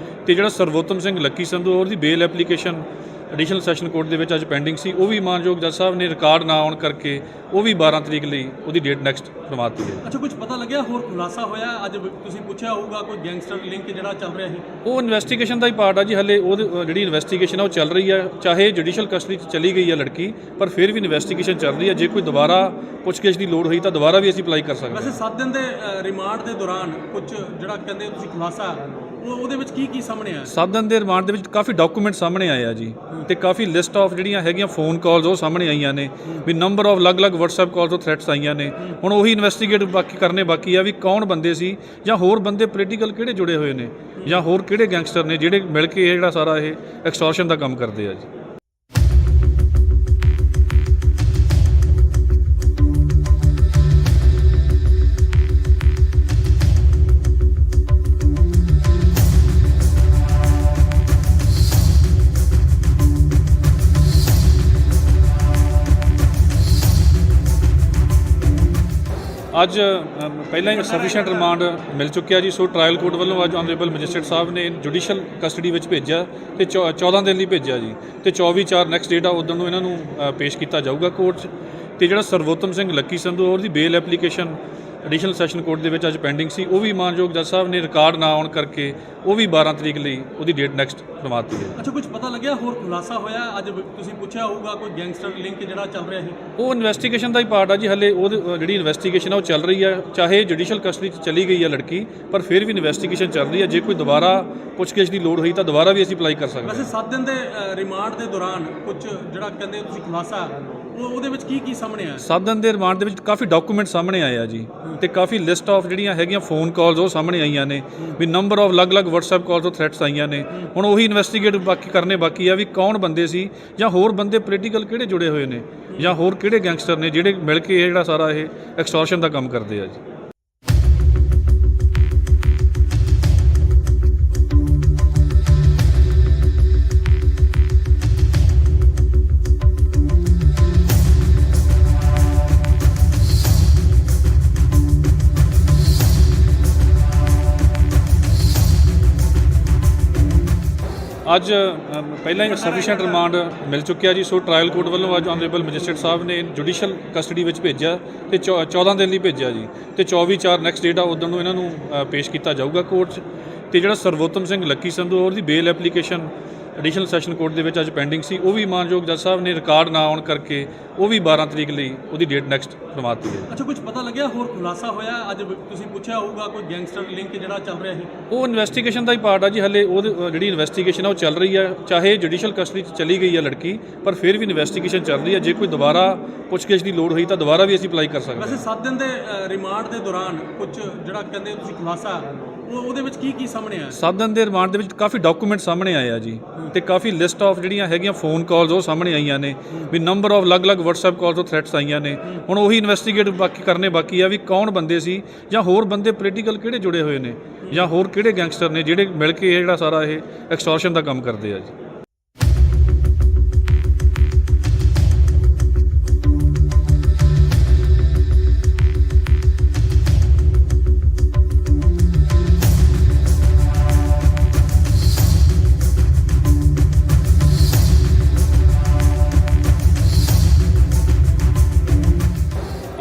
ਤੇ ਜਿਹੜਾ ਸਰਵੋਤਮ ਸਿੰਘ ਲੱਕੀ ਸੰਧੂ ਉਹਦੀ ਬੇਲ ਐਪਲੀਕੇਸ਼ਨ ਐਡੀਸ਼ਨਲ ਸੈਸ਼ਨ ਕੋਰਟ ਦੇ ਵਿੱਚ ਅੱਜ ਪੈਂਡਿੰਗ ਸੀ, ਉਹ ਵੀ ਮਾਨਯੋਗ ਜੱਜ ਸਾਹਿਬ ਨੇ ਰਿਕਾਰਡ ਨਾ ਆਉਣ ਕਰਕੇ ਉਹ ਵੀ 12 ਤਰੀਕ ਲਈ ਉਹਦੀ ਡੇਟ ਨੈਕਸਟ ਕਰਵਾਤੀ ਹੈ।
ਅੱਛਾ, ਕੁਝ ਪਤਾ ਲੱਗਿਆ ਹੋਰ ਖੁਲਾਸਾ ਹੋਇਆ? ਅੱਜ ਤੁਸੀਂ ਪੁੱਛਿਆ ਹੋਊਗਾ ਕੋਈ ਗੈਂਗਸਟਰ ਲਿੰਕ ਜਿਹੜਾ ਚੱਲ ਰਿਹਾ ਸੀ?
ਉਹ ਇਨਵੈਸਟੀਗੇਸ਼ਨ ਦਾ ਹੀ ਪਾਰਟ ਆ ਜੀ। ਹਲੇ ਉਹ ਜਿਹੜੀ ਇਨਵੈਸਟੀਗੇਸ਼ਨ ਆ ਉਹ ਚੱਲ ਰਹੀ ਆ, ਚਾਹੇ ਜੁਡੀਸ਼ੀਅਲ ਕਸਟਡੀ 'ਚ ਚਲੀ ਗਈ ਆ ਲੜਕੀ, ਪਰ ਫਿਰ ਵੀ ਇਨਵੈਸਟੀਗੇਸ਼ਨ ਚੱਲ ਰਹੀ ਆ। ਜੇ ਕੋਈ ਦੁਬਾਰਾ ਪੁੱਛਗਿੱਛ ਦੀ ਲੋੜ ਹੋਈ ਤਾਂ ਦੁਬਾਰਾ ਵੀ ਅਸੀਂ ਅਪਲਾਈ ਕਰ ਸਕਦੇ ਹਾਂ।
ਵੈਸੇ 7 ਦਿਨ ਦੇ ਰਿਮਾਂਡ ਦੇ ਦੌਰਾਨ ਕੁਝ ਜਿਹੜਾ ਕਹਿੰਦੇ ਤੁਸੀਂ ਖੁਲਾਸਾ ਉਹਦੇ ਵਿੱਚ ਕੀ ਸਾਹਮਣੇ ਆਇਆ?
7 ਦਿਨ ਦੇ ਰਿਮਾਂਡ ਦੇ ਵਿੱਚ ਕਾਫੀ ਡਾਕੂਮੈਂਟ ਸਾਹਮਣੇ ਆਏ ਆ ਜੀ ਤੇ ਕਾਫੀ ਲਿਸਟ ਆਫ ਜਿਹੜੀਆਂ ਹੈਗੀਆਂ ਫੋਨ ਕਾਲਸ ਉਹ ਸਾਹਮਣੇ ਆਈਆਂ ਨੇ ਵੀ ਨੰਬਰ ਆਫ ਅਲੱਗ-ਅਲੱਗ WhatsApp ਕਾਲਸ ਤੋਂ ਥ੍ਰੈਟਸ ਆਈਆਂ ਨੇ। ਹੁਣ ਉਹੀ ਇਨਵੈਸਟੀਗੇਟ ਬਾਕੀ ਆ ਵੀ ਕੌਣ ਬੰਦੇ ਸੀ ਜਾਂ ਹੋਰ ਬੰਦੇ ਪੋਲੀਟੀਕਲ ਕਿਹੜੇ ਜੁੜੇ ਹੋਏ ਨੇ ਜਾਂ ਹੋਰ ਕਿਹੜੇ ਗੈਂਗਸਟਰ ਨੇ ਜਿਹੜੇ ਮਿਲ ਕੇ ਇਹ ਜਿਹੜਾ ਸਾਰਾ ਇਹ ਐਕਸਟੋਰਸ਼ਨ ਦਾ ਕੰਮ ਕਰਦੇ ਆ ਜੀ। ਅੱਜ ਪਹਿਲਾਂ ਹੀ ਸਫੀਸ਼ੀਐਂਟ ਰਿਮਾਂਡ ਮਿਲ ਚੁੱਕਿਆ ਜੀ। ਸੋ ਟ੍ਰਾਇਲ ਕੋਰਟ ਵੱਲੋਂ ਅੱਜ ਆਨਰੇਬਲ ਮੈਜਿਸਟਰੇਟ ਸਾਹਿਬ ਨੇ ਜੁਡੀਸ਼ੀਅਲ ਕਸਟਡੀ ਵਿੱਚ ਭੇਜਿਆ ਤੇ 14 ਦਿਨ ਲਈ ਭੇਜਿਆ ਜੀ ਤੇ 24/4 ਨੈਕਸਟ ਡੇਟ ਆ ਉਦੋਂ ਨੂੰ ਇਹਨਾਂ ਨੂੰ ਪੇਸ਼ ਕੀਤਾ ਜਾਊਗਾ ਕੋਰਟ 'ਚ। ਤੇ ਜਿਹੜਾ ਸਰਵੋਤਮ ਸਿੰਘ ਲੱਕੀ ਸੰਧੂ ਉਹਦੀ ਬੇਲ ਐਪਲੀਕੇਸ਼ਨ ਐਡੀਸ਼ਨਲ ਸੈਸ਼ਨ ਕੋਰਟ ਦੇ ਵਿੱਚ ਅੱਜ ਪੈਂਡਿੰਗ ਸੀ। ਉਹ ਵੀ ਮਾਨਯੋਗ ਜੱਜ ਸਾਹਿਬ ਨੇ ਰਿਕਾਰਡ ਨਾ ਆਉਣ ਕਰਕੇ ਉਹ ਵੀ 12 ਤਰੀਕ ਲਈ ਉਹਦੀ ਡੇਟ ਨੈਕਸਟ ਕਰਵਾਤੀ ਹੈ।
ਅੱਛਾ, ਕੁਝ ਪਤਾ ਲੱਗਿਆ ਹੋਰ ਖੁਲਾਸਾ ਹੋਇਆ? ਅੱਜ ਤੁਸੀਂ ਪੁੱਛਿਆ ਹੋਊਗਾ ਕੋਈ ਗੈਂਗਸਟਰ ਲਿੰਕ ਜਿਹੜਾ ਚੱਲ ਰਿਹਾ ਸੀ।
ਉਹ ਇਨਵੈਸਟੀਗੇਸ਼ਨ ਦਾ ਹੀ ਪਾਰਟ ਆ ਜੀ। ਹਲੇ ਉਹ ਜਿਹੜੀ ਇਨਵੈਸਟੀਗੇਸ਼ਨ ਆ ਉਹ ਚੱਲ ਰਹੀ ਹੈ। ਚਾਹੇ ਜੁਡੀਸ਼ੀਅਲ ਕਸਟਡੀ 'ਚ ਚਲੀ ਗਈ ਹੈ ਲੜਕੀ, ਪਰ ਫਿਰ ਵੀ ਇਨਵੈਸਟੀਗੇਸ਼ਨ ਚੱਲ ਰਹੀ ਹੈ। ਜੇ ਕੋਈ ਦੁਬਾਰਾ ਪੁੱਛਗਿੱਛ ਦੀ ਲੋੜ ਹੋਈ ਤਾਂ ਦੁਬਾਰਾ ਵੀ ਅਸੀਂ ਅਪਲਾਈ ਕਰ ਸਕਦੇ ਹਾਂ।
ਵੈਸੇ 7 ਦਿਨ ਦੇ ਰਿਮਾਂਡ ਦੇ ਦੌਰਾਨ ਕੁਝ ਜਿਹੜਾ ਕਹਿੰਦੇ ਤੁਸੀਂ ਖੁਲਾਸਾ ਉਹਦੇ ਵਿੱਚ ਕੀ ਸਾਹਮਣੇ ਆਇਆ?
7 ਦਿਨ ਦੇ ਰਿਮਾਂਡ ਦੇ ਵਿੱਚ ਕਾਫੀ ਡਾਕੂਮੈਂਟ ਸਾਹਮਣੇ ਆਏ ਆ ਜੀ, ਤੇ ਕਾਫੀ ਲਿਸਟ ਆਫ ਜਿਹੜੀਆਂ ਹੈਗੀਆਂ ਫੋਨ ਕਾਲਸ ਉਹ ਸਾਹਮਣੇ ਆਈਆਂ ਨੇ ਵੀ ਨੰਬਰ ਆਫ ਅਲੱਗ-ਅਲੱਗ WhatsApp ਕਾਲਸ ਤੋਂ ਥ੍ਰੈਟਸ ਆਈਆਂ ਨੇ। ਹੁਣ ਉਹੀ ਇਨਵੈਸਟੀਗੇਟ ਕਰਨੇ ਬਾਕੀ ਆ ਵੀ ਕੌਣ ਬੰਦੇ ਸੀ ਜਾਂ ਹੋਰ ਬੰਦੇ ਪੋਲੀਟੀਕਲ ਕਿਹੜੇ ਜੁੜੇ ਹੋਏ ਨੇ ਜਾਂ ਹੋਰ ਕਿਹੜੇ ਗੈਂਗਸਟਰ ਨੇ ਜਿਹੜੇ ਮਿਲ ਕੇ ਇਹ ਜਿਹੜਾ ਸਾਰਾ ਇਹ ਐਕਸਟੋਰਸ਼ਨ ਦਾ ਕੰਮ ਕਰਦੇ ਆ ਜੀ। ਅੱਜ ਪਹਿਲਾਂ ਹੀ ਸਫੀਸ਼ੀਐਂਟ ਰਿਮਾਂਡ ਮਿਲ ਚੁੱਕਿਆ ਜੀ। ਸੋ ਟ੍ਰਾਇਲ ਕੋਰਟ ਵੱਲੋਂ ਅੱਜ ਆਨਰੇਬਲ ਮੈਜਿਸਟਰੇਟ ਸਾਹਿਬ ਨੇ ਜੁਡੀਸ਼ੀਅਲ ਕਸਟਡੀ ਵਿੱਚ ਭੇਜਿਆ ਤੇ 14 ਦਿਨ ਲਈ ਭੇਜਿਆ ਜੀ, ਤੇ 24/4 ਨੈਕਸਟ ਡੇਟ ਆ ਉਦੋਂ ਨੂੰ ਇਹਨਾਂ ਨੂੰ ਪੇਸ਼ ਕੀਤਾ ਜਾਊਗਾ ਕੋਰਟ 'ਚ। ਤੇ ਜਿਹੜਾ ਸਰਵੋਤਮ ਸਿੰਘ ਲੱਕੀ ਸੰਧੂ ਉਹਦੀ ਬੇਲ ਐਪਲੀਕੇਸ਼ਨ ਐਡੀਸ਼ਨਲ ਸੈਸ਼ਨ ਕੋਰਟ ਦੇ ਵਿੱਚ ਅੱਜ ਪੈਂਡਿੰਗ ਸੀ। ਉਹ ਵੀ ਮਾਨਯੋਗ ਜੱਜ ਸਾਹਿਬ ਨੇ ਰਿਕਾਰਡ ਨਾ ਆਉਣ ਕਰਕੇ ਉਹ ਵੀ 12 ਤਰੀਕ ਲਈ ਉਹਦੀ ਡੇਟ ਨੈਕਸਟ ਕਰਵਾਤੀ ਹੈ।
ਅੱਛਾ, ਕੁਝ ਪਤਾ ਲੱਗਿਆ ਹੋਰ ਖੁਲਾਸਾ ਹੋਇਆ? ਅੱਜ ਤੁਸੀਂ ਪੁੱਛਿਆ ਹੋਊਗਾ ਕੋਈ ਗੈਂਗਸਟਰ ਲਿੰਕ ਜਿਹੜਾ ਚੱਲ ਰਿਹਾ ਸੀ।
ਉਹ ਇਨਵੈਸਟੀਗੇਸ਼ਨ ਦਾ ਹੀ ਪਾਰਟ ਆ ਜੀ। ਹਲੇ ਉਹ ਜਿਹੜੀ ਇਨਵੈਸਟੀਗੇਸ਼ਨ ਆ ਉਹ ਚੱਲ ਰਹੀ ਹੈ। ਚਾਹੇ ਜੁਡੀਸ਼ੀਅਲ ਕਸਟਡੀ 'ਚ ਚਲੀ ਗਈ ਹੈ ਲੜਕੀ, ਪਰ ਫਿਰ ਵੀ ਇਨਵੈਸਟੀਗੇਸ਼ਨ ਚੱਲ ਰਹੀ ਹੈ। ਜੇ ਕੋਈ ਦੁਬਾਰਾ ਪੁੱਛਗਿੱਛ ਦੀ ਲੋੜ ਹੋਈ ਤਾਂ ਦੁਬਾਰਾ ਵੀ ਅਸੀਂ ਅਪਲਾਈ ਕਰ ਸਕਦੇ ਹਾਂ।
ਵੈਸੇ 7 ਦਿਨ ਦੇ ਰਿਮਾਂਡ ਦੇ ਦੌਰਾਨ ਕੁਝ ਜਿਹੜਾ ਕਹਿੰਦੇ ਤੁਸੀਂ ਖੁਲਾਸਾ ਉਹਦੇ ਵਿੱਚ ਕੀ ਸਾਹਮਣੇ ਆਇਆ?
7 ਦਿਨ ਦੇ ਰਿਮਾਂਡ ਦੇ ਵਿੱਚ ਕਾਫੀ ਡਾਕੂਮੈਂਟ ਸਾਹਮਣੇ ਆਏ ਆ ਜੀ, ਤੇ ਕਾਫੀ ਲਿਸਟ ਆਫ ਜਿਹੜੀਆਂ ਹੈਗੀਆਂ ਫੋਨ ਕਾਲਸ ਉਹ ਸਾਹਮਣੇ ਆਈਆਂ ਨੇ ਵੀ ਨੰਬਰ ਆਫ ਅਲੱਗ-ਅਲੱਗ WhatsApp ਕਾਲਸ ਤੋਂ ਥ੍ਰੈਟਸ ਆਈਆਂ ਨੇ। ਹੁਣ ਉਹੀ ਇਨਵੈਸਟੀਗੇਟ ਕਰਨੇ ਬਾਕੀ ਆ ਵੀ ਕੌਣ ਬੰਦੇ ਸੀ ਜਾਂ ਹੋਰ ਬੰਦੇ ਪੋਲੀਟੀਕਲ ਕਿਹੜੇ ਜੁੜੇ ਹੋਏ ਨੇ ਜਾਂ ਹੋਰ ਕਿਹੜੇ ਗੈਂਗਸਟਰ ਨੇ ਜਿਹੜੇ ਮਿਲ ਕੇ ਇਹ ਜਿਹੜਾ ਸਾਰਾ ਇਹ ਐਕਸਟੋਰਸ਼ਨ ਦਾ ਕੰਮ ਕਰਦੇ ਆ ਜੀ।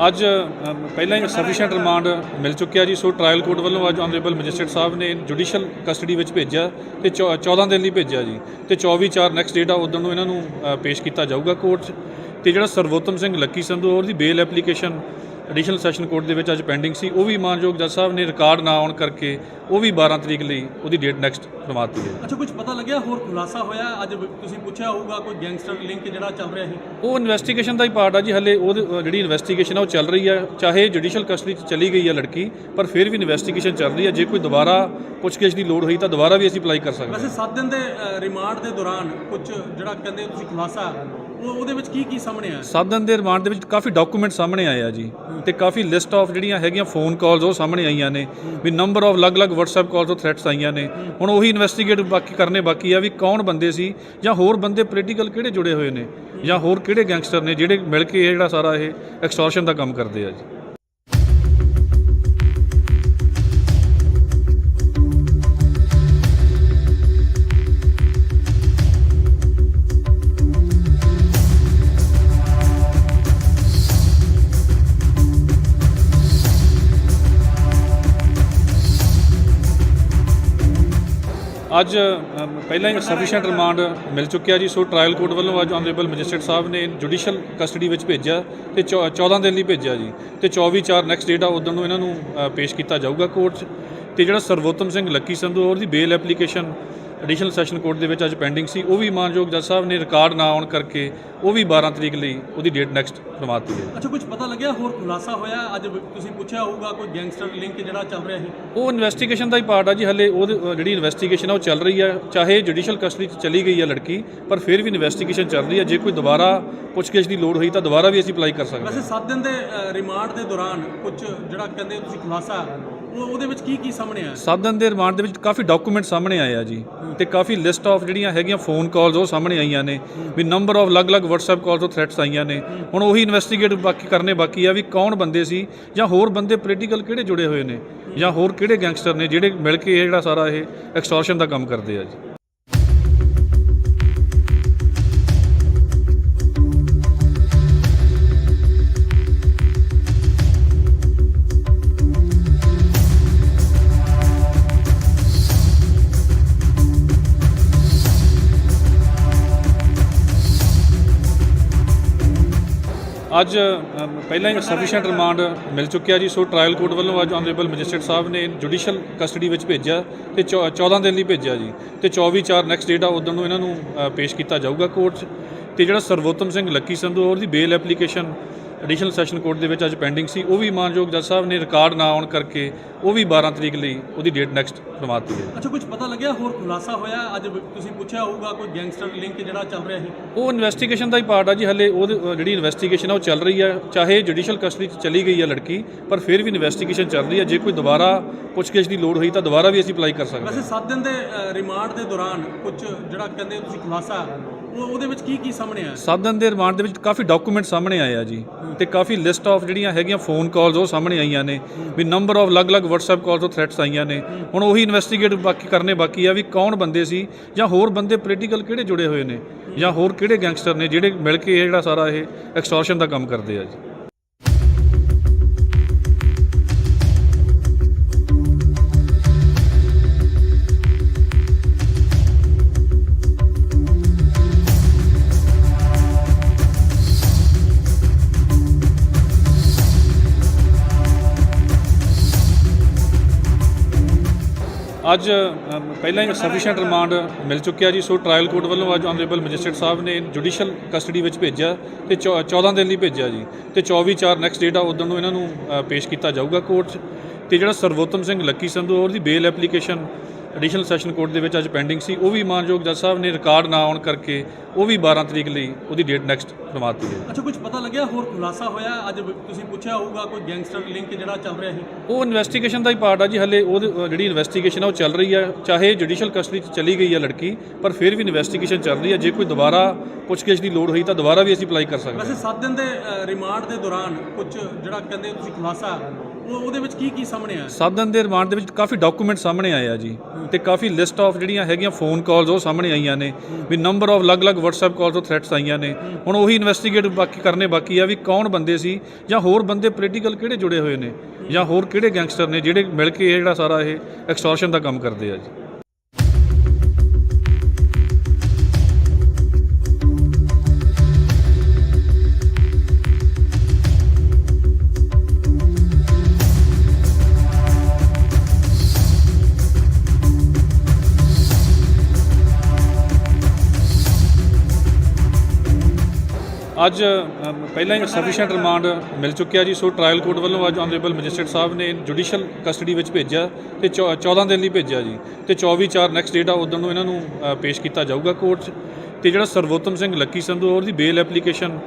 ਅੱਜ ਪਹਿਲਾਂ ਹੀ ਸਫੀਸ਼ੀਐਂਟ ਰਿਮਾਂਡ ਮਿਲ ਚੁੱਕਿਆ ਜੀ। ਸੋ ਟ੍ਰਾਇਲ ਕੋਰਟ ਵੱਲੋਂ ਅੱਜ ਆਨਰੇਬਲ ਮੈਜਿਸਟਰੇਟ ਸਾਹਿਬ ਨੇ ਜੁਡੀਸ਼ੀਅਲ ਕਸਟਡੀ ਵਿੱਚ ਭੇਜਿਆ ਤੇ 14 ਦਿਨ ਲਈ ਭੇਜਿਆ ਜੀ, ਤੇ 24/4 ਨੈਕਸਟ ਡੇਟ ਆ ਉਦੋਂ ਨੂੰ ਇਹਨਾਂ ਨੂੰ ਪੇਸ਼ ਕੀਤਾ ਜਾਊਗਾ ਕੋਰਟ 'ਚ। ਤੇ ਜਿਹੜਾ ਸਰਵੋਤਮ ਸਿੰਘ ਲੱਕੀ ਸੰਧੂ ਉਹਦੀ ਬੇਲ ਐਪਲੀਕੇਸ਼ਨ ਐਡੀਸ਼ਨਲ ਸੈਸ਼ਨ ਕੋਰਟ ਦੇ ਵਿੱਚ ਅੱਜ ਪੈਂਡਿੰਗ ਸੀ। ਉਹ ਵੀ ਮਾਨਯੋਗ ਜੱਜ ਸਾਹਿਬ ਨੇ ਰਿਕਾਰਡ ਨਾ ਆਉਣ ਕਰਕੇ ਉਹ ਵੀ 12 ਤਰੀਕ ਲਈ ਉਹਦੀ ਡੇਟ ਨੈਕਸਟ ਕਰਵਾਤੀ ਹੈ।
ਅੱਛਾ, ਕੁਝ ਪਤਾ ਲੱਗਿਆ ਹੋਰ ਖੁਲਾਸਾ ਹੋਇਆ? ਅੱਜ ਤੁਸੀਂ ਪੁੱਛਿਆ ਹੋਊਗਾ ਕੋਈ ਗੈਂਗਸਟਰ ਲਿੰਕ ਜਿਹੜਾ ਚੱਲ ਰਿਹਾ ਸੀ।
ਉਹ ਇਨਵੈਸਟੀਗੇਸ਼ਨ ਦਾ ਹੀ ਪਾਰਟ ਆ ਜੀ। ਹਲੇ ਉਹ ਜਿਹੜੀ ਇਨਵੈਸਟੀਗੇਸ਼ਨ ਆ ਉਹ ਚੱਲ ਰਹੀ ਹੈ। ਚਾਹੇ ਜੁਡੀਸ਼ੀਅਲ ਕਸਟਡੀ 'ਚ ਚਲੀ ਗਈ ਹੈ ਲੜਕੀ, ਪਰ ਫਿਰ ਵੀ ਇਨਵੈਸਟੀਗੇਸ਼ਨ ਚੱਲ ਰਹੀ ਹੈ। ਜੇ ਕੋਈ ਦੁਬਾਰਾ ਪੁੱਛਗਿੱਛ ਦੀ ਲੋੜ ਹੋਈ ਤਾਂ ਦੁਬਾਰਾ ਵੀ ਅਸੀਂ ਅਪਲਾਈ ਕਰ ਸਕਦੇ ਹਾਂ।
ਵੈਸੇ 7 ਦਿਨ ਦੇ ਰਿਮਾਂਡ ਦੇ ਦੌਰਾਨ ਕੁਝ ਜਿਹੜਾ ਕਹਿੰਦੇ ਤੁਸੀਂ ਖੁਲਾਸਾ ਉਹਦੇ ਵਿੱਚ ਕੀ ਸਾਹਮਣੇ ਆਇਆ?
7 ਦਿਨ ਦੇ ਰਿਮਾਂਡ ਦੇ ਵਿੱਚ ਕਾਫੀ ਡਾਕੂਮੈਂਟ ਸਾਹਮਣੇ ਆਏ ਆ ਜੀ, ਤੇ ਕਾਫੀ ਲਿਸਟ ਆਫ ਜਿਹੜੀਆਂ ਹੈਗੀਆਂ ਫੋਨ ਕਾਲਸ ਉਹ ਸਾਹਮਣੇ ਆਈਆਂ ਨੇ ਵੀ ਨੰਬਰ ਆਫ ਅਲੱਗ-ਅਲੱਗ WhatsApp ਕਾਲਸ ਤੋਂ ਥ੍ਰੈਟਸ ਆਈਆਂ ਨੇ। ਹੁਣ ਉਹੀ ਇਨਵੈਸਟੀਗੇਟ ਕਰਨੇ ਬਾਕੀ ਆ ਵੀ ਕੌਣ ਬੰਦੇ ਸੀ ਜਾਂ ਹੋਰ ਬੰਦੇ ਪੋਲੀਟੀਕਲ ਕਿਹੜੇ ਜੁੜੇ ਹੋਏ ਨੇ ਜਾਂ ਹੋਰ ਕਿਹੜੇ ਗੈਂਗਸਟਰ ਨੇ ਜਿਹੜੇ ਮਿਲ ਕੇ ਇਹ ਜਿਹੜਾ ਸਾਰਾ ਇਹ ਐਕਸਟੋਰਸ਼ਨ ਦਾ ਕੰਮ ਕਰਦੇ ਆ ਜੀ। ਅੱਜ ਪਹਿਲਾਂ ਹੀ ਸਫੀਸ਼ੀਐਂਟ ਰਿਮਾਂਡ ਮਿਲ ਚੁੱਕਿਆ ਜੀ। ਸੋ ਟ੍ਰਾਇਲ ਕੋਰਟ ਵੱਲੋਂ ਅੱਜ ਆਨਰੇਬਲ ਮੈਜਿਸਟਰੇਟ ਸਾਹਿਬ ਨੇ ਜੁਡੀਸ਼ੀਅਲ ਕਸਟਡੀ ਵਿੱਚ ਭੇਜਿਆ ਤੇ 14 ਦਿਨ ਲਈ ਭੇਜਿਆ ਜੀ, ਤੇ 24/4 ਨੈਕਸਟ ਡੇਟ ਆ ਉਦੋਂ ਨੂੰ ਇਹਨਾਂ ਨੂੰ ਪੇਸ਼ ਕੀਤਾ ਜਾਊਗਾ ਕੋਰਟ 'ਚ। ਤੇ ਜਿਹੜਾ ਸਰਵੋਤਮ ਸਿੰਘ ਲੱਕੀ ਸੰਧੂ ਉਹਦੀ ਬੇਲ ਐਪਲੀਕੇਸ਼ਨ ਐਡੀਸ਼ਨਲ ਸੈਸ਼ਨ ਕੋਰਟ ਦੇ ਵਿੱਚ ਅੱਜ ਪੈਂਡਿੰਗ ਸੀ। ਉਹ ਵੀ ਮਾਨਯੋਗ ਜੱਜ ਸਾਹਿਬ ਨੇ ਰਿਕਾਰਡ ਨਾ ਆਉਣ ਕਰਕੇ ਉਹ ਵੀ 12 ਤਰੀਕ ਲਈ ਉਹਦੀ ਡੇਟ ਨੈਕਸਟ ਕਰਵਾਤੀ ਹੈ।
ਅੱਛਾ, ਕੁਝ ਪਤਾ ਲੱਗਿਆ ਹੋਰ ਖੁਲਾਸਾ ਹੋਇਆ? ਅੱਜ ਤੁਸੀਂ ਪੁੱਛਿਆ ਹੋਊਗਾ ਕੋਈ ਗੈਂਗਸਟਰ ਲਿੰਕ ਜਿਹੜਾ ਚੱਲ ਰਿਹਾ ਸੀ।
ਉਹ ਇਨਵੈਸਟੀਗੇਸ਼ਨ ਦਾ ਹੀ ਪਾਰਟ ਆ ਜੀ। ਹਲੇ ਉਹ ਜਿਹੜੀ ਇਨਵੈਸਟੀਗੇਸ਼ਨ ਆ ਉਹ ਚੱਲ ਰਹੀ ਹੈ। ਚਾਹੇ ਜੁਡੀਸ਼ੀਅਲ ਕਸਟਡੀ 'ਚ ਚਲੀ ਗਈ ਹੈ ਲੜਕੀ, ਪਰ ਫਿਰ ਵੀ ਇਨਵੈਸਟੀਗੇਸ਼ਨ ਚੱਲ ਰਹੀ ਹੈ। ਜੇ ਕੋਈ ਦੁਬਾਰਾ ਪੁੱਛਗਿੱਛ ਦੀ ਲੋੜ ਹੋਈ ਤਾਂ ਦੁਬਾਰਾ ਵੀ ਅਸੀਂ ਅਪਲਾਈ ਕਰ ਸਕਦੇ ਹਾਂ।
ਵੈਸੇ 7 ਦਿਨ ਦੇ ਰਿਮਾਂਡ ਦੇ ਦੌਰਾਨ ਕੁਝ ਜਿਹੜਾ ਕਹਿੰਦੇ ਤੁਸੀਂ ਖੁਲਾਸਾ ਉਹਦੇ ਵਿੱਚ ਕੀ ਸਾਹਮਣੇ ਆਇਆ?
7 ਦਿਨ ਦੇ ਰਿਮਾਂਡ ਦੇ ਵਿੱਚ ਕਾਫੀ ਡਾਕੂਮੈਂਟ ਸਾਹਮਣੇ ਆਏ ਆ ਜੀ, ਤੇ ਕਾਫੀ ਲਿਸਟ ਆਫ ਜਿਹੜੀਆਂ ਹੈਗੀਆਂ ਫੋਨ ਕਾਲਸ ਉਹ ਸਾਹਮਣੇ ਆਈਆਂ ਨੇ ਵੀ ਨੰਬਰ ਆਫ ਅਲੱਗ-ਅਲੱਗ WhatsApp ਕਾਲਸ ਤੋਂ ਥ੍ਰੈਟਸ ਆਈਆਂ ਨੇ। ਹੁਣ ਉਹੀ ਇਨਵੈਸਟੀਗੇਟ ਕਰਨੇ ਬਾਕੀ ਆ ਵੀ ਕੌਣ ਬੰਦੇ ਸੀ ਜਾਂ ਹੋਰ ਬੰਦੇ ਪੋਲੀਟੀਕਲ ਕਿਹੜੇ ਜੁੜੇ ਹੋਏ ਨੇ ਜਾਂ ਹੋਰ ਕਿਹੜੇ ਗੈਂਗਸਟਰ ਨੇ ਜਿਹੜੇ ਮਿਲ ਕੇ ਇਹ ਜਿਹੜਾ ਸਾਰਾ ਇਹ ਐਕਸਟੋਰਸ਼ਨ ਦਾ ਕੰਮ ਕਰਦੇ ਆ ਜੀ। ਅੱਜ ਪਹਿਲਾਂ ਹੀ ਸਫੀਸ਼ੀਐਂਟ ਰਿਮਾਂਡ ਮਿਲ ਚੁੱਕਿਆ ਜੀ। ਸੋ ਟ੍ਰਾਇਲ ਕੋਰਟ ਵੱਲੋਂ ਅੱਜ ਆਨਰੇਬਲ ਮੈਜਿਸਟਰੇਟ ਸਾਹਿਬ ਨੇ ਜੁਡੀਸ਼ੀਅਲ ਕਸਟਡੀ ਵਿੱਚ ਭੇਜਿਆ ਤੇ 14 ਦਿਨ ਲਈ ਭੇਜਿਆ ਜੀ ਤੇ 24/4 ਨੈਕਸਟ ਡੇਟ ਆ ਉਦੋਂ ਨੂੰ ਇਹਨਾਂ ਨੂੰ ਪੇਸ਼ ਕੀਤਾ ਜਾਊਗਾ ਕੋਰਟ 'ਚ। ਤੇ ਜਿਹੜਾ ਸਰਵੋਤਮ ਸਿੰਘ ਲੱਕੀ ਸੰਧੂ ਉਹਦੀ ਬੇਲ ਐਪਲੀਕੇਸ਼ਨ ਐਡੀਸ਼ਨਲ ਸੈਸ਼ਨ ਕੋਰਟ ਦੇ ਵਿੱਚ ਅੱਜ ਪੈਂਡਿੰਗ ਸੀ, ਉਹ ਵੀ ਮਾਨਯੋਗ ਜੱਜ ਸਾਹਿਬ ਨੇ ਰਿਕਾਰਡ ਨਾ ਆਉਣ ਕਰਕੇ ਉਹ ਵੀ 12 ਤਰੀਕ ਲਈ ਉਹਦੀ ਡੇਟ ਨੈਕਸਟ ਕਰਵਾਤੀ ਹੈ।
ਅੱਛਾ, ਕੁਝ ਪਤਾ ਲੱਗਿਆ ਹੋਰ ਖੁਲਾਸਾ ਹੋਇਆ? ਅੱਜ ਤੁਸੀਂ ਪੁੱਛਿਆ ਹੋਊਗਾ ਕੋਈ ਗੈਂਗਸਟਰ ਲਿੰਕ ਜਿਹੜਾ ਚੱਲ ਰਿਹਾ ਸੀ।
ਉਹ ਇਨਵੈਸਟੀਗੇਸ਼ਨ ਦਾ ਹੀ ਪਾਰਟ ਆ ਜੀ। ਹਲੇ ਉਹ ਜਿਹੜੀ ਇਨਵੈਸਟੀਗੇਸ਼ਨ ਆ ਉਹ ਚੱਲ ਰਹੀ ਆ, ਚਾਹੇ ਜੁਡੀਸ਼ੀਅਲ ਕਸਟਡੀ 'ਚ ਚਲੀ ਗਈ ਆ ਲੜਕੀ, ਪਰ ਫਿਰ ਵੀ ਇਨਵੈਸਟੀਗੇਸ਼ਨ ਚੱਲ ਰਹੀ ਆ। ਜੇ ਕੋਈ ਦੁਬਾਰਾ ਪੁੱਛਗਿੱਛ ਦੀ ਲੋੜ ਹੋਈ ਤਾਂ ਦੁਬਾਰਾ ਵੀ ਅਸੀਂ ਅਪਲਾਈ ਕਰ ਸਕਦੇ ਹਾਂ।
ਵੈਸੇ 7 ਦਿਨ ਦੇ ਰਿਮਾਂਡ ਦੇ ਦੌਰਾਨ ਕੁਝ ਜਿਹੜਾ ਕਹਿੰਦੇ ਤੁਸੀਂ ਖੁਲਾਸਾ ਉਹਦੇ ਵਿੱਚ ਕੀ ਸਾਹਮਣੇ ਆਇਆ?
7 ਦਿਨ ਦੇ ਰਿਮਾਂਡ ਦੇ ਵਿੱਚ ਕਾਫੀ ਡਾਕੂਮੈਂਟ ਸਾਹਮਣੇ ਆਏ ਆ ਜੀ ਤੇ ਕਾਫੀ ਲਿਸਟ ਆਫ ਜਿਹੜੀਆਂ ਹੈਗੀਆਂ ਫੋਨ ਕਾਲਸ ਉਹ ਸਾਹਮਣੇ ਆਈਆਂ ਨੇ ਵੀ ਨੰਬਰ ਆਫ ਅਲੱਗ-ਅਲੱਗ WhatsApp ਕਾਲਸ ਤੋਂ ਥ੍ਰੈਟਸ ਆਈਆਂ ਨੇ। ਹੁਣ ਉਹੀ ਇਨਵੈਸਟੀਗੇਟ ਕਰਨੇ ਬਾਕੀ ਆ ਵੀ ਕੌਣ ਬੰਦੇ ਸੀ ਜਾਂ ਹੋਰ ਬੰਦੇ ਪੋਲੀਟੀਕਲ ਕਿਹੜੇ ਜੁੜੇ ਹੋਏ ਨੇ ਜਾਂ ਹੋਰ ਕਿਹੜੇ ਗੈਂਗਸਟਰ ਨੇ ਜਿਹੜੇ ਮਿਲ ਕੇ ਇਹ ਜਿਹੜਾ ਸਾਰਾ ਇਹ ਐਕਸਟੋਰਸ਼ਨ ਦਾ ਕੰਮ ਕਰਦੇ ਆ ਜੀ। ਅੱਜ ਪਹਿਲਾਂ ਹੀ ਸਫੀਸ਼ੀਐਂਟ ਰਿਮਾਂਡ ਮਿਲ ਚੁੱਕਿਆ ਜੀ। ਸੋ ਟ੍ਰਾਇਲ ਕੋਰਟ ਵੱਲੋਂ ਅੱਜ ਆਨਰੇਬਲ ਮੈਜਿਸਟਰੇਟ ਸਾਹਿਬ ਨੇ ਜੁਡੀਸ਼ੀਅਲ ਕਸਟਡੀ ਵਿੱਚ ਭੇਜਿਆ ਤੇ 14 ਦਿਨ ਲਈ ਭੇਜਿਆ ਜੀ ਤੇ 24/4 ਨੈਕਸਟ ਡੇਟ ਆ ਉਦੋਂ ਨੂੰ ਇਹਨਾਂ ਨੂੰ ਪੇਸ਼ ਕੀਤਾ ਜਾਊਗਾ ਕੋਰਟ 'ਚ। ਤੇ ਜਿਹੜਾ ਸਰਵੋਤਮ ਸਿੰਘ ਲੱਕੀ ਸੰਧੂ ਉਹਦੀ ਬੇਲ ਐਪਲੀਕੇਸ਼ਨ ਐਡੀਸ਼ਨਲ ਸੈਸ਼ਨ ਕੋਰਟ ਦੇ ਵਿੱਚ ਅੱਜ ਪੈਂਡਿੰਗ ਸੀ, ਉਹ ਵੀ ਮਾਨਯੋਗ ਜੱਜ ਸਾਹਿਬ ਨੇ ਰਿਕਾਰਡ ਨਾ ਆਉਣ ਕਰਕੇ ਉਹ ਵੀ 12 ਤਰੀਕ ਲਈ ਉਹਦੀ ਡੇਟ ਨੈਕਸਟ ਕਰਵਾਤੀ ਹੈ।
ਅੱਛਾ, ਕੁਝ ਪਤਾ ਲੱਗਿਆ ਹੋਰ ਖੁਲਾਸਾ ਹੋਇਆ? ਅੱਜ ਤੁਸੀਂ ਪੁੱਛਿਆ ਹੋਊਗਾ ਕੋਈ ਗੈਂਗਸਟਰ ਲਿੰਕ ਜਿਹੜਾ ਚੱਲ ਰਿਹਾ ਸੀ।
ਉਹ ਇਨਵੈਸਟੀਗੇਸ਼ਨ ਦਾ ਹੀ ਪਾਰਟ ਆ ਜੀ। ਹਲੇ ਉਹ ਜਿਹੜੀ ਇਨਵੈਸਟੀਗੇਸ਼ਨ ਆ ਉਹ ਚੱਲ ਰਹੀ ਆ, ਚਾਹੇ ਜੁਡੀਸ਼ੀਅਲ ਕਸਟਡੀ 'ਚ ਚਲੀ ਗਈ ਆ ਲੜਕੀ, ਪਰ ਫਿਰ ਵੀ ਇਨਵੈਸਟੀਗੇਸ਼ਨ ਚੱਲ ਰਹੀ ਆ। ਜੇ ਕੋਈ ਦੁਬਾਰਾ ਪੁੱਛਗਿੱਛ ਦੀ ਲੋੜ ਹੋਈ ਤਾਂ ਦੁਬਾਰਾ ਵੀ ਅਸੀਂ ਅਪਲਾਈ ਕਰ ਸਕਦੇ ਹਾਂ।
ਵੈਸੇ 7 ਦਿਨ ਦੇ ਰਿਮਾਂਡ ਦੇ ਦੌਰਾਨ ਕੁਝ ਜਿਹੜਾ ਕਹਿੰਦੇ ਤੁਸੀਂ ਖੁਲਾਸਾ ਉਹਦੇ ਵਿੱਚ ਕੀ ਸਾਹਮਣੇ ਆਇਆ?
7 ਦਿਨ ਦੇ ਰਿਮਾਂਡ ਦੇ ਵਿੱਚ ਕਾਫੀ ਡਾਕੂਮੈਂਟ ਸਾਹਮਣੇ ਆਏ ਆ ਜੀ ਤੇ ਕਾਫੀ ਲਿਸਟ ਆਫ ਜਿਹੜੀਆਂ ਹੈਗੀਆਂ ਫੋਨ ਕਾਲਸ ਉਹ ਸਾਹਮਣੇ ਆਈਆਂ ਨੇ ਵੀ ਨੰਬਰ ਆਫ ਅਲੱਗ-ਅਲੱਗ WhatsApp ਕਾਲਸ ਤੋਂ ਥ੍ਰੈਟਸ ਆਈਆਂ ਨੇ। ਹੁਣ ਉਹੀ ਇਨਵੈਸਟੀਗੇਟ ਕਰਨੇ ਬਾਕੀ ਆ ਵੀ ਕੌਣ ਬੰਦੇ ਸੀ ਜਾਂ ਹੋਰ ਬੰਦੇ ਪੋਲੀਟੀਕਲ ਕਿਹੜੇ ਜੁੜੇ ਹੋਏ ਨੇ ਜਾਂ ਹੋਰ ਕਿਹੜੇ ਗੈਂਗਸਟਰ ਨੇ ਜਿਹੜੇ ਮਿਲ ਕੇ ਇਹ ਜਿਹੜਾ ਸਾਰਾ ਇਹ ਐਕਸਟੋਰਸ਼ਨ ਦਾ ਕੰਮ ਕਰਦੇ ਆ ਜੀ। ਅੱਜ ਪਹਿਲਾਂ ਹੀ ਸਫੀਸ਼ੀਐਂਟ ਰਿਮਾਂਡ ਮਿਲ ਚੁੱਕਿਆ ਜੀ। ਸੋ ਟ੍ਰਾਇਲ ਕੋਰਟ ਵੱਲੋਂ ਅੱਜ ਆਨਰੇਬਲ ਮੈਜਿਸਟਰੇਟ ਸਾਹਿਬ ਨੇ ਜੁਡੀਸ਼ੀਅਲ ਕਸਟਡੀ ਵਿੱਚ ਭੇਜਿਆ ਤੇ 14 ਦਿਨ ਲਈ ਭੇਜਿਆ ਜੀ ਤੇ 24/4 ਨੈਕਸਟ ਡੇਟ ਆ ਉਦੋਂ ਨੂੰ ਇਹਨਾਂ ਨੂੰ ਪੇਸ਼ ਕੀਤਾ ਜਾਊਗਾ ਕੋਰਟ 'ਚ। ਤੇ ਜਿਹੜਾ ਸਰਵੋਤਮ ਸਿੰਘ ਲੱਕੀ ਸੰਧੂ ਉਹਦੀ ਬੇਲ ਐਪਲੀਕੇਸ਼ਨ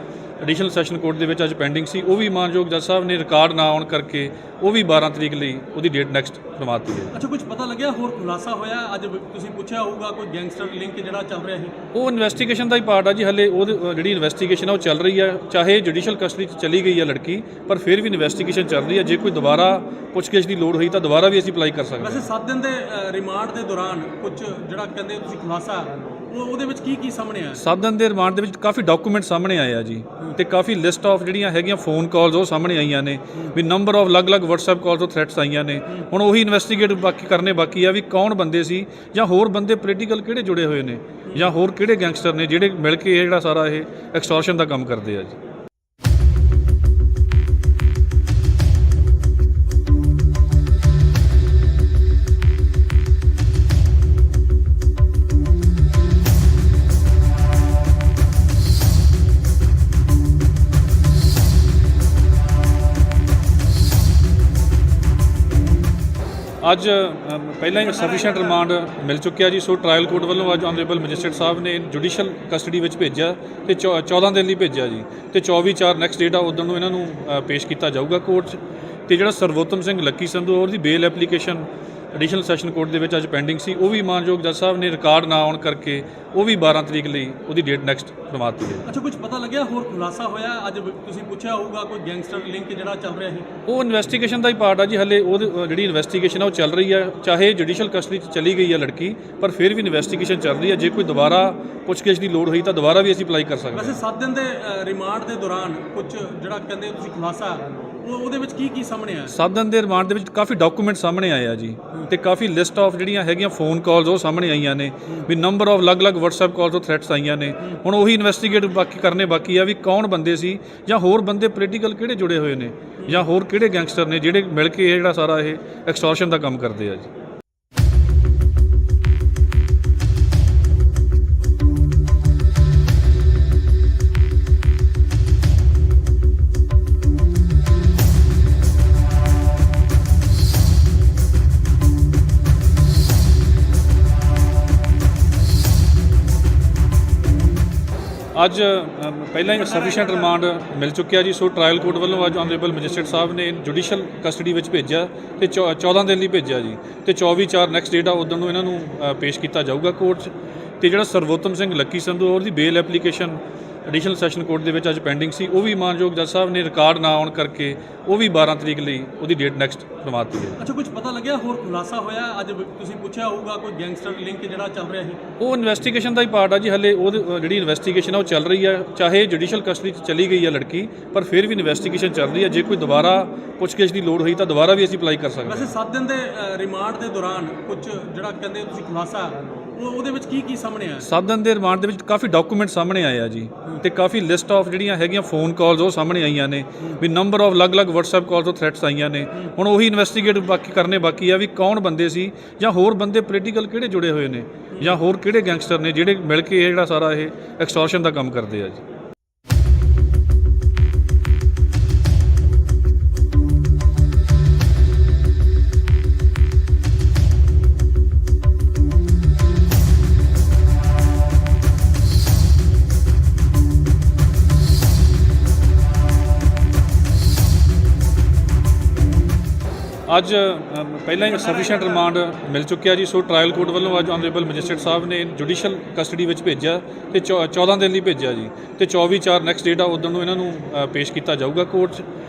ਐਡੀਸ਼ਨਲ ਸੈਸ਼ਨ ਕੋਰਟ ਦੇ ਵਿੱਚ ਅੱਜ ਪੈਂਡਿੰਗ ਸੀ, ਉਹ ਵੀ ਮਾਨਯੋਗ ਜੱਜ ਸਾਹਿਬ ਨੇ ਰਿਕਾਰਡ ਨਾ ਆਉਣ ਕਰਕੇ ਉਹ ਵੀ 12 ਤਰੀਕ ਲਈ ਉਹਦੀ ਡੇਟ ਨੈਕਸਟ ਕਰਵਾਤੀ ਹੈ।
ਅੱਛਾ, ਕੁਝ ਪਤਾ ਲੱਗਿਆ ਹੋਰ ਖੁਲਾਸਾ ਹੋਇਆ? ਅੱਜ ਤੁਸੀਂ ਪੁੱਛਿਆ ਹੋਊਗਾ ਕੋਈ ਗੈਂਗਸਟਰ ਲਿੰਕ ਜਿਹੜਾ ਚੱਲ ਰਿਹਾ ਸੀ।
ਉਹ ਇਨਵੈਸਟੀਗੇਸ਼ਨ ਦਾ ਹੀ ਪਾਰਟ ਆ ਜੀ। ਹਲੇ ਉਹ ਜਿਹੜੀ ਇਨਵੈਸਟੀਗੇਸ਼ਨ ਆ ਉਹ ਚੱਲ ਰਹੀ ਆ, ਚਾਹੇ ਜੁਡੀਸ਼ੀਅਲ ਕਸਟਡੀ 'ਚ ਚਲੀ ਗਈ ਆ ਲੜਕੀ, ਪਰ ਫਿਰ ਵੀ ਇਨਵੈਸਟੀਗੇਸ਼ਨ ਚੱਲ ਰਹੀ ਆ। ਜੇ ਕੋਈ ਦੁਬਾਰਾ ਪੁੱਛਗਿੱਛ ਦੀ ਲੋੜ ਹੋਈ ਤਾਂ ਦੁਬਾਰਾ ਵੀ ਅਸੀਂ ਅਪਲਾਈ ਕਰ ਸਕਦੇ ਹਾਂ।
ਵੈਸੇ 7 ਦਿਨ ਦੇ ਰਿਮਾਂਡ ਦੇ ਦੌਰਾਨ ਕੁਝ ਜਿਹੜਾ ਕਹਿੰਦੇ ਤੁਸੀਂ ਖੁਲਾਸਾ ਉਹਦੇ ਵਿੱਚ ਕੀ ਸਾਹਮਣੇ ਆਇਆ?
7 ਦਿਨ ਦੇ ਰਿਮਾਂਡ ਦੇ ਵਿੱਚ ਕਾਫੀ ਡਾਕੂਮੈਂਟ ਸਾਹਮਣੇ ਆਏ ਆ ਜੀ ਤੇ ਕਾਫੀ ਲਿਸਟ ਆਫ ਜਿਹੜੀਆਂ ਹੈਗੀਆਂ ਫੋਨ ਕਾਲਸ ਉਹ ਸਾਹਮਣੇ ਆਈਆਂ ਨੇ ਵੀ ਨੰਬਰ ਆਫ ਅਲੱਗ-ਅਲੱਗ WhatsApp ਕਾਲਸ ਤੋਂ ਥ੍ਰੈਟਸ ਆਈਆਂ ਨੇ। ਹੁਣ ਉਹੀ ਇਨਵੈਸਟੀਗੇਟ ਕਰਨੇ ਬਾਕੀ ਆ ਵੀ ਕੌਣ ਬੰਦੇ ਸੀ ਜਾਂ ਹੋਰ ਬੰਦੇ ਪੋਲੀਟੀਕਲ ਕਿਹੜੇ ਜੁੜੇ ਹੋਏ ਨੇ ਜਾਂ ਹੋਰ ਕਿਹੜੇ ਗੈਂਗਸਟਰ ਨੇ ਜਿਹੜੇ ਮਿਲ ਕੇ ਇਹ ਜਿਹੜਾ ਸਾਰਾ ਇਹ ਐਕਸਟੋਰਸ਼ਨ ਦਾ ਕੰਮ ਕਰਦੇ ਆ ਜੀ। ਅੱਜ ਪਹਿਲਾਂ ਹੀ ਸਫੀਸ਼ੀਐਂਟ ਰਿਮਾਂਡ ਮਿਲ ਚੁੱਕਿਆ ਜੀ। ਸੋ ਟ੍ਰਾਇਲ ਕੋਰਟ ਵੱਲੋਂ ਅੱਜ ਆਨਰੇਬਲ ਮੈਜਿਸਟਰੇਟ ਸਾਹਿਬ ਨੇ ਜੁਡੀਸ਼ੀਅਲ ਕਸਟਡੀ ਵਿੱਚ ਭੇਜਿਆ ਤੇ 14 ਦਿਨ ਲਈ ਭੇਜਿਆ ਜੀ ਤੇ 24/4 ਨੈਕਸਟ ਡੇਟ ਆ ਉਦੋਂ ਨੂੰ ਇਹਨਾਂ ਨੂੰ ਪੇਸ਼ ਕੀਤਾ ਜਾਊਗਾ ਕੋਰਟ 'ਚ। ਤੇ ਜਿਹੜਾ ਸਰਵੋਤਮ ਸਿੰਘ ਲੱਕੀ ਸੰਧੂ ਉਹਦੀ ਬੇਲ ਐਪਲੀਕੇਸ਼ਨ ਐਡੀਸ਼ਨਲ ਸੈਸ਼ਨ ਕੋਰਟ ਦੇ ਵਿੱਚ ਅੱਜ ਪੈਂਡਿੰਗ ਸੀ, ਉਹ ਵੀ ਮਾਨਯੋਗ ਜੱਜ ਸਾਹਿਬ ਨੇ ਰਿਕਾਰਡ ਨਾ ਆਉਣ ਕਰਕੇ ਉਹ ਵੀ 12 ਤਰੀਕ ਲਈ ਉਹਦੀ ਡੇਟ ਨੈਕਸਟ ਕਰਵਾਤੀ ਹੈ।
ਅੱਛਾ, ਕੁਝ ਪਤਾ ਲੱਗਿਆ ਹੋਰ ਖੁਲਾਸਾ ਹੋਇਆ? ਅੱਜ ਤੁਸੀਂ ਪੁੱਛਿਆ ਹੋਊਗਾ ਕੋਈ ਗੈਂਗਸਟਰ ਲਿੰਕ ਜਿਹੜਾ ਚੱਲ ਰਿਹਾ ਸੀ।
ਉਹ ਇਨਵੈਸਟੀਗੇਸ਼ਨ ਦਾ ਹੀ ਪਾਰਟ ਆ ਜੀ। ਹਲੇ ਉਹ ਜਿਹੜੀ ਇਨਵੈਸਟੀਗੇਸ਼ਨ ਆ ਉਹ ਚੱਲ ਰਹੀ ਆ, ਚਾਹੇ ਜੁਡੀਸ਼ੀਅਲ ਕਸਟਡੀ 'ਚ ਚਲੀ ਗਈ ਆ ਲੜਕੀ, ਪਰ ਫਿਰ ਵੀ ਇਨਵੈਸਟੀਗੇਸ਼ਨ ਚੱਲ ਰਹੀ ਆ। ਜੇ ਕੋਈ ਦੁਬਾਰਾ ਪੁੱਛਗਿੱਛ ਦੀ ਲੋੜ ਹੋਈ ਤਾਂ ਦੁਬਾਰਾ ਵੀ ਅਸੀਂ ਅਪਲਾਈ ਕਰ ਸਕਦੇ ਹਾਂ।
ਵੈਸੇ 7 ਦਿਨ ਦੇ ਰਿਮਾਂਡ ਦੇ ਦੌਰਾਨ ਕੁਝ ਜਿਹੜਾ ਕਹਿੰਦੇ ਤੁਸੀਂ ਖੁਲਾਸਾ ਉਹਦੇ ਵਿੱਚ ਕੀ ਸਾਹਮਣੇ ਆਇਆ?
7 ਦਿਨ ਦੇ ਰਿਮਾਂਡ ਦੇ ਵਿੱਚ ਕਾਫੀ ਡਾਕੂਮੈਂਟ ਸਾਹਮਣੇ ਆਏ ਆ ਜੀ, ਤੇ ਕਾਫੀ ਲਿਸਟ ਆਫ ਜਿਹੜੀਆਂ ਹੈਗੀਆਂ ਫੋਨ ਕਾਲਸ ਉਹ ਸਾਹਮਣੇ ਆਈਆਂ ਨੇ ਵੀ ਨੰਬਰ ਆਫ ਅਲੱਗ-ਅਲੱਗ WhatsApp ਕਾਲ ਤੋਂ ਥ੍ਰੈਟਸ ਆਈਆਂ ਨੇ। ਹੁਣ ਉਹੀ ਇਨਵੈਸਟੀਗੇਟ ਬਾਕੀ ਆ ਵੀ ਕੌਣ ਬੰਦੇ ਸੀ ਜਾਂ ਹੋਰ ਬੰਦੇ ਪੋਲੀਟੀਕਲ ਕਿਹੜੇ ਜੁੜੇ ਹੋਏ ਨੇ ਜਾਂ ਹੋਰ ਕਿਹੜੇ ਗੈਂਗਸਟਰ ਨੇ ਜਿਹੜੇ ਮਿਲ ਕੇ ਇਹ ਜਿਹੜਾ ਸਾਰਾ ਇਹ ਐਕਸਟੋਰਸ਼ਨ ਦਾ ਕੰਮ ਕਰਦੇ ਆ ਜੀ। ਅੱਜ ਪਹਿਲਾਂ ਹੀ ਸਫੀਸ਼ੀਐਂਟ ਰਿਮਾਂਡ ਮਿਲ ਚੁੱਕਿਆ ਜੀ, ਸੋ ਟ੍ਰਾਇਲ ਕੋਰਟ ਵੱਲੋਂ ਅੱਜ ਆਨਰੇਬਲ ਮੈਜਿਸਟਰੇਟ ਸਾਹਿਬ ਨੇ ਜੁਡੀਸ਼ੀਅਲ ਕਸਟਡੀ ਵਿੱਚ ਭੇਜਿਆ ਤੇ 14 ਦਿਨ ਲਈ ਭੇਜਿਆ ਜੀ, ਤੇ 24/4 ਨੈਕਸਟ ਡੇਟ ਆ ਉਦੋਂ ਨੂੰ ਇਹਨਾਂ ਨੂੰ ਪੇਸ਼ ਕੀਤਾ ਜਾਊਗਾ ਕੋਰਟ 'ਚ। ਤੇ ਜਿਹੜਾ ਸਰਵੋਤਮ ਸਿੰਘ ਲੱਕੀ ਸੰਧੂ ਉਹਦੀ ਬੇਲ ਐਪਲੀਕੇਸ਼ਨ ਐਡੀਸ਼ਨਲ ਸੈਸ਼ਨ ਕੋਰਟ ਦੇ ਵਿੱਚ ਅੱਜ ਪੈਂਡਿੰਗ ਸੀ, ਉਹ ਵੀ ਮਾਨਯੋਗ ਜੱਜ ਸਾਹਿਬ ਨੇ ਰਿਕਾਰਡ ਨਾ ਆਉਣ ਕਰਕੇ ਉਹ ਵੀ 12 ਤਰੀਕ ਲਈ ਉਹਦੀ ਡੇਟ ਨੈਕਸਟ ਕਰਵਾਤੀ ਹੈ।
ਅੱਛਾ, ਕੁਝ ਪਤਾ ਲੱਗਿਆ ਹੋਰ ਖੁਲਾਸਾ ਹੋਇਆ? ਅੱਜ ਤੁਸੀਂ ਪੁੱਛਿਆ ਹੋਊਗਾ ਕੋਈ ਗੈਂਗਸਟਰ ਲਿੰਕ ਜਿਹੜਾ ਚੱਲ ਰਿਹਾ ਸੀ?
ਉਹ ਇਨਵੈਸਟੀਗੇਸ਼ਨ ਦਾ ਹੀ ਪਾਰਟ ਆ ਜੀ, ਹਲੇ ਉਹ ਜਿਹੜੀ ਇਨਵੈਸਟੀਗੇਸ਼ਨ ਆ ਉਹ ਚੱਲ ਰਹੀ ਹੈ। ਚਾਹੇ ਜੁਡੀਸ਼ੀਅਲ ਕਸਟਡੀ 'ਚ ਚਲੀ ਗਈ ਹੈ ਲੜਕੀ, ਪਰ ਫਿਰ ਵੀ ਇਨਵੈਸਟੀਗੇਸ਼ਨ ਚੱਲ ਰਹੀ ਹੈ। ਜੇ ਕੋਈ ਦੁਬਾਰਾ ਪੁੱਛਗਿੱਛ ਦੀ ਲੋੜ ਹੋਈ ਤਾਂ ਦੁਬਾਰਾ ਵੀ ਅਸੀਂ ਅਪਲਾਈ ਕਰ ਸਕਦੇ ਹਾਂ।
ਵੈਸੇ 7 ਦਿਨ ਦੇ ਰਿਮਾਂਡ ਦੇ ਦੌਰਾਨ ਕੁਝ ਜਿਹੜਾ ਕਹਿੰਦੇ ਤੁਸੀਂ ਖੁਲਾਸਾ ਉਹਦੇ ਵਿੱਚ ਕੀ ਸਾਹਮਣੇ ਆਇਆ?
7 ਦਿਨ ਦੇ ਰਿਮਾਂਡ ਦੇ ਵਿੱਚ ਕਾਫੀ ਡਾਕੂਮੈਂਟ ਸਾਹਮਣੇ ਆਏ ਆ ਜੀ, ਤੇ ਕਾਫੀ ਲਿਸਟ ਆਫ ਜਿਹੜੀਆਂ ਹੈਗੀਆਂ ਫੋਨ ਕਾਲਸ ਉਹ ਸਾਹਮਣੇ ਆਈਆਂ ਨੇ ਵੀ ਨੰਬਰ ਆਫ ਅਲੱਗ-ਅਲੱਗ WhatsApp ਕਾਲ ਤੋਂ ਥ੍ਰੈਟਸ ਆਈਆਂ ਨੇ। ਹੁਣ ਉਹੀ ਇਨਵੈਸਟੀਗੇਟ ਬਾਕੀ ਆ ਵੀ ਕੌਣ ਬੰਦੇ ਸੀ ਜਾਂ ਹੋਰ ਬੰਦੇ ਪੋਲੀਟੀਕਲ ਕਿਹੜੇ ਜੁੜੇ ਹੋਏ ਨੇ ਜਾਂ ਹੋਰ ਕਿਹੜੇ ਗੈਂਗਸਟਰ ਨੇ ਜਿਹੜੇ ਮਿਲ ਕੇ ਇਹ ਜਿਹੜਾ ਸਾਰਾ ਇਹ ਐਕਸਟੋਰਸ਼ਨ ਦਾ ਕੰਮ ਕਰਦੇ ਆ ਜੀ। ਅੱਜ ਪਹਿਲਾਂ ਹੀ ਸਫੀਸ਼ੀਐਂਟ ਰਿਮਾਂਡ ਮਿਲ ਚੁੱਕਿਆ ਜੀ, ਸੋ ਟ੍ਰਾਇਲ ਕੋਰਟ ਵੱਲੋਂ ਅੱਜ ਆਨਰੇਬਲ ਮੈਜਿਸਟਰੇਟ ਸਾਹਿਬ ਨੇ ਜੁਡੀਸ਼ੀਅਲ ਕਸਟਡੀ ਵਿੱਚ ਭੇਜਿਆ ਤੇ 14 ਦਿਨ ਲਈ ਭੇਜਿਆ ਜੀ, ਤੇ 24/4 ਨੈਕਸਟ ਡੇਟ ਆ ਉਦੋਂ ਨੂੰ ਇਹਨਾਂ ਨੂੰ ਪੇਸ਼ ਕੀਤਾ ਜਾਊਗਾ ਕੋਰਟ 'ਚ।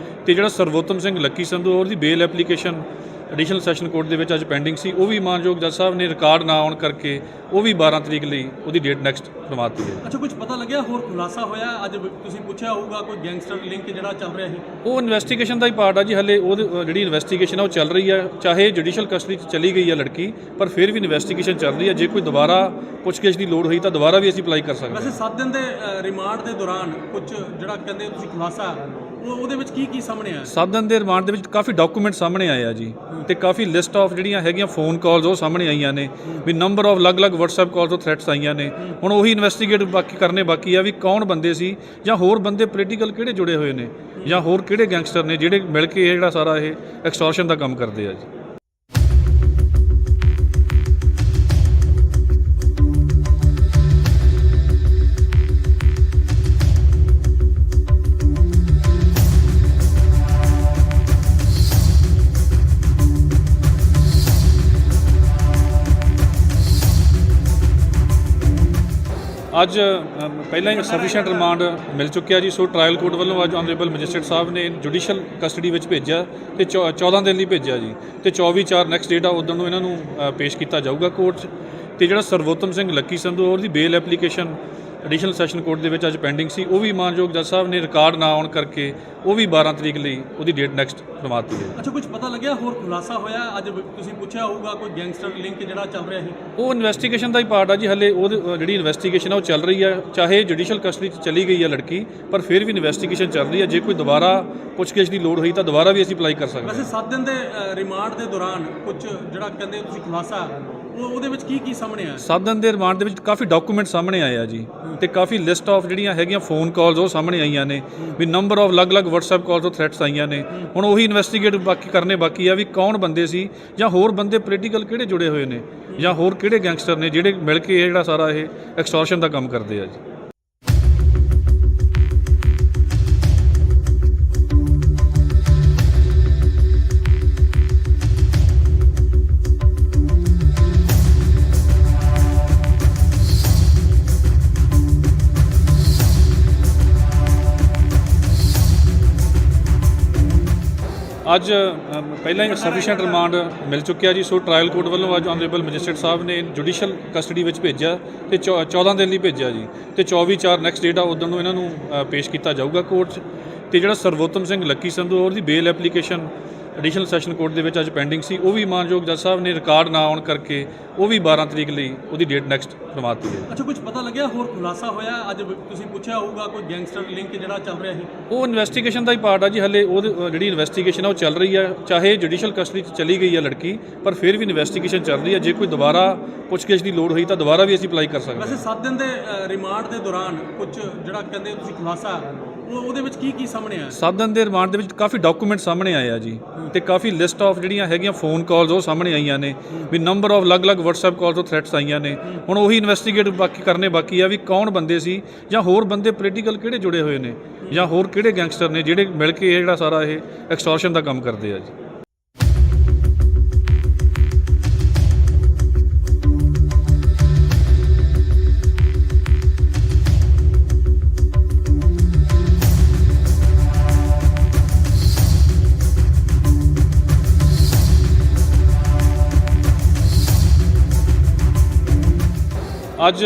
ਤੇ ਜਿਹੜਾ ਸਰਵੋਤਮ ਸਿੰਘ ਲੱਕੀ ਸੰਧੂ ਉਹਦੀ ਬੇਲ ਐਪਲੀਕੇਸ਼ਨ ਐਡੀਸ਼ਨਲ ਸੈਸ਼ਨ ਕੋਰਟ ਦੇ ਵਿੱਚ ਅੱਜ ਪੈਂਡਿੰਗ ਸੀ, ਉਹ ਵੀ ਮਾਨਯੋਗ ਜੱਜ ਸਾਹਿਬ ਨੇ ਰਿਕਾਰਡ ਨਾ ਆਉਣ ਕਰਕੇ ਉਹ ਵੀ 12 ਤਰੀਕ ਲਈ ਉਹਦੀ ਡੇਟ ਨੈਕਸਟ ਕਰਵਾਤੀ ਹੈ।
ਅੱਛਾ, ਕੁਝ ਪਤਾ ਲੱਗਿਆ ਹੋਰ ਖੁਲਾਸਾ ਹੋਇਆ? ਅੱਜ ਤੁਸੀਂ ਪੁੱਛਿਆ ਹੋਊਗਾ ਕੋਈ ਗੈਂਗਸਟਰ ਲਿੰਕ ਜਿਹੜਾ ਚੱਲ ਰਿਹਾ ਸੀ?
ਉਹ ਇਨਵੈਸਟੀਗੇਸ਼ਨ ਦਾ ਹੀ ਪਾਰਟ ਆ ਜੀ, ਹਲੇ ਉਹ ਜਿਹੜੀ ਇਨਵੈਸਟੀਗੇਸ਼ਨ ਆ ਉਹ ਚੱਲ ਰਹੀ ਹੈ। ਚਾਹੇ ਜੁਡੀਸ਼ੀਅਲ ਕਸਟਡੀ 'ਚ ਚਲੀ ਗਈ ਹੈ ਲੜਕੀ, ਪਰ ਫਿਰ ਵੀ ਇਨਵੈਸਟੀਗੇਸ਼ਨ ਚੱਲ ਰਹੀ ਹੈ। ਜੇ ਕੋਈ ਦੁਬਾਰਾ ਪੁੱਛਗਿੱਛ ਦੀ ਲੋੜ ਹੋਈ ਤਾਂ ਦੁਬਾਰਾ ਵੀ ਅਸੀਂ ਅਪਲਾਈ ਕਰ ਸਕਦੇ ਹਾਂ।
ਵੈਸੇ 7 ਦਿਨ ਦੇ ਰਿਮਾਂਡ ਦੇ ਦੌਰਾਨ ਕੁਝ ਜਿਹੜਾ ਕਹਿੰਦੇ ਤੁਸੀਂ ਖੁਲਾਸਾ ਉਹਦੇ ਵਿੱਚ ਕੀ ਸਾਹਮਣੇ ਆਇਆ?
7 ਦਿਨ ਦੇ ਰਿਮਾਂਡ ਦੇ ਵਿੱਚ ਕਾਫੀ ਡਾਕੂਮੈਂਟ ਸਾਹਮਣੇ ਆਏ ਆ ਜੀ, ਤੇ ਕਾਫੀ ਲਿਸਟ ਆਫ ਜਿਹੜੀਆਂ ਹੈਗੀਆਂ ਫੋਨ ਕਾਲਸ ਉਹ ਸਾਹਮਣੇ ਆਈਆਂ ਨੇ ਵੀ ਨੰਬਰ ਆਫ ਅਲੱਗ-ਅਲੱਗ WhatsApp ਕਾਲ ਤੋਂ ਥ੍ਰੈਟਸ ਆਈਆਂ ਨੇ। ਹੁਣ ਉਹੀ ਇਨਵੈਸਟੀਗੇਟ ਬਾਕੀ ਆ ਵੀ ਕੌਣ ਬੰਦੇ ਸੀ ਜਾਂ ਹੋਰ ਬੰਦੇ ਪੋਲੀਟੀਕਲ ਕਿਹੜੇ ਜੁੜੇ ਹੋਏ ਨੇ ਜਾਂ ਹੋਰ ਕਿਹੜੇ ਗੈਂਗਸਟਰ ਨੇ ਜਿਹੜੇ ਮਿਲ ਕੇ ਇਹ ਜਿਹੜਾ ਸਾਰਾ ਇਹ ਐਕਸਟੋਰਸ਼ਨ ਦਾ ਕੰਮ ਕਰਦੇ ਆ ਜੀ। ਅੱਜ ਪਹਿਲਾਂ ਹੀ ਸਫੀਸ਼ੀਐਂਟ ਰਿਮਾਂਡ ਮਿਲ ਚੁੱਕਿਆ ਜੀ, ਸੋ ਟ੍ਰਾਇਲ ਕੋਰਟ ਵੱਲੋਂ ਅੱਜ ਆਨਰੇਬਲ ਮੈਜਿਸਟਰੇਟ ਸਾਹਿਬ ਨੇ ਜੁਡੀਸ਼ੀਅਲ ਕਸਟਡੀ ਵਿੱਚ ਭੇਜਿਆ ਤੇ 14 ਦਿਨ ਲਈ ਭੇਜਿਆ ਜੀ, ਤੇ 24/4 ਨੈਕਸਟ ਡੇਟ ਆ ਉਦੋਂ ਨੂੰ ਇਹਨਾਂ ਨੂੰ ਪੇਸ਼ ਕੀਤਾ ਜਾਊਗਾ ਕੋਰਟ 'ਚ। ਤੇ ਜਿਹੜਾ ਸਰਵੋਤਮ ਸਿੰਘ ਲੱਕੀ ਸੰਧੂ ਉਹਦੀ ਬੇਲ ਐਪਲੀਕੇਸ਼ਨ ਐਡੀਸ਼ਨਲ ਸੈਸ਼ਨ ਕੋਰਟ ਦੇ ਵਿੱਚ ਅੱਜ ਪੈਂਡਿੰਗ ਸੀ, ਉਹ ਵੀ ਮਾਨਯੋਗ ਜੱਜ ਸਾਹਿਬ ਨੇ ਰਿਕਾਰਡ ਨਾ ਆਉਣ ਕਰਕੇ ਉਹ ਵੀ 12 ਤਰੀਕ ਲਈ ਉਹਦੀ ਡੇਟ ਨੈਕਸਟ ਕਰਵਾਤੀ ਹੈ।
ਅੱਛਾ, ਕੁਝ ਪਤਾ ਲੱਗਿਆ ਹੋਰ ਖੁਲਾਸਾ ਹੋਇਆ? ਅੱਜ ਤੁਸੀਂ ਪੁੱਛਿਆ ਹੋਊਗਾ ਕੋਈ ਗੈਂਗਸਟਰ ਲਿੰਕ ਜਿਹੜਾ ਚੱਲ ਰਿਹਾ ਸੀ?
ਉਹ ਇਨਵੈਸਟੀਗੇਸ਼ਨ ਦਾ ਹੀ ਪਾਰਟ ਆ ਜੀ, ਹਲੇ ਉਹ ਜਿਹੜੀ ਇਨਵੈਸਟੀਗੇਸ਼ਨ ਆ ਉਹ ਚੱਲ ਰਹੀ ਹੈ। ਚਾਹੇ ਜੁਡੀਸ਼ੀਅਲ ਕਸਟਡੀ 'ਚ ਚਲੀ ਗਈ ਹੈ ਲੜਕੀ, ਪਰ ਫਿਰ ਵੀ ਇਨਵੈਸਟੀਗੇਸ਼ਨ ਚੱਲ ਰਹੀ ਹੈ। ਜੇ ਕੋਈ ਦੁਬਾਰਾ ਪੁੱਛਗਿੱਛ ਦੀ ਲੋੜ ਹੋਈ ਤਾਂ ਦੁਬਾਰਾ ਵੀ ਅਸੀਂ ਅਪਲਾਈ ਕਰ ਸਕਦੇ ਹਾਂ।
ਵੈਸੇ 7 ਦਿਨ ਦੇ ਰਿਮਾਂਡ ਦੇ ਦੌਰਾਨ ਕੁਝ ਜਿਹੜਾ ਕਹਿੰਦੇ ਤੁਸੀਂ ਖੁਲਾਸਾ ਉਹਦੇ ਵਿੱਚ ਕੀ ਸਾਹਮਣੇ ਆਇਆ?
7 ਦਿਨ ਦੇ ਰਿਮਾਂਡ ਦੇ ਵਿੱਚ ਕਾਫੀ ਡਾਕੂਮੈਂਟ ਸਾਹਮਣੇ ਆਏ ਆ ਜੀ, ਤੇ ਕਾਫੀ ਲਿਸਟ ਆਫ ਜਿਹੜੀਆਂ ਹੈਗੀਆਂ ਫੋਨ ਕਾਲਸ ਉਹ ਸਾਹਮਣੇ ਆਈਆਂ ਨੇ ਵੀ ਨੰਬਰ ਆਫ ਅਲੱਗ-ਅਲੱਗ WhatsApp ਕਾਲ ਤੋਂ ਥ੍ਰੈਟਸ ਆਈਆਂ ਨੇ। ਹੁਣ ਉਹੀ ਇਨਵੈਸਟੀਗੇਟ ਬਾਕੀ ਆ ਵੀ ਕੌਣ ਬੰਦੇ ਸੀ ਜਾਂ ਹੋਰ ਬੰਦੇ ਪੋਲੀਟੀਕਲ ਕਿਹੜੇ ਜੁੜੇ ਹੋਏ ਨੇ ਜਾਂ ਹੋਰ ਕਿਹੜੇ ਗੈਂਗਸਟਰ ਨੇ ਜਿਹੜੇ ਮਿਲ ਕੇ ਇਹ ਜਿਹੜਾ ਸਾਰਾ ਇਹ ਐਕਸਟੋਰਸ਼ਨ ਦਾ ਕੰਮ ਕਰਦੇ ਆ ਜੀ। ਅੱਜ ਪਹਿਲਾਂ ਹੀ ਸਫੀਸ਼ੀਐਂਟ ਰਿਮਾਂਡ ਮਿਲ ਚੁੱਕਿਆ ਜੀ, ਸੋ ਟ੍ਰਾਇਲ ਕੋਰਟ ਵੱਲੋਂ ਅੱਜ ਆਨਰੇਬਲ ਮੈਜਿਸਟਰੇਟ ਸਾਹਿਬ ਨੇ ਜੁਡੀਸ਼ੀਅਲ ਕਸਟਡੀ ਵਿੱਚ ਭੇਜਿਆ ਤੇ 14 ਦਿਨ ਲਈ ਭੇਜਿਆ ਜੀ, ਤੇ 24/4 ਨੈਕਸਟ ਡੇਟ ਆ ਉਦੋਂ ਨੂੰ ਇਹਨਾਂ ਨੂੰ ਪੇਸ਼ ਕੀਤਾ ਜਾਊਗਾ ਕੋਰਟ 'ਚ। ਤੇ ਜਿਹੜਾ ਸਰਵੋਤਮ ਸਿੰਘ ਲੱਕੀ ਸੰਧੂ ਉਹਦੀ ਬੇਲ ਐਪਲੀਕੇਸ਼ਨ ਐਡੀਸ਼ਨਲ ਸੈਸ਼ਨ ਕੋਰਟ ਦੇ ਵਿੱਚ ਅੱਜ ਪੈਂਡਿੰਗ ਸੀ, ਉਹ ਵੀ ਮਾਨਯੋਗ ਜੱਜ ਸਾਹਿਬ ਨੇ ਰਿਕਾਰਡ ਨਾ ਆਉਣ ਕਰਕੇ ਉਹ ਵੀ 12 ਤਰੀਕ ਲਈ ਉਹਦੀ ਡੇਟ ਨੈਕਸਟ ਕਰਵਾਤੀ ਹੈ।
ਅੱਛਾ, ਕੁਝ ਪਤਾ ਲੱਗਿਆ ਹੋਰ ਖੁਲਾਸਾ ਹੋਇਆ? ਅੱਜ ਤੁਸੀਂ ਪੁੱਛਿਆ ਹੋਊਗਾ ਕੋਈ ਗੈਂਗਸਟਰ ਲਿੰਕ ਜਿਹੜਾ ਚੱਲ ਰਿਹਾ ਸੀ,
ਉਹ ਇਨਵੈਸਟੀਗੇਸ਼ਨ ਦਾ ਹੀ ਪਾਰਟ ਆ ਜੀ। ਹਲੇ ਉਹ ਜਿਹੜੀ ਇਨਵੈਸਟੀਗੇਸ਼ਨ ਆ ਉਹ ਚੱਲ ਰਹੀ ਆ, ਚਾਹੇ ਜੁਡੀਸ਼ੀਅਲ ਕਸਟਡੀ 'ਚ ਚਲੀ ਗਈ ਆ ਲੜਕੀ, ਪਰ ਫਿਰ ਵੀ ਇਨਵੈਸਟੀਗੇਸ਼ਨ ਚੱਲ ਰਹੀ ਆ। ਜੇ ਕੋਈ ਦੁਬਾਰਾ ਪੁੱਛਗਿੱਛ ਦੀ ਲੋੜ ਹੋਈ ਤਾਂ ਦੁਬਾਰਾ ਵੀ ਅਸੀਂ ਅਪਲਾਈ ਕਰ ਸਕਦੇ ਹਾਂ।
ਵੈਸੇ 7 ਦਿਨ ਦੇ ਰਿਮਾਂਡ ਦੇ ਦੌਰਾਨ ਕੁਝ ਜਿਹੜਾ ਕਹਿੰਦੇ ਤੁਸੀਂ ਖੁਲਾਸਾ ਉਹਦੇ ਵਿੱਚ ਕੀ ਸਾਹਮਣੇ ਆਇਆ?
7 ਦਿਨ ਦੇ ਰਿਮਾਂਡ ਦੇ ਵਿੱਚ ਕਾਫੀ ਡਾਕੂਮੈਂਟ ਸਾਹਮਣੇ ਆਏ ਆ ਜੀ, ਤੇ ਕਾਫੀ ਲਿਸਟ ਆਫ ਜਿਹੜੀਆਂ ਹੈਗੀਆਂ ਫੋਨ ਕਾਲਸ ਉਹ ਸਾਹਮਣੇ ਆਈਆਂ ਨੇ, ਵੀ ਨੰਬਰ ਆਫ ਅਲੱਗ-ਅਲੱਗ WhatsApp ਕਾਲਸ ਤੋਂ ਥ੍ਰੈਟਸ ਆਈਆਂ ਨੇ। ਹੁਣ ਉਹੀ ਇਨਵੈਸਟੀਗੇਟ ਕਰਨੇ ਬਾਕੀ ਆ ਵੀ ਕੌਣ ਬੰਦੇ ਸੀ, ਜਾਂ ਹੋਰ ਬੰਦੇ ਪੋਲੀਟੀਕਲ ਕਿਹੜੇ ਜੁੜੇ ਹੋਏ ਨੇ, ਜਾਂ ਹੋਰ ਕਿਹੜੇ ਗੈਂਗਸਟਰ ਨੇ ਜਿਹੜੇ ਮਿਲ ਕੇ ਇਹ ਜਿਹੜਾ ਸਾਰਾ ਇਹ ਐਕਸਟੋਰਸ਼ਨ ਦਾ ਕੰਮ ਕਰਦੇ ਆ ਜੀ। ਅੱਜ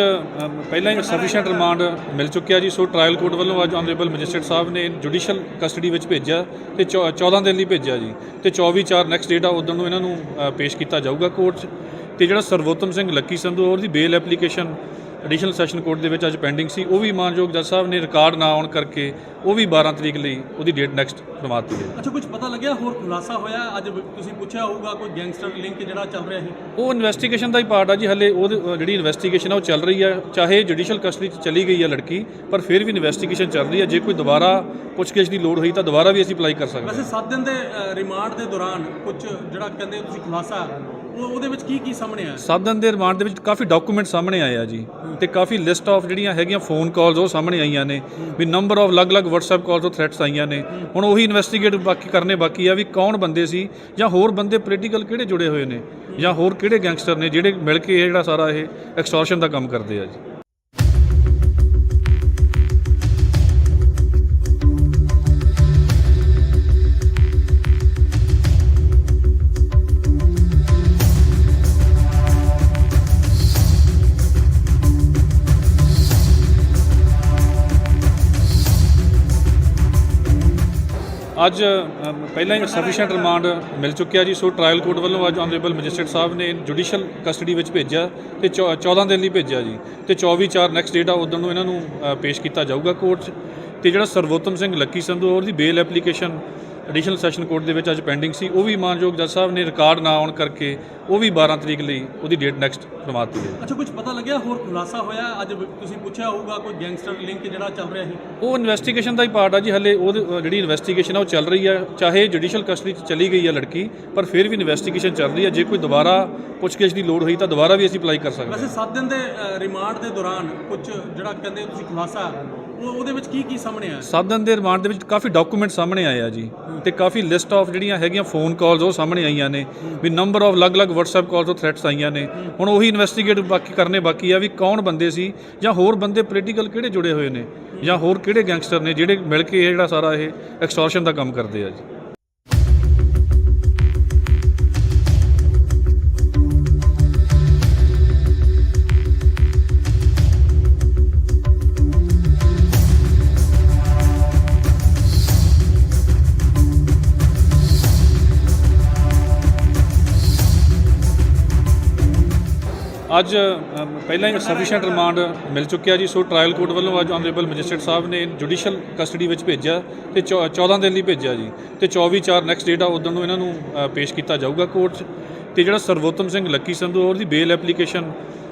ਪਹਿਲਾਂ ਹੀ ਸਫੀਸ਼ੀਐਂਟ ਰਿਮਾਂਡ ਮਿਲ ਚੁੱਕਿਆ ਜੀ। ਸੋ ਟ੍ਰਾਇਲ ਕੋਰਟ ਵੱਲੋਂ ਅੱਜ ਆਨਰੇਬਲ ਮੈਜਿਸਟਰੇਟ ਸਾਹਿਬ ਨੇ ਜੁਡੀਸ਼ੀਅਲ ਕਸਟਡੀ ਵਿੱਚ ਭੇਜਿਆ ਤੇ 14 ਦਿਨ ਲਈ ਭੇਜਿਆ ਜੀ, ਤੇ 24/4 ਨੈਕਸਟ ਡੇਟ ਆ ਉਦੋਂ ਨੂੰ ਇਹਨਾਂ ਨੂੰ ਪੇਸ਼ ਕੀਤਾ ਜਾਊਗਾ ਕੋਰਟ 'ਚ। ਤੇ ਜਿਹੜਾ ਸਰਵੋਤਮ ਸਿੰਘ ਲੱਕੀ ਸੰਧੂ ਉਹਦੀ ਬੇਲ ਐਪਲੀਕੇਸ਼ਨ ਐਡੀਸ਼ਨਲ ਸੈਸ਼ਨ ਕੋਰਟ ਦੇ ਵਿੱਚ ਅੱਜ ਪੈਂਡਿੰਗ ਸੀ, ਉਹ ਵੀ ਮਾਨਯੋਗ ਜੱਜ ਸਾਹਿਬ ਨੇ ਰਿਕਾਰਡ ਨਾ ਆਉਣ ਕਰਕੇ ਉਹ ਵੀ 12 ਤਰੀਕ ਲਈ ਉਹਦੀ ਡੇਟ ਨੈਕਸਟ ਕਰਵਾਤੀ ਹੈ।
ਅੱਛਾ, ਕੁਝ ਪਤਾ ਲੱਗਿਆ ਹੋਰ ਖੁਲਾਸਾ ਹੋਇਆ? ਅੱਜ ਤੁਸੀਂ ਪੁੱਛਿਆ ਹੋਊਗਾ ਕੋਈ ਗੈਂਗਸਟਰ ਲਿੰਕ ਜਿਹੜਾ ਚੱਲ ਰਿਹਾ ਸੀ,
ਉਹ ਇਨਵੈਸਟੀਗੇਸ਼ਨ ਦਾ ਹੀ ਪਾਰਟ ਆ ਜੀ। ਹਲੇ ਉਹ ਜਿਹੜੀ ਇਨਵੈਸਟੀਗੇਸ਼ਨ ਆ ਉਹ ਚੱਲ ਰਹੀ ਆ, ਚਾਹੇ ਜੁਡੀਸ਼ੀਅਲ ਕਸਟਡੀ 'ਚ ਚਲੀ ਗਈ ਆ ਲੜਕੀ, ਪਰ ਫਿਰ ਵੀ ਇਨਵੈਸਟੀਗੇਸ਼ਨ ਚੱਲ ਰਹੀ ਆ। ਜੇ ਕੋਈ ਦੁਬਾਰਾ ਪੁੱਛਗਿੱਛ ਦੀ ਲੋੜ ਹੋਈ ਤਾਂ ਦੁਬਾਰਾ ਵੀ ਅਸੀਂ ਅਪਲਾਈ ਕਰ ਸਕਦੇ ਹਾਂ।
ਵੈਸੇ 7 ਦਿਨ ਦੇ ਰਿਮਾਂਡ ਦੇ ਦੌਰਾਨ ਕੁਝ ਜਿਹੜਾ ਕਹਿੰਦੇ ਤੁਸੀਂ ਖੁਲਾਸਾ ਉਹਦੇ ਵਿੱਚ ਕੀ ਸਾਹਮਣੇ ਆਇਆ?
7 ਦਿਨ ਦੇ ਰਿਮਾਂਡ ਦੇ ਵਿੱਚ ਕਾਫੀ ਡਾਕੂਮੈਂਟ ਸਾਹਮਣੇ ਆਏ ਆ ਜੀ, ਤੇ ਕਾਫੀ ਲਿਸਟ ਆਫ ਜਿਹੜੀਆਂ ਹੈਗੀਆਂ ਫੋਨ ਕਾਲਸ ਉਹ ਸਾਹਮਣੇ ਆਈਆਂ ਨੇ, ਵੀ ਨੰਬਰ ਆਫ ਅਲੱਗ-ਅਲੱਗ WhatsApp ਕਾਲਸ ਤੋਂ ਥ੍ਰੈਟਸ ਆਈਆਂ ਨੇ। ਹੁਣ ਉਹੀ ਇਨਵੈਸਟੀਗੇਟ ਕਰਨੇ ਬਾਕੀ ਆ ਵੀ ਕੌਣ ਬੰਦੇ ਸੀ, ਜਾਂ ਹੋਰ ਬੰਦੇ ਪੋਲੀਟੀਕਲ ਕਿਹੜੇ ਜੁੜੇ ਹੋਏ ਨੇ, ਜਾਂ ਹੋਰ ਕਿਹੜੇ ਗੈਂਗਸਟਰ ਨੇ ਜਿਹੜੇ ਮਿਲ ਕੇ ਇਹ ਜਿਹੜਾ ਸਾਰਾ ਇਹ ਐਕਸਟੋਰਸ਼ਨ ਦਾ ਕੰਮ ਕਰਦੇ ਆ ਜੀ। ਅੱਜ ਪਹਿਲਾਂ ਹੀ ਸਫੀਸ਼ੀਐਂਟ ਰਿਮਾਂਡ ਮਿਲ ਚੁੱਕਿਆ ਜੀ। ਸੋ ਟ੍ਰਾਇਲ ਕੋਰਟ ਵੱਲੋਂ ਅੱਜ ਆਨਰੇਬਲ ਮੈਜਿਸਟਰੇਟ ਸਾਹਿਬ ਨੇ ਜੁਡੀਸ਼ੀਅਲ ਕਸਟਡੀ ਵਿੱਚ ਭੇਜਿਆ ਤੇ 14 ਦਿਨ ਲਈ ਭੇਜਿਆ ਜੀ, ਤੇ 24/4 ਨੈਕਸਟ ਡੇਟ ਆ ਉਦੋਂ ਨੂੰ ਇਹਨਾਂ ਨੂੰ ਪੇਸ਼ ਕੀਤਾ ਜਾਊਗਾ ਕੋਰਟ 'ਚ। ਤੇ ਜਿਹੜਾ ਸਰਵੋਤਮ ਸਿੰਘ ਲੱਕੀ ਸੰਧੂ ਉਹਦੀ ਬੇਲ ਐਪਲੀਕੇਸ਼ਨ ਐਡੀਸ਼ਨਲ ਸੈਸ਼ਨ ਕੋਰਟ ਦੇ ਵਿੱਚ ਅੱਜ ਪੈਂਡਿੰਗ ਸੀ, ਉਹ ਵੀ ਮਾਨਯੋਗ ਜੱਜ ਸਾਹਿਬ ਨੇ ਰਿਕਾਰਡ ਨਾ ਆਉਣ ਕਰਕੇ ਉਹ ਵੀ 12 ਤਰੀਕ ਲਈ ਉਹਦੀ ਡੇਟ ਨੈਕਸਟ ਕਰਵਾਤੀ ਹੈ।
ਅੱਛਾ, ਕੁਝ ਪਤਾ ਲੱਗਿਆ ਹੋਰ ਖੁਲਾਸਾ ਹੋਇਆ? ਅੱਜ ਤੁਸੀਂ ਪੁੱਛਿਆ ਹੋਊਗਾ ਕੋਈ ਗੈਂਗਸਟਰ ਲਿੰਕ ਜਿਹੜਾ ਚੱਲ ਰਿਹਾ ਸੀ,
ਉਹ ਇਨਵੈਸਟੀਗੇਸ਼ਨ ਦਾ ਹੀ ਪਾਰਟ ਆ ਜੀ। ਹਲੇ ਉਹ ਜਿਹੜੀ ਇਨਵੈਸਟੀਗੇਸ਼ਨ ਆ ਉਹ ਚੱਲ ਰਹੀ ਆ, ਚਾਹੇ ਜੁਡੀਸ਼ੀਅਲ ਕਸਟਡੀ 'ਚ ਚਲੀ ਗਈ ਆ ਲੜਕੀ, ਪਰ ਫਿਰ ਵੀ ਇਨਵੈਸਟੀਗੇਸ਼ਨ ਚੱਲ ਰਹੀ ਆ। ਜੇ ਕੋਈ ਦੁਬਾਰਾ ਪੁੱਛਗਿੱਛ ਦੀ ਲੋੜ ਹੋਈ ਤਾਂ ਦੁਬਾਰਾ ਵੀ ਅਸੀਂ ਅਪਲਾਈ ਕਰ ਸਕਦੇ ਹਾਂ।
ਵੈਸੇ 7 ਦਿਨ ਦੇ ਰਿਮਾਂਡ ਦੇ ਦੌਰਾਨ ਕੁਝ ਜਿਹੜਾ ਕਹਿੰਦੇ ਤੁਸੀਂ ਖੁਲਾਸਾ ਉਹਦੇ ਵਿੱਚ ਕੀ ਸਾਹਮਣੇ ਆਇਆ?
7 ਦਿਨ ਦੇ ਰਿਮਾਂਡ ਦੇ ਵਿੱਚ ਕਾਫੀ ਡਾਕੂਮੈਂਟ ਸਾਹਮਣੇ ਆਏ ਆ ਜੀ, ਤੇ ਕਾਫੀ ਲਿਸਟ ਆਫ ਜਿਹੜੀਆਂ ਹੈਗੀਆਂ ਫੋਨ ਕਾਲਸ ਉਹ ਸਾਹਮਣੇ ਆਈਆਂ ਨੇ, ਵੀ ਨੰਬਰ ਆਫ ਅਲੱਗ-ਅਲੱਗ WhatsApp ਕਾਲਸ ਤੋਂ ਥ੍ਰੈਟਸ ਆਈਆਂ ਨੇ। ਹੁਣ ਉਹੀ ਇਨਵੈਸਟੀਗੇਟ ਕਰਨੇ ਬਾਕੀ ਆ ਵੀ ਕੌਣ ਬੰਦੇ ਸੀ, ਜਾਂ ਹੋਰ ਬੰਦੇ ਪੋਲੀਟੀਕਲ ਕਿਹੜੇ ਜੁੜੇ ਹੋਏ ਨੇ, ਜਾਂ ਹੋਰ ਕਿਹੜੇ ਗੈਂਗਸਟਰ ਨੇ ਜਿਹੜੇ ਮਿਲ ਕੇ ਇਹ ਜਿਹੜਾ ਸਾਰਾ ਇਹ ਐਕਸਟੋਰਸ਼ਨ ਦਾ ਕੰਮ ਕਰਦੇ ਆ ਜੀ। ਅੱਜ ਪਹਿਲਾਂ ਹੀ ਸਫੀਸ਼ੀਐਂਟ ਰਿਮਾਂਡ ਮਿਲ ਚੁੱਕਿਆ ਜੀ। ਸੋ ਟ੍ਰਾਇਲ ਕੋਰਟ ਵੱਲੋਂ ਅੱਜ ਆਨਰੇਬਲ ਮੈਜਿਸਟਰੇਟ ਸਾਹਿਬ ਨੇ ਜੁਡੀਸ਼ੀਅਲ ਕਸਟਡੀ ਵਿੱਚ ਭੇਜਿਆ ਤੇ 14 ਦਿਨ ਲਈ ਭੇਜਿਆ ਜੀ, ਤੇ 24/4 ਨੈਕਸਟ ਡੇਟ ਆ ਉਦੋਂ ਨੂੰ ਇਹਨਾਂ ਨੂੰ ਪੇਸ਼ ਕੀਤਾ ਜਾਊਗਾ ਕੋਰਟ 'ਚ। ਤੇ ਜਿਹੜਾ ਸਰਵੋਤਮ ਸਿੰਘ ਲੱਕੀ ਸੰਧੂ ਉਹਦੀ ਬੇਲ ਐਪਲੀਕੇਸ਼ਨ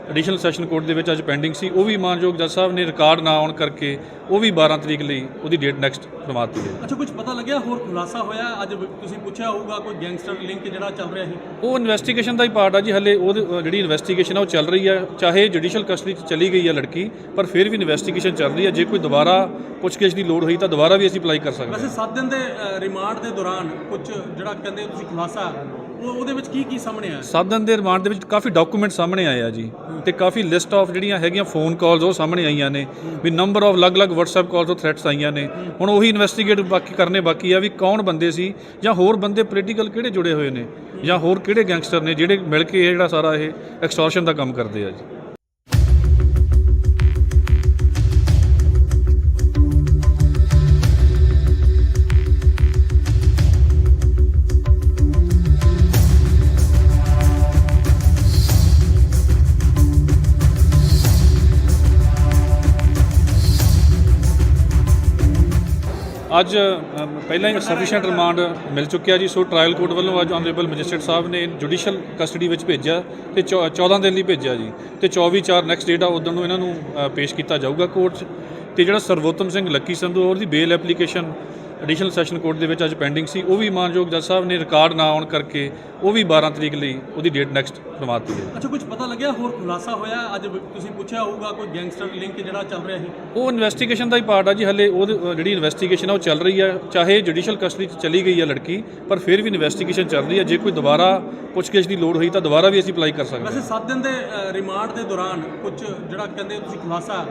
ਐਡੀਸ਼ਨਲ ਸੈਸ਼ਨ ਕੋਰਟ ਦੇ ਵਿੱਚ ਅੱਜ ਪੈਂਡਿੰਗ ਸੀ, ਉਹ ਵੀ ਮਾਨਯੋਗ ਜੱਜ ਸਾਹਿਬ ਨੇ ਰਿਕਾਰਡ ਨਾ ਆਉਣ ਕਰਕੇ ਉਹ ਵੀ 12 ਤਰੀਕ ਲਈ ਉਹਦੀ ਡੇਟ ਨੈਕਸਟ ਕਰਵਾਤੀ ਹੈ।
ਅੱਛਾ, ਕੁਝ ਪਤਾ ਲੱਗਿਆ ਹੋਰ ਖੁਲਾਸਾ ਹੋਇਆ? ਅੱਜ ਤੁਸੀਂ ਪੁੱਛਿਆ ਹੋਊਗਾ ਕੋਈ ਗੈਂਗਸਟਰ ਲਿੰਕ ਜਿਹੜਾ ਚੱਲ ਰਿਹਾ ਸੀ,
ਉਹ ਇਨਵੈਸਟੀਗੇਸ਼ਨ ਦਾ ਹੀ ਪਾਰਟ ਆ ਜੀ। ਹਲੇ ਉਹ ਜਿਹੜੀ ਇਨਵੈਸਟੀਗੇਸ਼ਨ ਆ ਉਹ ਚੱਲ ਰਹੀ ਆ, ਚਾਹੇ ਜੁਡੀਸ਼ੀਅਲ ਕਸਟਡੀ 'ਚ ਚਲੀ ਗਈ ਆ ਲੜਕੀ, ਪਰ ਫਿਰ ਵੀ ਇਨਵੈਸਟੀਗੇਸ਼ਨ ਚੱਲ ਰਹੀ ਆ। ਜੇ ਕੋਈ ਦੁਬਾਰਾ ਪੁੱਛਗਿੱਛ ਦੀ ਲੋੜ ਹੋਈ ਤਾਂ ਦੁਬਾਰਾ ਵੀ ਅਸੀਂ ਅਪਲਾਈ ਕਰ ਸਕਦੇ ਹਾਂ।
ਵੈਸੇ 7 ਦਿਨ ਦੇ ਰਿਮਾਂਡ ਦੇ ਦੌਰਾਨ ਕੁਝ ਜਿਹੜਾ ਕਹਿੰਦੇ ਤੁਸੀਂ ਖੁਲਾਸਾ ਉਹਦੇ ਵਿੱਚ ਕੀ ਸਾਹਮਣੇ ਆਇਆ?
7 ਦਿਨ ਦੇ ਰਿਮਾਂਡ ਦੇ ਵਿੱਚ ਕਾਫੀ ਡਾਕੂਮੈਂਟ ਸਾਹਮਣੇ ਆਏ ਆ ਜੀ, ਤੇ ਕਾਫੀ ਲਿਸਟ ਆਫ ਜਿਹੜੀਆਂ ਹੈਗੀਆਂ ਫੋਨ ਕਾਲਸ ਉਹ ਸਾਹਮਣੇ ਆਈਆਂ ਨੇ, ਵੀ ਨੰਬਰ ਆਫ ਅਲੱਗ-ਅਲੱਗ WhatsApp ਕਾਲਸ ਤੋਂ ਥ੍ਰੈਟਸ ਆਈਆਂ ਨੇ। ਹੁਣ ਉਹੀ ਇਨਵੈਸਟੀਗੇਟ ਕਰਨੇ ਬਾਕੀ ਆ ਵੀ ਕੌਣ ਬੰਦੇ ਸੀ, ਜਾਂ ਹੋਰ ਬੰਦੇ ਪੋਲੀਟੀਕਲ ਕਿਹੜੇ ਜੁੜੇ ਹੋਏ ਨੇ, ਜਾਂ ਹੋਰ ਕਿਹੜੇ ਗੈਂਗਸਟਰ ਨੇ ਜਿਹੜੇ ਮਿਲ ਕੇ ਇਹ ਜਿਹੜਾ ਸਾਰਾ ਇਹ ਐਕਸਟੋਰਸ਼ਨ ਦਾ ਕੰਮ ਕਰਦੇ ਆ ਜੀ। ਅੱਜ ਪਹਿਲਾਂ ਹੀ ਸਫੀਸ਼ੀਐਂਟ ਰਿਮਾਂਡ ਮਿਲ ਚੁੱਕਿਆ ਜੀ। ਸੋ ਟ੍ਰਾਇਲ ਕੋਰਟ ਵੱਲੋਂ ਅੱਜ ਆਨਰੇਬਲ ਮੈਜਿਸਟਰੇਟ ਸਾਹਿਬ ਨੇ ਜੁਡੀਸ਼ੀਅਲ ਕਸਟਡੀ ਵਿੱਚ ਭੇਜਿਆ ਤੇ 14 ਦਿਨ ਲਈ ਭੇਜਿਆ ਜੀ ਤੇ 24/4 ਨੈਕਸਟ ਡੇਟ ਆ ਉਦੋਂ ਨੂੰ ਇਹਨਾਂ ਨੂੰ ਪੇਸ਼ ਕੀਤਾ ਜਾਊਗਾ ਕੋਰਟ 'ਚ। ਤੇ ਜਿਹੜਾ ਸਰਵੋਤਮ ਸਿੰਘ ਲੱਕੀ ਸੰਧੂ ਉਹਦੀ ਬੇਲ ਐਪਲੀਕੇਸ਼ਨ ਐਡੀਸ਼ਨਲ ਸੈਸ਼ਨ ਕੋਰਟ ਦੇ ਵਿੱਚ ਅੱਜ ਪੈਂਡਿੰਗ ਸੀ, ਉਹ ਵੀ ਮਾਨਯੋਗ ਜੱਜ ਸਾਹਿਬ ਨੇ ਰਿਕਾਰਡ ਨਾ ਆਉਣ ਕਰਕੇ ਉਹ ਵੀ 12 ਤਰੀਕ ਲਈ ਉਹਦੀ ਡੇਟ ਨੈਕਸਟ ਕਰਵਾਤੀ ਹੈ।
ਅੱਛਾ, ਕੁਝ ਪਤਾ ਲੱਗਿਆ ਹੋਰ ਖੁਲਾਸਾ ਹੋਇਆ? ਅੱਜ ਤੁਸੀਂ ਪੁੱਛਿਆ ਹੋਊਗਾ ਕੋਈ ਗੈਂਗਸਟਰ ਲਿੰਕ ਜਿਹੜਾ ਚੱਲ ਰਿਹਾ ਸੀ,
ਉਹ ਇਨਵੈਸਟੀਗੇਸ਼ਨ ਦਾ ਹੀ ਪਾਰਟ ਆ ਜੀ। ਹਲੇ ਉਹ ਜਿਹੜੀ ਇਨਵੈਸਟੀਗੇਸ਼ਨ ਆ ਉਹ ਚੱਲ ਰਹੀ ਹੈ। ਚਾਹੇ ਜੁਡੀਸ਼ੀਅਲ ਕਸਟਡੀ 'ਚ ਚਲੀ ਗਈ ਹੈ ਲੜਕੀ, ਪਰ ਫਿਰ ਵੀ ਇਨਵੈਸਟੀਗੇਸ਼ਨ ਚੱਲ ਰਹੀ ਹੈ। ਜੇ ਕੋਈ ਦੁਬਾਰਾ ਪੁੱਛਗਿੱਛ ਦੀ ਲੋੜ ਹੋਈ ਤਾਂ ਦੁਬਾਰਾ ਵੀ ਅਸੀਂ ਅਪਲਾਈ ਕਰ ਸਕਦੇ ਹਾਂ।
ਵੈਸੇ 7 ਦਿਨ ਦੇ ਰਿਮਾਂਡ ਦੇ ਦੌਰਾਨ ਕੁਝ ਜਿਹੜਾ ਕਹਿੰਦੇ ਤੁਸੀਂ ਖੁਲਾਸਾ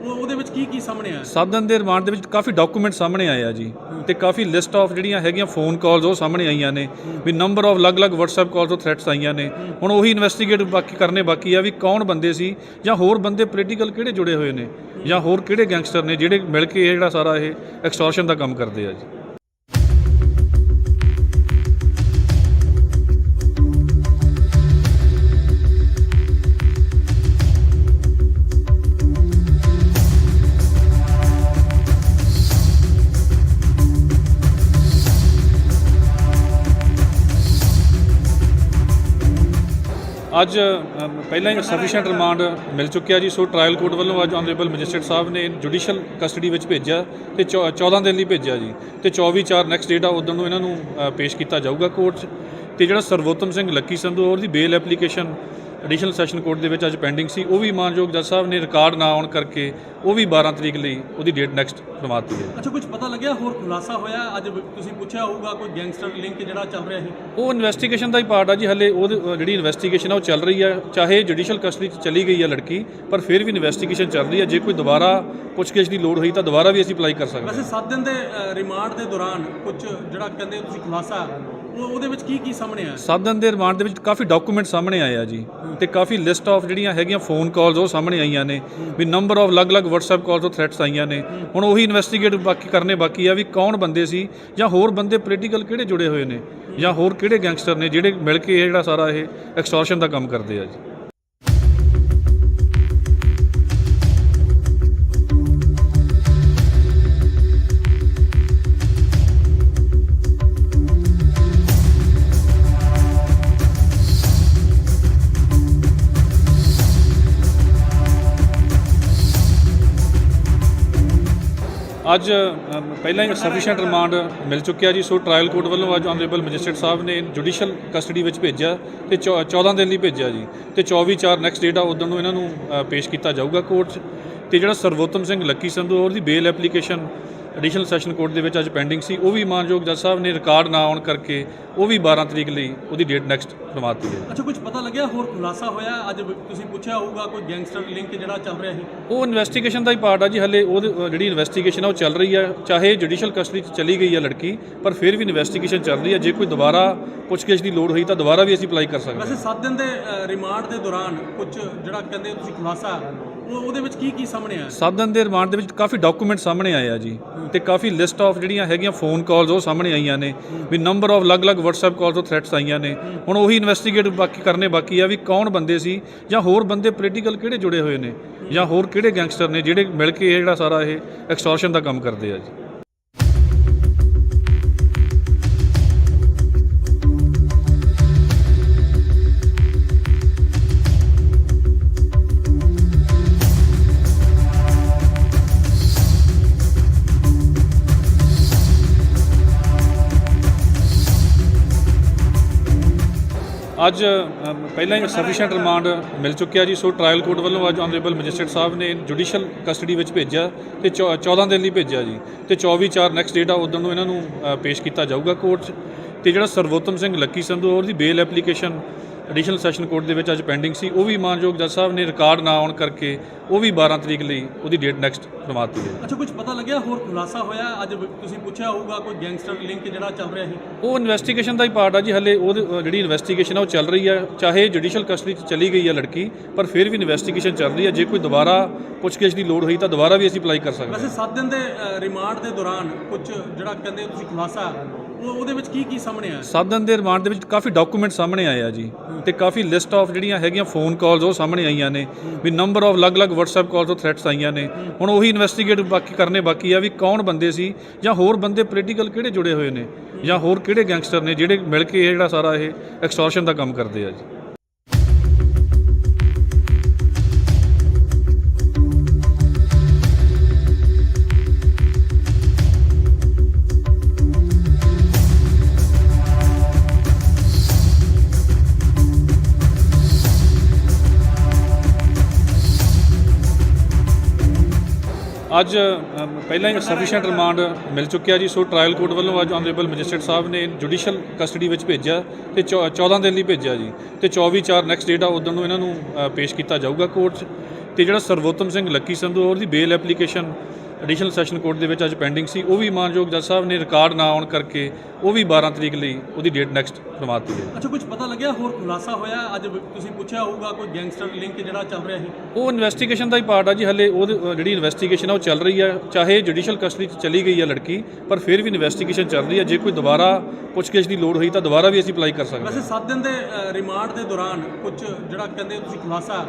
ਉਹਦੇ ਵਿੱਚ ਕੀ ਸਾਹਮਣੇ ਆਇਆ?
7 ਦਿਨ ਦੇ ਰਿਮਾਂਡ ਦੇ ਵਿੱਚ ਕਾਫੀ ਡਾਕੂਮੈਂਟ ਸਾਹਮਣੇ ਆਏ ਆ ਜੀ ਤੇ ਕਾਫੀ ਲਿਸਟ ਆਫ ਜਿਹੜੀਆਂ ਹੈਗੀਆਂ ਫੋਨ ਕਾਲਸ ਉਹ ਸਾਹਮਣੇ ਆਈਆਂ ਨੇ ਵੀ ਨੰਬਰ ਆਫ ਅਲੱਗ-ਅਲੱਗ WhatsApp ਕਾਲਸ ਤੋਂ ਥ੍ਰੈਟਸ ਆਈਆਂ ਨੇ। ਹੁਣ ਉਹੀ ਇਨਵੈਸਟੀਗੇਟ ਕਰਨੇ ਬਾਕੀ ਆ ਵੀ ਕੌਣ ਬੰਦੇ ਸੀ ਜਾਂ ਹੋਰ ਬੰਦੇ ਪੋਲੀਟੀਕਲ ਕਿਹੜੇ ਜੁੜੇ ਹੋਏ ਨੇ ਜਾਂ ਹੋਰ ਕਿਹੜੇ ਗੈਂਗਸਟਰ ਨੇ ਜਿਹੜੇ ਮਿਲ ਕੇ ਇਹ ਜਿਹੜਾ ਸਾਰਾ ਇਹ ਐਕਸਟੋਰਸ਼ਨ ਦਾ ਕੰਮ ਕਰਦੇ ਆ ਜੀ। ਅੱਜ ਪਹਿਲਾਂ ਹੀ ਸਫੀਸ਼ੀਐਂਟ ਰਿਮਾਂਡ ਮਿਲ ਚੁੱਕਿਆ ਜੀ। ਸੋ ਟ੍ਰਾਇਲ ਕੋਰਟ ਵੱਲੋਂ ਅੱਜ ਆਨਰੇਬਲ ਮੈਜਿਸਟਰੇਟ ਸਾਹਿਬ ਨੇ ਜੁਡੀਸ਼ੀਅਲ ਕਸਟਡੀ ਵਿੱਚ ਭੇਜਿਆ ਤੇ 14 ਦਿਨ ਲਈ ਭੇਜਿਆ ਜੀ ਤੇ 24/4 ਨੈਕਸਟ ਡੇਟ ਆ ਉਦੋਂ ਨੂੰ ਇਹਨਾਂ ਨੂੰ ਪੇਸ਼ ਕੀਤਾ ਜਾਊਗਾ ਕੋਰਟ 'ਚ। ਤੇ ਜਿਹੜਾ ਸਰਵੋਤਮ ਸਿੰਘ ਲੱਕੀ ਸੰਧੂ ਉਹਦੀ ਬੇਲ ਐਪਲੀਕੇਸ਼ਨ ਐਡੀਸ਼ਨਲ ਸੈਸ਼ਨ ਕੋਰਟ ਦੇ ਵਿੱਚ ਅੱਜ ਪੈਂਡਿੰਗ ਸੀ, ਉਹ ਵੀ ਮਾਨਯੋਗ ਜੱਜ ਸਾਹਿਬ ਨੇ ਰਿਕਾਰਡ ਨਾ ਆਉਣ ਕਰਕੇ ਉਹ ਵੀ 12 ਤਰੀਕ ਲਈ ਉਹਦੀ ਡੇਟ ਨੈਕਸਟ ਕਰਵਾਤੀ ਹੈ।
ਅੱਛਾ, ਕੁਝ ਪਤਾ ਲੱਗਿਆ ਹੋਰ ਖੁਲਾਸਾ ਹੋਇਆ? ਅੱਜ ਤੁਸੀਂ ਪੁੱਛਿਆ ਹੋਊਗਾ ਕੋਈ ਗੈਂਗਸਟਰ ਲਿੰਕ ਜਿਹੜਾ ਚੱਲ ਰਿਹਾ ਸੀ,
ਉਹ ਇਨਵੈਸਟੀਗੇਸ਼ਨ ਦਾ ਹੀ ਪਾਰਟ ਆ ਜੀ। ਹਲੇ ਉਹ ਜਿਹੜੀ ਇਨਵੈਸਟੀਗੇਸ਼ਨ ਆ ਉਹ ਚੱਲ ਰਹੀ ਹੈ। ਚਾਹੇ ਜੁਡੀਸ਼ੀਅਲ ਕਸਟਡੀ 'ਚ ਚਲੀ ਗਈ ਹੈ ਲੜਕੀ, ਪਰ ਫਿਰ ਵੀ ਇਨਵੈਸਟੀਗੇਸ਼ਨ ਚੱਲ ਰਹੀ ਹੈ। ਜੇ ਕੋਈ ਦੁਬਾਰਾ ਪੁੱਛਗਿੱਛ ਦੀ ਲੋੜ ਹੋਈ ਤਾਂ ਦੁਬਾਰਾ ਵੀ ਅਸੀਂ ਅਪਲਾਈ ਕਰ ਸਕਦੇ ਹਾਂ।
ਵੈਸੇ 7 ਦਿਨ ਦੇ ਰਿਮਾਂਡ ਦੇ ਦੌਰਾਨ ਕੁਝ ਜਿਹੜਾ ਕਹਿੰਦੇ ਤੁਸੀਂ ਖੁਲਾਸਾ ਉਹਦੇ ਵਿੱਚ ਕੀ ਸਾਹਮਣੇ ਆਇਆ?
7 ਦਿਨ ਦੇ ਰਿਮਾਂਡ ਦੇ ਵਿੱਚ ਕਾਫੀ ਡਾਕੂਮੈਂਟ ਸਾਹਮਣੇ ਆਏ ਆ ਜੀ ਤੇ ਕਾਫੀ ਲਿਸਟ ਆਫ ਜਿਹੜੀਆਂ ਹੈਗੀਆਂ ਫੋਨ ਕਾਲਸ ਉਹ ਸਾਹਮਣੇ ਆਈਆਂ ਨੇ ਵੀ ਨੰਬਰ ਆਫ ਅਲੱਗ-ਅਲੱਗ WhatsApp ਕਾਲਸ ਤੋਂ ਥ੍ਰੈਟਸ ਆਈਆਂ ਨੇ। ਹੁਣ ਉਹੀ ਇਨਵੈਸਟੀਗੇਟ ਕਰਨੇ ਬਾਕੀ ਆ ਵੀ ਕੌਣ ਬੰਦੇ ਸੀ ਜਾਂ ਹੋਰ ਬੰਦੇ ਪੋਲੀਟੀਕਲ ਕਿਹੜੇ ਜੁੜੇ ਹੋਏ ਨੇ ਜਾਂ ਹੋਰ ਕਿਹੜੇ ਗੈਂਗਸਟਰ ਨੇ ਜਿਹੜੇ ਮਿਲ ਕੇ ਇਹ ਜਿਹੜਾ ਸਾਰਾ ਇਹ ਐਕਸਟੋਰਸ਼ਨ ਦਾ ਕੰਮ ਕਰਦੇ ਆ ਜੀ। ਅੱਜ ਪਹਿਲਾਂ ਹੀ ਸਫੀਸ਼ੀਐਂਟ ਰਿਮਾਂਡ ਮਿਲ ਚੁੱਕਿਆ ਜੀ। ਸੋ ਟ੍ਰਾਇਲ ਕੋਰਟ ਵੱਲੋਂ ਅੱਜ ਆਨਰੇਬਲ ਮੈਜਿਸਟਰੇਟ ਸਾਹਿਬ ਨੇ ਜੁਡੀਸ਼ੀਅਲ ਕਸਟਡੀ ਵਿੱਚ ਭੇਜਿਆ ਤੇ 14 ਦਿਨ ਲਈ ਭੇਜਿਆ ਜੀ ਤੇ 24/4 ਨੈਕਸਟ ਡੇਟ ਆ ਉਦੋਂ ਨੂੰ ਇਹਨਾਂ ਨੂੰ ਪੇਸ਼ ਕੀਤਾ ਜਾਊਗਾ ਕੋਰਟ 'ਚ। ਤੇ ਜਿਹੜਾ ਸਰਵੋਤਮ ਸਿੰਘ ਲੱਕੀ ਸੰਧੂ ਉਹਦੀ ਬੇਲ ਐਪਲੀਕੇਸ਼ਨ ਐਡੀਸ਼ਨਲ ਸੈਸ਼ਨ ਕੋਰਟ ਦੇ ਵਿੱਚ ਅੱਜ ਪੈਂਡਿੰਗ ਸੀ, ਉਹ ਵੀ ਮਾਨਯੋਗ ਜੱਜ ਸਾਹਿਬ ਨੇ ਰਿਕਾਰਡ ਨਾ ਆਉਣ ਕਰਕੇ ਉਹ ਵੀ 12 ਤਰੀਕ ਲਈ ਉਹਦੀ ਡੇਟ ਨੈਕਸਟ ਕਰਵਾਤੀ ਹੈ।
ਅੱਛਾ, ਕੁਝ ਪਤਾ ਲੱਗਿਆ ਹੋਰ ਖੁਲਾਸਾ ਹੋਇਆ? ਅੱਜ ਤੁਸੀਂ ਪੁੱਛਿਆ ਹੋਊਗਾ ਕੋਈ ਗੈਂਗਸਟਰ ਲਿੰਕ ਜਿਹੜਾ ਚੱਲ ਰਿਹਾ ਸੀ,
ਉਹ ਇਨਵੈਸਟੀਗੇਸ਼ਨ ਦਾ ਹੀ ਪਾਰਟ ਆ ਜੀ। ਹਲੇ ਉਹ ਜਿਹੜੀ ਇਨਵੈਸਟੀਗੇਸ਼ਨ ਆ ਉਹ ਚੱਲ ਰਹੀ ਹੈ। ਚਾਹੇ ਜੁਡੀਸ਼ੀਅਲ ਕਸਟਡੀ 'ਚ ਚਲੀ ਗਈ ਹੈ ਲੜਕੀ, ਪਰ ਫਿਰ ਵੀ ਇਨਵੈਸਟੀਗੇਸ਼ਨ ਚੱਲ ਰਹੀ ਹੈ। ਜੇ ਕੋਈ ਦੁਬਾਰਾ ਪੁੱਛਗਿੱਛ ਦੀ ਲੋੜ ਹੋਈ ਤਾਂ ਦੁਬਾਰਾ ਵੀ ਅਸੀਂ ਅਪਲਾਈ ਕਰ ਸਕਦੇ ਹਾਂ।
ਵੈਸੇ 7 ਦਿਨ ਦੇ ਰਿਮਾਂਡ ਦੇ ਦੌਰਾਨ ਕੁਝ ਜਿਹੜਾ ਕਹਿੰਦੇ ਤੁਸੀਂ ਖੁਲਾਸਾ ਉਹਦੇ ਵਿੱਚ ਕੀ ਸਾਹਮਣੇ ਆਇਆ?
7 ਦਿਨ ਦੇ ਰਿਮਾਂਡ ਦੇ ਵਿੱਚ ਕਾਫੀ ਡਾਕੂਮੈਂਟ ਸਾਹਮਣੇ ਆਏ ਆ ਜੀ ਤੇ ਕਾਫੀ ਲਿਸਟ ਆਫ ਜਿਹੜੀਆਂ ਹੈਗੀਆਂ ਫੋਨ ਕਾਲਸ ਉਹ ਸਾਹਮਣੇ ਆਈਆਂ ਨੇ ਵੀ ਨੰਬਰ ਆਫ ਅਲੱਗ-ਅਲੱਗ WhatsApp ਕਾਲਸ ਤੋਂ ਥ੍ਰੈਟਸ ਆਈਆਂ ਨੇ। ਹੁਣ ਉਹੀ ਇਨਵੈਸਟੀਗੇਟ ਕਰਨੇ ਬਾਕੀ ਆ ਵੀ ਕੌਣ ਬੰਦੇ ਸੀ ਜਾਂ ਹੋਰ ਬੰਦੇ ਪੋਲੀਟੀਕਲ ਕਿਹੜੇ ਜੁੜੇ ਹੋਏ ਨੇ ਜਾਂ ਹੋਰ ਕਿਹੜੇ ਗੈਂਗਸਟਰ ਨੇ ਜਿਹੜੇ ਮਿਲ ਕੇ ਇਹ ਜਿਹੜਾ ਸਾਰਾ ਇਹ ਐਕਸਟੋਰਸ਼ਨ ਦਾ ਕੰਮ ਕਰਦੇ ਆ ਜੀ। ਅੱਜ ਪਹਿਲਾਂ ਹੀ ਸਫੀਸ਼ੀਐਂਟ ਰਿਮਾਂਡ ਮਿਲ ਚੁੱਕਿਆ ਜੀ। ਸੋ ਟ੍ਰਾਇਲ ਕੋਰਟ ਵੱਲੋਂ ਅੱਜ ਆਨਰੇਬਲ ਮੈਜਿਸਟਰੇਟ ਸਾਹਿਬ ਨੇ ਜੁਡੀਸ਼ੀਅਲ ਕਸਟਡੀ ਵਿੱਚ ਭੇਜਿਆ ਤੇ 14 ਦਿਨ ਲਈ ਭੇਜਿਆ ਜੀ ਤੇ 24/4 ਨੈਕਸਟ ਡੇਟ ਆ ਉਦੋਂ ਨੂੰ ਇਹਨਾਂ ਨੂੰ ਪੇਸ਼ ਕੀਤਾ ਜਾਊਗਾ ਕੋਰਟ 'ਚ। ਤੇ ਜਿਹੜਾ ਸਰਵੋਤਮ ਸਿੰਘ ਲੱਕੀ ਸੰਧੂ ਉਹਦੀ ਬੇਲ ਐਪਲੀਕੇਸ਼ਨ ਐਡੀਸ਼ਨਲ ਸੈਸ਼ਨ ਕੋਰਟ ਦੇ ਵਿੱਚ ਅੱਜ ਪੈਂਡਿੰਗ ਸੀ, ਉਹ ਵੀ ਮਾਨਯੋਗ ਜੱਜ ਸਾਹਿਬ ਨੇ ਰਿਕਾਰਡ ਨਾ ਆਉਣ ਕਰਕੇ ਉਹ ਵੀ 12 ਤਰੀਕ ਲਈ ਉਹਦੀ ਡੇਟ ਨੈਕਸਟ ਕਰਵਾਤੀ ਹੈ।
ਅੱਛਾ, ਕੁਝ ਪਤਾ ਲੱਗਿਆ ਹੋਰ ਖੁਲਾਸਾ ਹੋਇਆ? ਅੱਜ ਤੁਸੀਂ ਪੁੱਛਿਆ ਹੋਊਗਾ ਕੋਈ ਗੈਂਗਸਟਰ ਲਿੰਕ ਜਿਹੜਾ ਚੱਲ ਰਿਹਾ ਸੀ,
ਉਹ ਇਨਵੈਸਟੀਗੇਸ਼ਨ ਦਾ ਹੀ ਪਾਰਟ ਆ ਜੀ। ਹਲੇ ਉਹ ਜਿਹੜੀ ਇਨਵੈਸਟੀਗੇਸ਼ਨ ਆ ਉਹ ਚੱਲ ਰਹੀ ਹੈ। ਚਾਹੇ ਜੁਡੀਸ਼ੀਅਲ ਕਸਟਡੀ 'ਚ ਚਲੀ ਗਈ ਹੈ ਲੜਕੀ, ਪਰ ਫਿਰ ਵੀ ਇਨਵੈਸਟੀਗੇਸ਼ਨ ਚੱਲ ਰਹੀ ਹੈ। ਜੇ ਕੋਈ ਦੁਬਾਰਾ ਪੁੱਛਗਿੱਛ ਦੀ ਲੋੜ ਹੋਈ ਤਾਂ ਦੁਬਾਰਾ ਵੀ ਅਸੀਂ ਅਪਲਾਈ ਕਰ ਸਕਦੇ ਹਾਂ।
ਵੈਸੇ 7 ਦਿਨ ਦੇ ਰਿਮਾਂਡ ਦੇ ਦੌਰਾਨ ਕੁਝ ਜਿਹੜਾ ਕਹਿੰਦੇ ਤੁਸੀਂ ਖੁਲਾਸਾ ਉਹਦੇ ਵਿੱਚ ਕੀ ਸਾਹਮਣੇ ਆਇਆ?
7 ਦਿਨ ਦੇ ਰਿਮਾਂਡ ਦੇ ਵਿੱਚ ਕਾਫੀ ਡਾਕੂਮੈਂਟ ਸਾਹਮਣੇ ਆਏ ਆ ਜੀ ਤੇ ਕਾਫੀ ਲਿਸਟ ਆਫ ਜਿਹੜੀਆਂ ਹੈਗੀਆਂ ਫੋਨ ਕਾਲਸ ਉਹ ਸਾਹਮਣੇ ਆਈਆਂ ਨੇ ਵੀ ਨੰਬਰ ਆਫ ਅਲੱਗ-ਅਲੱਗ WhatsApp ਕਾਲਸ ਤੋਂ ਥ੍ਰੈਟਸ ਆਈਆਂ ਨੇ। ਹੁਣ ਉਹੀ ਇਨਵੈਸਟੀਗੇਟ ਕਰਨੇ ਬਾਕੀ ਆ ਵੀ ਕੌਣ ਬੰਦੇ ਸੀ ਜਾਂ ਹੋਰ ਬੰਦੇ ਪੋਲੀਟੀਕਲ ਕਿਹੜੇ ਜੁੜੇ ਹੋਏ ਨੇ ਜਾਂ ਹੋਰ ਕਿਹੜੇ ਗੈਂਗਸਟਰ ਨੇ ਜਿਹੜੇ ਮਿਲ ਕੇ ਇਹ ਜਿਹੜਾ ਸਾਰਾ ਇਹ ਐਕਸਟੋਰਸ਼ਨ ਦਾ ਕੰਮ ਕਰਦੇ ਆ ਜੀ। ਅੱਜ ਪਹਿਲਾਂ ਹੀ ਸਫੀਸ਼ੀਐਂਟ ਰਿਮਾਂਡ ਮਿਲ ਚੁੱਕਿਆ ਜੀ। ਸੋ ਟ੍ਰਾਇਲ ਕੋਰਟ ਵੱਲੋਂ ਅੱਜ ਆਨਰੇਬਲ ਮੈਜਿਸਟਰੇਟ ਸਾਹਿਬ ਨੇ ਜੁਡੀਸ਼ੀਅਲ ਕਸਟਡੀ ਵਿੱਚ ਭੇਜਿਆ ਤੇ 14 ਦਿਨ ਲਈ ਭੇਜਿਆ ਜੀ ਤੇ 24/4 ਨੈਕਸਟ ਡੇਟ ਆ ਉਦੋਂ ਨੂੰ ਇਹਨਾਂ ਨੂੰ ਪੇਸ਼ ਕੀਤਾ ਜਾਊਗਾ ਕੋਰਟ 'ਚ। ਤੇ ਜਿਹੜਾ ਸਰਵੋਤਮ ਸਿੰਘ ਲੱਕੀ ਸੰਧੂ ਉਹਦੀ ਬੇਲ ਐਪਲੀਕੇਸ਼ਨ ਐਡੀਸ਼ਨਲ ਸੈਸ਼ਨ ਕੋਰਟ ਦੇ ਵਿੱਚ ਅੱਜ ਪੈਂਡਿੰਗ ਸੀ, ਉਹ ਵੀ ਮਾਨਯੋਗ ਜੱਜ ਸਾਹਿਬ ਨੇ ਰਿਕਾਰਡ ਨਾ ਆਉਣ ਕਰਕੇ ਉਹ ਵੀ 12 ਤਰੀਕ ਲਈ ਉਹਦੀ ਡੇਟ ਨੈਕਸਟ ਕਰਵਾਤੀ ਹੈ।
ਅੱਛਾ, ਕੁਝ ਪਤਾ ਲੱਗਿਆ ਹੋਰ ਖੁਲਾਸਾ ਹੋਇਆ? ਅੱਜ ਤੁਸੀਂ ਪੁੱਛਿਆ ਹੋਊਗਾ ਕੋਈ ਗੈਂਗਸਟਰ ਲਿੰਕ ਜਿਹੜਾ ਚੱਲ ਰਿਹਾ ਸੀ?
ਉਹ ਇਨਵੈਸਟੀਗੇਸ਼ਨ ਦਾ ਹੀ ਪਾਰਟ ਆ ਜੀ। ਹਲੇ ਉਹ ਜਿਹੜੀ ਇਨਵੈਸਟੀਗੇਸ਼ਨ ਆ ਉਹ ਚੱਲ ਰਹੀ ਆ, ਚਾਹੇ ਜੁਡੀਸ਼ੀਅਲ ਕਸਟਡੀ 'ਚ ਚਲੀ ਗਈ ਆ ਲੜਕੀ, ਪਰ ਫਿਰ ਵੀ ਇਨਵੈਸਟੀਗੇਸ਼ਨ ਚੱਲ ਰਹੀ ਆ। ਜੇ ਕੋਈ ਦੁਬਾਰਾ ਪੁੱਛਗਿੱਛ ਦੀ ਲੋੜ ਹੋਈ ਤਾਂ ਦੁਬਾਰਾ ਵੀ ਅਸੀਂ ਅਪਲਾਈ ਕਰ ਸਕਦੇ ਹਾਂ।
ਵੈਸੇ 7 ਦਿਨ ਦੇ ਰਿਮਾਂਡ ਦੇ ਦੌਰਾਨ ਕੁਝ ਜਿਹੜਾ ਕਹਿੰਦੇ ਤੁਸੀਂ ਖੁਲਾਸਾ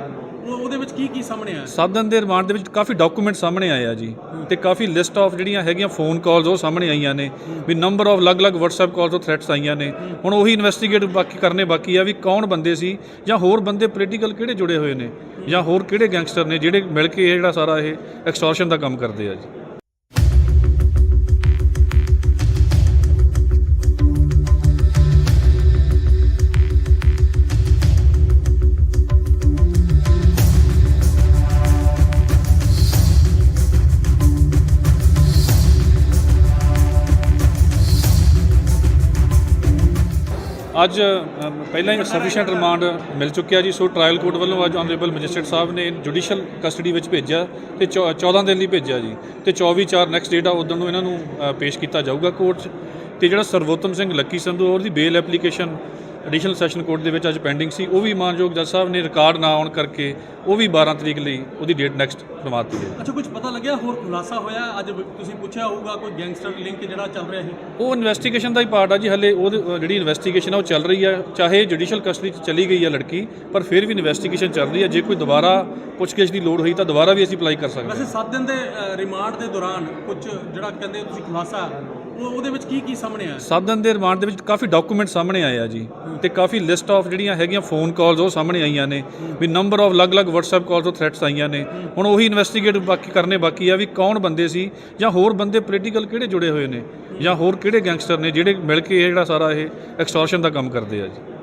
ਉਹਦੇ ਵਿੱਚ ਕੀ ਸਾਹਮਣੇ ਆਇਆ?
7 ਦਿਨ ਦੇ ਰਿਮਾਂਡ ਦੇ ਵਿੱਚ ਕਾਫੀ ਡਾਕੂਮੈਂਟ ਸਾਹਮਣੇ ਆਏ ਆ ਜੀ ਤੇ ਕਾਫੀ ਲਿਸਟ ਆਫ ਜਿਹੜੀਆਂ ਹੈਗੀਆਂ ਫੋਨ ਕਾਲਸ ਉਹ ਸਾਹਮਣੇ ਆਈਆਂ ਨੇ ਵੀ ਨੰਬਰ ਆਫ ਅਲੱਗ-ਅਲੱਗ WhatsApp ਕਾਲਸ ਤੋਂ ਥ੍ਰੈਟਸ ਆਈਆਂ ਨੇ। ਹੁਣ ਉਹੀ ਇਨਵੈਸਟੀਗੇਟ ਕਰਨੇ ਬਾਕੀ ਆ ਵੀ ਕੌਣ ਬੰਦੇ ਸੀ ਜਾਂ ਹੋਰ ਬੰਦੇ ਪੋਲੀਟੀਕਲ ਕਿਹੜੇ ਜੁੜੇ ਹੋਏ ਨੇ ਜਾਂ ਹੋਰ ਕਿਹੜੇ ਗੈਂਗਸਟਰ ਨੇ ਜਿਹੜੇ ਮਿਲ ਕੇ ਇਹ ਜਿਹੜਾ ਸਾਰਾ ਇਹ ਐਕਸਟੋਰਸ਼ਨ ਦਾ ਕੰਮ ਕਰਦੇ ਆ ਜੀ। ਅੱਜ ਪਹਿਲਾਂ ਹੀ ਸਫੀਸ਼ੀਐਂਟ ਰਿਮਾਂਡ ਮਿਲ ਚੁੱਕਿਆ ਜੀ। ਸੋ ਟ੍ਰਾਇਲ ਕੋਰਟ ਵੱਲੋਂ ਅੱਜ ਆਨਰੇਬਲ ਮੈਜਿਸਟਰੇਟ ਸਾਹਿਬ ਨੇ ਜੁਡੀਸ਼ੀਅਲ ਕਸਟਡੀ ਵਿੱਚ ਭੇਜਿਆ ਤੇ 14 ਦਿਨ ਲਈ ਭੇਜਿਆ ਜੀ ਤੇ 24/4 ਨੈਕਸਟ ਡੇਟ ਆ ਉਦੋਂ ਨੂੰ ਇਹਨਾਂ ਨੂੰ ਪੇਸ਼ ਕੀਤਾ ਜਾਊਗਾ ਕੋਰਟ 'ਚ। ਤੇ ਜਿਹੜਾ ਸਰਵੋਤਮ ਸਿੰਘ ਲੱਕੀ ਸੰਧੂ ਉਹਦੀ ਬੇਲ ਐਪਲੀਕੇਸ਼ਨ ਐਡੀਸ਼ਨਲ ਸੈਸ਼ਨ ਕੋਰਟ ਦੇ ਵਿੱਚ ਅੱਜ ਪੈਂਡਿੰਗ ਸੀ, ਉਹ ਵੀ ਮਾਨਯੋਗ ਜੱਜ ਸਾਹਿਬ ਨੇ ਰਿਕਾਰਡ ਨਾ ਆਉਣ ਕਰਕੇ ਉਹ ਵੀ 12 ਤਰੀਕ ਲਈ ਉਹਦੀ ਡੇਟ ਨੈਕਸਟ ਕਰਵਾਤੀ ਹੈ।
ਅੱਛਾ, ਕੁਝ ਪਤਾ ਲੱਗਿਆ ਹੋਰ ਖੁਲਾਸਾ ਹੋਇਆ? ਅੱਜ ਤੁਸੀਂ ਪੁੱਛਿਆ ਹੋਊਗਾ ਕੋਈ ਗੈਂਗਸਟਰ ਲਿੰਕ ਜਿਹੜਾ ਚੱਲ ਰਿਹਾ ਸੀ?
ਉਹ ਇਨਵੈਸਟੀਗੇਸ਼ਨ ਦਾ ਹੀ ਪਾਰਟ ਆ ਜੀ। ਹਲੇ ਉਹ ਜਿਹੜੀ ਇਨਵੈਸਟੀਗੇਸ਼ਨ ਆ ਉਹ ਚੱਲ ਰਹੀ ਆ, ਚਾਹੇ ਜੁਡੀਸ਼ੀਅਲ ਕਸਟਡੀ 'ਚ ਚਲੀ ਗਈ ਆ ਲੜਕੀ, ਪਰ ਫਿਰ ਵੀ ਇਨਵੈਸਟੀਗੇਸ਼ਨ ਚੱਲ ਰਹੀ ਆ। ਜੇ ਕੋਈ ਦੁਬਾਰਾ ਪੁੱਛਗਿੱਛ ਦੀ ਲੋੜ ਹੋਈ ਤਾਂ ਦੁਬਾਰਾ ਵੀ ਅਸੀਂ ਅਪਲਾਈ ਕਰ ਸਕਦੇ ਹਾਂ।
ਵੈਸੇ 7 ਦਿਨ ਦੇ ਰਿਮਾਂਡ ਦੇ ਦੌਰਾਨ ਕੁਝ ਜਿਹੜਾ ਕਹਿੰਦੇ ਤੁਸੀਂ ਖੁਲਾਸਾ ਉਹਦੇ ਵਿੱਚ ਕੀ ਸਾਹਮਣੇ ਆਇਆ?
7 ਦਿਨ ਦੇ ਰਿਮਾਂਡ ਦੇ ਵਿੱਚ ਕਾਫੀ ਡਾਕੂਮੈਂਟ ਸਾਹਮਣੇ ਆਏ ਆ ਜੀ ਤੇ ਕਾਫੀ ਲਿਸਟ ਆਫ ਜਿਹੜੀਆਂ ਹੈਗੀਆਂ ਫੋਨ ਕਾਲਸ ਉਹ ਸਾਹਮਣੇ ਆਈਆਂ ਨੇ ਵੀ ਨੰਬਰ ਆਫ ਅਲੱਗ-ਅਲੱਗ WhatsApp ਕਾਲਸ ਤੋਂ ਥ੍ਰੈਟਸ ਆਈਆਂ ਨੇ। ਹੁਣ ਉਹੀ ਇਨਵੈਸਟੀਗੇਟ ਕਰਨੇ ਬਾਕੀ ਆ ਵੀ ਕੌਣ ਬੰਦੇ ਸੀ ਜਾਂ ਹੋਰ ਬੰਦੇ ਪੋਲੀਟੀਕਲ ਕਿਹੜੇ ਜੁੜੇ ਹੋਏ ਨੇ ਜਾਂ ਹੋਰ ਕਿਹੜੇ ਗੈਂਗਸਟਰ ਨੇ ਜਿਹੜੇ ਮਿਲ ਕੇ ਇਹ ਜਿਹੜਾ ਸਾਰਾ ਇਹ ਐਕਸਟੋਰਸ਼ਨ ਦਾ ਕੰਮ ਕਰਦੇ ਆ ਜੀ।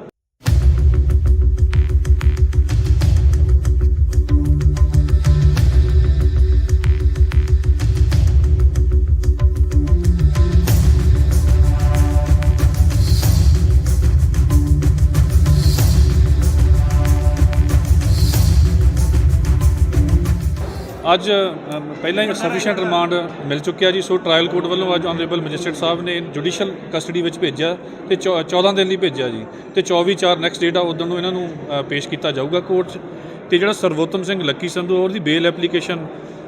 ਅੱਜ ਪਹਿਲਾਂ ਹੀ ਸਫੀਸ਼ੀਐਂਟ ਰਿਮਾਂਡ ਮਿਲ ਚੁੱਕਿਆ ਜੀ। ਸੋ ਟ੍ਰਾਇਲ ਕੋਰਟ ਵੱਲੋਂ ਅੱਜ ਆਨਰੇਬਲ ਮੈਜਿਸਟਰੇਟ ਸਾਹਿਬ ਨੇ ਜੁਡੀਸ਼ੀਅਲ ਕਸਟਡੀ ਵਿੱਚ ਭੇਜਿਆ ਤੇ 14 ਦਿਨ ਲਈ ਭੇਜਿਆ ਜੀ ਤੇ 24/4 ਨੈਕਸਟ ਡੇਟ ਆ ਉਦੋਂ ਨੂੰ ਇਹਨਾਂ ਨੂੰ ਪੇਸ਼ ਕੀਤਾ ਜਾਊਗਾ ਕੋਰਟ 'ਚ। ਤੇ ਜਿਹੜਾ ਸਰਵੋਤਮ ਸਿੰਘ ਲੱਕੀ ਸੰਧੂ ਉਹਦੀ ਬੇਲ ਐਪਲੀਕੇਸ਼ਨ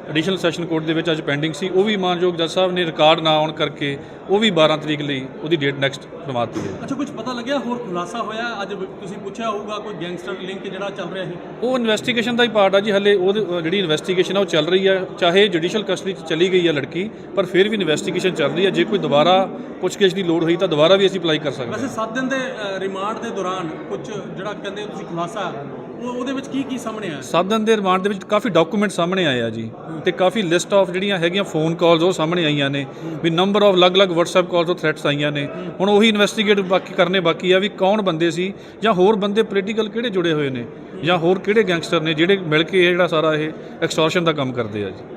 ਐਡੀਸ਼ਨਲ ਸੈਸ਼ਨ ਕੋਰਟ ਦੇ ਵਿੱਚ ਅੱਜ ਪੈਂਡਿੰਗ ਸੀ, ਉਹ ਵੀ ਮਾਨਯੋਗ ਜੱਜ ਸਾਹਿਬ ਨੇ ਰਿਕਾਰਡ ਨਾ ਆਉਣ ਕਰਕੇ ਉਹ ਵੀ 12 ਤਰੀਕ ਲਈ ਉਹਦੀ ਡੇਟ ਨੈਕਸਟ ਕਰਵਾਤੀ ਹੈ।
ਅੱਛਾ, ਕੁਝ ਪਤਾ ਲੱਗਿਆ ਹੋਰ ਖੁਲਾਸਾ ਹੋਇਆ? ਅੱਜ ਤੁਸੀਂ ਪੁੱਛਿਆ ਹੋਊਗਾ ਕੋਈ ਗੈਂਗਸਟਰ ਲਿੰਕ ਜਿਹੜਾ ਚੱਲ ਰਿਹਾ ਸੀ?
ਉਹ ਇਨਵੈਸਟੀਗੇਸ਼ਨ ਦਾ ਹੀ ਪਾਰਟ ਆ ਜੀ। ਹਲੇ ਉਹ ਜਿਹੜੀ ਇਨਵੈਸਟੀਗੇਸ਼ਨ ਆ ਉਹ ਚੱਲ ਰਹੀ ਆ, ਚਾਹੇ ਜੁਡੀਸ਼ੀਅਲ ਕਸਟਡੀ 'ਚ ਚਲੀ ਗਈ ਆ ਲੜਕੀ, ਪਰ ਫਿਰ ਵੀ ਇਨਵੈਸਟੀਗੇਸ਼ਨ ਚੱਲ ਰਹੀ ਆ। ਜੇ ਕੋਈ ਦੁਬਾਰਾ ਪੁੱਛਗਿੱਛ ਦੀ ਲੋੜ ਹੋਈ ਤਾਂ ਦੁਬਾਰਾ ਵੀ ਅਸੀਂ ਅਪਲਾਈ ਕਰ ਸਕਦੇ ਹਾਂ।
ਵੈਸੇ 7 ਦਿਨ ਦੇ ਰਿਮਾਂਡ ਦੇ ਦੌਰਾਨ ਕੁਝ ਜਿਹੜਾ ਕਹਿੰਦੇ ਤੁਸੀਂ ਖੁਲਾਸਾ ਉਹਦੇ ਵਿੱਚ ਕੀ ਸਾਹਮਣੇ ਆਇਆ?
7 ਦਿਨ ਦੇ ਰਿਮਾਂਡ ਦੇ ਵਿੱਚ ਕਾਫੀ ਡਾਕੂਮੈਂਟ ਸਾਹਮਣੇ ਆਏ ਆ ਜੀ ਤੇ ਕਾਫੀ ਲਿਸਟ ਆਫ ਜਿਹੜੀਆਂ ਹੈਗੀਆਂ ਫੋਨ ਕਾਲਸ ਉਹ ਸਾਹਮਣੇ ਆਈਆਂ ਨੇ ਵੀ ਨੰਬਰ ਆਫ ਅਲੱਗ-ਅਲੱਗ WhatsApp ਕਾਲਸ ਤੋਂ ਥ੍ਰੈਟਸ ਆਈਆਂ ਨੇ। ਹੁਣ ਉਹੀ ਇਨਵੈਸਟੀਗੇਟ ਕਰਨੇ ਬਾਕੀ ਆ ਵੀ ਕੌਣ ਬੰਦੇ ਸੀ ਜਾਂ ਹੋਰ ਬੰਦੇ ਪੋਲੀਟੀਕਲ ਕਿਹੜੇ ਜੁੜੇ ਹੋਏ ਨੇ ਜਾਂ ਹੋਰ ਕਿਹੜੇ ਗੈਂਗਸਟਰ ਨੇ ਜਿਹੜੇ ਮਿਲ ਕੇ ਇਹ ਜਿਹੜਾ ਸਾਰਾ ਇਹ ਐਕਸਟੋਰਸ਼ਨ ਦਾ ਕੰਮ ਕਰਦੇ ਆ ਜੀ।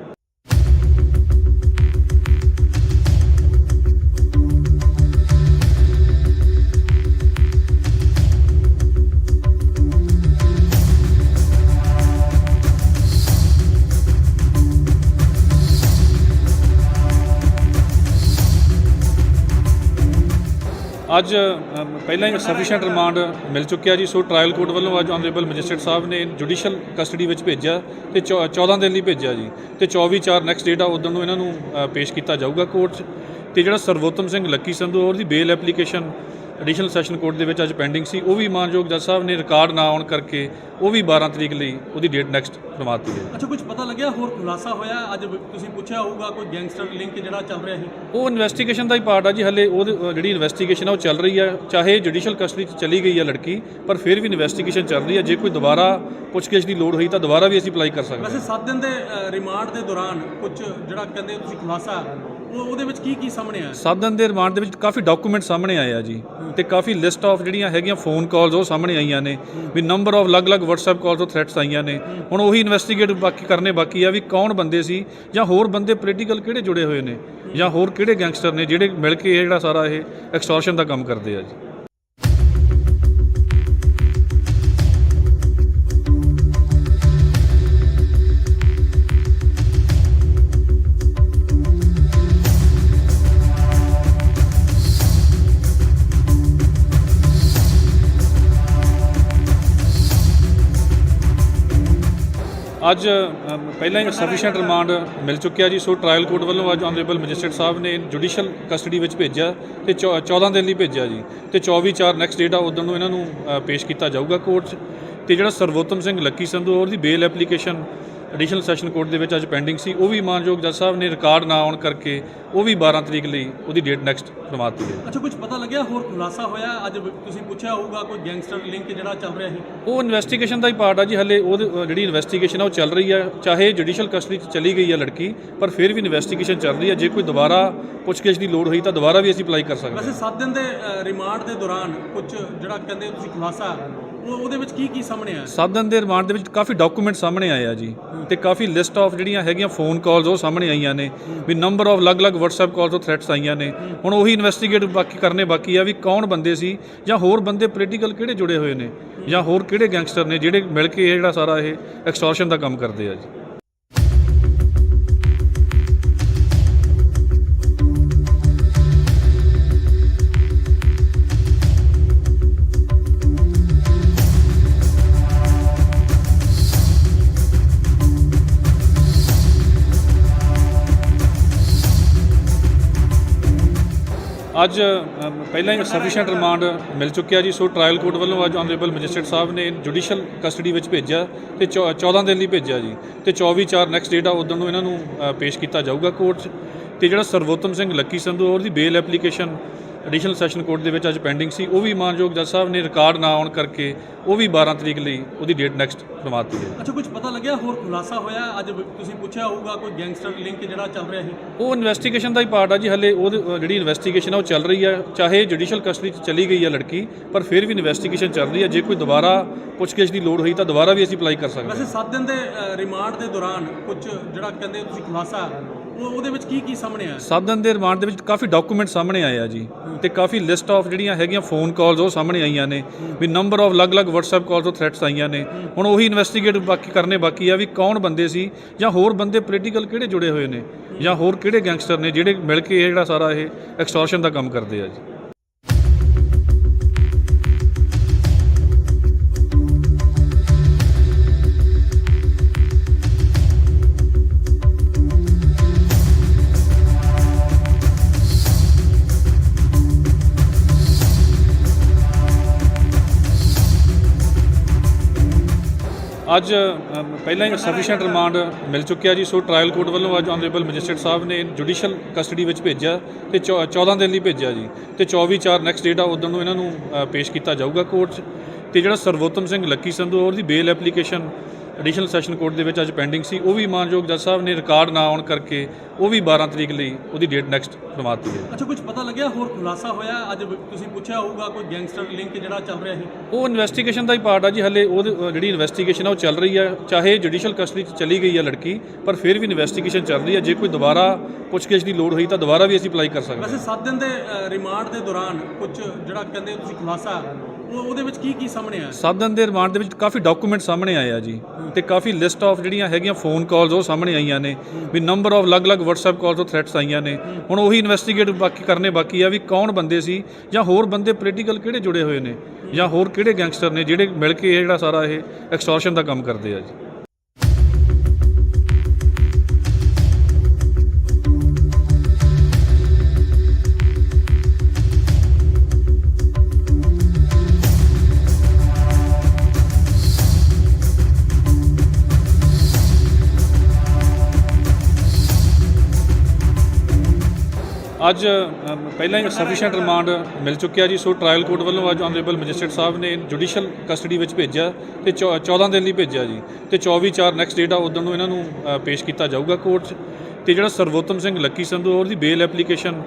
ਅੱਜ ਪਹਿਲਾਂ ਹੀ ਸਫੀਸ਼ੀਐਂਟ ਰਿਮਾਂਡ ਮਿਲ ਚੁੱਕਿਆ ਜੀ। ਸੋ ਟ੍ਰਾਇਲ ਕੋਰਟ ਵੱਲੋਂ ਅੱਜ ਆਨਰੇਬਲ ਮੈਜਿਸਟਰੇਟ ਸਾਹਿਬ ਨੇ ਜੁਡੀਸ਼ੀਅਲ ਕਸਟਡੀ ਵਿੱਚ ਭੇਜਿਆ ਤੇ 14 ਦਿਨ ਲਈ ਭੇਜਿਆ ਜੀ ਤੇ 24/4 ਨੈਕਸਟ ਡੇਟ ਆ ਉਦੋਂ ਨੂੰ ਇਹਨਾਂ ਨੂੰ ਪੇਸ਼ ਕੀਤਾ ਜਾਊਗਾ ਕੋਰਟ 'ਚ। ਤੇ ਜਿਹੜਾ ਸਰਵੋਤਮ ਸਿੰਘ ਲੱਕੀ ਸੰਧੂ ਉਹਦੀ ਬੇਲ ਐਪਲੀਕੇਸ਼ਨ ਐਡੀਸ਼ਨਲ ਸੈਸ਼ਨ ਕੋਰਟ ਦੇ ਵਿੱਚ ਅੱਜ ਪੈਂਡਿੰਗ ਸੀ, ਉਹ ਵੀ ਮਾਨਯੋਗ ਜੱਜ ਸਾਹਿਬ ਨੇ ਰਿਕਾਰਡ ਨਾ ਆਉਣ ਕਰਕੇ ਉਹ ਵੀ 12 ਤਰੀਕ ਲਈ ਉਹਦੀ ਡੇਟ ਨੈਕਸਟ ਕਰਵਾ ਦਿੱਤੀ ਹੈ।
ਅੱਛਾ, ਕੁਝ ਪਤਾ ਲੱਗਿਆ ਹੋਰ ਖੁਲਾਸਾ ਹੋਇਆ ਅੱਜ ਤੁਸੀਂ ਪੁੱਛਿਆ ਹੋਊਗਾ ਕੋਈ ਗੈਂਗਸਟਰ ਲਿੰਕ ਜਿਹੜਾ ਚੱਲ ਰਿਹਾ ਸੀ?
ਉਹ ਇਨਵੈਸਟੀਗੇਸ਼ਨ ਦਾ ਹੀ ਪਾਰਟ ਆ ਜੀ, ਹਲੇ ਉਹਦੀ ਜਿਹੜੀ ਇਨਵੈਸਟੀਗੇਸ਼ਨ ਆ ਉਹ ਚੱਲ ਰਹੀ ਆ। ਚਾਹੇ ਜੁਡੀਸ਼ੀਅਲ ਕਸਟਡੀ 'ਚ ਚਲੀ ਗਈ ਆ ਲੜਕੀ, ਪਰ ਫਿਰ ਵੀ ਇਨਵੈਸਟੀਗੇਸ਼ਨ ਚੱਲ ਰਹੀ ਆ। ਜੇ ਕੋਈ ਦੁਬਾਰਾ ਪੁੱਛਗਿੱਛ ਦੀ ਲੋੜ ਹੋਈ ਤਾਂ ਦੁਬਾਰਾ ਵੀ ਅਸੀਂ ਅਪਲਾਈ ਕਰ ਸਕਦੇ ਹਾਂ।
ਵੈਸੇ 7 ਦਿਨ ਦੇ ਰਿਮਾਂਡ ਦੇ ਦੌਰਾਨ ਕੁਝ ਜਿਹੜਾ ਕਹਿੰਦੇ ਤੁਸੀਂ ਖੁਲਾਸਾ ਉਹਦੇ ਵਿੱਚ ਕੀ ਸਾਹਮਣੇ ਆਇਆ?
7 ਦਿਨ ਦੇ ਰਿਮਾਂਡ ਦੇ ਵਿੱਚ ਕਾਫੀ ਡਾਕੂਮੈਂਟ ਸਾਹਮਣੇ ਆਏ ਆ ਜੀ, ਤੇ ਕਾਫੀ ਲਿਸਟ ਆਫ ਜਿਹੜੀਆਂ ਹੈਗੀਆਂ ਫੋਨ ਕਾਲਸ ਉਹ ਸਾਹਮਣੇ ਆਈਆਂ ਨੇ, ਵੀ ਨੰਬਰ ਆਫ ਅਲੱਗ-ਅਲੱਗ WhatsApp ਕਾਲਸ ਤੋਂ ਥ੍ਰੈਟਸ ਆਈਆਂ ਨੇ। ਹੁਣ ਉਹੀ ਇਨਵੈਸਟੀਗੇਟ ਕਰਨੇ ਬਾਕੀ ਆ ਵੀ ਕੌਣ ਬੰਦੇ ਸੀ, ਜਾਂ ਹੋਰ ਬੰਦੇ ਪੋਲੀਟੀਕਲ ਕਿਹੜੇ ਜੁੜੇ ਹੋਏ ਨੇ, ਜਾਂ ਹੋਰ ਕਿਹੜੇ ਗੈਂਗਸਟਰ ਨੇ ਜਿਹੜੇ ਮਿਲ ਕੇ ਇਹ ਜਿਹੜਾ ਸਾਰਾ ਇਹ ਐਕਸਟੋਰਸ਼ਨ ਦਾ ਕੰਮ ਕਰਦੇ ਆ ਜੀ। ਅੱਜ ਪਹਿਲਾਂ ਹੀ ਸਫੀਸ਼ੀਐਂਟ ਰਿਮਾਂਡ ਮਿਲ ਚੁੱਕਿਆ ਜੀ, ਸੋ ਟ੍ਰਾਇਲ ਕੋਰਟ ਵੱਲੋਂ ਅੱਜ ਆਨਰੇਬਲ ਮੈਜਿਸਟਰੇਟ ਸਾਹਿਬ ਨੇ ਜੁਡੀਸ਼ੀਅਲ ਕਸਟਡੀ ਵਿੱਚ ਭੇਜਿਆ ਤੇ 14 ਦਿਨ ਲਈ ਭੇਜਿਆ ਜੀ, ਤੇ 24/4 ਨੈਕਸਟ ਡੇਟ ਆ ਉਦੋਂ ਨੂੰ ਇਹਨਾਂ ਨੂੰ ਪੇਸ਼ ਕੀਤਾ ਜਾਊਗਾ ਕੋਰਟ 'ਚ। ਤੇ ਜਿਹੜਾ ਸਰਵੋਤਮ ਸਿੰਘ ਲੱਕੀ ਸੰਧੂ ਉਹਦੀ ਬੇਲ ਐਪਲੀਕੇਸ਼ਨ ਐਡੀਸ਼ਨਲ ਸੈਸ਼ਨ ਕੋਰਟ ਦੇ ਵਿੱਚ ਅੱਜ ਪੈਂਡਿੰਗ ਸੀ, ਉਹ ਵੀ ਮਾਨਯੋਗ ਜੱਜ ਸਾਹਿਬ ਨੇ ਰਿਕਾਰਡ ਨਾ ਆਉਣ ਕਰਕੇ ਉਹ ਵੀ 12 ਤਰੀਕ ਲਈ ਉਹਦੀ ਡੇਟ ਨੈਕਸਟ ਕਰਵਾ ਦਿੱਤੀ ਹੈ।
ਅੱਛਾ, ਕੁਝ ਪਤਾ ਲੱਗਿਆ ਹੋਰ ਖੁਲਾਸਾ ਹੋਇਆ ਅੱਜ ਤੁਸੀਂ ਪੁੱਛਿਆ ਹੋਊਗਾ ਕੋਈ ਗੈਂਗਸਟਰ ਲਿੰਕ ਜਿਹੜਾ ਚੱਲ ਰਿਹਾ ਸੀ?
ਉਹ ਇਨਵੈਸਟੀਗੇਸ਼ਨ ਦਾ ਹੀ ਪਾਰਟ ਆ ਜੀ, ਹਲੇ ਉਹਦੀ ਜਿਹੜੀ ਇਨਵੈਸਟੀਗੇਸ਼ਨ ਆ ਉਹ ਚੱਲ ਰਹੀ ਆ। ਚਾਹੇ ਜੁਡੀਸ਼ੀਅਲ ਕਸਟਡੀ 'ਚ ਚਲੀ ਗਈ ਆ ਲੜਕੀ, ਪਰ ਫਿਰ ਵੀ ਇਨਵੈਸਟੀਗੇਸ਼ਨ ਚੱਲ ਰਹੀ ਆ। ਜੇ ਕੋਈ ਦੁਬਾਰਾ ਪੁੱਛਗਿੱਛ ਦੀ ਲੋੜ ਹੋਈ ਤਾਂ ਦੁਬਾਰਾ ਵੀ ਅਸੀਂ ਅਪਲਾਈ ਕਰ ਸਕਦੇ ਹਾਂ।
ਵੈਸੇ 7 ਦਿਨ ਦੇ ਰਿਮਾਂਡ ਦੇ ਦੌਰਾਨ ਕੁਝ ਜਿਹੜਾ ਕਹਿੰਦੇ ਤੁਸੀਂ ਖੁਲਾਸਾ ਉਹਦੇ ਵਿੱਚ ਕੀ ਸਾਹਮਣੇ ਆਇਆ?
7 ਦਿਨ ਦੇ ਰਿਮਾਂਡ ਦੇ ਵਿੱਚ ਕਾਫੀ ਡਾਕੂਮੈਂਟ ਸਾਹਮਣੇ ਆਏ ਆ ਜੀ, ਤੇ ਕਾਫੀ ਲਿਸਟ ਆਫ ਜਿਹੜੀਆਂ ਹੈਗੀਆਂ ਫੋਨ ਕਾਲਸ ਉਹ ਸਾਹਮਣੇ ਆਈਆਂ ਨੇ, ਵੀ ਨੰਬਰ ਆਫ ਅਲੱਗ-ਅਲੱਗ WhatsApp ਕਾਲਸ ਤੋਂ ਥ੍ਰੈਟਸ ਆਈਆਂ ਨੇ। ਹੁਣ ਉਹੀ ਇਨਵੈਸਟੀਗੇਟ ਕਰਨੇ ਬਾਕੀ ਆ ਵੀ ਕੌਣ ਬੰਦੇ ਸੀ, ਜਾਂ ਹੋਰ ਬੰਦੇ ਪੋਲੀਟੀਕਲ ਕਿਹੜੇ ਜੁੜੇ ਹੋਏ ਨੇ, ਜਾਂ ਹੋਰ ਕਿਹੜੇ ਗੈਂਗਸਟਰ ਨੇ ਜਿਹੜੇ ਮਿਲ ਕੇ ਇਹ ਜਿਹੜਾ ਸਾਰਾ ਇਹ ਐਕਸਟੋਰਸ਼ਨ ਦਾ ਕੰਮ ਕਰਦੇ ਆ ਜੀ। ਅੱਜ ਪਹਿਲਾਂ ਹੀ ਸਫੀਸ਼ੀਐਂਟ ਰਿਮਾਂਡ ਮਿਲ ਚੁੱਕਿਆ ਜੀ, ਸੋ ਟ੍ਰਾਇਲ ਕੋਰਟ ਵੱਲੋਂ ਅੱਜ ਆਨਰੇਬਲ ਮੈਜਿਸਟਰੇਟ ਸਾਹਿਬ ਨੇ ਜੁਡੀਸ਼ੀਅਲ ਕਸਟਡੀ ਵਿੱਚ ਭੇਜਿਆ ਤੇ 14 ਦਿਨ ਲਈ ਭੇਜਿਆ ਜੀ, ਤੇ 24/4 ਨੈਕਸਟ ਡੇਟ ਆ ਉਦੋਂ ਨੂੰ ਇਹਨਾਂ ਨੂੰ ਪੇਸ਼ ਕੀਤਾ ਜਾਊਗਾ ਕੋਰਟ 'ਚ। ਤੇ ਜਿਹੜਾ ਸਰਵੋਤਮ ਸਿੰਘ ਲੱਕੀ ਸੰਧੂ ਉਹਦੀ ਬੇਲ ਐਪਲੀਕੇਸ਼ਨ ਐਡੀਸ਼ਨਲ ਸੈਸ਼ਨ ਕੋਰਟ ਦੇ ਵਿੱਚ ਅੱਜ ਪੈਂਡਿੰਗ ਸੀ, ਉਹ ਵੀ ਮਾਨਯੋਗ ਜੱਜ ਸਾਹਿਬ ਨੇ ਰਿਕਾਰਡ ਨਾ ਆਉਣ ਕਰਕੇ ਉਹ ਵੀ 12 ਤਰੀਕ ਲਈ ਉਹਦੀ ਡੇਟ ਨੈਕਸਟ ਕਰਵਾ ਦਿੱਤੀ ਹੈ।
ਅੱਛਾ, ਕੁਝ ਪਤਾ ਲੱਗਿਆ ਹੋਰ ਖੁਲਾਸਾ ਹੋਇਆ ਅੱਜ ਤੁਸੀਂ ਪੁੱਛਿਆ ਹੋਊਗਾ ਕੋਈ ਗੈਂਗਸਟਰ ਲਿੰਕ ਜਿਹੜਾ ਚੱਲ ਰਿਹਾ ਸੀ?
ਉਹ ਇਨਵੈਸਟੀਗੇਸ਼ਨ ਦਾ ਹੀ ਪਾਰਟ ਆ ਜੀ, ਹਲੇ ਉਹਦੀ ਜਿਹੜੀ ਇਨਵੈਸਟੀਗੇਸ਼ਨ ਆ ਉਹ ਚੱਲ ਰਹੀ ਆ। ਚਾਹੇ ਜੁਡੀਸ਼ੀਅਲ ਕਸਟਡੀ 'ਚ ਚਲੀ ਗਈ ਆ ਲੜਕੀ, ਪਰ ਫਿਰ ਵੀ ਇਨਵੈਸਟੀਗੇਸ਼ਨ ਚੱਲ ਰਹੀ ਆ। ਜੇ ਕੋਈ ਦੁਬਾਰਾ ਪੁੱਛਗਿੱਛ ਦੀ ਲੋੜ ਹੋਈ ਤਾਂ ਦੁਬਾਰਾ ਵੀ ਅਸੀਂ ਅਪਲਾਈ ਕਰ ਸਕਦੇ ਹਾਂ।
ਵੈਸੇ 7 ਦਿਨ ਦੇ ਰਿਮਾਂਡ ਦੇ ਦੌਰਾਨ ਕੁਝ ਜਿਹੜਾ ਕਹਿੰਦੇ ਤੁਸੀਂ ਖੁਲਾਸਾ ਉਹਦੇ ਵਿੱਚ ਕੀ ਸਾਹਮਣੇ ਆਇਆ?
7 ਦਿਨ ਦੇ ਰਿਮਾਂਡ ਦੇ ਵਿੱਚ ਕਾਫੀ ਡਾਕੂਮੈਂਟ ਸਾਹਮਣੇ ਆਏ ਆ ਜੀ, ਤੇ ਕਾਫੀ ਲਿਸਟ ਆਫ ਜਿਹੜੀਆਂ ਹੈਗੀਆਂ ਫੋਨ ਕਾਲਸ ਉਹ ਸਾਹਮਣੇ ਆਈਆਂ ਨੇ, ਵੀ ਨੰਬਰ ਆਫ ਅਲੱਗ-ਅਲੱਗ WhatsApp ਕਾਲਸ ਤੋਂ ਥ੍ਰੈਟਸ ਆਈਆਂ ਨੇ। ਹੁਣ ਉਹੀ ਇਨਵੈਸਟੀਗੇਟ ਕਰਨੇ ਬਾਕੀ ਆ ਵੀ ਕੌਣ ਬੰਦੇ ਸੀ, ਜਾਂ ਹੋਰ ਬੰਦੇ ਪੋਲੀਟੀਕਲ ਕਿਹੜੇ ਜੁੜੇ ਹੋਏ ਨੇ, ਜਾਂ ਹੋਰ ਕਿਹੜੇ ਗੈਂਗਸਟਰ ਨੇ ਜਿਹੜੇ ਮਿਲ ਕੇ ਇਹ ਜਿਹੜਾ ਸਾਰਾ ਇਹ ਐਕਸਟੋਰਸ਼ਨ ਦਾ ਕੰਮ ਕਰਦੇ ਆ ਜੀ। ਅੱਜ ਪਹਿਲਾਂ ਹੀ ਸਫੀਸ਼ੀਐਂਟ ਰਿਮਾਂਡ ਮਿਲ ਚੁੱਕਿਆ ਜੀ, ਸੋ ਟ੍ਰਾਇਲ ਕੋਰਟ ਵੱਲੋਂ ਅੱਜ ਆਨਰੇਬਲ ਮੈਜਿਸਟਰੇਟ ਸਾਹਿਬ ਨੇ ਜੁਡੀਸ਼ੀਅਲ ਕਸਟਡੀ ਵਿੱਚ ਭੇਜਿਆ ਤੇ 14 ਦਿਨ ਲਈ ਭੇਜਿਆ ਜੀ, ਤੇ 24/4 ਨੈਕਸਟ ਡੇਟ ਆ ਉਦੋਂ ਨੂੰ ਇਹਨਾਂ ਨੂੰ ਪੇਸ਼ ਕੀਤਾ ਜਾਊਗਾ ਕੋਰਟ 'ਚ। ਤੇ ਜਿਹੜਾ ਸਰਵੋਤਮ ਸਿੰਘ ਲੱਕੀ ਸੰਧੂ ਉਹਦੀ ਬੇਲ ਐਪਲੀਕੇਸ਼ਨ ਐਡੀਸ਼ਨਲ ਸੈਸ਼ਨ ਕੋਰਟ ਦੇ ਵਿੱਚ ਅੱਜ ਪੈਂਡਿੰਗ ਸੀ, ਉਹ ਵੀ ਮਾਨਯੋਗ ਜੱਜ ਸਾਹਿਬ ਨੇ ਰਿਕਾਰਡ ਨਾ ਆਉਣ ਕਰਕੇ ਉਹ ਵੀ 12 ਤਰੀਕ ਲਈ ਉਹਦੀ ਡੇਟ ਨੈਕਸਟ ਕਰਵਾ ਦਿੱਤੀ ਹੈ।
ਅੱਛਾ, ਕੁਝ ਪਤਾ ਲੱਗਿਆ ਹੋਰ ਖੁਲਾਸਾ ਹੋਇਆ ਅੱਜ ਤੁਸੀਂ ਪੁੱਛਿਆ ਹੋਊਗਾ ਕੋਈ ਗੈਂਗਸਟਰ ਲਿੰਕ ਜਿਹੜਾ ਚੱਲ ਰਿਹਾ ਸੀ?
ਉਹ ਇਨਵੈਸਟੀਗੇਸ਼ਨ ਦਾ ਹੀ ਪਾਰਟ ਆ ਜੀ, ਹਲੇ ਉਹਦੀ ਜਿਹੜੀ ਇਨਵੈਸਟੀਗੇਸ਼ਨ ਆ ਉਹ ਚੱਲ ਰਹੀ ਆ। ਚਾਹੇ ਜੁਡੀਸ਼ੀਅਲ ਕਸਟਡੀ 'ਚ ਚਲੀ ਗਈ ਆ ਲੜਕੀ, ਪਰ ਫਿਰ ਵੀ ਇਨਵੈਸਟੀਗੇਸ਼ਨ ਚੱਲ ਰਹੀ ਆ। ਜੇ ਕੋਈ ਦੁਬਾਰਾ ਪੁੱਛਗਿੱਛ ਦੀ ਲੋੜ ਹੋਈ ਤਾਂ ਦੁਬਾਰਾ ਵੀ ਅਸੀਂ ਅਪਲਾਈ ਕਰ ਸਕਦੇ ਹਾਂ।
ਵੈਸੇ 7 ਦਿਨ ਦੇ ਰਿਮਾਂਡ ਦੇ ਦੌਰਾਨ ਕੁਝ ਜਿਹੜਾ ਕਹਿੰਦੇ ਤੁਸੀਂ ਖੁਲਾਸਾ ਉਹਦੇ ਵਿੱਚ ਕੀ ਸਾਹਮਣੇ ਆਇਆ?
7 ਦਿਨ ਦੇ ਰਿਮਾਂਡ ਦੇ ਵਿੱਚ ਕਾਫੀ ਡਾਕੂਮੈਂਟ ਸਾਹਮਣੇ ਆਏ ਆ ਜੀ, ਤੇ ਕਾਫੀ ਲਿਸਟ ਆਫ ਜਿਹੜੀਆਂ ਹੈਗੀਆਂ ਫੋਨ ਕਾਲਸ ਉਹ ਸਾਹਮਣੇ ਆਈਆਂ ਨੇ, ਵੀ ਨੰਬਰ ਆਫ ਅਲੱਗ-ਅਲੱਗ WhatsApp ਕਾਲਸ ਤੋਂ ਥ੍ਰੈਟਸ ਆਈਆਂ ਨੇ। ਹੁਣ ਉਹੀ ਇਨਵੈਸਟੀਗੇਟ ਕਰਨੇ ਬਾਕੀ ਆ ਵੀ ਕੌਣ ਬੰਦੇ ਸੀ, ਜਾਂ ਹੋਰ ਬੰਦੇ ਪੋਲੀਟੀਕਲ ਕਿਹੜੇ ਜੁੜੇ ਹੋਏ ਨੇ, ਜਾਂ ਹੋਰ ਕਿਹੜੇ ਗੈਂਗਸਟਰ ਨੇ ਜਿਹੜੇ ਮਿਲ ਕੇ ਇਹ ਜਿਹੜਾ ਸਾਰਾ ਇਹ ਐਕਸਟੋਰਸ਼ਨ ਦਾ ਕੰਮ ਕਰਦੇ ਆ ਜੀ। ਅੱਜ ਪਹਿਲਾਂ ਹੀ ਸਫੀਸ਼ੀਐਂਟ ਰਿਮਾਂਡ ਮਿਲ ਚੁੱਕਿਆ ਜੀ। ਸੋ ਟ੍ਰਾਇਲ ਕੋਰਟ ਵੱਲੋਂ ਅੱਜ ਆਨਰੇਬਲ ਮੈਜਿਸਟਰੇਟ ਸਾਹਿਬ ਨੇ ਜੁਡੀਸ਼ੀਅਲ ਕਸਟਡੀ ਵਿੱਚ ਭੇਜਿਆ ਤੇ 14 ਦਿਨ ਲਈ ਭੇਜਿਆ ਜੀ ਤੇ 24/4 ਨੈਕਸਟ ਡੇਟ ਆ ਉਦੋਂ ਨੂੰ ਇਹਨਾਂ ਨੂੰ ਪੇਸ਼ ਕੀਤਾ ਜਾਊਗਾ ਕੋਰਟ 'ਚ। ਤੇ ਜਿਹੜਾ ਸਰਵੋਤਮ ਸਿੰਘ ਲੱਕੀ ਸੰਧੂ ਉਹਦੀ ਬੇਲ ਐਪਲੀਕੇਸ਼ਨ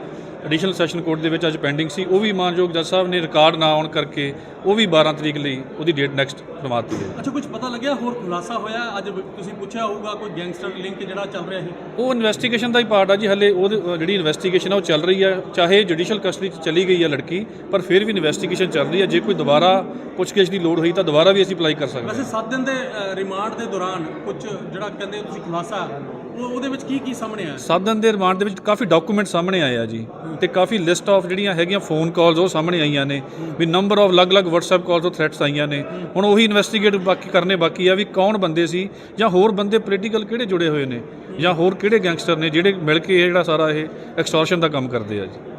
ਐਡੀਸ਼ਨਲ ਸੈਸ਼ਨ ਕੋਰਟ ਦੇ ਵਿੱਚ ਅੱਜ ਪੈਂਡਿੰਗ ਸੀ, ਉਹ ਵੀ ਮਾਨਯੋਗ ਜੱਜ ਸਾਹਿਬ ਨੇ ਰਿਕਾਰਡ ਨਾ ਆਉਣ ਕਰਕੇ ਉਹ ਵੀ 12 ਤਰੀਕ ਲਈ ਉਹਦੀ ਡੇਟ ਨੈਕਸਟ ਕਰਵਾ ਦਿੱਤੀ ਹੈ।
ਅੱਛਾ, ਕੁਝ ਪਤਾ ਲੱਗਿਆ ਹੋਰ ਖੁਲਾਸਾ ਹੋਇਆ? ਅੱਜ ਤੁਸੀਂ ਪੁੱਛਿਆ ਹੋਊਗਾ ਕੋਈ ਗੈਂਗਸਟਰ ਲਿੰਕ ਜਿਹੜਾ ਚੱਲ ਰਿਹਾ ਸੀ।
ਉਹ ਇਨਵੈਸਟੀਗੇਸ਼ਨ ਦਾ ਹੀ ਪਾਰਟ ਆ ਜੀ। ਹਲੇ ਉਹਦੀ ਜਿਹੜੀ ਇਨਵੈਸਟੀਗੇਸ਼ਨ ਆ ਉਹ ਚੱਲ ਰਹੀ ਆ। ਚਾਹੇ ਜੁਡੀਸ਼ੀਅਲ ਕਸਟਡੀ 'ਚ ਚਲੀ ਗਈ ਆ ਲੜਕੀ, ਪਰ ਫਿਰ ਵੀ ਇਨਵੈਸਟੀਗੇਸ਼ਨ ਚੱਲ ਰਹੀ ਆ। ਜੇ ਕੋਈ ਦੁਬਾਰਾ ਪੁੱਛਗਿੱਛ ਦੀ ਲੋੜ ਹੋਈ ਤਾਂ ਦੁਬਾਰਾ ਵੀ ਅਸੀਂ ਅਪਲਾਈ ਕਰ ਸਕਦੇ ਹਾਂ।
ਵੈਸੇ 7 ਦਿਨ ਦੇ ਰਿਮਾਂਡ ਦੇ ਦੌਰਾਨ ਕੁਝ ਜਿਹੜਾ ਕਹਿੰਦੇ ਤੁਸੀਂ ਖੁਲਾਸਾ ਉਹਦੇ ਵਿੱਚ ਕੀ ਸਾਹਮਣੇ ਆਇਆ?
7 ਦਿਨ ਦੇ ਰਿਮਾਂਡ ਦੇ ਵਿੱਚ ਕਾਫੀ ਡਾਕੂਮੈਂਟ ਸਾਹਮਣੇ ਆਏ ਆ ਜੀ ਤੇ ਕਾਫੀ ਲਿਸਟ ਆਫ ਜਿਹੜੀਆਂ ਹੈਗੀਆਂ ਫੋਨ ਕਾਲਸ ਉਹ ਸਾਹਮਣੇ ਆਈਆਂ ਨੇ ਵੀ ਨੰਬਰ ਆਫ ਅਲੱਗ-ਅਲੱਗ WhatsApp ਕਾਲਸ ਤੋਂ ਥ੍ਰੈਟਸ ਆਈਆਂ ਨੇ। ਹੁਣ ਉਹੀ ਇਨਵੈਸਟੀਗੇਟ ਕਰਨੇ ਬਾਕੀ ਆ ਵੀ ਕੌਣ ਬੰਦੇ ਸੀ ਜਾਂ ਹੋਰ ਬੰਦੇ ਪੋਲੀਟੀਕਲ ਕਿਹੜੇ ਜੁੜੇ ਹੋਏ ਨੇ ਜਾਂ ਹੋਰ ਕਿਹੜੇ ਗੈਂਗਸਟਰ ਨੇ ਜਿਹੜੇ ਮਿਲ ਕੇ ਇਹ ਜਿਹੜਾ ਸਾਰਾ ਇਹ ਐਕਸਟੋਰਸ਼ਨ ਦਾ ਕੰਮ ਕਰਦੇ ਆ ਜੀ।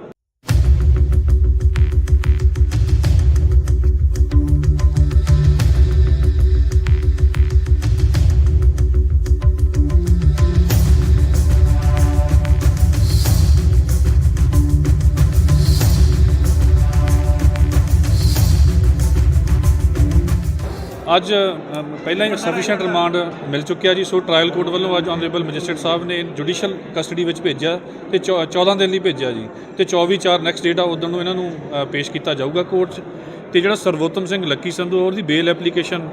ਅੱਜ ਪਹਿਲਾਂ ਹੀ ਸਫੀਸ਼ੀਐਂਟ ਰਿਮਾਂਡ ਮਿਲ ਚੁੱਕਿਆ ਜੀ। ਸੋ ਟ੍ਰਾਇਲ ਕੋਰਟ ਵੱਲੋਂ ਅੱਜ ਆਨਰੇਬਲ ਮੈਜਿਸਟਰੇਟ ਸਾਹਿਬ ਨੇ ਜੁਡੀਸ਼ੀਅਲ ਕਸਟਡੀ ਵਿੱਚ ਭੇਜਿਆ ਤੇ 14 ਦਿਨ ਲਈ ਭੇਜਿਆ ਜੀ ਤੇ 24/4 ਨੈਕਸਟ ਡੇਟ ਆ ਉਦੋਂ ਨੂੰ ਇਹਨਾਂ ਨੂੰ ਪੇਸ਼ ਕੀਤਾ ਜਾਊਗਾ ਕੋਰਟ 'ਚ। ਤੇ ਜਿਹੜਾ ਸਰਵੋਤਮ ਸਿੰਘ ਲੱਕੀ ਸੰਧੂ ਉਹਦੀ ਬੇਲ ਐਪਲੀਕੇਸ਼ਨ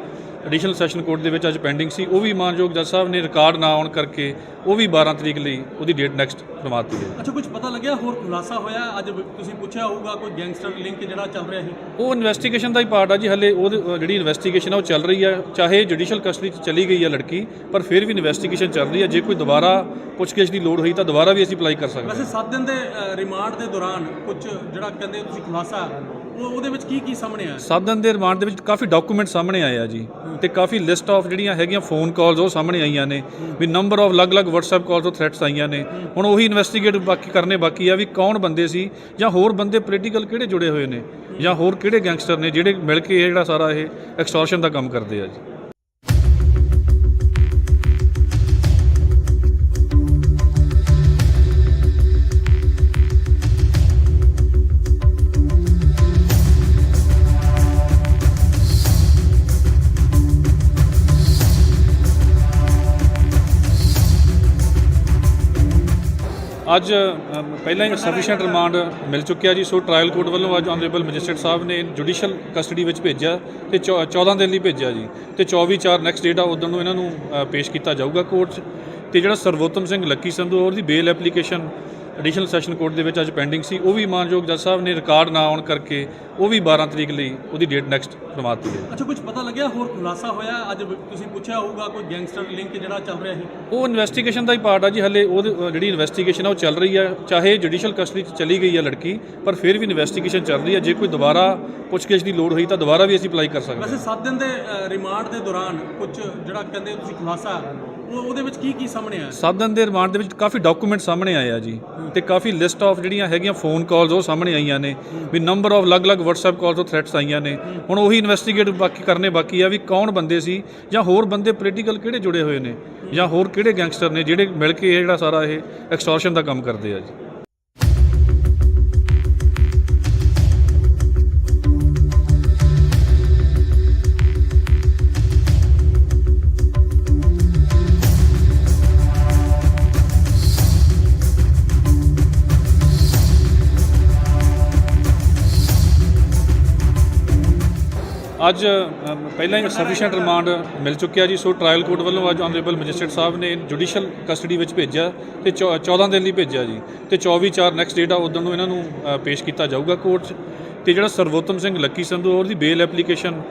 ਐਡੀਸ਼ਨਲ ਸੈਸ਼ਨ ਕੋਰਟ ਦੇ ਵਿੱਚ ਅੱਜ ਪੈਂਡਿੰਗ ਸੀ, ਉਹ ਵੀ ਮਾਨਯੋਗ ਜੱਜ ਸਾਹਿਬ ਨੇ ਰਿਕਾਰਡ ਨਾ ਆਉਣ ਕਰਕੇ ਉਹ ਵੀ 12 ਤਰੀਕ ਲਈ ਉਹਦੀ ਡੇਟ ਨੈਕਸਟ ਕਰਵਾ ਦਿੱਤੀ ਹੈ।
ਅੱਛਾ, ਕੁਝ ਪਤਾ ਲੱਗਿਆ ਹੋਰ ਖੁਲਾਸਾ ਹੋਇਆ? ਅੱਜ ਤੁਸੀਂ ਪੁੱਛਿਆ ਹੋਊਗਾ ਕੋਈ ਗੈਂਗਸਟਰ ਲਿੰਕ ਜਿਹੜਾ ਚੱਲ ਰਿਹਾ ਸੀ।
ਉਹ ਇਨਵੈਸਟੀਗੇਸ਼ਨ ਦਾ ਹੀ ਪਾਰਟ ਆ ਜੀ। ਹਲੇ ਉਹਦੀ ਜਿਹੜੀ ਇਨਵੈਸਟੀਗੇਸ਼ਨ ਆ ਉਹ ਚੱਲ ਰਹੀ ਆ। ਚਾਹੇ ਜੁਡੀਸ਼ੀਅਲ ਕਸਟਡੀ 'ਚ ਚਲੀ ਗਈ ਆ ਲੜਕੀ, ਪਰ ਫਿਰ ਵੀ ਇਨਵੈਸਟੀਗੇਸ਼ਨ ਚੱਲ ਰਹੀ ਆ। ਜੇ ਕੋਈ ਦੁਬਾਰਾ ਪੁੱਛਗਿੱਛ ਦੀ ਲੋੜ ਹੋਈ ਤਾਂ ਦੁਬਾਰਾ ਵੀ ਅਸੀਂ ਅਪਲਾਈ ਕਰ ਸਕਦੇ ਹਾਂ।
ਵੈਸੇ 7 ਦਿਨ ਦੇ ਰਿਮਾਂਡ ਦੇ ਦੌਰਾਨ ਕੁਝ ਜਿਹੜਾ ਕਹਿੰਦੇ ਤੁਸੀਂ ਖੁਲਾਸਾ ਉਹਦੇ ਵਿੱਚ ਕੀ ਸਾਹਮਣੇ ਆਇਆ?
7 ਦਿਨ ਦੇ ਰਿਮਾਂਡ ਦੇ ਵਿੱਚ ਕਾਫੀ ਡਾਕੂਮੈਂਟ ਸਾਹਮਣੇ ਆਏ ਆ ਜੀ ਤੇ ਕਾਫੀ ਲਿਸਟ ਆਫ ਜਿਹੜੀਆਂ ਹੈਗੀਆਂ ਫੋਨ ਕਾਲਸ ਉਹ ਸਾਹਮਣੇ ਆਈਆਂ ਨੇ ਵੀ ਨੰਬਰ ਆਫ ਅਲੱਗ-ਅਲੱਗ WhatsApp ਕਾਲਸ ਤੋਂ ਥ੍ਰੈਟਸ ਆਈਆਂ ਨੇ। ਹੁਣ ਉਹੀ ਇਨਵੈਸਟੀਗੇਟ ਕਰਨੇ ਬਾਕੀ ਆ ਵੀ ਕੌਣ ਬੰਦੇ ਸੀ ਜਾਂ ਹੋਰ ਬੰਦੇ ਪੋਲੀਟੀਕਲ ਕਿਹੜੇ ਜੁੜੇ ਹੋਏ ਨੇ ਜਾਂ ਹੋਰ ਕਿਹੜੇ ਗੈਂਗਸਟਰ ਨੇ ਜਿਹੜੇ ਮਿਲ ਕੇ ਇਹ ਜਿਹੜਾ ਸਾਰਾ ਇਹ ਐਕਸਟੋਰਸ਼ਨ ਦਾ ਕੰਮ ਕਰਦੇ ਆ ਜੀ। ਅੱਜ ਪਹਿਲਾਂ ਹੀ ਸਫੀਸ਼ੀਐਂਟ ਰਿਮਾਂਡ ਮਿਲ ਚੁੱਕਿਆ ਜੀ। ਸੋ ਟ੍ਰਾਇਲ ਕੋਰਟ ਵੱਲੋਂ ਅੱਜ ਆਨਰੇਬਲ ਮੈਜਿਸਟਰੇਟ ਸਾਹਿਬ ਨੇ ਜੁਡੀਸ਼ੀਅਲ ਕਸਟਡੀ ਵਿੱਚ ਭੇਜਿਆ ਤੇ 14 ਦਿਨ ਲਈ ਭੇਜਿਆ ਜੀ ਤੇ 24/4 ਨੈਕਸਟ ਡੇਟ ਆ ਉਦੋਂ ਨੂੰ ਇਹਨਾਂ ਨੂੰ ਪੇਸ਼ ਕੀਤਾ ਜਾਊਗਾ ਕੋਰਟ 'ਚ। ਤੇ ਜਿਹੜਾ ਸਰਵੋਤਮ ਸਿੰਘ ਲੱਕੀ ਸੰਧੂ ਉਹਦੀ ਬੇਲ ਐਪਲੀਕੇਸ਼ਨ ਐਡੀਸ਼ਨਲ ਸੈਸ਼ਨ ਕੋਰਟ ਦੇ ਵਿੱਚ ਅੱਜ ਪੈਂਡਿੰਗ ਸੀ, ਉਹ ਵੀ ਮਾਨਯੋਗ ਜੱਜ ਸਾਹਿਬ ਨੇ ਰਿਕਾਰਡ ਨਾ ਆਉਣ ਕਰਕੇ ਉਹ ਵੀ 12 ਤਰੀਕ ਲਈ ਉਹਦੀ ਡੇਟ ਨੈਕਸਟ ਕਰਵਾ ਦਿੱਤੀ ਹੈ।
ਅੱਛਾ, ਕੁਝ ਪਤਾ ਲੱਗਿਆ ਹੋਰ ਖੁਲਾਸਾ ਹੋਇਆ? ਅੱਜ ਤੁਸੀਂ ਪੁੱਛਿਆ ਹੋਊਗਾ ਕੋਈ ਗੈਂਗਸਟਰ ਲਿੰਕ ਜਿਹੜਾ ਚੱਲ ਰਿਹਾ ਸੀ।
ਉਹ ਇਨਵੈਸਟੀਗੇਸ਼ਨ ਦਾ ਹੀ ਪਾਰਟ ਆ ਜੀ। ਹਲੇ ਉਹਦੀ ਜਿਹੜੀ ਇਨਵੈਸਟੀਗੇਸ਼ਨ ਆ ਉਹ ਚੱਲ ਰਹੀ ਆ। ਚਾਹੇ ਜੁਡੀਸ਼ੀਅਲ ਕਸਟਡੀ 'ਚ ਚਲੀ ਗਈ ਆ ਲੜਕੀ, ਪਰ ਫਿਰ ਵੀ ਇਨਵੈਸਟੀਗੇਸ਼ਨ ਚੱਲ ਰਹੀ ਆ। ਜੇ ਕੋਈ ਦੁਬਾਰਾ ਪੁੱਛਗਿੱਛ ਦੀ ਲੋੜ ਹੋਈ ਤਾਂ ਦੁਬਾਰਾ ਵੀ ਅਸੀਂ ਅਪਲਾਈ ਕਰ ਸਕਦੇ ਹਾਂ।
ਵੈਸੇ 7 ਦਿਨ ਦੇ ਰਿਮਾਂਡ ਦੇ ਦੌਰਾਨ ਕੁਝ ਜਿਹੜਾ ਕਹਿੰਦੇ ਤੁਸੀਂ ਖੁਲਾਸਾ ਉਹਦੇ ਵਿੱਚ ਕੀ ਸਾਹਮਣੇ ਆਇਆ?
7 ਦਿਨ ਦੇ ਰਿਮਾਂਡ ਦੇ ਵਿੱਚ ਕਾਫੀ ਡਾਕੂਮੈਂਟ ਸਾਹਮਣੇ ਆਏ ਆ ਜੀ ਤੇ ਕਾਫੀ ਲਿਸਟ ਆਫ ਜਿਹੜੀਆਂ ਹੈਗੀਆਂ ਫੋਨ ਕਾਲਸ ਉਹ ਸਾਹਮਣੇ ਆਈਆਂ ਨੇ ਵੀ ਨੰਬਰ ਆਫ ਅਲੱਗ-ਅਲੱਗ WhatsApp ਕਾਲਸ ਤੋਂ ਥ੍ਰੈਟਸ ਆਈਆਂ ਨੇ। ਹੁਣ ਉਹੀ ਇਨਵੈਸਟੀਗੇਟ ਕਰਨੇ ਬਾਕੀ ਆ ਵੀ ਕੌਣ ਬੰਦੇ ਸੀ ਜਾਂ ਹੋਰ ਬੰਦੇ ਪੋਲੀਟੀਕਲ ਕਿਹੜੇ ਜੁੜੇ ਹੋਏ ਨੇ ਜਾਂ ਹੋਰ ਕਿਹੜੇ ਗੈਂਗਸਟਰ ਨੇ ਜਿਹੜੇ ਮਿਲ ਕੇ ਇਹ ਜਿਹੜਾ ਸਾਰਾ ਇਹ ਐਕਸਟੋਰਸ਼ਨ ਦਾ ਕੰਮ ਕਰਦੇ ਆ ਜੀ। ਅੱਜ ਪਹਿਲਾਂ ਹੀ ਸਫੀਸ਼ੀਐਂਟ ਰਿਮਾਂਡ ਮਿਲ ਚੁੱਕਿਆ ਜੀ। ਸੋ ਟ੍ਰਾਇਲ ਕੋਰਟ ਵੱਲੋਂ ਅੱਜ ਆਨਰੇਬਲ ਮੈਜਿਸਟਰੇਟ ਸਾਹਿਬ ਨੇ ਜੁਡੀਸ਼ੀਅਲ ਕਸਟਡੀ ਵਿੱਚ ਭੇਜਿਆ ਤੇ 14 ਦਿਨ ਲਈ ਭੇਜਿਆ ਜੀ ਤੇ 24/4 ਨੈਕਸਟ ਡੇਟ ਆ ਉਦੋਂ ਨੂੰ ਇਹਨਾਂ ਨੂੰ ਪੇਸ਼ ਕੀਤਾ ਜਾਊਗਾ ਕੋਰਟ 'ਚ। ਤੇ ਜਿਹੜਾ ਸਰਵੋਤਮ ਸਿੰਘ ਲੱਕੀ ਸੰਧੂ ਉਹਦੀ ਬੇਲ ਐਪਲੀਕੇਸ਼ਨ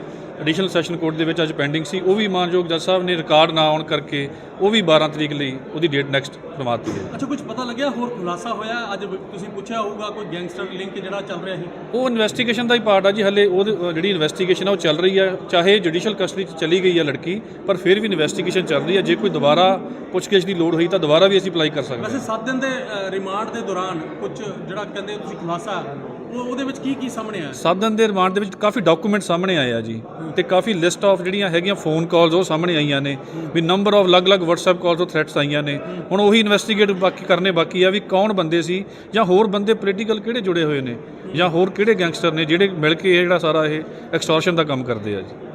ਐਡੀਸ਼ਨਲ ਸੈਸ਼ਨ ਕੋਰਟ ਦੇ ਵਿੱਚ ਅੱਜ ਪੈਂਡਿੰਗ ਸੀ, ਉਹ ਵੀ ਮਾਨਯੋਗ ਜੱਜ ਸਾਹਿਬ ਨੇ ਰਿਕਾਰਡ ਨਾ ਆਉਣ ਕਰਕੇ ਉਹ ਵੀ 12 ਤਰੀਕ ਲਈ ਉਹਦੀ ਡੇਟ ਨੈਕਸਟ ਕਰਵਾ ਦਿੱਤੀ ਹੈ।
ਅੱਛਾ, ਕੁਝ ਪਤਾ ਲੱਗਿਆ ਹੋਰ ਖੁਲਾਸਾ ਹੋਇਆ? ਅੱਜ ਤੁਸੀਂ ਪੁੱਛਿਆ ਹੋਊਗਾ ਕੋਈ ਗੈਂਗਸਟਰ ਲਿੰਕ ਜਿਹੜਾ ਚੱਲ ਰਿਹਾ ਸੀ।
ਉਹ ਇਨਵੈਸਟੀਗੇਸ਼ਨ ਦਾ ਹੀ ਪਾਰਟ ਆ ਜੀ। ਹਲੇ ਉਹਦੀ ਜਿਹੜੀ ਇਨਵੈਸਟੀਗੇਸ਼ਨ ਆ ਉਹ ਚੱਲ ਰਹੀ ਆ। ਚਾਹੇ ਜੁਡੀਸ਼ੀਅਲ ਕਸਟਡੀ 'ਚ ਚਲੀ ਗਈ ਆ ਲੜਕੀ, ਪਰ ਫਿਰ ਵੀ ਇਨਵੈਸਟੀਗੇਸ਼ਨ ਚੱਲ ਰਹੀ ਆ। ਜੇ ਕੋਈ ਦੁਬਾਰਾ ਪੁੱਛਗਿੱਛ ਦੀ ਲੋੜ ਹੋਈ ਤਾਂ ਦੁਬਾਰਾ ਵੀ ਅਸੀਂ ਅਪਲਾਈ ਕਰ ਸਕਦੇ ਹਾਂ।
ਵੈਸੇ 7 ਦਿਨ ਦੇ ਰਿਮਾਂਡ ਦੇ ਦੌਰਾਨ ਕੁਝ ਜਿਹੜਾ ਕਹਿੰਦੇ ਤੁਸੀਂ ਖੁਲਾਸਾ ਉਹਦੇ ਵਿੱਚ ਕੀ ਸਾਹਮਣੇ ਆਇਆ?
7 ਦਿਨ ਦੇ ਰਿਮਾਂਡ ਦੇ ਵਿੱਚ ਕਾਫੀ ਡਾਕੂਮੈਂਟ ਸਾਹਮਣੇ ਆਏ ਆ ਜੀ ਤੇ ਕਾਫੀ ਲਿਸਟ ਆਫ ਜਿਹੜੀਆਂ ਹੈਗੀਆਂ ਫੋਨ ਕਾਲਸ ਉਹ ਸਾਹਮਣੇ ਆਈਆਂ ਨੇ ਵੀ ਨੰਬਰ ਆਫ ਅਲੱਗ-ਅਲੱਗ WhatsApp ਕਾਲਸ ਤੋਂ ਥ੍ਰੈਟਸ ਆਈਆਂ ਨੇ। ਹੁਣ ਉਹੀ ਇਨਵੈਸਟੀਗੇਟ ਕਰਨੇ ਬਾਕੀ ਆ ਵੀ ਕੌਣ ਬੰਦੇ ਸੀ ਜਾਂ ਹੋਰ ਬੰਦੇ ਪੋਲੀਟੀਕਲ ਕਿਹੜੇ ਜੁੜੇ ਹੋਏ ਨੇ ਜਾਂ ਹੋਰ ਕਿਹੜੇ ਗੈਂਗਸਟਰ ਨੇ ਜਿਹੜੇ ਮਿਲ ਕੇ ਇਹ ਜਿਹੜਾ ਸਾਰਾ ਇਹ ਐਕਸਟੋਰਸ਼ਨ ਦਾ ਕੰਮ ਕਰਦੇ ਆ ਜੀ।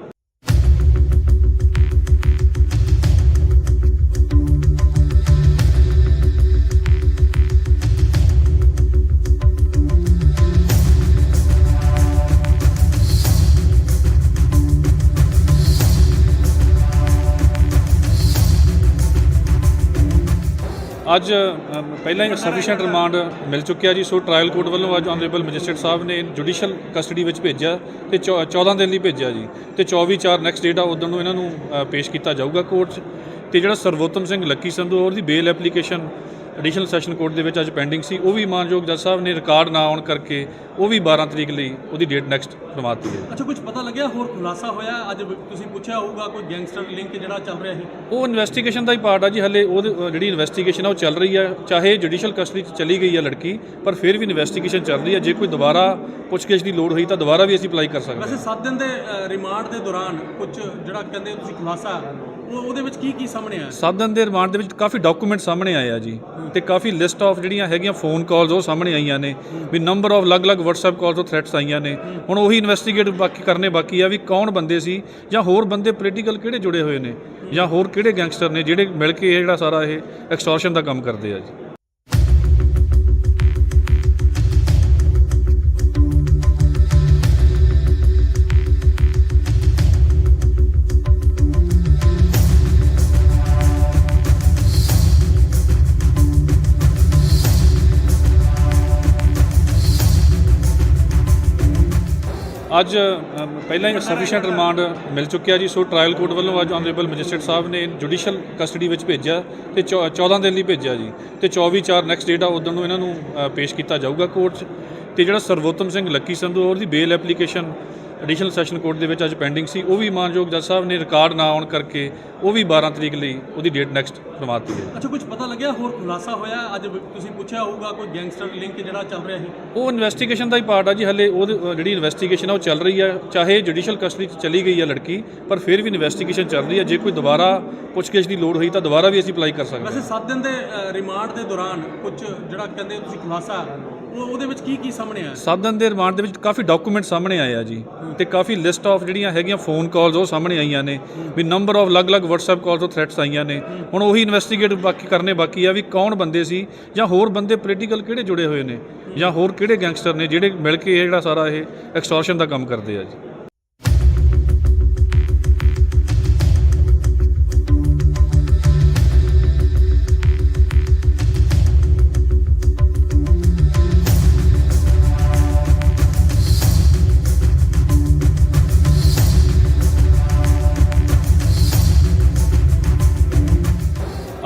ਅੱਜ ਪਹਿਲਾਂ ਹੀ ਸਫੀਸ਼ੀਐਂਟ ਰਿਮਾਂਡ ਮਿਲ ਚੁੱਕਿਆ ਜੀ। ਸੋ ਟ੍ਰਾਇਲ ਕੋਰਟ ਵੱਲੋਂ ਅੱਜ ਆਨਰੇਬਲ ਮੈਜਿਸਟਰੇਟ ਸਾਹਿਬ ਨੇ ਜੁਡੀਸ਼ੀਅਲ ਕਸਟਡੀ ਵਿੱਚ ਭੇਜਿਆ ਤੇ 14 ਦਿਨ ਲਈ ਭੇਜਿਆ ਜੀ ਤੇ 24/4 ਨੈਕਸਟ ਡੇਟ ਆ ਉਦੋਂ ਨੂੰ ਇਹਨਾਂ ਨੂੰ ਪੇਸ਼ ਕੀਤਾ ਜਾਊਗਾ ਕੋਰਟ 'ਚ। ਤੇ ਜਿਹੜਾ ਸਰਵੋਤਮ ਸਿੰਘ ਲੱਕੀ ਸੰਧੂ ਉਹਦੀ ਬੇਲ ਐਪਲੀਕੇਸ਼ਨ ਐਡੀਸ਼ਨਲ ਸੈਸ਼ਨ ਕੋਰਟ ਦੇ ਵਿੱਚ ਅੱਜ ਪੈਂਡਿੰਗ ਸੀ, ਉਹ ਵੀ ਮਾਨਯੋਗ ਜੱਜ ਸਾਹਿਬ ਨੇ ਰਿਕਾਰਡ ਨਾ ਆਉਣ ਕਰਕੇ ਉਹ ਵੀ 12 ਤਰੀਕ ਲਈ ਉਹਦੀ ਡੇਟ ਨੈਕਸਟ ਕਰਵਾਤੀ ਹੈ।
ਅੱਛਾ, ਕੁਝ ਪਤਾ ਲੱਗਿਆ ਹੋਰ ਖੁਲਾਸਾ ਹੋਇਆ? ਅੱਜ ਤੁਸੀਂ ਪੁੱਛਿਆ ਹੋਊਗਾ ਕੋਈ ਗੈਂਗਸਟਰ ਲਿੰਕ ਜਿਹੜਾ ਚੱਲ ਰਿਹਾ ਸੀ,
ਉਹ ਇਨਵੈਸਟੀਗੇਸ਼ਨ ਦਾ ਹੀ ਪਾਰਟ ਆ ਜੀ। ਹਲੇ ਉਹ ਜਿਹੜੀ ਇਨਵੈਸਟੀਗੇਸ਼ਨ ਆ ਉਹ ਚੱਲ ਰਹੀ ਆ, ਚਾਹੇ ਜੁਡੀਸ਼ੀਅਲ ਕਸਟਡੀ 'ਚ ਚਲੀ ਗਈ ਆ ਲੜਕੀ, ਪਰ ਫਿਰ ਵੀ ਇਨਵੈਸਟੀਗੇਸ਼ਨ ਚੱਲ ਰਹੀ ਆ। ਜੇ ਕੋਈ ਦੁਬਾਰਾ ਪੁੱਛਗਿੱਛ ਦੀ ਲੋੜ ਹੋਈ ਤਾਂ ਦੁਬਾਰਾ ਵੀ ਅਸੀਂ ਅਪਲਾਈ ਕਰ ਸਕਦੇ ਹਾਂ।
ਵੈਸੇ 7 ਦਿਨ ਦੇ ਰਿਮਾਂਡ ਦੇ ਦੌਰਾਨ ਕੁਝ ਜਿਹੜਾ ਕਹਿੰਦੇ ਤੁਸੀਂ ਖੁਲਾਸਾ ਉਹਦੇ ਵਿੱਚ ਕੀ ਸਾਹਮਣੇ ਆਇਆ?
7 ਦਿਨ ਦੇ ਰਿਮਾਂਡ ਦੇ ਵਿੱਚ ਕਾਫੀ ਡਾਕੂਮੈਂਟ ਸਾਹਮਣੇ ਆਏ ਆ ਜੀ ਤੇ ਕਾਫੀ ਲਿਸਟ ਆਫ ਜਿਹੜੀਆਂ ਹੈਗੀਆਂ ਫੋਨ ਕਾਲਸ ਉਹ ਸਾਹਮਣੇ ਆਈਆਂ ਨੇ ਵੀ ਨੰਬਰ ਆਫ ਅਲੱਗ-ਅਲੱਗ WhatsApp ਕਾਲਸ ਤੋਂ ਥ੍ਰੈਟਸ ਆਈਆਂ ਨੇ। ਹੁਣ ਉਹੀ ਇਨਵੈਸਟੀਗੇਟ ਕਰਨੇ ਬਾਕੀ ਆ ਵੀ ਕੌਣ ਬੰਦੇ ਸੀ ਜਾਂ ਹੋਰ ਬੰਦੇ ਪੋਲੀਟੀਕਲ ਕਿਹੜੇ ਜੁੜੇ ਹੋਏ ਨੇ ਜਾਂ ਹੋਰ ਕਿਹੜੇ ਗੈਂਗਸਟਰ ਨੇ ਜਿਹੜੇ ਮਿਲ ਕੇ ਇਹ ਜਿਹੜਾ ਸਾਰਾ ਇਹ ਐਕਸਟੋਰਸ਼ਨ ਦਾ ਕੰਮ ਕਰਦੇ ਆ ਜੀ। ਅੱਜ ਪਹਿਲਾਂ ਹੀ ਸਫੀਸ਼ੀਐਂਟ ਰਿਮਾਂਡ ਮਿਲ ਚੁੱਕਿਆ ਜੀ। ਸੋ ਟ੍ਰਾਇਲ ਕੋਰਟ ਵੱਲੋਂ ਅੱਜ ਆਨਰੇਬਲ ਮੈਜਿਸਟਰੇਟ ਸਾਹਿਬ ਨੇ ਜੁਡੀਸ਼ੀਅਲ ਕਸਟਡੀ ਵਿੱਚ ਭੇਜਿਆ ਤੇ 14 ਦਿਨ ਲਈ ਭੇਜਿਆ ਜੀ ਤੇ 24/4 ਨੈਕਸਟ ਡੇਟ ਆ ਉਦੋਂ ਨੂੰ ਇਹਨਾਂ ਨੂੰ ਪੇਸ਼ ਕੀਤਾ ਜਾਊਗਾ ਕੋਰਟ 'ਚ। ਤੇ ਜਿਹੜਾ ਸਰਵੋਤਮ ਸਿੰਘ ਲੱਕੀ ਸੰਧੂ ਉਹਦੀ ਬੇਲ ਐਪਲੀਕੇਸ਼ਨ ਐਡੀਸ਼ਨਲ ਸੈਸ਼ਨ ਕੋਰਟ ਦੇ ਵਿੱਚ ਅੱਜ ਪੈਂਡਿੰਗ ਸੀ, ਉਹ ਵੀ ਮਾਨਯੋਗ ਜੱਜ ਸਾਹਿਬ ਨੇ ਰਿਕਾਰਡ ਨਾ ਆਉਣ ਕਰਕੇ ਉਹ ਵੀ 12 ਤਰੀਕ ਲਈ ਉਹਦੀ ਡੇਟ ਨੈਕਸਟ ਕਰਵਾਤੀ ਹੈ।
ਅੱਛਾ, ਕੁਝ ਪਤਾ ਲੱਗਿਆ ਹੋਰ ਖੁਲਾਸਾ ਹੋਇਆ? ਅੱਜ ਤੁਸੀਂ ਪੁੱਛਿਆ ਹੋਊਗਾ ਕੋਈ ਗੈਂਗਸਟਰ ਲਿੰਕ ਜਿਹੜਾ ਚੱਲ ਰਿਹਾ ਸੀ,
ਉਹ ਇਨਵੈਸਟੀਗੇਸ਼ਨ ਦਾ ਹੀ ਪਾਰਟ ਆ ਜੀ। ਹਲੇ ਉਹ ਜਿਹੜੀ ਇਨਵੈਸਟੀਗੇਸ਼ਨ ਆ ਉਹ ਚੱਲ ਰਹੀ ਆ, ਚਾਹੇ ਜੁਡੀਸ਼ੀਅਲ ਕਸਟਡੀ 'ਚ ਚਲੀ ਗਈ ਆ ਲੜਕੀ, ਪਰ ਫਿਰ ਵੀ ਇਨਵੈਸਟੀਗੇਸ਼ਨ ਚੱਲ ਰਹੀ ਆ। ਜੇ ਕੋਈ ਦੁਬਾਰਾ ਪੁੱਛਗਿੱਛ ਦੀ ਲੋੜ ਹੋਈ ਤਾਂ ਦੁਬਾਰਾ ਵੀ ਅਸੀਂ ਅਪਲਾਈ ਕਰ ਸਕਦੇ ਹਾਂ।
ਵੈਸੇ 7 ਦਿਨ ਦੇ ਰਿਮਾਂਡ ਦੇ ਦੌਰਾਨ ਕੁਝ ਜਿਹੜਾ ਕਹਿੰਦੇ ਤੁਸੀਂ ਖੁਲਾਸਾ ਉਹਦੇ ਵਿੱਚ ਕੀ ਸਾਹਮਣੇ ਆਇਆ?
7 ਦਿਨ ਦੇ ਰਿਮਾਂਡ ਦੇ ਵਿੱਚ ਕਾਫੀ ਡਾਕੂਮੈਂਟ ਸਾਹਮਣੇ ਆਏ ਆ ਜੀ ਤੇ ਕਾਫੀ ਲਿਸਟ ਆਫ ਜਿਹੜੀਆਂ ਹੈਗੀਆਂ ਫੋਨ ਕਾਲਸ ਉਹ ਸਾਹਮਣੇ ਆਈਆਂ ਨੇ ਵੀ ਨੰਬਰ ਆਫ ਅਲੱਗ-ਅਲੱਗ WhatsApp ਕਾਲਸ ਤੋਂ ਥ੍ਰੈਟਸ ਆਈਆਂ ਨੇ। ਹੁਣ ਉਹੀ ਇਨਵੈਸਟੀਗੇਟ ਕਰਨੇ ਬਾਕੀ ਆ ਵੀ ਕੌਣ ਬੰਦੇ ਸੀ ਜਾਂ ਹੋਰ ਬੰਦੇ ਪੋਲੀਟੀਕਲ ਕਿਹੜੇ ਜੁੜੇ ਹੋਏ ਨੇ ਜਾਂ ਹੋਰ ਕਿਹੜੇ ਗੈਂਗਸਟਰ ਨੇ ਜਿਹੜੇ ਮਿਲ ਕੇ ਇਹ ਜਿਹੜਾ ਸਾਰਾ ਇਹ ਐਕਸਟੋਰਸ਼ਨ ਦਾ ਕੰਮ ਕਰਦੇ ਆ ਜੀ।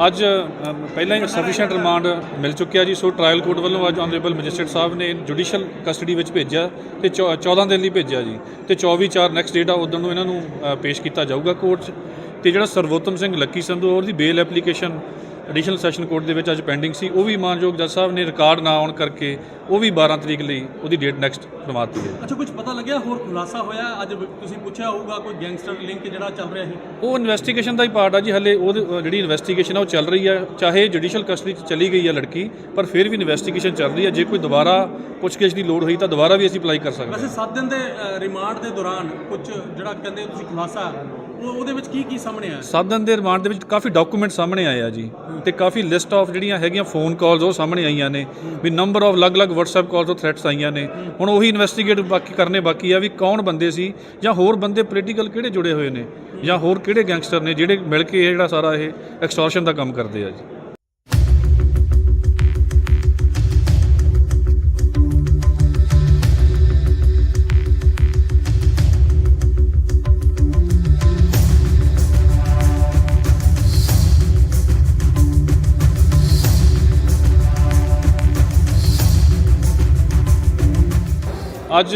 ਅੱਜ ਪਹਿਲਾਂ ਹੀ ਸਫੀਸ਼ੀਐਂਟ ਰਿਮਾਂਡ ਮਿਲ ਚੁੱਕਿਆ ਜੀ। ਸੋ ਟ੍ਰਾਇਲ ਕੋਰਟ ਵੱਲੋਂ ਅੱਜ ਆਨਰੇਬਲ ਮੈਜਿਸਟਰੇਟ ਸਾਹਿਬ ਨੇ ਜੁਡੀਸ਼ੀਅਲ ਕਸਟਡੀ ਵਿੱਚ ਭੇਜਿਆ ਤੇ 14 ਦਿਨ ਲਈ ਭੇਜਿਆ ਜੀ ਤੇ 24/4 ਨੈਕਸਟ ਡੇਟ ਆ ਉਦੋਂ ਨੂੰ ਇਹਨਾਂ ਨੂੰ ਪੇਸ਼ ਕੀਤਾ ਜਾਊਗਾ ਕੋਰਟ 'ਚ। ਤੇ ਜਿਹੜਾ ਸਰਵੋਤਮ ਸਿੰਘ ਲੱਕੀ ਸੰਧੂ ਉਹਦੀ ਬੇਲ ਐਪਲੀਕੇਸ਼ਨ ਐਡੀਸ਼ਨਲ ਸੈਸ਼ਨ ਕੋਰਟ ਦੇ ਵਿੱਚ ਅੱਜ ਪੈਂਡਿੰਗ ਸੀ, ਉਹ ਵੀ ਮਾਨਯੋਗ ਜੱਜ ਸਾਹਿਬ ਨੇ ਰਿਕਾਰਡ ਨਾ ਆਉਣ ਕਰਕੇ ਉਹ ਵੀ 12 ਤਰੀਕ ਲਈ ਉਹਦੀ ਡੇਟ ਨੈਕਸਟ ਕਰਵਾਤੀ ਹੈ।
ਅੱਛਾ, ਕੁਝ ਪਤਾ ਲੱਗਿਆ ਹੋਰ ਖੁਲਾਸਾ ਹੋਇਆ? ਅੱਜ ਤੁਸੀਂ ਪੁੱਛਿਆ ਹੋਊਗਾ ਕੋਈ ਗੈਂਗਸਟਰ ਲਿੰਕ ਜਿਹੜਾ ਚੱਲ ਰਿਹਾ ਸੀ,
ਉਹ ਇਨਵੈਸਟੀਗੇਸ਼ਨ ਦਾ ਹੀ ਪਾਰਟ ਆ ਜੀ। ਹਲੇ ਉਹ ਜਿਹੜੀ ਇਨਵੈਸਟੀਗੇਸ਼ਨ ਆ ਉਹ ਚੱਲ ਰਹੀ ਆ, ਚਾਹੇ ਜੁਡੀਸ਼ੀਅਲ ਕਸਟਡੀ 'ਚ ਚਲੀ ਗਈ ਆ ਲੜਕੀ, ਪਰ ਫਿਰ ਵੀ ਇਨਵੈਸਟੀਗੇਸ਼ਨ ਚੱਲ ਰਹੀ ਆ। ਜੇ ਕੋਈ ਦੁਬਾਰਾ ਪੁੱਛਗਿੱਛ ਦੀ ਲੋੜ ਹੋਈ ਤਾਂ ਦੁਬਾਰਾ ਵੀ ਅਸੀਂ ਅਪਲਾਈ ਕਰ ਸਕਦੇ ਹਾਂ।
ਵੈਸੇ 7 ਦਿਨ ਦੇ ਰਿਮਾਂਡ ਦੇ ਦੌਰਾਨ ਕੁਝ ਜਿਹੜਾ ਕਹਿੰਦੇ ਤੁਸੀਂ ਖੁਲਾਸਾ ਉਹਦੇ ਵਿੱਚ ਕੀ ਸਾਹਮਣੇ ਆਇਆ?
7 ਦਿਨ ਦੇ ਰਿਮਾਂਡ ਦੇ ਵਿੱਚ ਕਾਫੀ ਡਾਕੂਮੈਂਟ ਸਾਹਮਣੇ ਆਏ ਆ ਜੀ ਤੇ ਕਾਫੀ ਲਿਸਟ ਆਫ ਜਿਹੜੀਆਂ ਹੈਗੀਆਂ ਫੋਨ ਕਾਲਸ ਉਹ ਸਾਹਮਣੇ ਆਈਆਂ ਨੇ ਵੀ ਨੰਬਰ ਆਫ ਅਲੱਗ-ਅਲੱਗ WhatsApp ਕਾਲਸ ਤੋਂ ਥ੍ਰੈਟਸ ਆਈਆਂ ਨੇ। ਹੁਣ ਉਹੀ ਇਨਵੈਸਟੀਗੇਟ ਕਰਨੇ ਬਾਕੀ ਆ ਵੀ ਕੌਣ ਬੰਦੇ ਸੀ ਜਾਂ ਹੋਰ ਬੰਦੇ ਪੋਲੀਟੀਕਲ ਕਿਹੜੇ ਜੁੜੇ ਹੋਏ ਨੇ ਜਾਂ ਹੋਰ ਕਿਹੜੇ ਗੈਂਗਸਟਰ ਨੇ ਜਿਹੜੇ ਮਿਲ ਕੇ ਇਹ ਜਿਹੜਾ ਸਾਰਾ ਇਹ ਐਕਸਟੋਰਸ਼ਨ ਦਾ ਕੰਮ ਕਰਦੇ ਆ ਜੀ। ਅੱਜ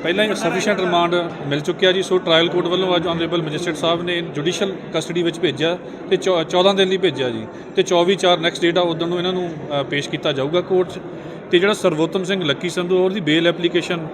ਪਹਿਲਾਂ ਹੀ ਸਫੀਸ਼ੀਐਂਟ ਰਿਮਾਂਡ ਮਿਲ ਚੁੱਕਿਆ ਜੀ। ਸੋ ਟ੍ਰਾਇਲ ਕੋਰਟ ਵੱਲੋਂ ਅੱਜ ਆਨਰੇਬਲ ਮੈਜਿਸਟਰੇਟ ਸਾਹਿਬ ਨੇ ਜੁਡੀਸ਼ੀਅਲ ਕਸਟਡੀ ਵਿੱਚ ਭੇਜਿਆ ਤੇ 14 ਦਿਨ ਲਈ ਭੇਜਿਆ ਜੀ ਤੇ 24/4 ਨੈਕਸਟ ਡੇਟ ਆ ਉਦੋਂ ਨੂੰ ਇਹਨਾਂ ਨੂੰ ਪੇਸ਼ ਕੀਤਾ ਜਾਊਗਾ ਕੋਰਟ 'ਚ। ਤੇ ਜਿਹੜਾ ਸਰਵੋਤਮ ਸਿੰਘ ਲੱਕੀ ਸੰਧੂ ਉਹਦੀ ਬੇਲ ਐਪਲੀਕੇਸ਼ਨ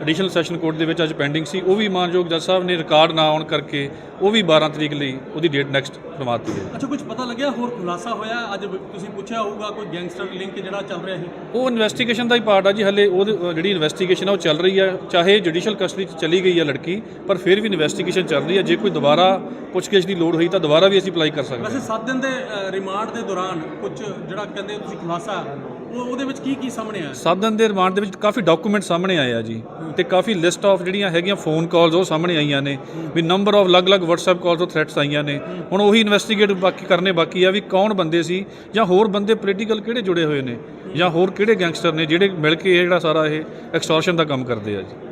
ਐਡੀਸ਼ਨਲ ਸੈਸ਼ਨ ਕੋਰਟ ਦੇ ਵਿੱਚ ਅੱਜ ਪੈਂਡਿੰਗ ਸੀ। ਉਹ ਵੀ ਮਾਨਯੋਗ ਜੱਜ ਸਾਹਿਬ ਨੇ ਰਿਕਾਰਡ ਨਾ ਆਉਣ ਕਰਕੇ ਉਹ ਵੀ 12 ਤਰੀਕ ਲਈ ਉਹਦੀ ਡੇਟ ਨੈਕਸਟ ਕਰਵਾਤੀ ਹੈ।
ਅੱਛਾ, ਕੁਝ ਪਤਾ ਲੱਗਿਆ ਹੋਰ ਖੁਲਾਸਾ ਹੋਇਆ? ਅੱਜ ਤੁਸੀਂ ਪੁੱਛਿਆ ਹੋਊਗਾ ਕੋਈ ਗੈਂਗਸਟਰ ਲਿੰਕ ਜਿਹੜਾ ਚੱਲ ਰਿਹਾ ਸੀ।
ਉਹ ਇਨਵੈਸਟੀਗੇਸ਼ਨ ਦਾ ਹੀ ਪਾਰਟ ਆ ਜੀ। ਹਲੇ ਉਹਦੀ ਜਿਹੜੀ ਇਨਵੈਸਟੀਗੇਸ਼ਨ ਆ ਉਹ ਚੱਲ ਰਹੀ ਹੈ। ਚਾਹੇ ਜੁਡੀਸ਼ੀਅਲ ਕਸਟਡੀ 'ਚ ਚਲੀ ਗਈ ਹੈ ਲੜਕੀ, ਪਰ ਫਿਰ ਵੀ ਇਨਵੈਸਟੀਗੇਸ਼ਨ ਚੱਲ ਰਹੀ ਹੈ। ਜੇ ਕੋਈ ਦੁਬਾਰਾ ਪੁੱਛਗਿੱਛ ਦੀ ਲੋੜ ਹੋਈ ਤਾਂ ਦੁਬਾਰਾ ਵੀ ਅਸੀਂ ਅਪਲਾਈ ਕਰ ਸਕਦੇ ਹਾਂ।
ਵੈਸੇ 7 ਦਿਨ ਦੇ ਰਿਮਾਂਡ ਦੇ ਦੌਰਾਨ ਕੁਝ ਜਿਹੜਾ ਕਹਿੰਦੇ ਤੁਸੀਂ ਖੁਲਾਸਾ ਉਹਦੇ ਵਿੱਚ ਕੀ ਸਾਹਮਣੇ ਆਇਆ?
7 ਦਿਨ ਦੇ ਰਿਮਾਂਡ ਦੇ ਵਿੱਚ ਕਾਫੀ ਡਾਕੂਮੈਂਟ ਸਾਹਮਣੇ ਆਏ ਆ ਜੀ, ਤੇ ਕਾਫੀ ਲਿਸਟ ਆਫ ਜਿਹੜੀਆਂ ਹੈਗੀਆਂ ਫੋਨ ਕਾਲਸ ਉਹ ਸਾਹਮਣੇ ਆਈਆਂ ਨੇ ਵੀ ਨੰਬਰ ਆਫ ਅਲੱਗ-ਅਲੱਗ WhatsApp ਕਾਲਸ ਤੋਂ ਥ੍ਰੈਟਸ ਆਈਆਂ ਨੇ। ਹੁਣ ਉਹੀ ਇਨਵੈਸਟੀਗੇਟ ਕਰਨੇ ਬਾਕੀ ਆ ਵੀ ਕੌਣ ਬੰਦੇ ਸੀ ਜਾਂ ਹੋਰ ਬੰਦੇ ਪੋਲੀਟੀਕਲ ਕਿਹੜੇ ਜੁੜੇ ਹੋਏ ਨੇ ਜਾਂ ਹੋਰ ਕਿਹੜੇ ਗੈਂਗਸਟਰ ਨੇ ਜਿਹੜੇ ਮਿਲ ਕੇ ਇਹ ਜਿਹੜਾ ਸਾਰਾ ਇਹ ਐਕਸਟੋਰਸ਼ਨ ਦਾ ਕੰਮ ਕਰਦੇ ਆ ਜੀ।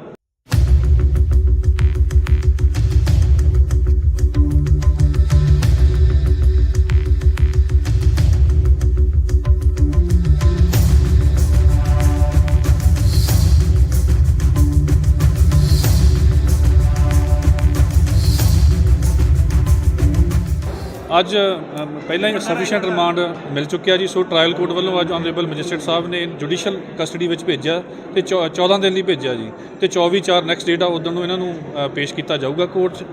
ਅੱਜ ਪਹਿਲਾਂ ਹੀ ਸਫੀਸ਼ੀਐਂਟ ਰਿਮਾਂਡ ਮਿਲ ਚੁੱਕਿਆ ਜੀ। ਸੋ ਟ੍ਰਾਇਲ ਕੋਰਟ ਵੱਲੋਂ ਅੱਜ ਆਨਰੇਬਲ ਮੈਜਿਸਟਰੇਟ ਸਾਹਿਬ ਨੇ ਜੁਡੀਸ਼ੀਅਲ ਕਸਟਡੀ ਵਿੱਚ ਭੇਜਿਆ ਤੇ 14 ਦਿਨ ਲਈ ਭੇਜਿਆ ਜੀ, ਤੇ 24/4 ਨੈਕਸਟ ਡੇਟ ਆ ਉਦੋਂ ਨੂੰ ਇਹਨਾਂ ਨੂੰ ਪੇਸ਼ ਕੀਤਾ ਜਾਊਗਾ ਕੋਰਟ 'ਚ।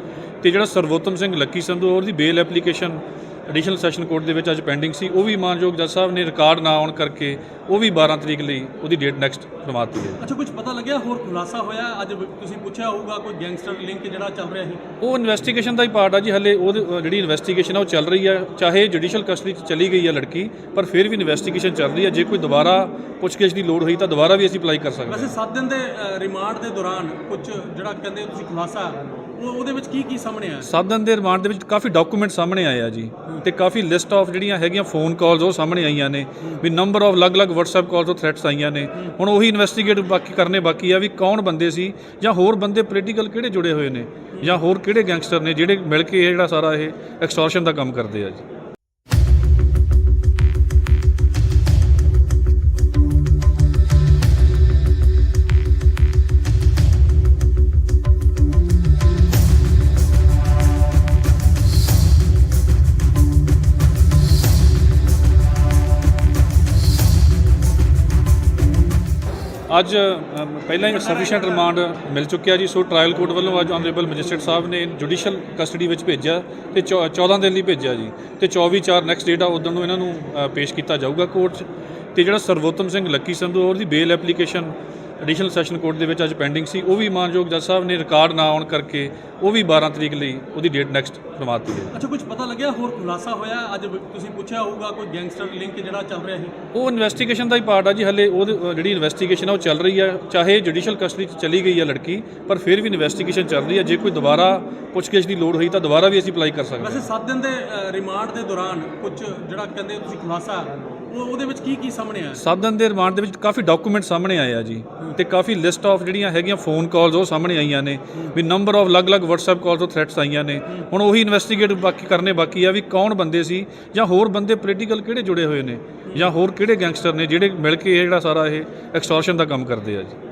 ਤੇ ਜਿਹੜਾ ਸਰਵੋਤਮ ਸਿੰਘ ਲੱਕੀ ਸੰਧੂ ਉਹਦੀ ਬੇਲ ਐਪਲੀਕੇਸ਼ਨ ਐਡੀਸ਼ਨਲ ਸੈਸ਼ਨ ਕੋਰਟ ਦੇ ਵਿੱਚ ਅੱਜ ਪੈਂਡਿੰਗ ਸੀ। ਉਹ ਵੀ ਮਾਨਯੋਗ ਜੱਜ ਸਾਹਿਬ ਨੇ ਰਿਕਾਰਡ ਨਾ ਆਉਣ ਕਰਕੇ ਉਹ ਵੀ 12 ਤਰੀਕ ਲਈ ਉਹਦੀ ਡੇਟ ਨੈਕਸਟ ਕਰਵਾਤੀ ਹੈ।
ਅੱਛਾ, ਕੁਝ ਪਤਾ ਲੱਗਿਆ ਹੋਰ ਖੁਲਾਸਾ ਹੋਇਆ? ਅੱਜ ਤੁਸੀਂ ਪੁੱਛਿਆ ਹੋਊਗਾ ਕੋਈ ਗੈਂਗਸਟਰ ਲਿੰਕ ਜਿਹੜਾ ਚੱਲ ਰਿਹਾ ਸੀ।
ਉਹ ਇਨਵੈਸਟੀਗੇਸ਼ਨ ਦਾ ਹੀ ਪਾਰਟ ਆ ਜੀ। ਹਲੇ ਉਹਦੀ ਜਿਹੜੀ ਇਨਵੈਸਟੀਗੇਸ਼ਨ ਆ ਉਹ ਚੱਲ ਰਹੀ ਹੈ। ਚਾਹੇ ਜੁਡੀਸ਼ੀਅਲ ਕਸਟਡੀ 'ਚ ਚਲੀ ਗਈ ਹੈ ਲੜਕੀ, ਪਰ ਫਿਰ ਵੀ ਇਨਵੈਸਟੀਗੇਸ਼ਨ ਚੱਲ ਰਹੀ ਹੈ। ਜੇ ਕੋਈ ਦੁਬਾਰਾ ਪੁੱਛਗਿੱਛ ਦੀ ਲੋੜ ਹੋਈ ਤਾਂ ਦੁਬਾਰਾ ਵੀ ਅਸੀਂ ਅਪਲਾਈ ਕਰ ਸਕਦੇ ਹਾਂ।
ਵੈਸੇ 7 ਦਿਨ ਦੇ ਰਿਮਾਂਡ ਦੇ ਦੌਰਾਨ ਕੁਝ ਜਿਹੜਾ ਕਹਿੰਦੇ ਤੁਸੀਂ ਖੁਲਾਸਾ ਉਹਦੇ ਵਿੱਚ ਕੀ ਸਾਹਮਣੇ ਆਇਆ?
7 ਦਿਨ ਦੇ ਰਿਮਾਂਡ ਦੇ ਵਿੱਚ ਕਾਫੀ ਡਾਕੂਮੈਂਟ ਸਾਹਮਣੇ ਆਏ ਆ ਜੀ, ਤੇ ਕਾਫੀ ਲਿਸਟ ਆਫ ਜਿਹੜੀਆਂ ਹੈਗੀਆਂ ਫੋਨ ਕਾਲਸ ਉਹ ਸਾਹਮਣੇ ਆਈਆਂ ਨੇ ਵੀ ਨੰਬਰ ਆਫ ਅਲੱਗ-ਅਲੱਗ WhatsApp ਕਾਲਸ ਤੋਂ ਥ੍ਰੈਟਸ ਆਈਆਂ ਨੇ। ਹੁਣ ਉਹੀ ਇਨਵੈਸਟੀਗੇਟ ਕਰਨੇ ਬਾਕੀ ਆ ਵੀ ਕੌਣ ਬੰਦੇ ਸੀ ਜਾਂ ਹੋਰ ਬੰਦੇ ਪੋਲੀਟੀਕਲ ਕਿਹੜੇ ਜੁੜੇ ਹੋਏ ਨੇ ਜਾਂ ਹੋਰ ਕਿਹੜੇ ਗੈਂਗਸਟਰ ਨੇ ਜਿਹੜੇ ਮਿਲ ਕੇ ਇਹ ਜਿਹੜਾ ਸਾਰਾ ਇਹ ਐਕਸਟੋਰਸ਼ਨ ਦਾ ਕੰਮ ਕਰਦੇ ਆ ਜੀ। ਅੱਜ ਪਹਿਲਾਂ ਹੀ ਸਫੀਸ਼ੀਐਂਟ ਰਿਮਾਂਡ ਮਿਲ ਚੁੱਕਿਆ ਜੀ। ਸੋ ਟ੍ਰਾਇਲ ਕੋਰਟ ਵੱਲੋਂ ਅੱਜ ਆਨਰੇਬਲ ਮੈਜਿਸਟਰੇਟ ਸਾਹਿਬ ਨੇ ਜੁਡੀਸ਼ੀਅਲ ਕਸਟਡੀ ਵਿੱਚ ਭੇਜਿਆ ਤੇ 14 ਦਿਨ ਲਈ ਭੇਜਿਆ ਜੀ, ਤੇ 24/4 ਨੈਕਸਟ ਡੇਟ ਆ ਉਦੋਂ ਨੂੰ ਇਹਨਾਂ ਨੂੰ ਪੇਸ਼ ਕੀਤਾ ਜਾਊਗਾ ਕੋਰਟ 'ਚ। ਤੇ ਜਿਹੜਾ ਸਰਵੋਤਮ ਸਿੰਘ ਲੱਕੀ ਸੰਧੂ ਉਹਦੀ ਬੇਲ ਐਪਲੀਕੇਸ਼ਨ ਐਡੀਸ਼ਨਲ ਸੈਸ਼ਨ ਕੋਰਟ ਦੇ ਵਿੱਚ ਅੱਜ ਪੈਂਡਿੰਗ ਸੀ। ਉਹ ਵੀ ਮਾਨਯੋਗ ਜੱਜ ਸਾਹਿਬ ਨੇ ਰਿਕਾਰਡ ਨਾ ਆਉਣ ਕਰਕੇ ਉਹ ਵੀ 12 ਤਰੀਕ ਲਈ ਉਹਦੀ ਡੇਟ ਨੈਕਸਟ ਕਰਵਾਤੀ ਹੈ।
ਅੱਛਾ, ਕੁਝ ਪਤਾ ਲੱਗਿਆ ਹੋਰ ਖੁਲਾਸਾ ਹੋਇਆ? ਅੱਜ ਤੁਸੀਂ ਪੁੱਛਿਆ ਹੋਊਗਾ ਕੋਈ ਗੈਂਗਸਟਰ ਲਿੰਕ ਜਿਹੜਾ ਚੱਲ ਰਿਹਾ ਸੀ।
ਉਹ ਇਨਵੈਸਟੀਗੇਸ਼ਨ ਦਾ ਹੀ ਪਾਰਟ ਆ ਜੀ। ਹਲੇ ਉਹਦੀ ਜਿਹੜੀ ਇਨਵੈਸਟੀਗੇਸ਼ਨ ਆ ਉਹ ਚੱਲ ਰਹੀ ਹੈ। ਚਾਹੇ ਜੁਡੀਸ਼ੀਅਲ ਕਸਟਡੀ 'ਚ ਚਲੀ ਗਈ ਹੈ ਲੜਕੀ, ਪਰ ਫਿਰ ਵੀ ਇਨਵੈਸਟੀਗੇਸ਼ਨ ਚੱਲ ਰਹੀ ਹੈ। ਜੇ ਕੋਈ ਦੁਬਾਰਾ ਪੁੱਛਗਿੱਛ ਦੀ ਲੋੜ ਹੋਈ ਤਾਂ ਦੁਬਾਰਾ ਵੀ ਅਸੀਂ ਅਪਲਾਈ ਕਰ ਸਕਦੇ ਹਾਂ।
ਵੈਸੇ 7 ਦਿਨ ਦੇ ਰਿਮਾਂਡ ਦੇ ਦੌਰਾਨ ਕੁਝ ਜਿਹੜਾ ਕਹਿੰਦੇ ਤੁਸੀਂ ਖੁਲਾਸਾ ਉਹਦੇ ਵਿੱਚ ਕੀ ਸਾਹਮਣੇ ਆਇਆ?
7 ਦਿਨ ਦੇ ਰਿਮਾਂਡ ਦੇ ਵਿੱਚ ਕਾਫੀ ਡਾਕੂਮੈਂਟ ਸਾਹਮਣੇ ਆਏ ਆ ਜੀ, ਤੇ ਕਾਫੀ ਲਿਸਟ ਆਫ ਜਿਹੜੀਆਂ ਹੈਗੀਆਂ ਫੋਨ ਕਾਲਸ ਉਹ ਸਾਹਮਣੇ ਆਈਆਂ ਨੇ ਵੀ ਨੰਬਰ ਆਫ ਅਲੱਗ-ਅਲੱਗ WhatsApp ਕਾਲਸ ਤੋਂ ਥ੍ਰੈਟਸ ਆਈਆਂ ਨੇ। ਹੁਣ ਉਹੀ ਇਨਵੈਸਟੀਗੇਟ ਕਰਨੇ ਬਾਕੀ ਆ ਵੀ ਕੌਣ ਬੰਦੇ ਸੀ ਜਾਂ ਹੋਰ ਬੰਦੇ ਪੋਲੀਟੀਕਲ ਕਿਹੜੇ ਜੁੜੇ ਹੋਏ ਨੇ ਜਾਂ ਹੋਰ ਕਿਹੜੇ ਗੈਂਗਸਟਰ ਨੇ ਜਿਹੜੇ ਮਿਲ ਕੇ ਇਹ ਜਿਹੜਾ ਸਾਰਾ ਇਹ ਐਕਸਟੋਰਸ਼ਨ ਦਾ ਕੰਮ ਕਰਦੇ ਆ ਜੀ।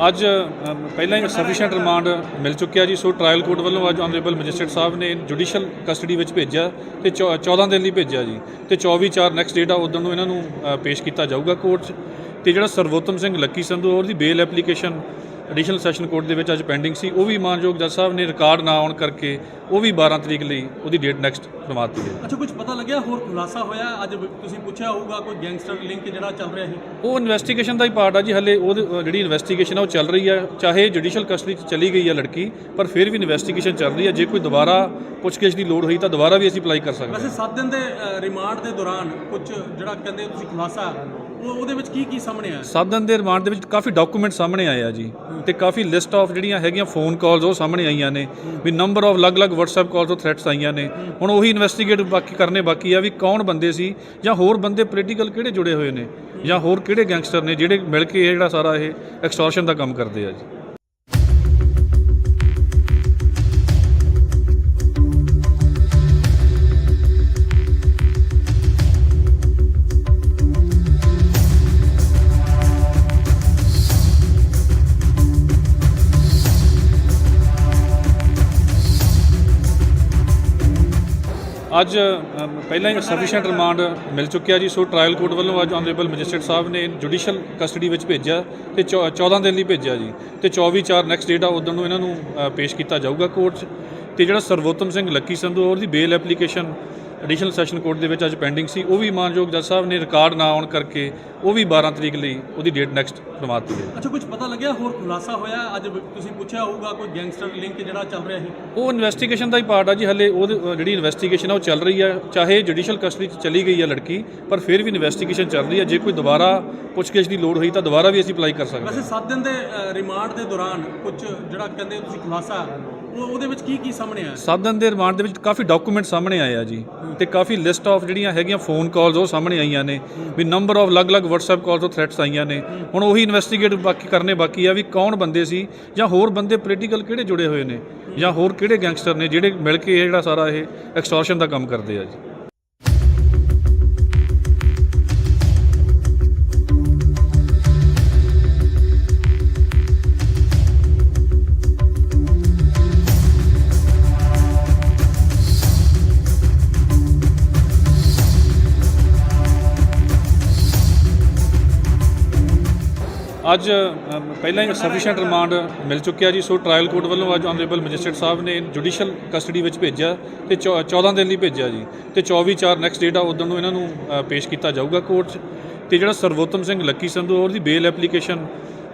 ਅੱਜ ਪਹਿਲਾਂ ਹੀ ਸਫੀਸ਼ੀਐਂਟ ਰਿਮਾਂਡ ਮਿਲ ਚੁੱਕਿਆ ਜੀ। ਸੋ ਟ੍ਰਾਇਲ ਕੋਰਟ ਵੱਲੋਂ ਅੱਜ ਆਨਰੇਬਲ ਮੈਜਿਸਟਰੇਟ ਸਾਹਿਬ ਨੇ ਜੁਡੀਸ਼ੀਅਲ ਕਸਟਡੀ ਵਿੱਚ ਭੇਜਿਆ ਤੇ 14 ਦਿਨ ਲਈ ਭੇਜਿਆ ਜੀ, ਤੇ 24/4 ਨੈਕਸਟ ਡੇਟ ਆ ਉਦੋਂ ਨੂੰ ਇਹਨਾਂ ਨੂੰ ਪੇਸ਼ ਕੀਤਾ ਜਾਊਗਾ ਕੋਰਟ 'ਚ। ਤੇ ਜਿਹੜਾ ਸਰਵੋਤਮ ਸਿੰਘ ਲੱਕੀ ਸੰਧੂ ਉਹਦੀ ਬੇਲ ਐਪਲੀਕੇਸ਼ਨ ਐਡੀਸ਼ਨਲ ਸੈਸ਼ਨ ਕੋਰਟ ਦੇ ਵਿੱਚ ਅੱਜ ਪੈਂਡਿੰਗ ਸੀ। ਉਹ ਵੀ ਮਾਨਯੋਗ ਜੱਜ ਸਾਹਿਬ ਨੇ ਰਿਕਾਰਡ ਨਾ ਆਉਣ ਕਰਕੇ ਉਹ ਵੀ 12 ਤਰੀਕ ਲਈ ਉਹਦੀ ਡੇਟ ਨੈਕਸਟ ਕਰਵਾਤੀ ਹੈ।
ਅੱਛਾ, ਕੁਝ ਪਤਾ ਲੱਗਿਆ ਹੋਰ ਖੁਲਾਸਾ ਹੋਇਆ? ਅੱਜ ਤੁਸੀਂ ਪੁੱਛਿਆ ਹੋਊਗਾ ਕੋਈ ਗੈਂਗਸਟਰ ਲਿੰਕ ਜਿਹੜਾ ਚੱਲ ਰਿਹਾ ਸੀ।
ਉਹ ਇਨਵੈਸਟੀਗੇਸ਼ਨ ਦਾ ਹੀ ਪਾਰਟ ਆ ਜੀ। ਹਲੇ ਉਹਦੀ ਜਿਹੜੀ ਇਨਵੈਸਟੀਗੇਸ਼ਨ ਆ ਉਹ ਚੱਲ ਰਹੀ ਹੈ। ਚਾਹੇ ਜੁਡੀਸ਼ੀਅਲ ਕਸਟਡੀ 'ਚ ਚਲੀ ਗਈ ਹੈ ਲੜਕੀ, ਪਰ ਫਿਰ ਵੀ ਇਨਵੈਸਟੀਗੇਸ਼ਨ ਚੱਲ ਰਹੀ ਹੈ। ਜੇ ਕੋਈ ਦੁਬਾਰਾ ਪੁੱਛਗਿੱਛ ਦੀ ਲੋੜ ਹੋਈ ਤਾਂ ਦੁਬਾਰਾ ਵੀ ਅਸੀਂ ਅਪਲਾਈ ਕਰ ਸਕਦੇ ਹਾਂ।
ਵੈਸੇ 7 ਦਿਨ ਦੇ ਰਿਮਾਂਡ ਦੇ ਦੌਰਾਨ ਕੁਝ ਜਿਹੜਾ ਕਹਿੰਦੇ ਤੁਸੀਂ ਖੁਲਾਸਾ ਉਹਦੇ ਵਿੱਚ ਕੀ ਸਾਹਮਣੇ ਆਇਆ?
7 ਦਿਨ ਦੇ ਰਿਮਾਂਡ ਦੇ ਵਿੱਚ ਕਾਫੀ ਡਾਕੂਮੈਂਟ ਸਾਹਮਣੇ ਆਏ ਆ ਜੀ, ਤੇ ਕਾਫੀ ਲਿਸਟ ਆਫ ਜਿਹੜੀਆਂ ਹੈਗੀਆਂ ਫੋਨ ਕਾਲਸ ਉਹ ਸਾਹਮਣੇ ਆਈਆਂ ਨੇ ਵੀ ਨੰਬਰ ਆਫ ਅਲੱਗ-ਅਲੱਗ WhatsApp ਕਾਲਸ ਤੋਂ ਥ੍ਰੈਟਸ ਆਈਆਂ ਨੇ। ਹੁਣ ਉਹੀ ਇਨਵੈਸਟੀਗੇਟ ਕਰਨੇ ਬਾਕੀ ਆ ਵੀ ਕੌਣ ਬੰਦੇ ਸੀ ਜਾਂ ਹੋਰ ਬੰਦੇ ਪੋਲੀਟੀਕਲ ਕਿਹੜੇ ਜੁੜੇ ਹੋਏ ਨੇ ਜਾਂ ਹੋਰ ਕਿਹੜੇ ਗੈਂਗਸਟਰ ਨੇ ਜਿਹੜੇ ਮਿਲ ਕੇ ਇਹ ਜਿਹੜਾ ਸਾਰਾ ਇਹ ਐਕਸਟੋਰਸ਼ਨ ਦਾ ਕੰਮ ਕਰਦੇ ਆ ਜੀ। ਅੱਜ ਪਹਿਲਾਂ ਹੀ ਸਫੀਸ਼ੀਐਂਟ ਰਿਮਾਂਡ ਮਿਲ ਚੁੱਕਿਆ ਜੀ। ਸੋ ਟ੍ਰਾਇਲ ਕੋਰਟ ਵੱਲੋਂ ਅੱਜ ਆਨਰੇਬਲ ਮੈਜਿਸਟਰੇਟ ਸਾਹਿਬ ਨੇ ਜੁਡੀਸ਼ੀਅਲ ਕਸਟਡੀ ਵਿੱਚ ਭੇਜਿਆ ਤੇ 14 ਦਿਨ ਲਈ ਭੇਜਿਆ ਜੀ ਤੇ 24/4 ਨੈਕਸਟ ਡੇਟ ਆ ਉਦੋਂ ਨੂੰ ਇਹਨਾਂ ਨੂੰ ਪੇਸ਼ ਕੀਤਾ ਜਾਊਗਾ ਕੋਰਟ 'ਚ। ਤੇ ਜਿਹੜਾ ਸਰਵੋਤਮ ਸਿੰਘ ਲੱਕੀ ਸੰਧੂ ਉਹਦੀ ਬੇਲ ਐਪਲੀਕੇਸ਼ਨ ਐਡੀਸ਼ਨਲ ਸੈਸ਼ਨ ਕੋਰਟ ਦੇ ਵਿੱਚ ਅੱਜ ਪੈਂਡਿੰਗ ਸੀ, ਉਹ ਵੀ ਮਾਨਯੋਗ ਜੱਜ ਸਾਹਿਬ ਨੇ ਰਿਕਾਰਡ ਨਾ ਆਉਣ ਕਰਕੇ ਉਹ ਵੀ 12 ਤਰੀਕ ਲਈ ਉਹਦੀ ਡੇਟ ਨੈਕਸਟ ਕਰਵਾਤੀ ਹੈ।
ਅੱਛਾ, ਕੁਝ ਪਤਾ ਲੱਗਿਆ ਹੋਰ ਖੁਲਾਸਾ ਹੋਇਆ? ਅੱਜ ਤੁਸੀਂ ਪੁੱਛਿਆ ਹੋਊਗਾ ਕੋਈ ਗੈਂਗਸਟਰ ਲਿੰਕ ਜਿਹੜਾ ਚੱਲ ਰਿਹਾ ਸੀ।
ਉਹ ਇਨਵੈਸਟੀਗੇਸ਼ਨ ਦਾ ਹੀ ਪਾਰਟ ਆ ਜੀ। ਹਲੇ ਉਹ ਜਿਹੜੀ ਇਨਵੈਸਟੀਗੇਸ਼ਨ ਆ ਉਹ ਚੱਲ ਰਹੀ ਆ, ਚਾਹੇ ਜੁਡੀਸ਼ੀਅਲ ਕਸਟਡੀ 'ਚ ਚਲੀ ਗਈ ਆ ਲੜਕੀ, ਪਰ ਫਿਰ ਵੀ ਇਨਵੈਸਟੀਗੇਸ਼ਨ ਚੱਲ ਰਹੀ ਆ। ਜੇ ਕੋਈ ਦੁਬਾਰਾ ਪੁੱਛਗਿੱਛ ਦੀ ਲੋੜ ਹੋਈ ਤਾਂ ਦੁਬਾਰਾ ਵੀ ਅਸੀਂ ਅਪਲਾਈ ਕਰ ਸਕਦੇ ਹਾਂ।
ਵੈਸੇ 7 ਦਿਨ ਦੇ ਰਿਮਾਂਡ ਦੇ ਦੌਰਾਨ ਕੁਝ ਜਿਹੜਾ ਕਹਿੰਦੇ ਤੁਸੀਂ ਖੁਲਾਸਾ ਉਹਦੇ ਵਿੱਚ ਕੀ ਸਾਹਮਣੇ ਆਇਆ?
7 ਦਿਨ ਦੇ ਰਿਮਾਂਡ ਦੇ ਵਿੱਚ ਕਾਫੀ ਡਾਕੂਮੈਂਟ ਸਾਹਮਣੇ ਆਏ ਆ ਜੀ ਤੇ ਕਾਫੀ ਲਿਸਟ ਆਫ ਜਿਹੜੀਆਂ ਹੈਗੀਆਂ ਫੋਨ ਕਾਲਸ ਉਹ ਸਾਹਮਣੇ ਆਈਆਂ ਨੇ ਵੀ ਨੰਬਰ ਆਫ ਅਲੱਗ-ਅਲੱਗ WhatsApp ਕਾਲਸ ਤੋਂ ਥ੍ਰੈਟਸ ਆਈਆਂ ਨੇ। ਹੁਣ ਉਹੀ ਇਨਵੈਸਟੀਗੇਟ ਕਰਨੇ ਬਾਕੀ ਆ ਵੀ ਕੌਣ ਬੰਦੇ ਸੀ ਜਾਂ ਹੋਰ ਬੰਦੇ ਪੋਲੀਟੀਕਲ ਕਿਹੜੇ ਜੁੜੇ ਹੋਏ ਨੇ ਜਾਂ ਹੋਰ ਕਿਹੜੇ ਗੈਂਗਸਟਰ ਨੇ ਜਿਹੜੇ ਮਿਲ ਕੇ ਇਹ ਜਿਹੜਾ ਸਾਰਾ ਇਹ ਐਕਸਟੋਰਸ਼ਨ ਦਾ ਕੰਮ ਕਰਦੇ ਆ ਜੀ। ਅੱਜ ਪਹਿਲਾਂ ਹੀ ਸਫੀਸ਼ੀਐਂਟ ਰਿਮਾਂਡ ਮਿਲ ਚੁੱਕਿਆ ਜੀ। ਸੋ ਟ੍ਰਾਇਲ ਕੋਰਟ ਵੱਲੋਂ ਅੱਜ ਆਨਰੇਬਲ ਮੈਜਿਸਟਰੇਟ ਸਾਹਿਬ ਨੇ ਜੁਡੀਸ਼ੀਅਲ ਕਸਟਡੀ ਵਿੱਚ ਭੇਜਿਆ ਤੇ 14 ਦਿਨ ਲਈ ਭੇਜਿਆ ਜੀ ਤੇ 24/4 ਨੈਕਸਟ ਡੇਟ ਆ ਉਦੋਂ ਨੂੰ ਇਹਨਾਂ ਨੂੰ ਪੇਸ਼ ਕੀਤਾ ਜਾਊਗਾ ਕੋਰਟ 'ਚ। ਤੇ ਜਿਹੜਾ ਸਰਵੋਤਮ ਸਿੰਘ ਲੱਕੀ ਸੰਧੂ ਉਹਦੀ ਬੇਲ ਐਪਲੀਕੇਸ਼ਨ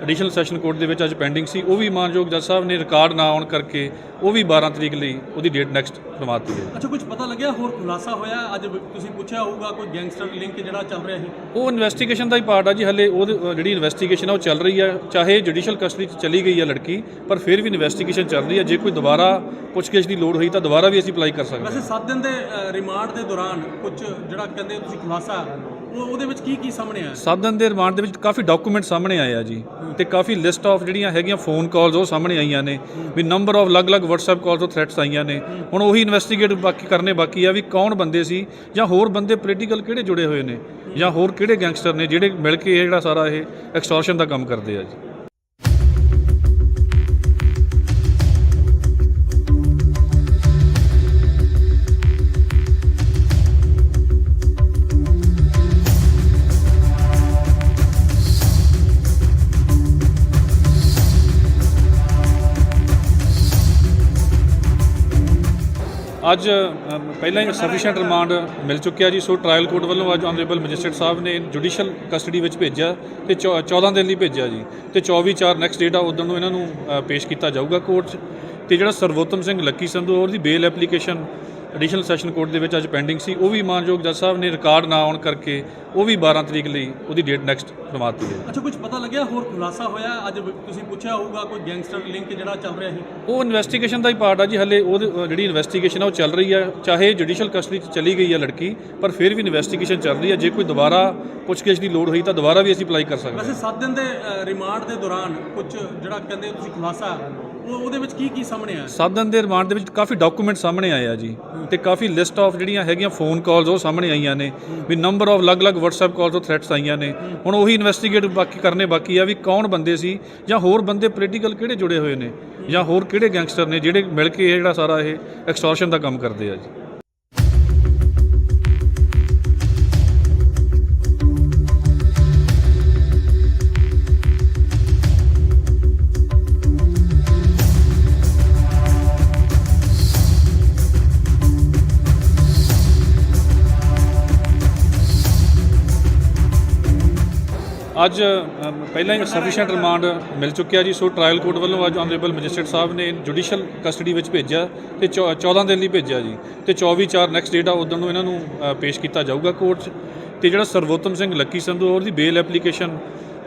ਐਡੀਸ਼ਨਲ ਸੈਸ਼ਨ ਕੋਰਟ ਦੇ ਵਿੱਚ ਅੱਜ ਪੈਂਡਿੰਗ ਸੀ, ਉਹ ਵੀ ਮਾਨਯੋਗ ਜੱਜ ਸਾਹਿਬ ਨੇ ਰਿਕਾਰਡ ਨਾ ਆਉਣ ਕਰਕੇ ਉਹ ਵੀ 12 ਤਰੀਕ ਲਈ ਉਹਦੀ ਡੇਟ ਨੈਕਸਟ ਕਰਵਾਤੀ ਹੈ।
ਅੱਛਾ, ਕੁਝ ਪਤਾ ਲੱਗਿਆ ਹੋਰ ਖੁਲਾਸਾ ਹੋਇਆ? ਅੱਜ ਤੁਸੀਂ ਪੁੱਛਿਆ ਹੋਊਗਾ ਕੋਈ ਗੈਂਗਸਟਰ ਲਿੰਕ ਜਿਹੜਾ ਚੱਲ ਰਿਹਾ ਸੀ।
ਉਹ ਇਨਵੈਸਟੀਗੇਸ਼ਨ ਦਾ ਹੀ ਪਾਰਟ ਆ ਜੀ। ਹਲੇ ਉਹ ਜਿਹੜੀ ਇਨਵੈਸਟੀਗੇਸ਼ਨ ਆ ਉਹ ਚੱਲ ਰਹੀ ਆ, ਚਾਹੇ ਜੁਡੀਸ਼ੀਅਲ ਕਸਟਡੀ 'ਚ ਚਲੀ ਗਈ ਆ ਲੜਕੀ, ਪਰ ਫਿਰ ਵੀ ਇਨਵੈਸਟੀਗੇਸ਼ਨ ਚੱਲ ਰਹੀ ਆ। ਜੇ ਕੋਈ ਦੁਬਾਰਾ ਪੁੱਛਗਿੱਛ ਦੀ ਲੋੜ ਹੋਈ ਤਾਂ ਦੁਬਾਰਾ ਵੀ ਅਸੀਂ ਅਪਲਾਈ ਕਰ ਸਕਦੇ ਹਾਂ।
ਵੈਸੇ 7 ਦਿਨ ਦੇ ਰਿਮਾਂਡ ਦੇ ਦੌਰਾਨ ਕੁਝ ਜਿਹੜਾ ਕਹਿੰਦੇ ਤੁਸੀਂ ਖੁਲਾਸਾ ਉਹਦੇ ਵਿੱਚ ਕੀ ਸਾਹਮਣੇ ਆਇਆ?
7 ਦਿਨ ਦੇ ਰਿਮਾਂਡ ਦੇ ਵਿੱਚ ਕਾਫੀ ਡਾਕੂਮੈਂਟ ਸਾਹਮਣੇ ਆਏ ਆ ਜੀ ਤੇ ਕਾਫੀ ਲਿਸਟ ਆਫ ਜਿਹੜੀਆਂ ਹੈਗੀਆਂ ਫੋਨ ਕਾਲਸ ਉਹ ਸਾਹਮਣੇ ਆਈਆਂ ਨੇ ਵੀ ਨੰਬਰ ਆਫ ਅਲੱਗ-ਅਲੱਗ WhatsApp ਕਾਲਸ ਤੋਂ ਥ੍ਰੈਟਸ ਆਈਆਂ ਨੇ। ਹੁਣ ਉਹੀ ਇਨਵੈਸਟੀਗੇਟ ਕਰਨੇ ਬਾਕੀ ਆ ਵੀ ਕੌਣ ਬੰਦੇ ਸੀ ਜਾਂ ਹੋਰ ਬੰਦੇ ਪੋਲੀਟੀਕਲ ਕਿਹੜੇ ਜੁੜੇ ਹੋਏ ਨੇ ਜਾਂ ਹੋਰ ਕਿਹੜੇ ਗੈਂਗਸਟਰ ਨੇ ਜਿਹੜੇ ਮਿਲ ਕੇ ਇਹ ਜਿਹੜਾ ਸਾਰਾ ਇਹ ਐਕਸਟੋਰਸ਼ਨ ਦਾ ਕੰਮ ਕਰਦੇ ਆ ਜੀ। ਅੱਜ ਪਹਿਲਾਂ ਹੀ ਸਫੀਸ਼ੀਐਂਟ ਰਿਮਾਂਡ ਮਿਲ ਚੁੱਕਿਆ ਜੀ। ਸੋ ਟ੍ਰਾਇਲ ਕੋਰਟ ਵੱਲੋਂ ਅੱਜ ਆਨਰੇਬਲ ਮੈਜਿਸਟਰੇਟ ਸਾਹਿਬ ਨੇ ਜੁਡੀਸ਼ੀਅਲ ਕਸਟਡੀ ਵਿੱਚ ਭੇਜਿਆ ਤੇ 14 ਦਿਨ ਲਈ ਭੇਜਿਆ ਜੀ ਤੇ 24/4 ਨੈਕਸਟ ਡੇਟ ਆ ਉਦੋਂ ਨੂੰ ਇਹਨਾਂ ਨੂੰ ਪੇਸ਼ ਕੀਤਾ ਜਾਊਗਾ ਕੋਰਟ 'ਚ। ਤੇ ਜਿਹੜਾ ਸਰਵੋਤਮ ਸਿੰਘ ਲੱਕੀ ਸੰਧੂ ਉਹਦੀ ਬੇਲ ਐਪਲੀਕੇਸ਼ਨ ਐਡੀਸ਼ਨਲ ਸੈਸ਼ਨ ਕੋਰਟ ਦੇ ਵਿੱਚ ਅੱਜ ਪੈਂਡਿੰਗ ਸੀ, ਉਹ ਵੀ ਮਾਨਯੋਗ ਜੱਜ ਸਾਹਿਬ ਨੇ ਰਿਕਾਰਡ ਨਾ ਆਉਣ ਕਰਕੇ ਉਹ ਵੀ 12 ਤਰੀਕ ਲਈ ਉਹਦੀ ਡੇਟ ਨੈਕਸਟ ਕਰਵਾਤੀ ਹੈ।
ਅੱਛਾ, ਕੁਝ ਪਤਾ ਲੱਗਿਆ ਹੋਰ ਖੁਲਾਸਾ ਹੋਇਆ? ਅੱਜ ਤੁਸੀਂ ਪੁੱਛਿਆ ਹੋਊਗਾ ਕੋਈ ਗੈਂਗਸਟਰ ਲਿੰਕ ਜਿਹੜਾ ਚੱਲ ਰਿਹਾ ਸੀ।
ਉਹ ਇਨਵੈਸਟੀਗੇਸ਼ਨ ਦਾ ਹੀ ਪਾਰਟ ਆ ਜੀ। ਹਲੇ ਉਹ ਜਿਹੜੀ ਇਨਵੈਸਟੀਗੇਸ਼ਨ ਆ ਉਹ ਚੱਲ ਰਹੀ ਆ, ਚਾਹੇ ਜੁਡੀਸ਼ੀਅਲ ਕਸਟਡੀ 'ਚ ਚਲੀ ਗਈ ਆ ਲੜਕੀ, ਪਰ ਫਿਰ ਵੀ ਇਨਵੈਸਟੀਗੇਸ਼ਨ ਚੱਲ ਰਹੀ ਆ। ਜੇ ਕੋਈ ਦੁਬਾਰਾ ਪੁੱਛਗਿੱਛ ਦੀ ਲੋੜ ਹੋਈ ਤਾਂ ਦੁਬਾਰਾ ਵੀ ਅਸੀਂ ਅਪਲਾਈ ਕਰ ਸਕਦੇ ਹਾਂ।
ਵੈਸੇ 7 ਦਿਨ ਦੇ ਰਿਮਾਂਡ ਦੇ ਦੌਰਾਨ ਕੁਝ ਜਿਹੜਾ ਕਹਿੰਦੇ ਤੁਸੀਂ ਖੁਲਾਸਾ ਉਹਦੇ ਵਿੱਚ ਕੀ ਸਾਹਮਣੇ ਆਇਆ?
7 ਦਿਨ ਦੇ ਰਿਮਾਂਡ ਦੇ ਵਿੱਚ ਕਾਫੀ ਡਾਕੂਮੈਂਟ ਸਾਹਮਣੇ ਆਏ ਆ ਜੀ ਤੇ ਕਾਫੀ ਲਿਸਟ ਆਫ ਜਿਹੜੀਆਂ ਹੈਗੀਆਂ ਫੋਨ ਕਾਲਸ ਉਹ ਸਾਹਮਣੇ ਆਈਆਂ ਨੇ ਵੀ ਨੰਬਰ ਆਫ ਅਲੱਗ-ਅਲੱਗ WhatsApp ਕਾਲਸ ਤੋਂ ਥ੍ਰੈਟਸ ਆਈਆਂ ਨੇ। ਹੁਣ ਉਹੀ ਇਨਵੈਸਟੀਗੇਟ ਕਰਨੇ ਬਾਕੀ ਆ ਵੀ ਕੌਣ ਬੰਦੇ ਸੀ ਜਾਂ ਹੋਰ ਬੰਦੇ ਪੋਲੀਟੀਕਲ ਕਿਹੜੇ ਜੁੜੇ ਹੋਏ ਨੇ ਜਾਂ ਹੋਰ ਕਿਹੜੇ ਗੈਂਗਸਟਰ ਨੇ ਜਿਹੜੇ ਮਿਲ ਕੇ ਇਹ ਜਿਹੜਾ ਸਾਰਾ ਇਹ ਐਕਸਟੋਰਸ਼ਨ ਦਾ ਕੰਮ ਕਰਦੇ ਆ ਜੀ। ਅੱਜ ਪਹਿਲਾਂ ਹੀ ਸਫੀਸ਼ੀਐਂਟ ਰਿਮਾਂਡ ਮਿਲ ਚੁੱਕਿਆ ਜੀ। ਸੋ ਟ੍ਰਾਇਲ ਕੋਰਟ ਵੱਲੋਂ ਅੱਜ ਆਨਰੇਬਲ ਮੈਜਿਸਟਰੇਟ ਸਾਹਿਬ ਨੇ ਜੁਡੀਸ਼ੀਅਲ ਕਸਟਡੀ ਵਿੱਚ ਭੇਜਿਆ ਤੇ 14 ਦਿਨ ਲਈ ਭੇਜਿਆ ਜੀ ਤੇ 24/4 ਨੈਕਸਟ ਡੇਟ ਆ ਉਦੋਂ ਨੂੰ ਇਹਨਾਂ ਨੂੰ ਪੇਸ਼ ਕੀਤਾ ਜਾਊਗਾ ਕੋਰਟ 'ਚ। ਤੇ ਜਿਹੜਾ ਸਰਵੋਤਮ ਸਿੰਘ ਲੱਕੀ ਸੰਧੂ ਉਹਦੀ ਬੇਲ ਐਪਲੀਕੇਸ਼ਨ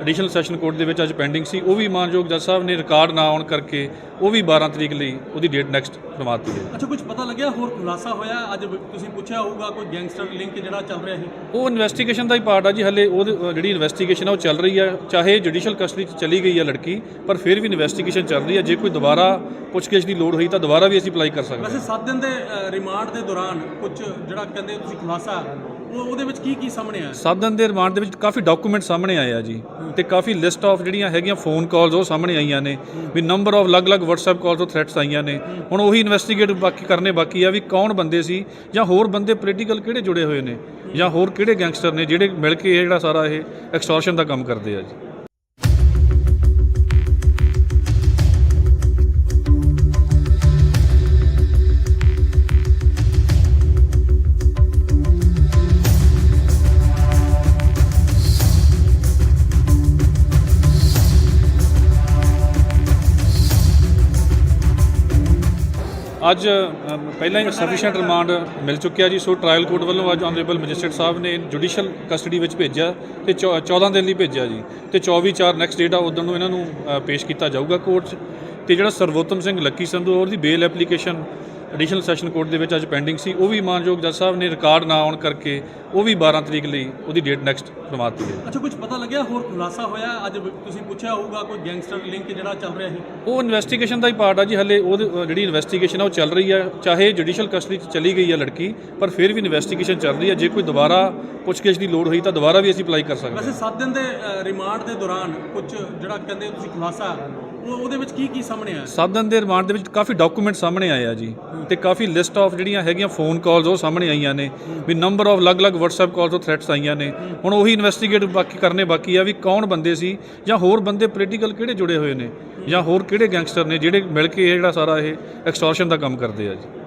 ਐਡੀਸ਼ਨਲ ਸੈਸ਼ਨ ਕੋਰਟ ਦੇ ਵਿੱਚ ਅੱਜ ਪੈਂਡਿੰਗ ਸੀ, ਉਹ ਵੀ ਮਾਨਯੋਗ ਜੱਜ ਸਾਹਿਬ ਨੇ ਰਿਕਾਰਡ ਨਾ ਆਉਣ ਕਰਕੇ ਉਹ ਵੀ 12 ਤਰੀਕ ਲਈ ਉਹਦੀ ਡੇਟ ਨੈਕਸਟ ਕਰਵਾਤੀ ਹੈ।
ਅੱਛਾ, ਕੁਝ ਪਤਾ ਲੱਗਿਆ ਹੋਰ ਖੁਲਾਸਾ ਹੋਇਆ? ਅੱਜ ਤੁਸੀਂ ਪੁੱਛਿਆ ਹੋਊਗਾ ਕੋਈ ਗੈਂਗਸਟਰ ਲਿੰਕ ਜਿਹੜਾ ਚੱਲ ਰਿਹਾ ਸੀ।
ਉਹ ਇਨਵੈਸਟੀਗੇਸ਼ਨ ਦਾ ਹੀ ਪਾਰਟ ਆ ਜੀ। ਹਲੇ ਉਹ ਜਿਹੜੀ ਇਨਵੈਸਟੀਗੇਸ਼ਨ ਆ ਉਹ ਚੱਲ ਰਹੀ ਆ, ਚਾਹੇ ਜੁਡੀਸ਼ੀਅਲ ਕਸਟਡੀ 'ਚ ਚਲੀ ਗਈ ਆ ਲੜਕੀ, ਪਰ ਫਿਰ ਵੀ ਇਨਵੈਸਟੀਗੇਸ਼ਨ ਚੱਲ ਰਹੀ ਆ। ਜੇ ਕੋਈ ਦੁਬਾਰਾ ਪੁੱਛਗਿੱਛ ਦੀ ਲੋੜ ਹੋਈ ਤਾਂ ਦੁਬਾਰਾ ਵੀ ਅਸੀਂ ਅਪਲਾਈ ਕਰ ਸਕਦੇ ਹਾਂ।
ਵੈਸੇ 7 ਦਿਨ ਦੇ ਰਿਮਾਂਡ ਦੇ ਦੌਰਾਨ ਕੁਝ ਜਿਹੜਾ ਕਹਿੰਦੇ ਤੁਸੀਂ ਖੁਲਾਸਾ ਉਹਦੇ ਵਿੱਚ ਕੀ ਸਾਹਮਣੇ ਆਇਆ?
7 ਦਿਨ ਦੇ ਰਿਮਾਂਡ ਦੇ ਵਿੱਚ ਕਾਫੀ ਡਾਕੂਮੈਂਟ ਸਾਹਮਣੇ ਆਏ ਆ ਜੀ, ਤੇ ਕਾਫੀ ਲਿਸਟ ਆਫ ਜਿਹੜੀਆਂ ਹੈਗੀਆਂ ਫੋਨ ਕਾਲਸ ਉਹ ਸਾਹਮਣੇ ਆਈਆਂ ਨੇ ਵੀ ਨੰਬਰ ਆਫ ਅਲੱਗ-ਅਲੱਗ WhatsApp ਕਾਲ ਤੋਂ ਥ੍ਰੈਟਸ ਆਈਆਂ ਨੇ। ਹੁਣ ਉਹੀ ਇਨਵੈਸਟੀਗੇਟ ਬਾਕੀ ਆ ਵੀ ਕੌਣ ਬੰਦੇ ਸੀ ਜਾਂ ਹੋਰ ਬੰਦੇ ਪੋਲੀਟੀਕਲ ਕਿਹੜੇ ਜੁੜੇ ਹੋਏ ਨੇ ਜਾਂ ਹੋਰ ਕਿਹੜੇ ਗੈਂਗਸਟਰ ਨੇ ਜਿਹੜੇ ਮਿਲ ਕੇ ਇਹ ਜਿਹੜਾ ਸਾਰਾ ਇਹ ਐਕਸਟੋਰਸ਼ਨ ਦਾ ਕੰਮ ਕਰਦੇ ਆ ਜੀ। ਅੱਜ ਪਹਿਲਾਂ ਹੀ ਸਫੀਸ਼ੀਐਂਟ ਰਿਮਾਂਡ ਮਿਲ ਚੁੱਕਿਆ ਜੀ, ਸੋ ਟ੍ਰਾਇਲ ਕੋਰਟ ਵੱਲੋਂ ਅੱਜ ਆਨਰੇਬਲ ਮੈਜਿਸਟਰੇਟ ਸਾਹਿਬ ਨੇ ਜੁਡੀਸ਼ੀਅਲ ਕਸਟਡੀ ਵਿੱਚ ਭੇਜਿਆ ਤੇ 14 ਦਿਨ ਲਈ ਭੇਜਿਆ ਜੀ, ਤੇ 24/4 ਨੈਕਸਟ ਡੇਟ ਆ ਉਦੋਂ ਨੂੰ ਇਹਨਾਂ ਨੂੰ ਪੇਸ਼ ਕੀਤਾ ਜਾਊਗਾ ਕੋਰਟ 'ਚ। ਤੇ ਜਿਹੜਾ ਸਰਵੋਤਮ ਸਿੰਘ ਲੱਕੀ ਸੰਧੂ ਉਹਦੀ ਬੇਲ ਐਪਲੀਕੇਸ਼ਨ ਐਡੀਸ਼ਨਲ ਸੈਸ਼ਨ ਕੋਰਟ ਦੇ ਵਿੱਚ ਅੱਜ ਪੈਂਡਿੰਗ ਸੀ, ਉਹ ਵੀ ਮਾਨਯੋਗ ਜੱਜ ਸਾਹਿਬ ਨੇ ਰਿਕਾਰਡ ਨਾ ਆਉਣ ਕਰਕੇ ਉਹ ਵੀ 12 ਤਰੀਕ ਲਈ ਉਹਦੀ ਡੇਟ ਨੈਕਸਟ ਕਰਵਾਤੀ ਹੈ।
ਅੱਛਾ, ਕੁਝ ਪਤਾ ਲੱਗਿਆ ਹੋਰ ਖੁਲਾਸਾ ਹੋਇਆ? ਅੱਜ ਤੁਸੀਂ ਪੁੱਛਿਆ ਹੋਊਗਾ ਕੋਈ ਗੈਂਗਸਟਰ ਲਿੰਕ ਜਿਹੜਾ ਚੱਲ ਰਿਹਾ ਸੀ?
ਉਹ ਇਨਵੈਸਟੀਗੇਸ਼ਨ ਦਾ ਹੀ ਪਾਰਟ ਆ ਜੀ, ਹਲੇ ਉਹ ਜਿਹੜੀ ਇਨਵੈਸਟੀਗੇਸ਼ਨ ਆ ਉਹ ਚੱਲ ਰਹੀ ਆ। ਚਾਹੇ ਜੁਡੀਸ਼ੀਅਲ ਕਸਟਡੀ 'ਚ ਚਲੀ ਗਈ ਆ ਲੜਕੀ, ਪਰ ਫਿਰ ਵੀ ਇਨਵੈਸਟੀਗੇਸ਼ਨ ਚੱਲ ਰਹੀ ਆ। ਜੇ ਕੋਈ ਦੁਬਾਰਾ ਪੁੱਛਗਿੱਛ ਦੀ ਲੋੜ ਹੋਈ ਤਾਂ ਦੁਬਾਰਾ ਵੀ ਅਸੀਂ ਅਪਲਾਈ ਕਰ ਸਕਦੇ ਹਾਂ।
ਵੈਸੇ 7 ਦਿਨ ਦੇ ਰਿਮਾਂਡ ਦੇ ਦੌਰਾਨ ਕੁਝ ਜਿਹੜਾ ਕਹਿੰਦੇ ਤੁਸੀਂ ਖੁਲਾਸਾ ਉਹਦੇ ਵਿੱਚ ਕੀ ਸਾਹਮਣੇ ਆਇਆ?
7 ਦਿਨ ਦੇ ਰਿਮਾਂਡ ਦੇ ਵਿੱਚ ਕਾਫੀ ਡਾਕੂਮੈਂਟ ਸਾਹਮਣੇ ਆਏ ਆ ਜੀ, ਤੇ ਕਾਫੀ ਲਿਸਟ ਆਫ ਜਿਹੜੀਆਂ ਹੈਗੀਆਂ ਫੋਨ ਕਾਲਸ ਉਹ ਸਾਹਮਣੇ ਆਈਆਂ ਨੇ ਵੀ ਨੰਬਰ ਆਫ ਅਲੱਗ-ਅਲੱਗ WhatsApp ਕਾਲ ਤੋਂ ਥ੍ਰੈਟਸ ਆਈਆਂ ਨੇ। ਹੁਣ ਉਹੀ ਇਨਵੈਸਟੀਗੇਟ ਬਾਕੀ ਆ ਵੀ ਕੌਣ ਬੰਦੇ ਸੀ ਜਾਂ ਹੋਰ ਬੰਦੇ ਪੋਲੀਟੀਕਲ ਕਿਹੜੇ ਜੁੜੇ ਹੋਏ ਨੇ ਜਾਂ ਹੋਰ ਕਿਹੜੇ ਗੈਂਗਸਟਰ ਨੇ ਜਿਹੜੇ ਮਿਲ ਕੇ ਇਹ ਜਿਹੜਾ ਸਾਰਾ ਇਹ ਐਕਸਟੋਰਸ਼ਨ ਦਾ ਕੰਮ ਕਰਦੇ ਆ ਜੀ।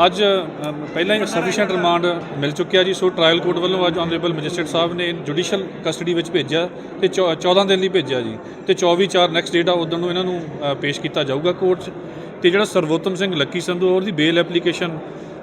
ਅੱਜ ਪਹਿਲਾਂ ਹੀ ਸਫੀਸ਼ੀਐਂਟ ਰਿਮਾਂਡ ਮਿਲ ਚੁੱਕਿਆ ਜੀ, ਸੋ ਟ੍ਰਾਇਲ ਕੋਰਟ ਵੱਲੋਂ ਅੱਜ ਆਨਰੇਬਲ ਮੈਜਿਸਟਰੇਟ ਸਾਹਿਬ ਨੇ ਜੁਡੀਸ਼ੀਅਲ ਕਸਟਡੀ ਵਿੱਚ ਭੇਜਿਆ ਤੇ 14 ਦਿਨ ਲਈ ਭੇਜਿਆ ਜੀ, ਤੇ 24/4 ਨੈਕਸਟ ਡੇਟ ਆ ਉਦੋਂ ਨੂੰ ਇਹਨਾਂ ਨੂੰ ਪੇਸ਼ ਕੀਤਾ ਜਾਊਗਾ ਕੋਰਟ 'ਚ। ਤੇ ਜਿਹੜਾ ਸਰਵੋਤਮ ਸਿੰਘ ਲੱਕੀ ਸੰਧੂ ਉਹਦੀ ਬੇਲ ਐਪਲੀਕੇਸ਼ਨ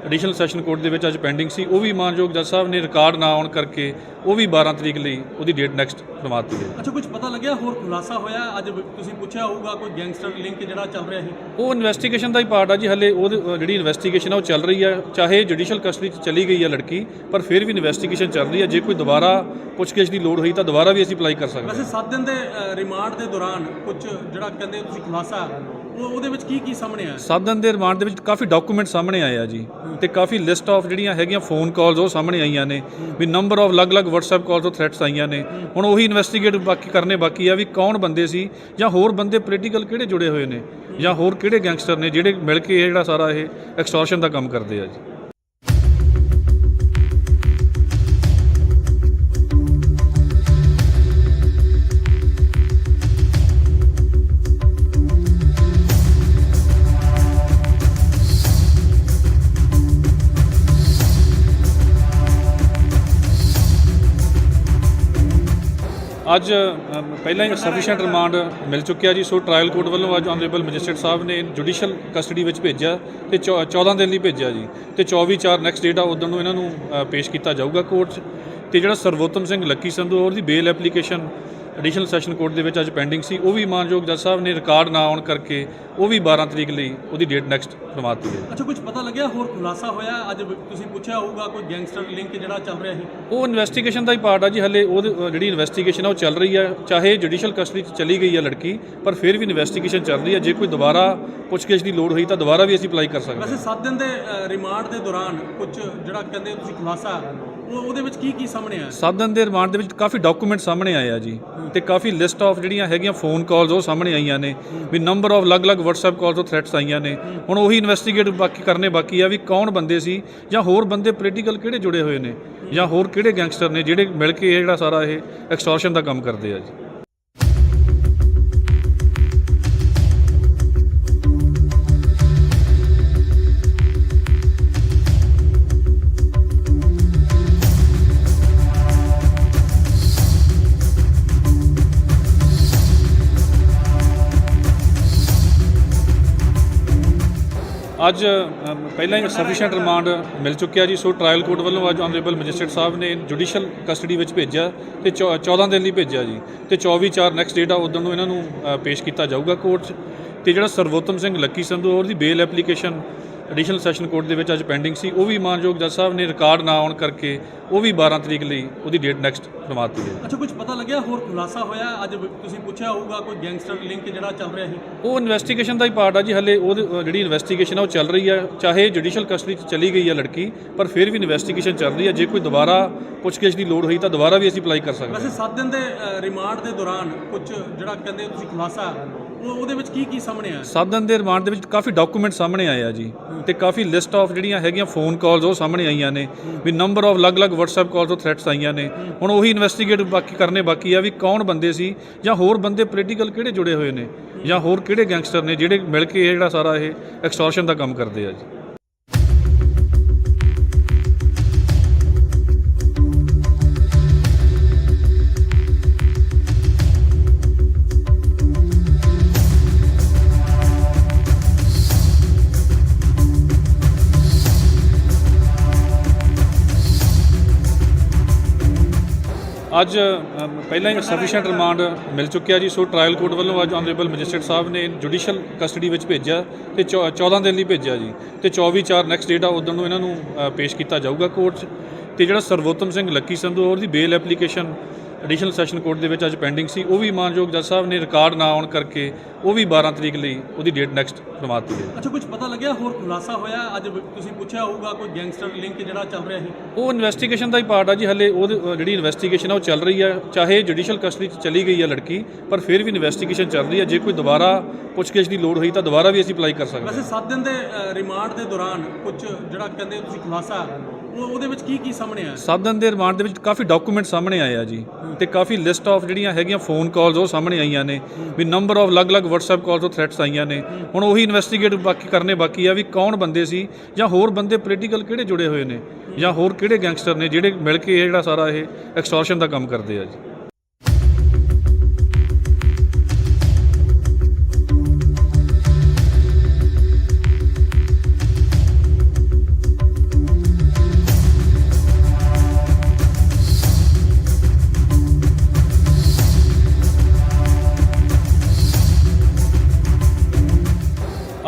ਐਡੀਸ਼ਨਲ ਸੈਸ਼ਨ ਕੋਰਟ ਦੇ ਵਿੱਚ ਅੱਜ ਪੈਂਡਿੰਗ ਸੀ, ਉਹ ਵੀ ਮਾਨਯੋਗ ਜੱਜ ਸਾਹਿਬ ਨੇ ਰਿਕਾਰਡ ਨਾ ਆਉਣ ਕਰਕੇ ਉਹ ਵੀ 12 ਤਰੀਕ ਲਈ ਉਹਦੀ ਡੇਟ ਨੈਕਸਟ ਕਰਵਾਤੀ ਹੈ।
ਅੱਛਾ, ਕੁਝ ਪਤਾ ਲੱਗਿਆ ਹੋਰ ਖੁਲਾਸਾ ਹੋਇਆ? ਅੱਜ ਤੁਸੀਂ ਪੁੱਛਿਆ ਹੋਊਗਾ ਕੋਈ ਗੈਂਗਸਟਰ ਲਿੰਕ ਜਿਹੜਾ ਚੱਲ ਰਿਹਾ ਸੀ?
ਉਹ ਇਨਵੈਸਟੀਗੇਸ਼ਨ ਦਾ ਹੀ ਪਾਰਟ ਆ ਜੀ, ਹਲੇ ਉਹ ਜਿਹੜੀ ਇਨਵੈਸਟੀਗੇਸ਼ਨ ਆ ਉਹ ਚੱਲ ਰਹੀ ਆ। ਚਾਹੇ ਜੁਡੀਸ਼ੀਅਲ ਕਸਟਡੀ 'ਚ ਚਲੀ ਗਈ ਆ ਲੜਕੀ, ਪਰ ਫਿਰ ਵੀ ਇਨਵੈਸਟੀਗੇਸ਼ਨ ਚੱਲ ਰਹੀ ਆ। ਜੇ ਕੋਈ ਦੁਬਾਰਾ ਪੁੱਛਗਿੱਛ ਦੀ ਲੋੜ ਹੋਈ ਤਾਂ ਦੁਬਾਰਾ ਵੀ ਅਸੀਂ ਅਪਲਾਈ ਕਰ ਸਕਦੇ ਹਾਂ।
ਵੈਸੇ 7 ਦਿਨ ਦੇ ਰਿਮਾਂਡ ਦੇ ਦੌਰਾਨ ਕੁਝ ਜਿਹੜਾ ਕਹਿੰਦੇ ਤੁਸੀਂ ਖੁਲਾਸਾ ਉਹਦੇ ਵਿੱਚ ਕੀ ਸਾਹਮਣੇ ਆਇਆ?
7 ਦਿਨ ਦੇ ਰਿਮਾਂਡ ਦੇ ਵਿੱਚ ਕਾਫੀ ਡਾਕੂਮੈਂਟ ਸਾਹਮਣੇ ਆਏ ਆ ਜੀ, ਤੇ ਕਾਫੀ ਲਿਸਟ ਆਫ ਜਿਹੜੀਆਂ ਹੈਗੀਆਂ ਫੋਨ ਕਾਲਸ ਉਹ ਸਾਹਮਣੇ ਆਈਆਂ ਨੇ ਵੀ ਨੰਬਰ ਆਫ ਅਲੱਗ-ਅਲੱਗ WhatsApp ਕਾਲ ਤੋਂ ਥ੍ਰੈਟਸ ਆਈਆਂ ਨੇ। ਹੁਣ ਉਹੀ ਇਨਵੈਸਟੀਗੇਟ ਬਾਕੀ ਆ ਵੀ ਕੌਣ ਬੰਦੇ ਸੀ ਜਾਂ ਹੋਰ ਬੰਦੇ ਪੋਲੀਟੀਕਲ ਕਿਹੜੇ ਜੁੜੇ ਹੋਏ ਨੇ ਜਾਂ ਹੋਰ ਕਿਹੜੇ ਗੈਂਗਸਟਰ ਨੇ ਜਿਹੜੇ ਮਿਲ ਕੇ ਇਹ ਜਿਹੜਾ ਸਾਰਾ ਇਹ ਐਕਸਟੋਰਸ਼ਨ ਦਾ ਕੰਮ ਕਰਦੇ ਆ ਜੀ। ਅੱਜ ਪਹਿਲਾਂ ਹੀ ਸਫੀਸ਼ੀਐਂਟ ਰਿਮਾਂਡ ਮਿਲ ਚੁੱਕਿਆ ਜੀ, ਸੋ ਟ੍ਰਾਇਲ ਕੋਰਟ ਵੱਲੋਂ ਅੱਜ ਆਨਰੇਬਲ ਮੈਜਿਸਟਰੇਟ ਸਾਹਿਬ ਨੇ ਜੁਡੀਸ਼ੀਅਲ ਕਸਟਡੀ ਵਿੱਚ ਭੇਜਿਆ ਤੇ 14 ਦਿਨ ਲਈ ਭੇਜਿਆ ਜੀ, ਤੇ 24/4 ਨੈਕਸਟ ਡੇਟ ਆ ਉਦੋਂ ਨੂੰ ਇਹਨਾਂ ਨੂੰ ਪੇਸ਼ ਕੀਤਾ ਜਾਊਗਾ ਕੋਰਟ 'ਚ। ਤੇ ਜਿਹੜਾ ਸਰਵੋਤਮ ਸਿੰਘ ਲੱਕੀ ਸੰਧੂ ਉਹਦੀ ਬੇਲ ਐਪਲੀਕੇਸ਼ਨ ਐਡੀਸ਼ਨਲ ਸੈਸ਼ਨ ਕੋਰਟ ਦੇ ਵਿੱਚ ਅੱਜ ਪੈਂਡਿੰਗ ਸੀ, ਉਹ ਵੀ ਮਾਨਯੋਗ ਜੱਜ ਸਾਹਿਬ ਨੇ ਰਿਕਾਰਡ ਨਾ ਆਉਣ ਕਰਕੇ ਉਹ ਵੀ 12 ਤਰੀਕ ਲਈ ਉਹਦੀ ਡੇਟ ਨੈਕਸਟ ਕਰਵਾਤੀ ਹੈ।
ਅੱਛਾ, ਕੁਝ ਪਤਾ ਲੱਗਿਆ ਹੋਰ ਖੁਲਾਸਾ ਹੋਇਆ? ਅੱਜ ਤੁਸੀਂ ਪੁੱਛਿਆ ਹੋਊਗਾ ਕੋਈ ਗੈਂਗਸਟਰ ਲਿੰਕ ਜਿਹੜਾ ਚੱਲ ਰਿਹਾ ਸੀ?
ਉਹ ਇਨਵੈਸਟੀਗੇਸ਼ਨ ਦਾ ਹੀ ਪਾਰਟ ਆ ਜੀ, ਹਲੇ ਉਹ ਜਿਹੜੀ ਇਨਵੈਸਟੀਗੇਸ਼ਨ ਆ ਉਹ ਚੱਲ ਰਹੀ ਆ। ਚਾਹੇ ਜੁਡੀਸ਼ੀਅਲ ਕਸਟਡੀ 'ਚ ਚਲੀ ਗਈ ਆ ਲੜਕੀ, ਪਰ ਫਿਰ ਵੀ ਇਨਵੈਸਟੀਗੇਸ਼ਨ ਚੱਲ ਰਹੀ ਆ। ਜੇ ਕੋਈ ਦੁਬਾਰਾ ਪੁੱਛਗਿੱਛ ਦੀ ਲੋੜ ਹੋਈ ਤਾਂ ਦੁਬਾਰਾ ਵੀ ਅਸੀਂ ਅਪਲਾਈ ਕਰ ਸਕਦੇ ਹਾਂ।
ਵੈਸੇ 7 ਦਿਨ ਦੇ ਰਿਮਾਂਡ ਦੇ ਦੌਰਾਨ ਕੁਝ ਜਿਹੜਾ ਕਹਿੰਦੇ ਤੁਸੀਂ ਖੁਲਾਸਾ ਉਹਦੇ ਵਿੱਚ ਕੀ ਸਾਹਮਣੇ ਆਇਆ?
7 ਦਿਨ ਦੇ ਰਿਮਾਂਡ ਦੇ ਵਿੱਚ ਕਾਫੀ ਡਾਕੂਮੈਂਟ ਸਾਹਮਣੇ ਆਏ ਆ ਜੀ, ਤੇ ਕਾਫੀ ਲਿਸਟ ਆਫ ਜਿਹੜੀਆਂ ਹੈਗੀਆਂ ਫੋਨ ਕਾਲਸ ਉਹ ਸਾਹਮਣੇ ਆਈਆਂ ਨੇ ਵੀ ਨੰਬਰ ਆਫ ਅਲੱਗ-ਅਲੱਗ WhatsApp ਕਾਲ ਤੋਂ ਥ੍ਰੈਟਸ ਆਈਆਂ ਨੇ। ਹੁਣ ਉਹੀ ਇਨਵੈਸਟੀਗੇਟ ਬਾਕੀ ਆ ਵੀ ਕੌਣ ਬੰਦੇ ਸੀ ਜਾਂ ਹੋਰ ਬੰਦੇ ਪੋਲੀਟੀਕਲ ਕਿਹੜੇ ਜੁੜੇ ਹੋਏ ਨੇ ਜਾਂ ਹੋਰ ਕਿਹੜੇ ਗੈਂਗਸਟਰ ਨੇ ਜਿਹੜੇ ਮਿਲ ਕੇ ਇਹ ਜਿਹੜਾ ਸਾਰਾ ਇਹ ਐਕਸਟੋਰਸ਼ਨ ਦਾ ਕੰਮ ਕਰਦੇ ਆ ਜੀ। ਅੱਜ ਪਹਿਲਾਂ ਹੀ ਸਫੀਸ਼ੀਐਂਟ ਰਿਮਾਂਡ ਮਿਲ ਚੁੱਕਿਆ ਜੀ, ਸੋ ਟ੍ਰਾਇਲ ਕੋਰਟ ਵੱਲੋਂ ਅੱਜ ਆਨਰੇਬਲ ਮੈਜਿਸਟਰੇਟ ਸਾਹਿਬ ਨੇ ਜੁਡੀਸ਼ੀਅਲ ਕਸਟਡੀ ਵਿੱਚ ਭੇਜਿਆ ਤੇ 14 ਦਿਨ ਲਈ ਭੇਜਿਆ ਜੀ, ਤੇ 24/4 ਨੈਕਸਟ ਡੇਟ ਆ ਉਦੋਂ ਨੂੰ ਇਹਨਾਂ ਨੂੰ ਪੇਸ਼ ਕੀਤਾ ਜਾਊਗਾ ਕੋਰਟ 'ਚ। ਤੇ ਜਿਹੜਾ ਸਰਵੋਤਮ ਸਿੰਘ ਲੱਕੀ ਸੰਧੂ ਉਹਦੀ ਬੇਲ ਐਪਲੀਕੇਸ਼ਨ ਐਡੀਸ਼ਨਲ ਸੈਸ਼ਨ ਕੋਰਟ ਦੇ ਵਿੱਚ ਅੱਜ ਪੈਂਡਿੰਗ ਸੀ। ਉਹ ਵੀ ਮਾਨਯੋਗ ਜੱਜ ਸਾਹਿਬ ਨੇ ਰਿਕਾਰਡ ਨਾ ਆਉਣ ਕਰਕੇ ਉਹ ਵੀ 12 ਤਰੀਕ ਲਈ ਉਹਦੀ ਡੇਟ ਨੈਕਸਟ ਕਰਵਾਤੀ ਹੈ।
ਅੱਛਾ, ਕੁਝ ਪਤਾ ਲੱਗਿਆ ਹੋਰ ਖੁਲਾਸਾ ਹੋਇਆ? ਅੱਜ ਤੁਸੀਂ ਪੁੱਛਿਆ ਹੋਊਗਾ ਕੋਈ ਗੈਂਗਸਟਰ ਲਿੰਕ ਜਿਹੜਾ ਚੱਲ ਰਿਹਾ ਸੀ।
ਉਹ ਇਨਵੈਸਟੀਗੇਸ਼ਨ ਦਾ ਹੀ ਪਾਰਟ ਆ ਜੀ। ਹਲੇ ਉਹ ਜਿਹੜੀ ਇਨਵੈਸਟੀਗੇਸ਼ਨ ਆ ਉਹ ਚੱਲ ਰਹੀ ਆ। ਚਾਹੇ ਜੁਡੀਸ਼ੀਅਲ ਕਸਟਡੀ 'ਚ ਚਲੀ ਗਈ ਆ ਲੜਕੀ, ਪਰ ਫਿਰ ਵੀ ਇਨਵੈਸਟੀਗੇਸ਼ਨ ਚੱਲ ਰਹੀ ਆ। ਜੇ ਕੋਈ ਦੁਬਾਰਾ ਪੁੱਛਗਿੱਛ ਦੀ ਲੋੜ ਹੋਈ ਤਾਂ ਦੁਬਾਰਾ ਵੀ ਅਸੀਂ ਅਪਲਾਈ ਕਰ ਸਕਦੇ ਹਾਂ।
ਵੈਸੇ 7 ਦਿਨ ਦੇ ਰਿਮਾਂਡ ਦੇ ਦੌਰਾਨ ਕੁਝ ਜਿਹੜਾ ਕਹਿੰਦੇ ਤੁਸੀਂ ਖੁਲਾਸਾ ਉਹਦੇ ਵਿੱਚ ਕੀ ਸਾਹਮਣੇ ਆਇਆ?
7 ਦਿਨ ਦੇ ਰਿਮਾਂਡ ਦੇ ਵਿੱਚ ਕਾਫੀ ਡਾਕੂਮੈਂਟ ਸਾਹਮਣੇ ਆਏ ਆ ਜੀ, ਤੇ ਕਾਫੀ ਲਿਸਟ ਆਫ ਜਿਹੜੀਆਂ ਹੈਗੀਆਂ ਫੋਨ ਕਾਲਸ ਉਹ ਸਾਹਮਣੇ ਆਈਆਂ ਨੇ ਵੀ ਨੰਬਰ ਆਫ ਅਲੱਗ-ਅਲੱਗ WhatsApp ਕਾਲਸ ਤੋਂ ਥ੍ਰੈਟਸ ਆਈਆਂ ਨੇ। ਹੁਣ ਉਹੀ ਇਨਵੈਸਟੀਗੇਟ ਕਰਨੇ ਬਾਕੀ ਆ ਵੀ ਕੌਣ ਬੰਦੇ ਸੀ ਜਾਂ ਹੋਰ ਬੰਦੇ ਪੋਲੀਟੀਕਲ ਕਿਹੜੇ ਜੁੜੇ ਹੋਏ ਨੇ ਜਾਂ ਹੋਰ ਕਿਹੜੇ ਗੈਂਗਸਟਰ ਨੇ ਜਿਹੜੇ ਮਿਲ ਕੇ ਇਹ ਜਿਹੜਾ ਸਾਰਾ ਇਹ ਐਕਸਟੋਰਸ਼ਨ ਦਾ ਕੰਮ ਕਰਦੇ ਆ ਜੀ। ਅੱਜ ਪਹਿਲਾਂ ਹੀ ਸਫੀਸ਼ੀਐਂਟ ਰਿਮਾਂਡ ਮਿਲ ਚੁੱਕਿਆ ਜੀ। ਸੋ ਟ੍ਰਾਇਲ ਕੋਰਟ ਵੱਲੋਂ ਅੱਜ ਆਨਰੇਬਲ ਮੈਜਿਸਟਰੇਟ ਸਾਹਿਬ ਨੇ ਜੁਡੀਸ਼ੀਅਲ ਕਸਟਡੀ ਵਿੱਚ ਭੇਜਿਆ ਤੇ 14 ਦਿਨ ਲਈ ਭੇਜਿਆ ਜੀ, ਤੇ 24/4 ਨੈਕਸਟ ਡੇਟ ਆ ਉਦੋਂ ਨੂੰ ਇਹਨਾਂ ਨੂੰ ਪੇਸ਼ ਕੀਤਾ ਜਾਊਗਾ ਕੋਰਟ 'ਚ। ਤੇ ਜਿਹੜਾ ਸਰਵੋਤਮ ਸਿੰਘ ਲੱਕੀ ਸੰਧੂ ਉਹਦੀ ਬੇਲ ਐਪਲੀਕੇਸ਼ਨ ਐਡੀਸ਼ਨਲ ਸੈਸ਼ਨ ਕੋਰਟ ਦੇ ਵਿੱਚ ਅੱਜ ਪੈਂਡਿੰਗ ਸੀ। ਉਹ ਵੀ ਮਾਨਯੋਗ ਜੱਜ ਸਾਹਿਬ ਨੇ ਰਿਕਾਰਡ ਨਾ ਆਉਣ ਕਰਕੇ ਉਹ ਵੀ 12 ਤਰੀਕ ਲਈ ਉਹਦੀ ਡੇਟ ਨੈਕਸਟ ਕਰਵਾਤੀ ਹੈ।
ਅੱਛਾ, ਕੁਝ ਪਤਾ ਲੱਗਿਆ ਹੋਰ ਖੁਲਾਸਾ ਹੋਇਆ? ਅੱਜ ਤੁਸੀਂ ਪੁੱਛਿਆ ਹੋਊਗਾ ਕੋਈ ਗੈਂਗਸਟਰ ਲਿੰਕ ਜਿਹੜਾ ਚੱਲ ਰਿਹਾ ਸੀ।
ਉਹ ਇਨਵੈਸਟੀਗੇਸ਼ਨ ਦਾ ਹੀ ਪਾਰਟ ਆ ਜੀ। ਹਲੇ ਉਹ ਜਿਹੜੀ ਇਨਵੈਸਟੀਗੇਸ਼ਨ ਆ ਉਹ ਚੱਲ ਰਹੀ ਆ। ਚਾਹੇ ਜੁਡੀਸ਼ੀਅਲ ਕਸਟਡੀ 'ਚ ਚਲੀ ਗਈ ਆ ਲੜਕੀ, ਪਰ ਫਿਰ ਵੀ ਇਨਵੈਸਟੀਗੇਸ਼ਨ ਚੱਲ ਰਹੀ ਆ। ਜੇ ਕੋਈ ਦੁਬਾਰਾ ਪੁੱਛਗਿੱਛ ਦੀ ਲੋੜ ਹੋਈ ਤਾਂ ਦੁਬਾਰਾ ਵੀ ਅਸੀਂ ਅਪਲਾਈ ਕਰ ਸਕਦੇ ਹਾਂ।
ਵੈਸੇ 7 ਦਿਨ ਦੇ ਰਿਮਾਂਡ ਦੇ ਦੌਰਾਨ ਕੁਝ ਜਿਹੜਾ ਕਹਿੰਦੇ ਤੁਸੀਂ ਖੁਲਾਸਾ ਉਹਦੇ ਵਿੱਚ ਕੀ ਸਾਹਮਣੇ ਆਇਆ?
7 ਦਿਨ ਦੇ ਰਿਮਾਂਡ ਦੇ ਵਿੱਚ ਕਾਫੀ ਡਾਕੂਮੈਂਟ ਸਾਹਮਣੇ ਆਏ ਆ ਜੀ, ਤੇ ਕਾਫੀ ਲਿਸਟ ਆਫ ਜਿਹੜੀਆਂ ਹੈਗੀਆਂ ਫੋਨ ਕਾਲਸ ਉਹ ਸਾਹਮਣੇ ਆਈਆਂ ਨੇ ਵੀ ਨੰਬਰ ਆਫ ਅਲੱਗ-ਅਲੱਗ WhatsApp ਕਾਲਸ ਤੋਂ ਥ੍ਰੈਟਸ ਆਈਆਂ ਨੇ। ਹੁਣ ਉਹੀ ਇਨਵੈਸਟੀਗੇਟ ਕਰਨੇ ਬਾਕੀ ਆ ਵੀ ਕੌਣ ਬੰਦੇ ਸੀ ਜਾਂ ਹੋਰ ਬੰਦੇ ਪੋਲੀਟੀਕਲ ਕਿਹੜੇ ਜੁੜੇ ਹੋਏ ਨੇ ਜਾਂ ਹੋਰ ਕਿਹੜੇ ਗੈਂਗਸਟਰ ਨੇ ਜਿਹੜੇ ਮਿਲ ਕੇ ਇਹ ਜਿਹੜਾ ਸਾਰਾ ਇਹ ਐਕਸਟੋਰਸ਼ਨ ਦਾ ਕੰਮ ਕਰਦੇ ਆ ਜੀ।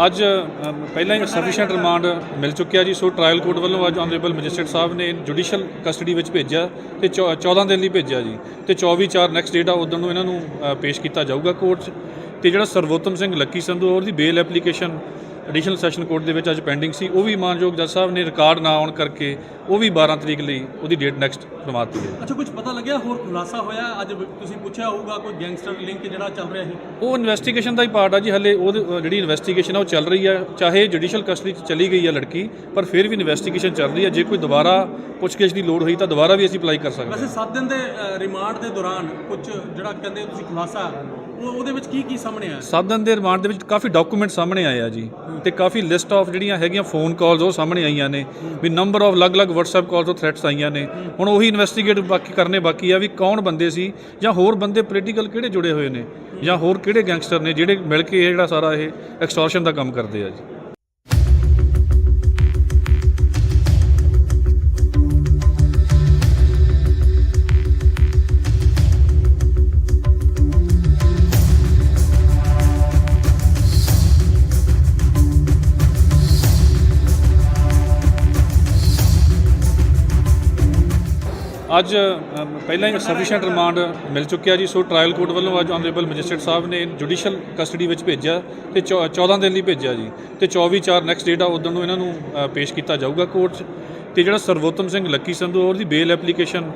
ਅੱਜ ਪਹਿਲਾਂ ਹੀ ਸਫੀਸ਼ੀਐਂਟ ਰਿਮਾਂਡ ਮਿਲ ਚੁੱਕਿਆ ਜੀ। ਸੋ ਟ੍ਰਾਇਲ ਕੋਰਟ ਵੱਲੋਂ ਅੱਜ ਆਨਰੇਬਲ ਮੈਜਿਸਟਰੇਟ ਸਾਹਿਬ ਨੇ ਜੁਡੀਸ਼ੀਅਲ ਕਸਟਡੀ ਵਿੱਚ ਭੇਜਿਆ ਤੇ 14 ਦਿਨ ਲਈ ਭੇਜਿਆ ਜੀ, ਤੇ 24/4 ਨੈਕਸਟ ਡੇਟ ਆ ਉਦੋਂ ਨੂੰ ਇਹਨਾਂ ਨੂੰ ਪੇਸ਼ ਕੀਤਾ ਜਾਊਗਾ ਕੋਰਟ 'ਚ। ਤੇ ਜਿਹੜਾ ਸਰਵੋਤਮ ਸਿੰਘ ਲੱਕੀ ਸੰਧੂ ਉਹਦੀ ਬੇਲ ਐਪਲੀਕੇਸ਼ਨ ਐਡੀਸ਼ਨਲ ਸੈਸ਼ਨ ਕੋਰਟ ਦੇ ਵਿੱਚ ਅੱਜ ਪੈਂਡਿੰਗ ਸੀ। ਉਹ ਵੀ ਮਾਨਯੋਗ ਜੱਜ ਸਾਹਿਬ ਨੇ ਰਿਕਾਰਡ ਨਾ ਆਉਣ ਕਰਕੇ ਉਹ ਵੀ 12 ਤਰੀਕ ਲਈ ਉਹਦੀ ਡੇਟ ਨੈਕਸਟ ਕਰਵਾਤੀ ਹੈ।
ਅੱਛਾ, ਕੁਝ ਪਤਾ ਲੱਗਿਆ ਹੋਰ ਖੁਲਾਸਾ ਹੋਇਆ? ਅੱਜ ਤੁਸੀਂ ਪੁੱਛਿਆ ਹੋਊਗਾ ਕੋਈ ਗੈਂਗਸਟਰ ਲਿੰਕ ਜਿਹੜਾ ਚੱਲ ਰਿਹਾ ਸੀ।
ਉਹ ਇਨਵੈਸਟੀਗੇਸ਼ਨ ਦਾ ਹੀ ਪਾਰਟ ਆ ਜੀ। ਹਲੇ ਉਹ ਜਿਹੜੀ ਇਨਵੈਸਟੀਗੇਸ਼ਨ ਆ ਉਹ ਚੱਲ ਰਹੀ ਆ। ਚਾਹੇ ਜੁਡੀਸ਼ੀਅਲ ਕਸਟਡੀ 'ਚ ਚਲੀ ਗਈ ਆ ਲੜਕੀ, ਪਰ ਫਿਰ ਵੀ ਇਨਵੈਸਟੀਗੇਸ਼ਨ ਚੱਲ ਰਹੀ ਆ। ਜੇ ਕੋਈ ਦੁਬਾਰਾ ਪੁੱਛਗਿੱਛ ਦੀ ਲੋੜ ਹੋਈ ਤਾਂ ਦੁਬਾਰਾ ਵੀ ਅਸੀਂ ਅਪਲਾਈ ਕਰ ਸਕਦੇ ਹਾਂ।
ਵੈਸੇ 7 ਦਿਨ ਦੇ ਰਿਮਾਂਡ ਦੇ ਦੌਰਾਨ ਕੁਝ ਜਿਹੜਾ ਕਹਿੰਦੇ ਤੁਸੀਂ ਖੁਲਾਸਾ ਉਹਦੇ ਵਿੱਚ ਕੀ ਸਾਹਮਣੇ ਆਇਆ?
7 ਦਿਨ ਦੇ ਰਿਮਾਂਡ ਦੇ ਵਿੱਚ ਕਾਫੀ ਡਾਕੂਮੈਂਟ ਸਾਹਮਣੇ ਆਏ ਆ ਜੀ, ਤੇ ਕਾਫੀ ਲਿਸਟ ਆਫ ਜਿਹੜੀਆਂ ਹੈਗੀਆਂ ਫੋਨ ਕਾਲਸ ਉਹ ਸਾਹਮਣੇ ਆਈਆਂ ਨੇ ਵੀ ਨੰਬਰ ਆਫ ਅਲੱਗ-ਅਲੱਗ WhatsApp ਕਾਲਸ ਤੋਂ ਥ੍ਰੈਟਸ ਆਈਆਂ ਨੇ। ਹੁਣ ਉਹੀ ਇਨਵੈਸਟੀਗੇਟ ਕਰਨੇ ਬਾਕੀ ਆ ਵੀ ਕੌਣ ਬੰਦੇ ਸੀ ਜਾਂ ਹੋਰ ਬੰਦੇ ਪੋਲੀਟੀਕਲ ਕਿਹੜੇ ਜੁੜੇ ਹੋਏ ਨੇ ਜਾਂ ਹੋਰ ਕਿਹੜੇ ਗੈਂਗਸਟਰ ਨੇ ਜਿਹੜੇ ਮਿਲ ਕੇ ਇਹ ਜਿਹੜਾ ਸਾਰਾ ਇਹ ਐਕਸਟੋਰਸ਼ਨ ਦਾ ਕੰਮ ਕਰਦੇ ਆ ਜੀ। ਅੱਜ ਪਹਿਲਾਂ ਹੀ ਸਫੀਸ਼ੀਐਂਟ ਰਿਮਾਂਡ ਮਿਲ ਚੁੱਕਿਆ ਜੀ। ਸੋ ਟ੍ਰਾਇਲ ਕੋਰਟ ਵੱਲੋਂ ਅੱਜ ਆਨਰੇਬਲ ਮੈਜਿਸਟਰੇਟ ਸਾਹਿਬ ਨੇ ਜੁਡੀਸ਼ੀਅਲ ਕਸਟਡੀ ਵਿੱਚ ਭੇਜਿਆ ਤੇ 14 ਦਿਨ ਲਈ ਭੇਜਿਆ ਜੀ, ਤੇ 24/4 ਨੈਕਸਟ ਡੇਟ ਆ ਉਦੋਂ ਨੂੰ ਇਹਨਾਂ ਨੂੰ ਪੇਸ਼ ਕੀਤਾ ਜਾਊਗਾ ਕੋਰਟ 'ਚ। ਤੇ ਜਿਹੜਾ ਸਰਵੋਤਮ ਸਿੰਘ ਲੱਕੀ ਸੰਧੂ ਉਹਦੀ ਬੇਲ ਐਪਲੀਕੇਸ਼ਨ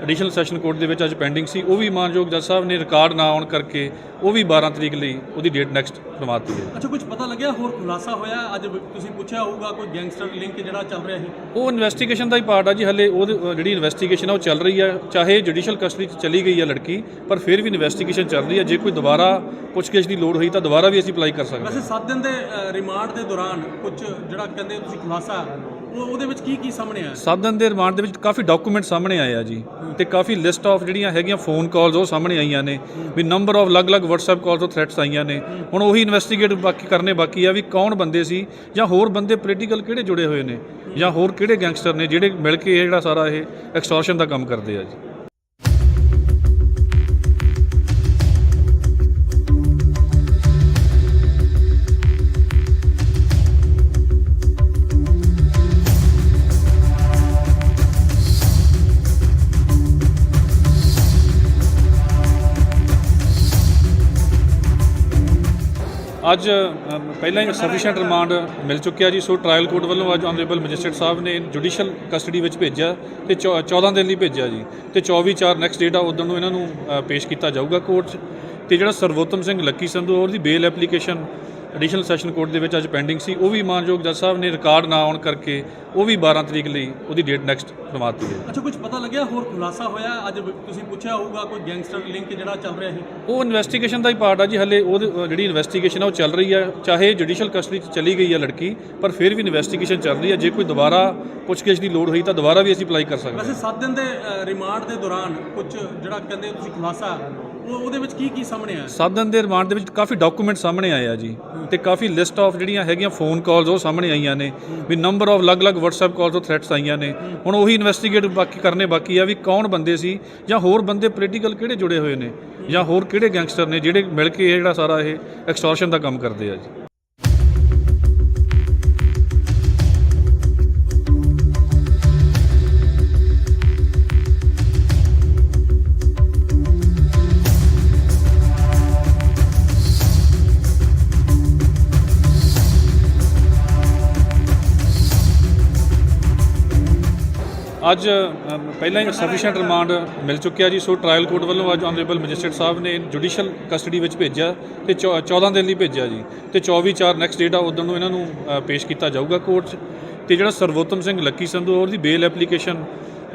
ਐਡੀਸ਼ਨਲ ਸੈਸ਼ਨ ਕੋਰਟ ਦੇ ਵਿੱਚ ਅੱਜ ਪੈਂਡਿੰਗ ਸੀ। ਉਹ ਵੀ ਮਾਨਯੋਗ ਜੱਜ ਸਾਹਿਬ ਨੇ ਰਿਕਾਰਡ ਨਾ ਆਉਣ ਕਰਕੇ ਉਹ ਵੀ 12 ਤਰੀਕ ਲਈ ਉਹਦੀ ਡੇਟ ਨੈਕਸਟ ਕਰਵਾਤੀ ਹੈ।
ਅੱਛਾ, ਕੁਝ ਪਤਾ ਲੱਗਿਆ ਹੋਰ ਖੁਲਾਸਾ ਹੋਇਆ? ਅੱਜ ਤੁਸੀਂ ਪੁੱਛਿਆ ਹੋਊਗਾ ਕੋਈ ਗੈਂਗਸਟਰ ਲਿੰਕ ਜਿਹੜਾ ਚੱਲ ਰਿਹਾ ਸੀ।
ਉਹ ਇਨਵੈਸਟੀਗੇਸ਼ਨ ਦਾ ਹੀ ਪਾਰਟ ਆ ਜੀ। ਹਲੇ ਉਹ ਜਿਹੜੀ ਇਨਵੈਸਟੀਗੇਸ਼ਨ ਆ ਉਹ ਚੱਲ ਰਹੀ ਆ। ਚਾਹੇ ਜੁਡੀਸ਼ੀਅਲ ਕਸਟਡੀ 'ਚ ਚਲੀ ਗਈ ਆ ਲੜਕੀ, ਪਰ ਫਿਰ ਵੀ ਇਨਵੈਸਟੀਗੇਸ਼ਨ ਚੱਲ ਰਹੀ ਆ। ਜੇ ਕੋਈ ਦੁਬਾਰਾ ਪੁੱਛਗਿੱਛ ਦੀ ਲੋੜ ਹੋਈ ਤਾਂ ਦੁਬਾਰਾ ਵੀ ਅਸੀਂ ਅਪਲਾਈ ਕਰ ਸਕਦੇ ਹਾਂ।
ਵੈਸੇ 7 ਦਿਨ ਦੇ ਰਿਮਾਂਡ ਦੇ ਦੌਰਾਨ ਕੁਝ ਜਿਹੜਾ ਕਹਿੰਦੇ ਤੁਸੀਂ ਖੁਲਾਸਾ ਉਹਦੇ ਵਿੱਚ ਕੀ ਸਾਹਮਣੇ ਆਇਆ?
7 ਦਿਨ ਦੇ ਰਿਮਾਂਡ ਦੇ ਵਿੱਚ ਕਾਫੀ ਡਾਕੂਮੈਂਟ ਸਾਹਮਣੇ ਆਏ ਆ ਜੀ, ਤੇ ਕਾਫੀ ਲਿਸਟ ਆਫ ਜਿਹੜੀਆਂ ਹੈਗੀਆਂ ਫੋਨ ਕਾਲਸ ਉਹ ਸਾਹਮਣੇ ਆਈਆਂ ਨੇ ਵੀ ਨੰਬਰ ਆਫ ਅਲੱਗ-ਅਲੱਗ WhatsApp ਕਾਲਸ ਤੋਂ ਥ੍ਰੈਟਸ ਆਈਆਂ ਨੇ। ਹੁਣ ਉਹੀ ਇਨਵੈਸਟੀਗੇਟ ਕਰਨੇ ਬਾਕੀ ਆ ਵੀ ਕੌਣ ਬੰਦੇ ਸੀ ਜਾਂ ਹੋਰ ਬੰਦੇ ਪੋਲੀਟੀਕਲ ਕਿਹੜੇ ਜੁੜੇ ਹੋਏ ਨੇ ਜਾਂ ਹੋਰ ਕਿਹੜੇ ਗੈਂਗਸਟਰ ਨੇ ਜਿਹੜੇ ਮਿਲ ਕੇ ਇਹ ਜਿਹੜਾ ਸਾਰਾ ਇਹ ਐਕਸਟੋਰਸ਼ਨ ਦਾ ਕੰਮ ਕਰਦੇ ਆ ਜੀ। ਅੱਜ ਪਹਿਲਾਂ ਹੀ ਸਫੀਸ਼ੀਐਂਟ ਰਿਮਾਂਡ ਮਿਲ ਚੁੱਕਿਆ ਜੀ। ਸੋ ਟ੍ਰਾਇਲ ਕੋਰਟ ਵੱਲੋਂ ਅੱਜ ਆਨਰੇਬਲ ਮੈਜਿਸਟਰੇਟ ਸਾਹਿਬ ਨੇ ਜੁਡੀਸ਼ੀਅਲ ਕਸਟਡੀ ਵਿੱਚ ਭੇਜਿਆ ਤੇ 14 ਦਿਨ ਲਈ ਭੇਜਿਆ ਜੀ ਤੇ 24/4 ਨੈਕਸਟ ਡੇਟ ਆ ਉਦੋਂ ਨੂੰ ਇਹਨਾਂ ਨੂੰ ਪੇਸ਼ ਕੀਤਾ ਜਾਊਗਾ ਕੋਰਟ 'ਚ। ਤੇ ਜਿਹੜਾ ਸਰਵੋਤਮ ਸਿੰਘ ਲੱਕੀ ਸੰਧੂ ਉਹਦੀ ਬੇਲ ਐਪਲੀਕੇਸ਼ਨ ਐਡੀਸ਼ਨਲ ਸੈਸ਼ਨ ਕੋਰਟ ਦੇ ਵਿੱਚ ਅੱਜ ਪੈਂਡਿੰਗ ਸੀ, ਉਹ ਵੀ ਮਾਨਯੋਗ ਜੱਜ ਸਾਹਿਬ ਨੇ ਰਿਕਾਰਡ ਨਾ ਆਉਣ ਕਰਕੇ ਉਹ ਵੀ 12 ਤਰੀਕ ਲਈ ਉਹਦੀ ਡੇਟ ਨੈਕਸਟ ਕਰਵਾਤੀ ਹੈ।
ਅੱਛਾ, ਕੁਝ ਪਤਾ ਲੱਗਿਆ ਹੋਰ ਖੁਲਾਸਾ ਹੋਇਆ? ਅੱਜ ਤੁਸੀਂ ਪੁੱਛਿਆ ਹੋਊਗਾ ਕੋਈ ਗੈਂਗਸਟਰ ਲਿੰਕ ਜਿਹੜਾ ਚੱਲ ਰਿਹਾ ਸੀ,
ਉਹ ਇਨਵੈਸਟੀਗੇਸ਼ਨ ਦਾ ਹੀ ਪਾਰਟ ਆ ਜੀ। ਹਲੇ ਉਹ ਜਿਹੜੀ ਇਨਵੈਸਟੀਗੇਸ਼ਨ ਆ ਉਹ ਚੱਲ ਰਹੀ ਹੈ, ਚਾਹੇ ਜੁਡੀਸ਼ੀਅਲ ਕਸਟਡੀ 'ਚ ਚਲੀ ਗਈ ਹੈ ਲੜਕੀ, ਪਰ ਫਿਰ ਵੀ ਇਨਵੈਸਟੀਗੇਸ਼ਨ ਚੱਲ ਰਹੀ ਹੈ। ਜੇ ਕੋਈ ਦੁਬਾਰਾ ਪੁੱਛਗਿੱਛ ਦੀ ਲੋੜ ਹੋਈ ਤਾਂ ਦੁਬਾਰਾ ਵੀ ਅਸੀਂ ਅਪਲਾਈ ਕਰ ਸਕਦੇ ਹਾਂ।
ਵੈਸੇ 7 ਦਿਨ ਦੇ ਰਿਮਾਂਡ ਦੇ ਦੌਰਾਨ ਕੁਝ ਜਿਹੜਾ ਕਹਿੰਦੇ ਤੁਸੀਂ ਖੁਲਾਸਾ ਉਹਦੇ ਵਿੱਚ ਕੀ ਸਾਹਮਣੇ ਆਇਆ?
7 ਦਿਨ ਦੇ ਰਿਮਾਂਡ ਦੇ ਵਿੱਚ ਕਾਫੀ ਡਾਕੂਮੈਂਟ ਸਾਹਮਣੇ ਆਏ ਆ ਜੀ, ਤੇ ਕਾਫੀ ਲਿਸਟ ਆਫ ਜਿਹੜੀਆਂ ਹੈਗੀਆਂ ਫੋਨ ਕਾਲਸ ਉਹ ਸਾਹਮਣੇ ਆਈਆਂ ਨੇ, ਵੀ ਨੰਬਰ ਆਫ ਅਲੱਗ-ਅਲੱਗ WhatsApp ਕਾਲਸ ਤੋਂ ਥ੍ਰੈਟਸ ਆਈਆਂ ਨੇ। ਹੁਣ ਉਹੀ ਇਨਵੈਸਟੀਗੇਟ ਕਰਨੇ ਬਾਕੀ ਆ ਵੀ ਕੌਣ ਬੰਦੇ ਸੀ, ਜਾਂ ਹੋਰ ਬੰਦੇ ਪੋਲੀਟੀਕਲ ਕਿਹੜੇ ਜੁੜੇ ਹੋਏ ਨੇ, ਜਾਂ ਹੋਰ ਕਿਹੜੇ ਗੈਂਗਸਟਰ ਨੇ ਜਿਹੜੇ ਮਿਲ ਕੇ ਇਹ ਜਿਹੜਾ ਸਾਰਾ ਇਹ ਐਕਸਟੋਰਸ਼ਨ ਦਾ ਕੰਮ ਕਰਦੇ ਆ ਜੀ। ਅੱਜ ਪਹਿਲਾਂ ਹੀ ਸਫੀਸ਼ੀਐਂਟ ਰਿਮਾਂਡ ਮਿਲ ਚੁੱਕਿਆ ਜੀ। ਸੋ ਟ੍ਰਾਇਲ ਕੋਰਟ ਵੱਲੋਂ ਅੱਜ ਆਨਰੇਬਲ ਮੈਜਿਸਟਰੇਟ ਸਾਹਿਬ ਨੇ ਜੁਡੀਸ਼ੀਅਲ ਕਸਟਡੀ ਵਿੱਚ ਭੇਜਿਆ ਤੇ 14 ਦਿਨ ਲਈ ਭੇਜਿਆ ਜੀ ਤੇ 24/4 ਨੈਕਸਟ ਡੇਟ ਆ ਉਦੋਂ ਨੂੰ ਇਹਨਾਂ ਨੂੰ ਪੇਸ਼ ਕੀਤਾ ਜਾਊਗਾ ਕੋਰਟ 'ਚ। ਤੇ ਜਿਹੜਾ ਸਰਵੋਤਮ ਸਿੰਘ ਲੱਕੀ ਸੰਧੂ ਉਹਦੀ ਬੇਲ ਐਪਲੀਕੇਸ਼ਨ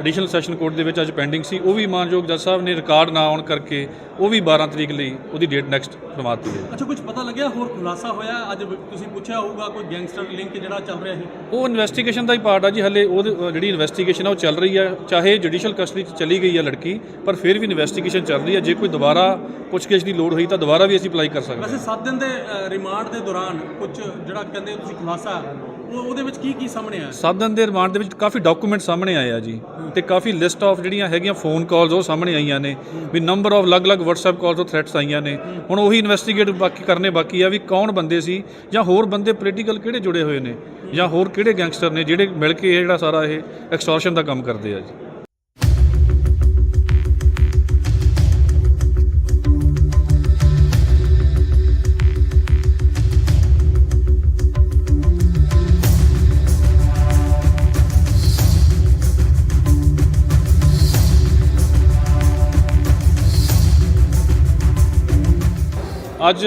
ਐਡੀਸ਼ਨਲ ਸੈਸ਼ਨ ਕੋਰਟ ਦੇ ਵਿੱਚ ਅੱਜ ਪੈਂਡਿੰਗ ਸੀ, ਉਹ ਵੀ ਮਾਨਯੋਗ ਜੱਜ ਸਾਹਿਬ ਨੇ ਰਿਕਾਰਡ ਨਾ ਆਉਣ ਕਰਕੇ ਉਹ ਵੀ 12 ਤਰੀਕ ਲਈ ਉਹਦੀ ਡੇਟ ਨੈਕਸਟ ਕਰਵਾਤੀ ਹੈ।
ਅੱਛਾ, ਕੁਝ ਪਤਾ ਲੱਗਿਆ ਹੋਰ ਖੁਲਾਸਾ ਹੋਇਆ? ਅੱਜ ਤੁਸੀਂ ਪੁੱਛਿਆ ਹੋਊਗਾ ਕੋਈ ਗੈਂਗਸਟਰ ਲਿੰਕ ਜਿਹੜਾ ਚੱਲ ਰਿਹਾ ਸੀ,
ਉਹ ਇਨਵੈਸਟੀਗੇਸ਼ਨ ਦਾ ਹੀ ਪਾਰਟ ਆ ਜੀ। ਹਲੇ ਉਹ ਜਿਹੜੀ ਇਨਵੈਸਟੀਗੇਸ਼ਨ ਆ ਉਹ ਚੱਲ ਰਹੀ ਹੈ, ਚਾਹੇ ਜੁਡੀਸ਼ੀਅਲ ਕਸਟਡੀ 'ਚ ਚਲੀ ਗਈ ਹੈ ਲੜਕੀ, ਪਰ ਫਿਰ ਵੀ ਇਨਵੈਸਟੀਗੇਸ਼ਨ ਚੱਲ ਰਹੀ ਹੈ। ਜੇ ਕੋਈ ਦੁਬਾਰਾ ਪੁੱਛਗਿੱਛ ਦੀ ਲੋੜ ਹੋਈ ਤਾਂ ਦੁਬਾਰਾ ਵੀ ਅਸੀਂ ਅਪਲਾਈ ਕਰ ਸਕਦੇ ਹਾਂ।
ਵੈਸੇ 7 ਦਿਨ ਦੇ ਰਿਮਾਂਡ ਦੇ ਦੌਰਾਨ ਕੁਝ ਜਿਹੜਾ ਕਹਿੰਦੇ ਤੁਸੀਂ ਖੁਲਾਸਾ ਉਹਦੇ ਵਿੱਚ ਕੀ ਸਾਹਮਣੇ ਆਇਆ?
7 ਦਿਨ ਦੇ ਰਿਮਾਂਡ ਦੇ ਵਿੱਚ ਕਾਫੀ ਡਾਕੂਮੈਂਟ ਸਾਹਮਣੇ ਆਏ ਆ ਜੀ, ਤੇ ਕਾਫੀ ਲਿਸਟ ਆਫ ਜਿਹੜੀਆਂ ਹੈਗੀਆਂ ਫੋਨ ਕਾਲਸ ਉਹ ਸਾਹਮਣੇ ਆਈਆਂ ਨੇ, ਵੀ ਨੰਬਰ ਆਫ ਅਲੱਗ-ਅਲੱਗ WhatsApp ਕਾਲਸ ਤੋਂ ਥ੍ਰੈਟਸ ਆਈਆਂ ਨੇ। ਹੁਣ ਉਹੀ ਇਨਵੈਸਟੀਗੇਟ ਕਰਨੇ ਬਾਕੀ ਆ ਵੀ ਕੌਣ ਬੰਦੇ ਸੀ, ਜਾਂ ਹੋਰ ਬੰਦੇ ਪੋਲੀਟੀਕਲ ਕਿਹੜੇ ਜੁੜੇ ਹੋਏ ਨੇ, ਜਾਂ ਹੋਰ ਕਿਹੜੇ ਗੈਂਗਸਟਰ ਨੇ ਜਿਹੜੇ ਮਿਲ ਕੇ ਇਹ ਜਿਹੜਾ ਸਾਰਾ ਇਹ ਐਕਸਟੋਰਸ਼ਨ ਦਾ ਕੰਮ ਕਰਦੇ ਆ ਜੀ। ਅੱਜ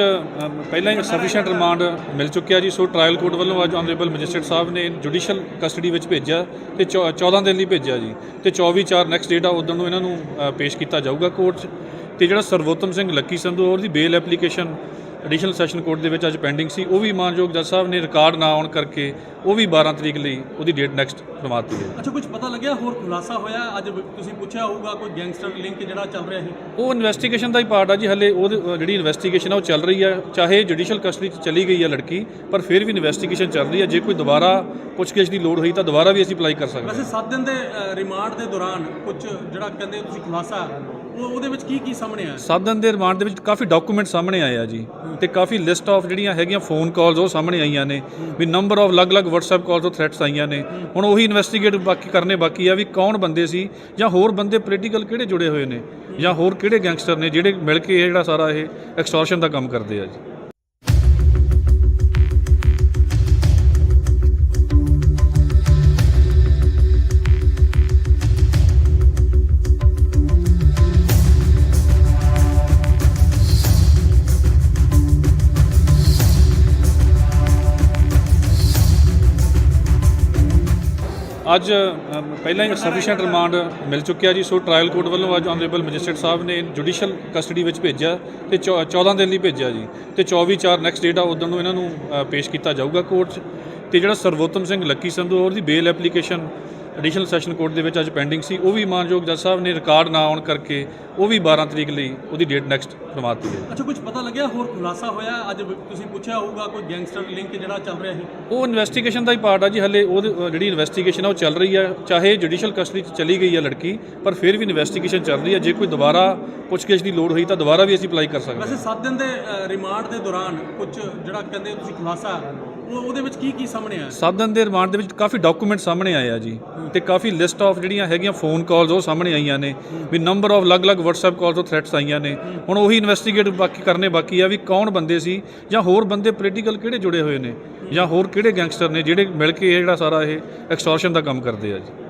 ਪਹਿਲਾਂ ਹੀ ਸਫੀਸ਼ੀਐਂਟ ਰਿਮਾਂਡ ਮਿਲ ਚੁੱਕਿਆ ਜੀ। ਸੋ ਟ੍ਰਾਇਲ ਕੋਰਟ ਵੱਲੋਂ ਅੱਜ ਆਨਰੇਬਲ ਮੈਜਿਸਟਰੇਟ ਸਾਹਿਬ ਨੇ ਜੁਡੀਸ਼ੀਅਲ ਕਸਟਡੀ ਵਿੱਚ ਭੇਜਿਆ ਤੇ 14 ਦਿਨ ਲਈ ਭੇਜਿਆ ਜੀ ਤੇ 24/4 ਨੈਕਸਟ ਡੇਟ ਆ ਉਦੋਂ ਨੂੰ ਇਹਨਾਂ ਨੂੰ ਪੇਸ਼ ਕੀਤਾ ਜਾਊਗਾ ਕੋਰਟ 'ਚ। ਤੇ ਜਿਹੜਾ ਸਰਵੋਤਮ ਸਿੰਘ ਲੱਕੀ ਸੰਧੂ ਉਹਦੀ ਬੇਲ ਐਪਲੀਕੇਸ਼ਨ ਐਡੀਸ਼ਨਲ ਸੈਸ਼ਨ ਕੋਰਟ ਦੇ ਵਿੱਚ ਅੱਜ ਪੈਂਡਿੰਗ ਸੀ, ਉਹ ਵੀ ਮਾਨਯੋਗ ਜੱਜ ਸਾਹਿਬ ਨੇ ਰਿਕਾਰਡ ਨਾ ਆਉਣ ਕਰਕੇ ਉਹ ਵੀ 12 ਤਰੀਕ ਲਈ ਉਹਦੀ ਡੇਟ ਨੈਕਸਟ ਕਰਵਾਤੀ ਹੈ।
ਅੱਛਾ, ਕੁਝ ਪਤਾ ਲੱਗਿਆ ਹੋਰ ਖੁਲਾਸਾ ਹੋਇਆ? ਅੱਜ ਤੁਸੀਂ ਪੁੱਛਿਆ ਹੋਊਗਾ ਕੋਈ ਗੈਂਗਸਟਰ ਲਿੰਕ ਜਿਹੜਾ ਚੱਲ ਰਿਹਾ ਸੀ,
ਉਹ ਇਨਵੈਸਟੀਗੇਸ਼ਨ ਦਾ ਹੀ ਪਾਰਟ ਆ ਜੀ। ਹਲੇ ਉਹ ਜਿਹੜੀ ਇਨਵੈਸਟੀਗੇਸ਼ਨ ਆ ਉਹ ਚੱਲ ਰਹੀ ਹੈ, ਚਾਹੇ ਜੁਡੀਸ਼ੀਅਲ ਕਸਟਡੀ 'ਚ ਚਲੀ ਗਈ ਹੈ ਲੜਕੀ, ਪਰ ਫਿਰ ਵੀ ਇਨਵੈਸਟੀਗੇਸ਼ਨ ਚੱਲ ਰਹੀ ਹੈ। ਜੇ ਕੋਈ ਦੁਬਾਰਾ ਪੁੱਛਗਿੱਛ ਦੀ ਲੋੜ ਹੋਈ ਤਾਂ ਦੁਬਾਰਾ ਵੀ ਅਸੀਂ ਅਪਲਾਈ ਕਰ ਸਕਦੇ ਹਾਂ।
ਵੈਸੇ 7 ਦਿਨ ਦੇ ਰਿਮਾਂਡ ਦੇ ਦੌਰਾਨ ਕੁਝ ਜਿਹੜਾ ਕਹਿੰਦੇ ਤੁਸੀਂ ਖੁਲਾਸਾ ਉਹਦੇ ਵਿੱਚ ਕੀ ਸਾਹਮਣੇ ਆਇਆ?
7 ਦਿਨ ਦੇ ਰਿਮਾਂਡ ਦੇ ਵਿੱਚ ਕਾਫੀ ਡਾਕੂਮੈਂਟ ਸਾਹਮਣੇ ਆਏ ਆ ਜੀ, ਤੇ ਕਾਫੀ ਲਿਸਟ ਆਫ ਜਿਹੜੀਆਂ ਹੈਗੀਆਂ ਫੋਨ ਕਾਲਸ ਉਹ ਸਾਹਮਣੇ ਆਈਆਂ ਨੇ, ਵੀ ਨੰਬਰ ਆਫ ਅਲੱਗ-ਅਲੱਗ WhatsApp ਕਾਲਸ ਤੋਂ ਥ੍ਰੈਟਸ ਆਈਆਂ ਨੇ। ਹੁਣ ਉਹੀ ਇਨਵੈਸਟੀਗੇਟ ਕਰਨੇ ਬਾਕੀ ਆ ਵੀ ਕੌਣ ਬੰਦੇ ਸੀ, ਜਾਂ ਹੋਰ ਬੰਦੇ ਪੋਲੀਟੀਕਲ ਕਿਹੜੇ ਜੁੜੇ ਹੋਏ ਨੇ, ਜਾਂ ਹੋਰ ਕਿਹੜੇ ਗੈਂਗਸਟਰ ਨੇ ਜਿਹੜੇ ਮਿਲ ਕੇ ਇਹ ਜਿਹੜਾ ਸਾਰਾ ਇਹ ਐਕਸਟੋਰਸ਼ਨ ਦਾ ਕੰਮ ਕਰਦੇ ਆ ਜੀ। ਅੱਜ ਪਹਿਲਾਂ ਹੀ ਸਫੀਸ਼ੀਐਂਟ ਰਿਮਾਂਡ ਮਿਲ ਚੁੱਕਿਆ ਜੀ। ਸੋ ਟ੍ਰਾਇਲ ਕੋਰਟ ਵੱਲੋਂ ਅੱਜ ਆਨਰੇਬਲ ਮੈਜਿਸਟਰੇਟ ਸਾਹਿਬ ਨੇ ਜੁਡੀਸ਼ੀਅਲ ਕਸਟਡੀ ਵਿੱਚ ਭੇਜਿਆ ਤੇ 14 ਦਿਨ ਲਈ ਭੇਜਿਆ ਜੀ ਤੇ 24/4 ਨੈਕਸਟ ਡੇਟ ਆ ਉਦੋਂ ਨੂੰ ਇਹਨਾਂ ਨੂੰ ਪੇਸ਼ ਕੀਤਾ ਜਾਊਗਾ ਕੋਰਟ 'ਚ। ਤੇ ਜਿਹੜਾ ਸਰਵੋਤਮ ਸਿੰਘ ਲੱਕੀ ਸੰਧੂ ਉਹਦੀ ਬੇਲ ਐਪਲੀਕੇਸ਼ਨ ਐਡੀਸ਼ਨਲ ਸੈਸ਼ਨ ਕੋਰਟ ਦੇ ਵਿੱਚ ਅੱਜ ਪੈਂਡਿੰਗ ਸੀ, ਉਹ ਵੀ ਮਾਨਯੋਗ ਜੱਜ ਸਾਹਿਬ ਨੇ ਰਿਕਾਰਡ ਨਾ ਆਉਣ ਕਰਕੇ ਉਹ ਵੀ 12 ਤਰੀਕ ਲਈ ਉਹਦੀ ਡੇਟ ਨੈਕਸਟ ਕਰਵਾਤੀ ਹੈ।
ਅੱਛਾ, ਕੁਝ ਪਤਾ ਲੱਗਿਆ ਹੋਰ ਖੁਲਾਸਾ ਹੋਇਆ? ਅੱਜ ਤੁਸੀਂ ਪੁੱਛਿਆ ਹੋਊਗਾ ਕੋਈ ਗੈਂਗਸਟਰ ਲਿੰਕ ਜਿਹੜਾ ਚੱਲ ਰਿਹਾ ਸੀ,
ਉਹ ਇਨਵੈਸਟੀਗੇਸ਼ਨ ਦਾ ਹੀ ਪਾਰਟ ਆ ਜੀ। ਹਲੇ ਉਹ ਜਿਹੜੀ ਇਨਵੈਸਟੀਗੇਸ਼ਨ ਆ ਉਹ ਚੱਲ ਰਹੀ ਹੈ, ਚਾਹੇ ਜੁਡੀਸ਼ੀਅਲ ਕਸਟਡੀ 'ਚ ਚਲੀ ਗਈ ਹੈ ਲੜਕੀ, ਪਰ ਫਿਰ ਵੀ ਇਨਵੈਸਟੀਗੇਸ਼ਨ ਚੱਲ ਰਹੀ ਹੈ। ਜੇ ਕੋਈ ਦੁਬਾਰਾ ਪੁੱਛਗਿੱਛ ਦੀ ਲੋੜ ਹੋਈ ਤਾਂ ਦੁਬਾਰਾ ਵੀ ਅਸੀਂ ਅਪਲਾਈ ਕਰ ਸਕਦੇ ਹਾਂ।
ਵੈਸੇ 7 ਦਿਨ ਦੇ ਰਿਮਾਂਡ ਦੇ ਦੌਰਾਨ ਕੁਝ ਜਿਹੜਾ ਕਹਿੰਦੇ ਤੁਸੀਂ ਖੁਲਾਸਾ ਉਹਦੇ ਵਿੱਚ ਕੀ ਸਾਹਮਣੇ ਆਇਆ?
7 ਦਿਨ ਦੇ ਰਿਮਾਂਡ ਦੇ ਵਿੱਚ ਕਾਫੀ ਡਾਕੂਮੈਂਟ ਸਾਹਮਣੇ ਆਏ ਆ ਜੀ, ਤੇ ਕਾਫੀ ਲਿਸਟ ਆਫ ਜਿਹੜੀਆਂ ਹੈਗੀਆਂ ਫੋਨ ਕਾਲਸ ਉਹ ਸਾਹਮਣੇ ਆਈਆਂ ਨੇ, ਵੀ ਨੰਬਰ ਆਫ ਅਲੱਗ-ਅਲੱਗ WhatsApp ਕਾਲਸ ਤੋਂ ਥ੍ਰੈਟਸ ਆਈਆਂ ਨੇ। ਹੁਣ ਉਹੀ ਇਨਵੈਸਟੀਗੇਟ ਕਰਨੇ ਬਾਕੀ ਆ ਵੀ ਕੌਣ ਬੰਦੇ ਸੀ, ਜਾਂ ਹੋਰ ਬੰਦੇ ਪੋਲੀਟੀਕਲ ਕਿਹੜੇ ਜੁੜੇ ਹੋਏ ਨੇ, ਜਾਂ ਹੋਰ ਕਿਹੜੇ ਗੈਂਗਸਟਰ ਨੇ ਜਿਹੜੇ ਮਿਲ ਕੇ ਇਹ ਜਿਹੜਾ ਸਾਰਾ ਇਹ ਐਕਸਟੋਰਸ਼ਨ ਦਾ ਕੰਮ ਕਰਦੇ ਆ ਜੀ।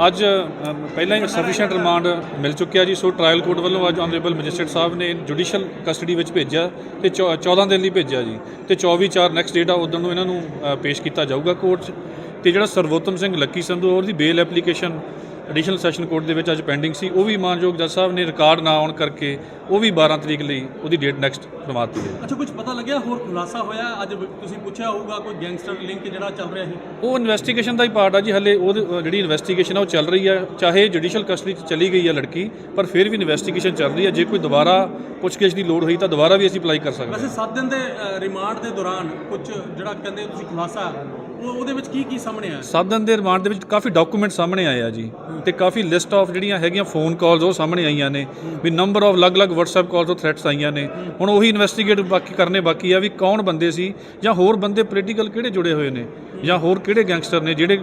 ਅੱਜ ਪਹਿਲਾਂ ਹੀ ਸਫੀਸ਼ੀਐਂਟ ਰਿਮਾਂਡ ਮਿਲ ਚੁੱਕਿਆ ਜੀ, ਸੋ ਟ੍ਰਾਇਲ ਕੋਰਟ ਵੱਲੋਂ ਅੱਜ ਆਨਰੇਬਲ ਮੈਜਿਸਟਰੇਟ ਸਾਹਿਬ ਨੇ ਜੁਡੀਸ਼ੀਅਲ ਕਸਟਡੀ ਵਿੱਚ ਭੇਜਿਆ ਤੇ 14 ਦਿਨ ਲਈ ਭੇਜਿਆ ਜੀ, ਤੇ 24/4 ਨੈਕਸਟ ਡੇਟ ਆ ਉਦੋਂ ਨੂੰ ਇਹਨਾਂ ਨੂੰ ਪੇਸ਼ ਕੀਤਾ ਜਾਊਗਾ ਕੋਰਟ 'ਚ। ਤੇ ਜਿਹੜਾ ਸਰਵੋਤਮ ਸਿੰਘ ਲੱਕੀ ਸੰਧੂ ਉਹਦੀ ਬੇਲ ਐਪਲੀਕੇਸ਼ਨ ਐਡੀਸ਼ਨਲ ਸੈਸ਼ਨ ਕੋਰਟ ਦੇ ਵਿੱਚ ਅੱਜ ਪੈਂਡਿੰਗ ਸੀ, ਉਹ ਵੀ ਮਾਨਯੋਗ ਜੱਜ ਸਾਹਿਬ ਨੇ ਰਿਕਾਰਡ ਨਾ ਆਉਣ ਕਰਕੇ ਉਹ ਵੀ 12 ਤਰੀਕ ਲਈ ਉਹਦੀ ਡੇਟ ਨੈਕਸਟ ਕਰਵਾ ਦਿੱਤੀ ਹੈ।
ਅੱਛਾ, ਕੁਝ ਪਤਾ ਲੱਗਿਆ ਹੋਰ ਖੁਲਾਸਾ ਹੋਇਆ? ਅੱਜ ਤੁਸੀਂ ਪੁੱਛਿਆ ਹੋਊਗਾ ਕੋਈ ਗੈਂਗਸਟਰ ਲਿੰਕ ਜਿਹੜਾ ਚੱਲ ਰਿਹਾ ਸੀ?
ਉਹ ਇਨਵੈਸਟੀਗੇਸ਼ਨ ਦਾ ਹੀ ਪਾਰਟ ਆ ਜੀ, ਹਲੇ ਉਹ ਜਿਹੜੀ ਇਨਵੈਸਟੀਗੇਸ਼ਨ ਆ ਉਹ ਚੱਲ ਰਹੀ ਆ, ਚਾਹੇ ਜੁਡੀਸ਼ੀਅਲ ਕਸਟਡੀ 'ਚ ਚਲੀ ਗਈ ਆ ਲੜਕੀ, ਪਰ ਫਿਰ ਵੀ ਇਨਵੈਸਟੀਗੇਸ਼ਨ ਚੱਲ ਰਹੀ ਆ। ਜੇ ਕੋਈ ਦੁਬਾਰਾ ਪੁੱਛਗਿੱਛ ਦੀ ਲੋੜ ਹੋਈ ਤਾਂ ਦੁਬਾਰਾ ਵੀ ਅਸੀਂ ਅਪਲਾਈ ਕਰ ਸਕਦੇ ਹਾਂ।
ਵੈਸੇ 7 ਦਿਨ ਦੇ ਰਿਮਾਂਡ ਦੇ ਦੌਰਾਨ ਕੁਝ ਜਿਹੜਾ ਕਹਿੰਦੇ ਤੁਸੀਂ ਖੁਲਾਸਾ ਉਹਦੇ ਵਿੱਚ ਕੀ ਸਾਹਮਣੇ ਆਇਆ?
7 ਦਿਨ ਦੇ ਰਿਮਾਂਡ ਦੇ ਵਿੱਚ ਕਾਫੀ ਡਾਕੂਮੈਂਟ ਸਾਹਮਣੇ ਆਏ ਆ ਜੀ, ਤੇ ਕਾਫੀ ਲਿਸਟ ਆਫ ਜਿਹੜੀਆਂ ਹੈਗੀਆਂ ਫੋਨ ਕਾਲਸ ਉਹ ਸਾਹਮਣੇ ਆਈਆਂ ਨੇ, ਵੀ ਨੰਬਰ ਆਫ ਅਲੱਗ-ਅਲੱਗ WhatsApp ਕਾਲਸ ਤੋਂ ਥ੍ਰੈਟਸ ਆਈਆਂ ਨੇ। ਹੁਣ ਉਹੀ ਇਨਵੈਸਟੀਗੇਟ ਕਰਨੇ ਬਾਕੀ ਆ ਵੀ ਕੌਣ ਬੰਦੇ ਸੀ, ਜਾਂ ਹੋਰ ਬੰਦੇ ਪੋਲੀਟੀਕਲ ਕਿਹੜੇ ਜੁੜੇ ਹੋਏ ਨੇ, ਜਾਂ ਹੋਰ ਕਿਹੜੇ ਗੈਂਗਸਟਰ ਨੇ ਜਿਹੜੇ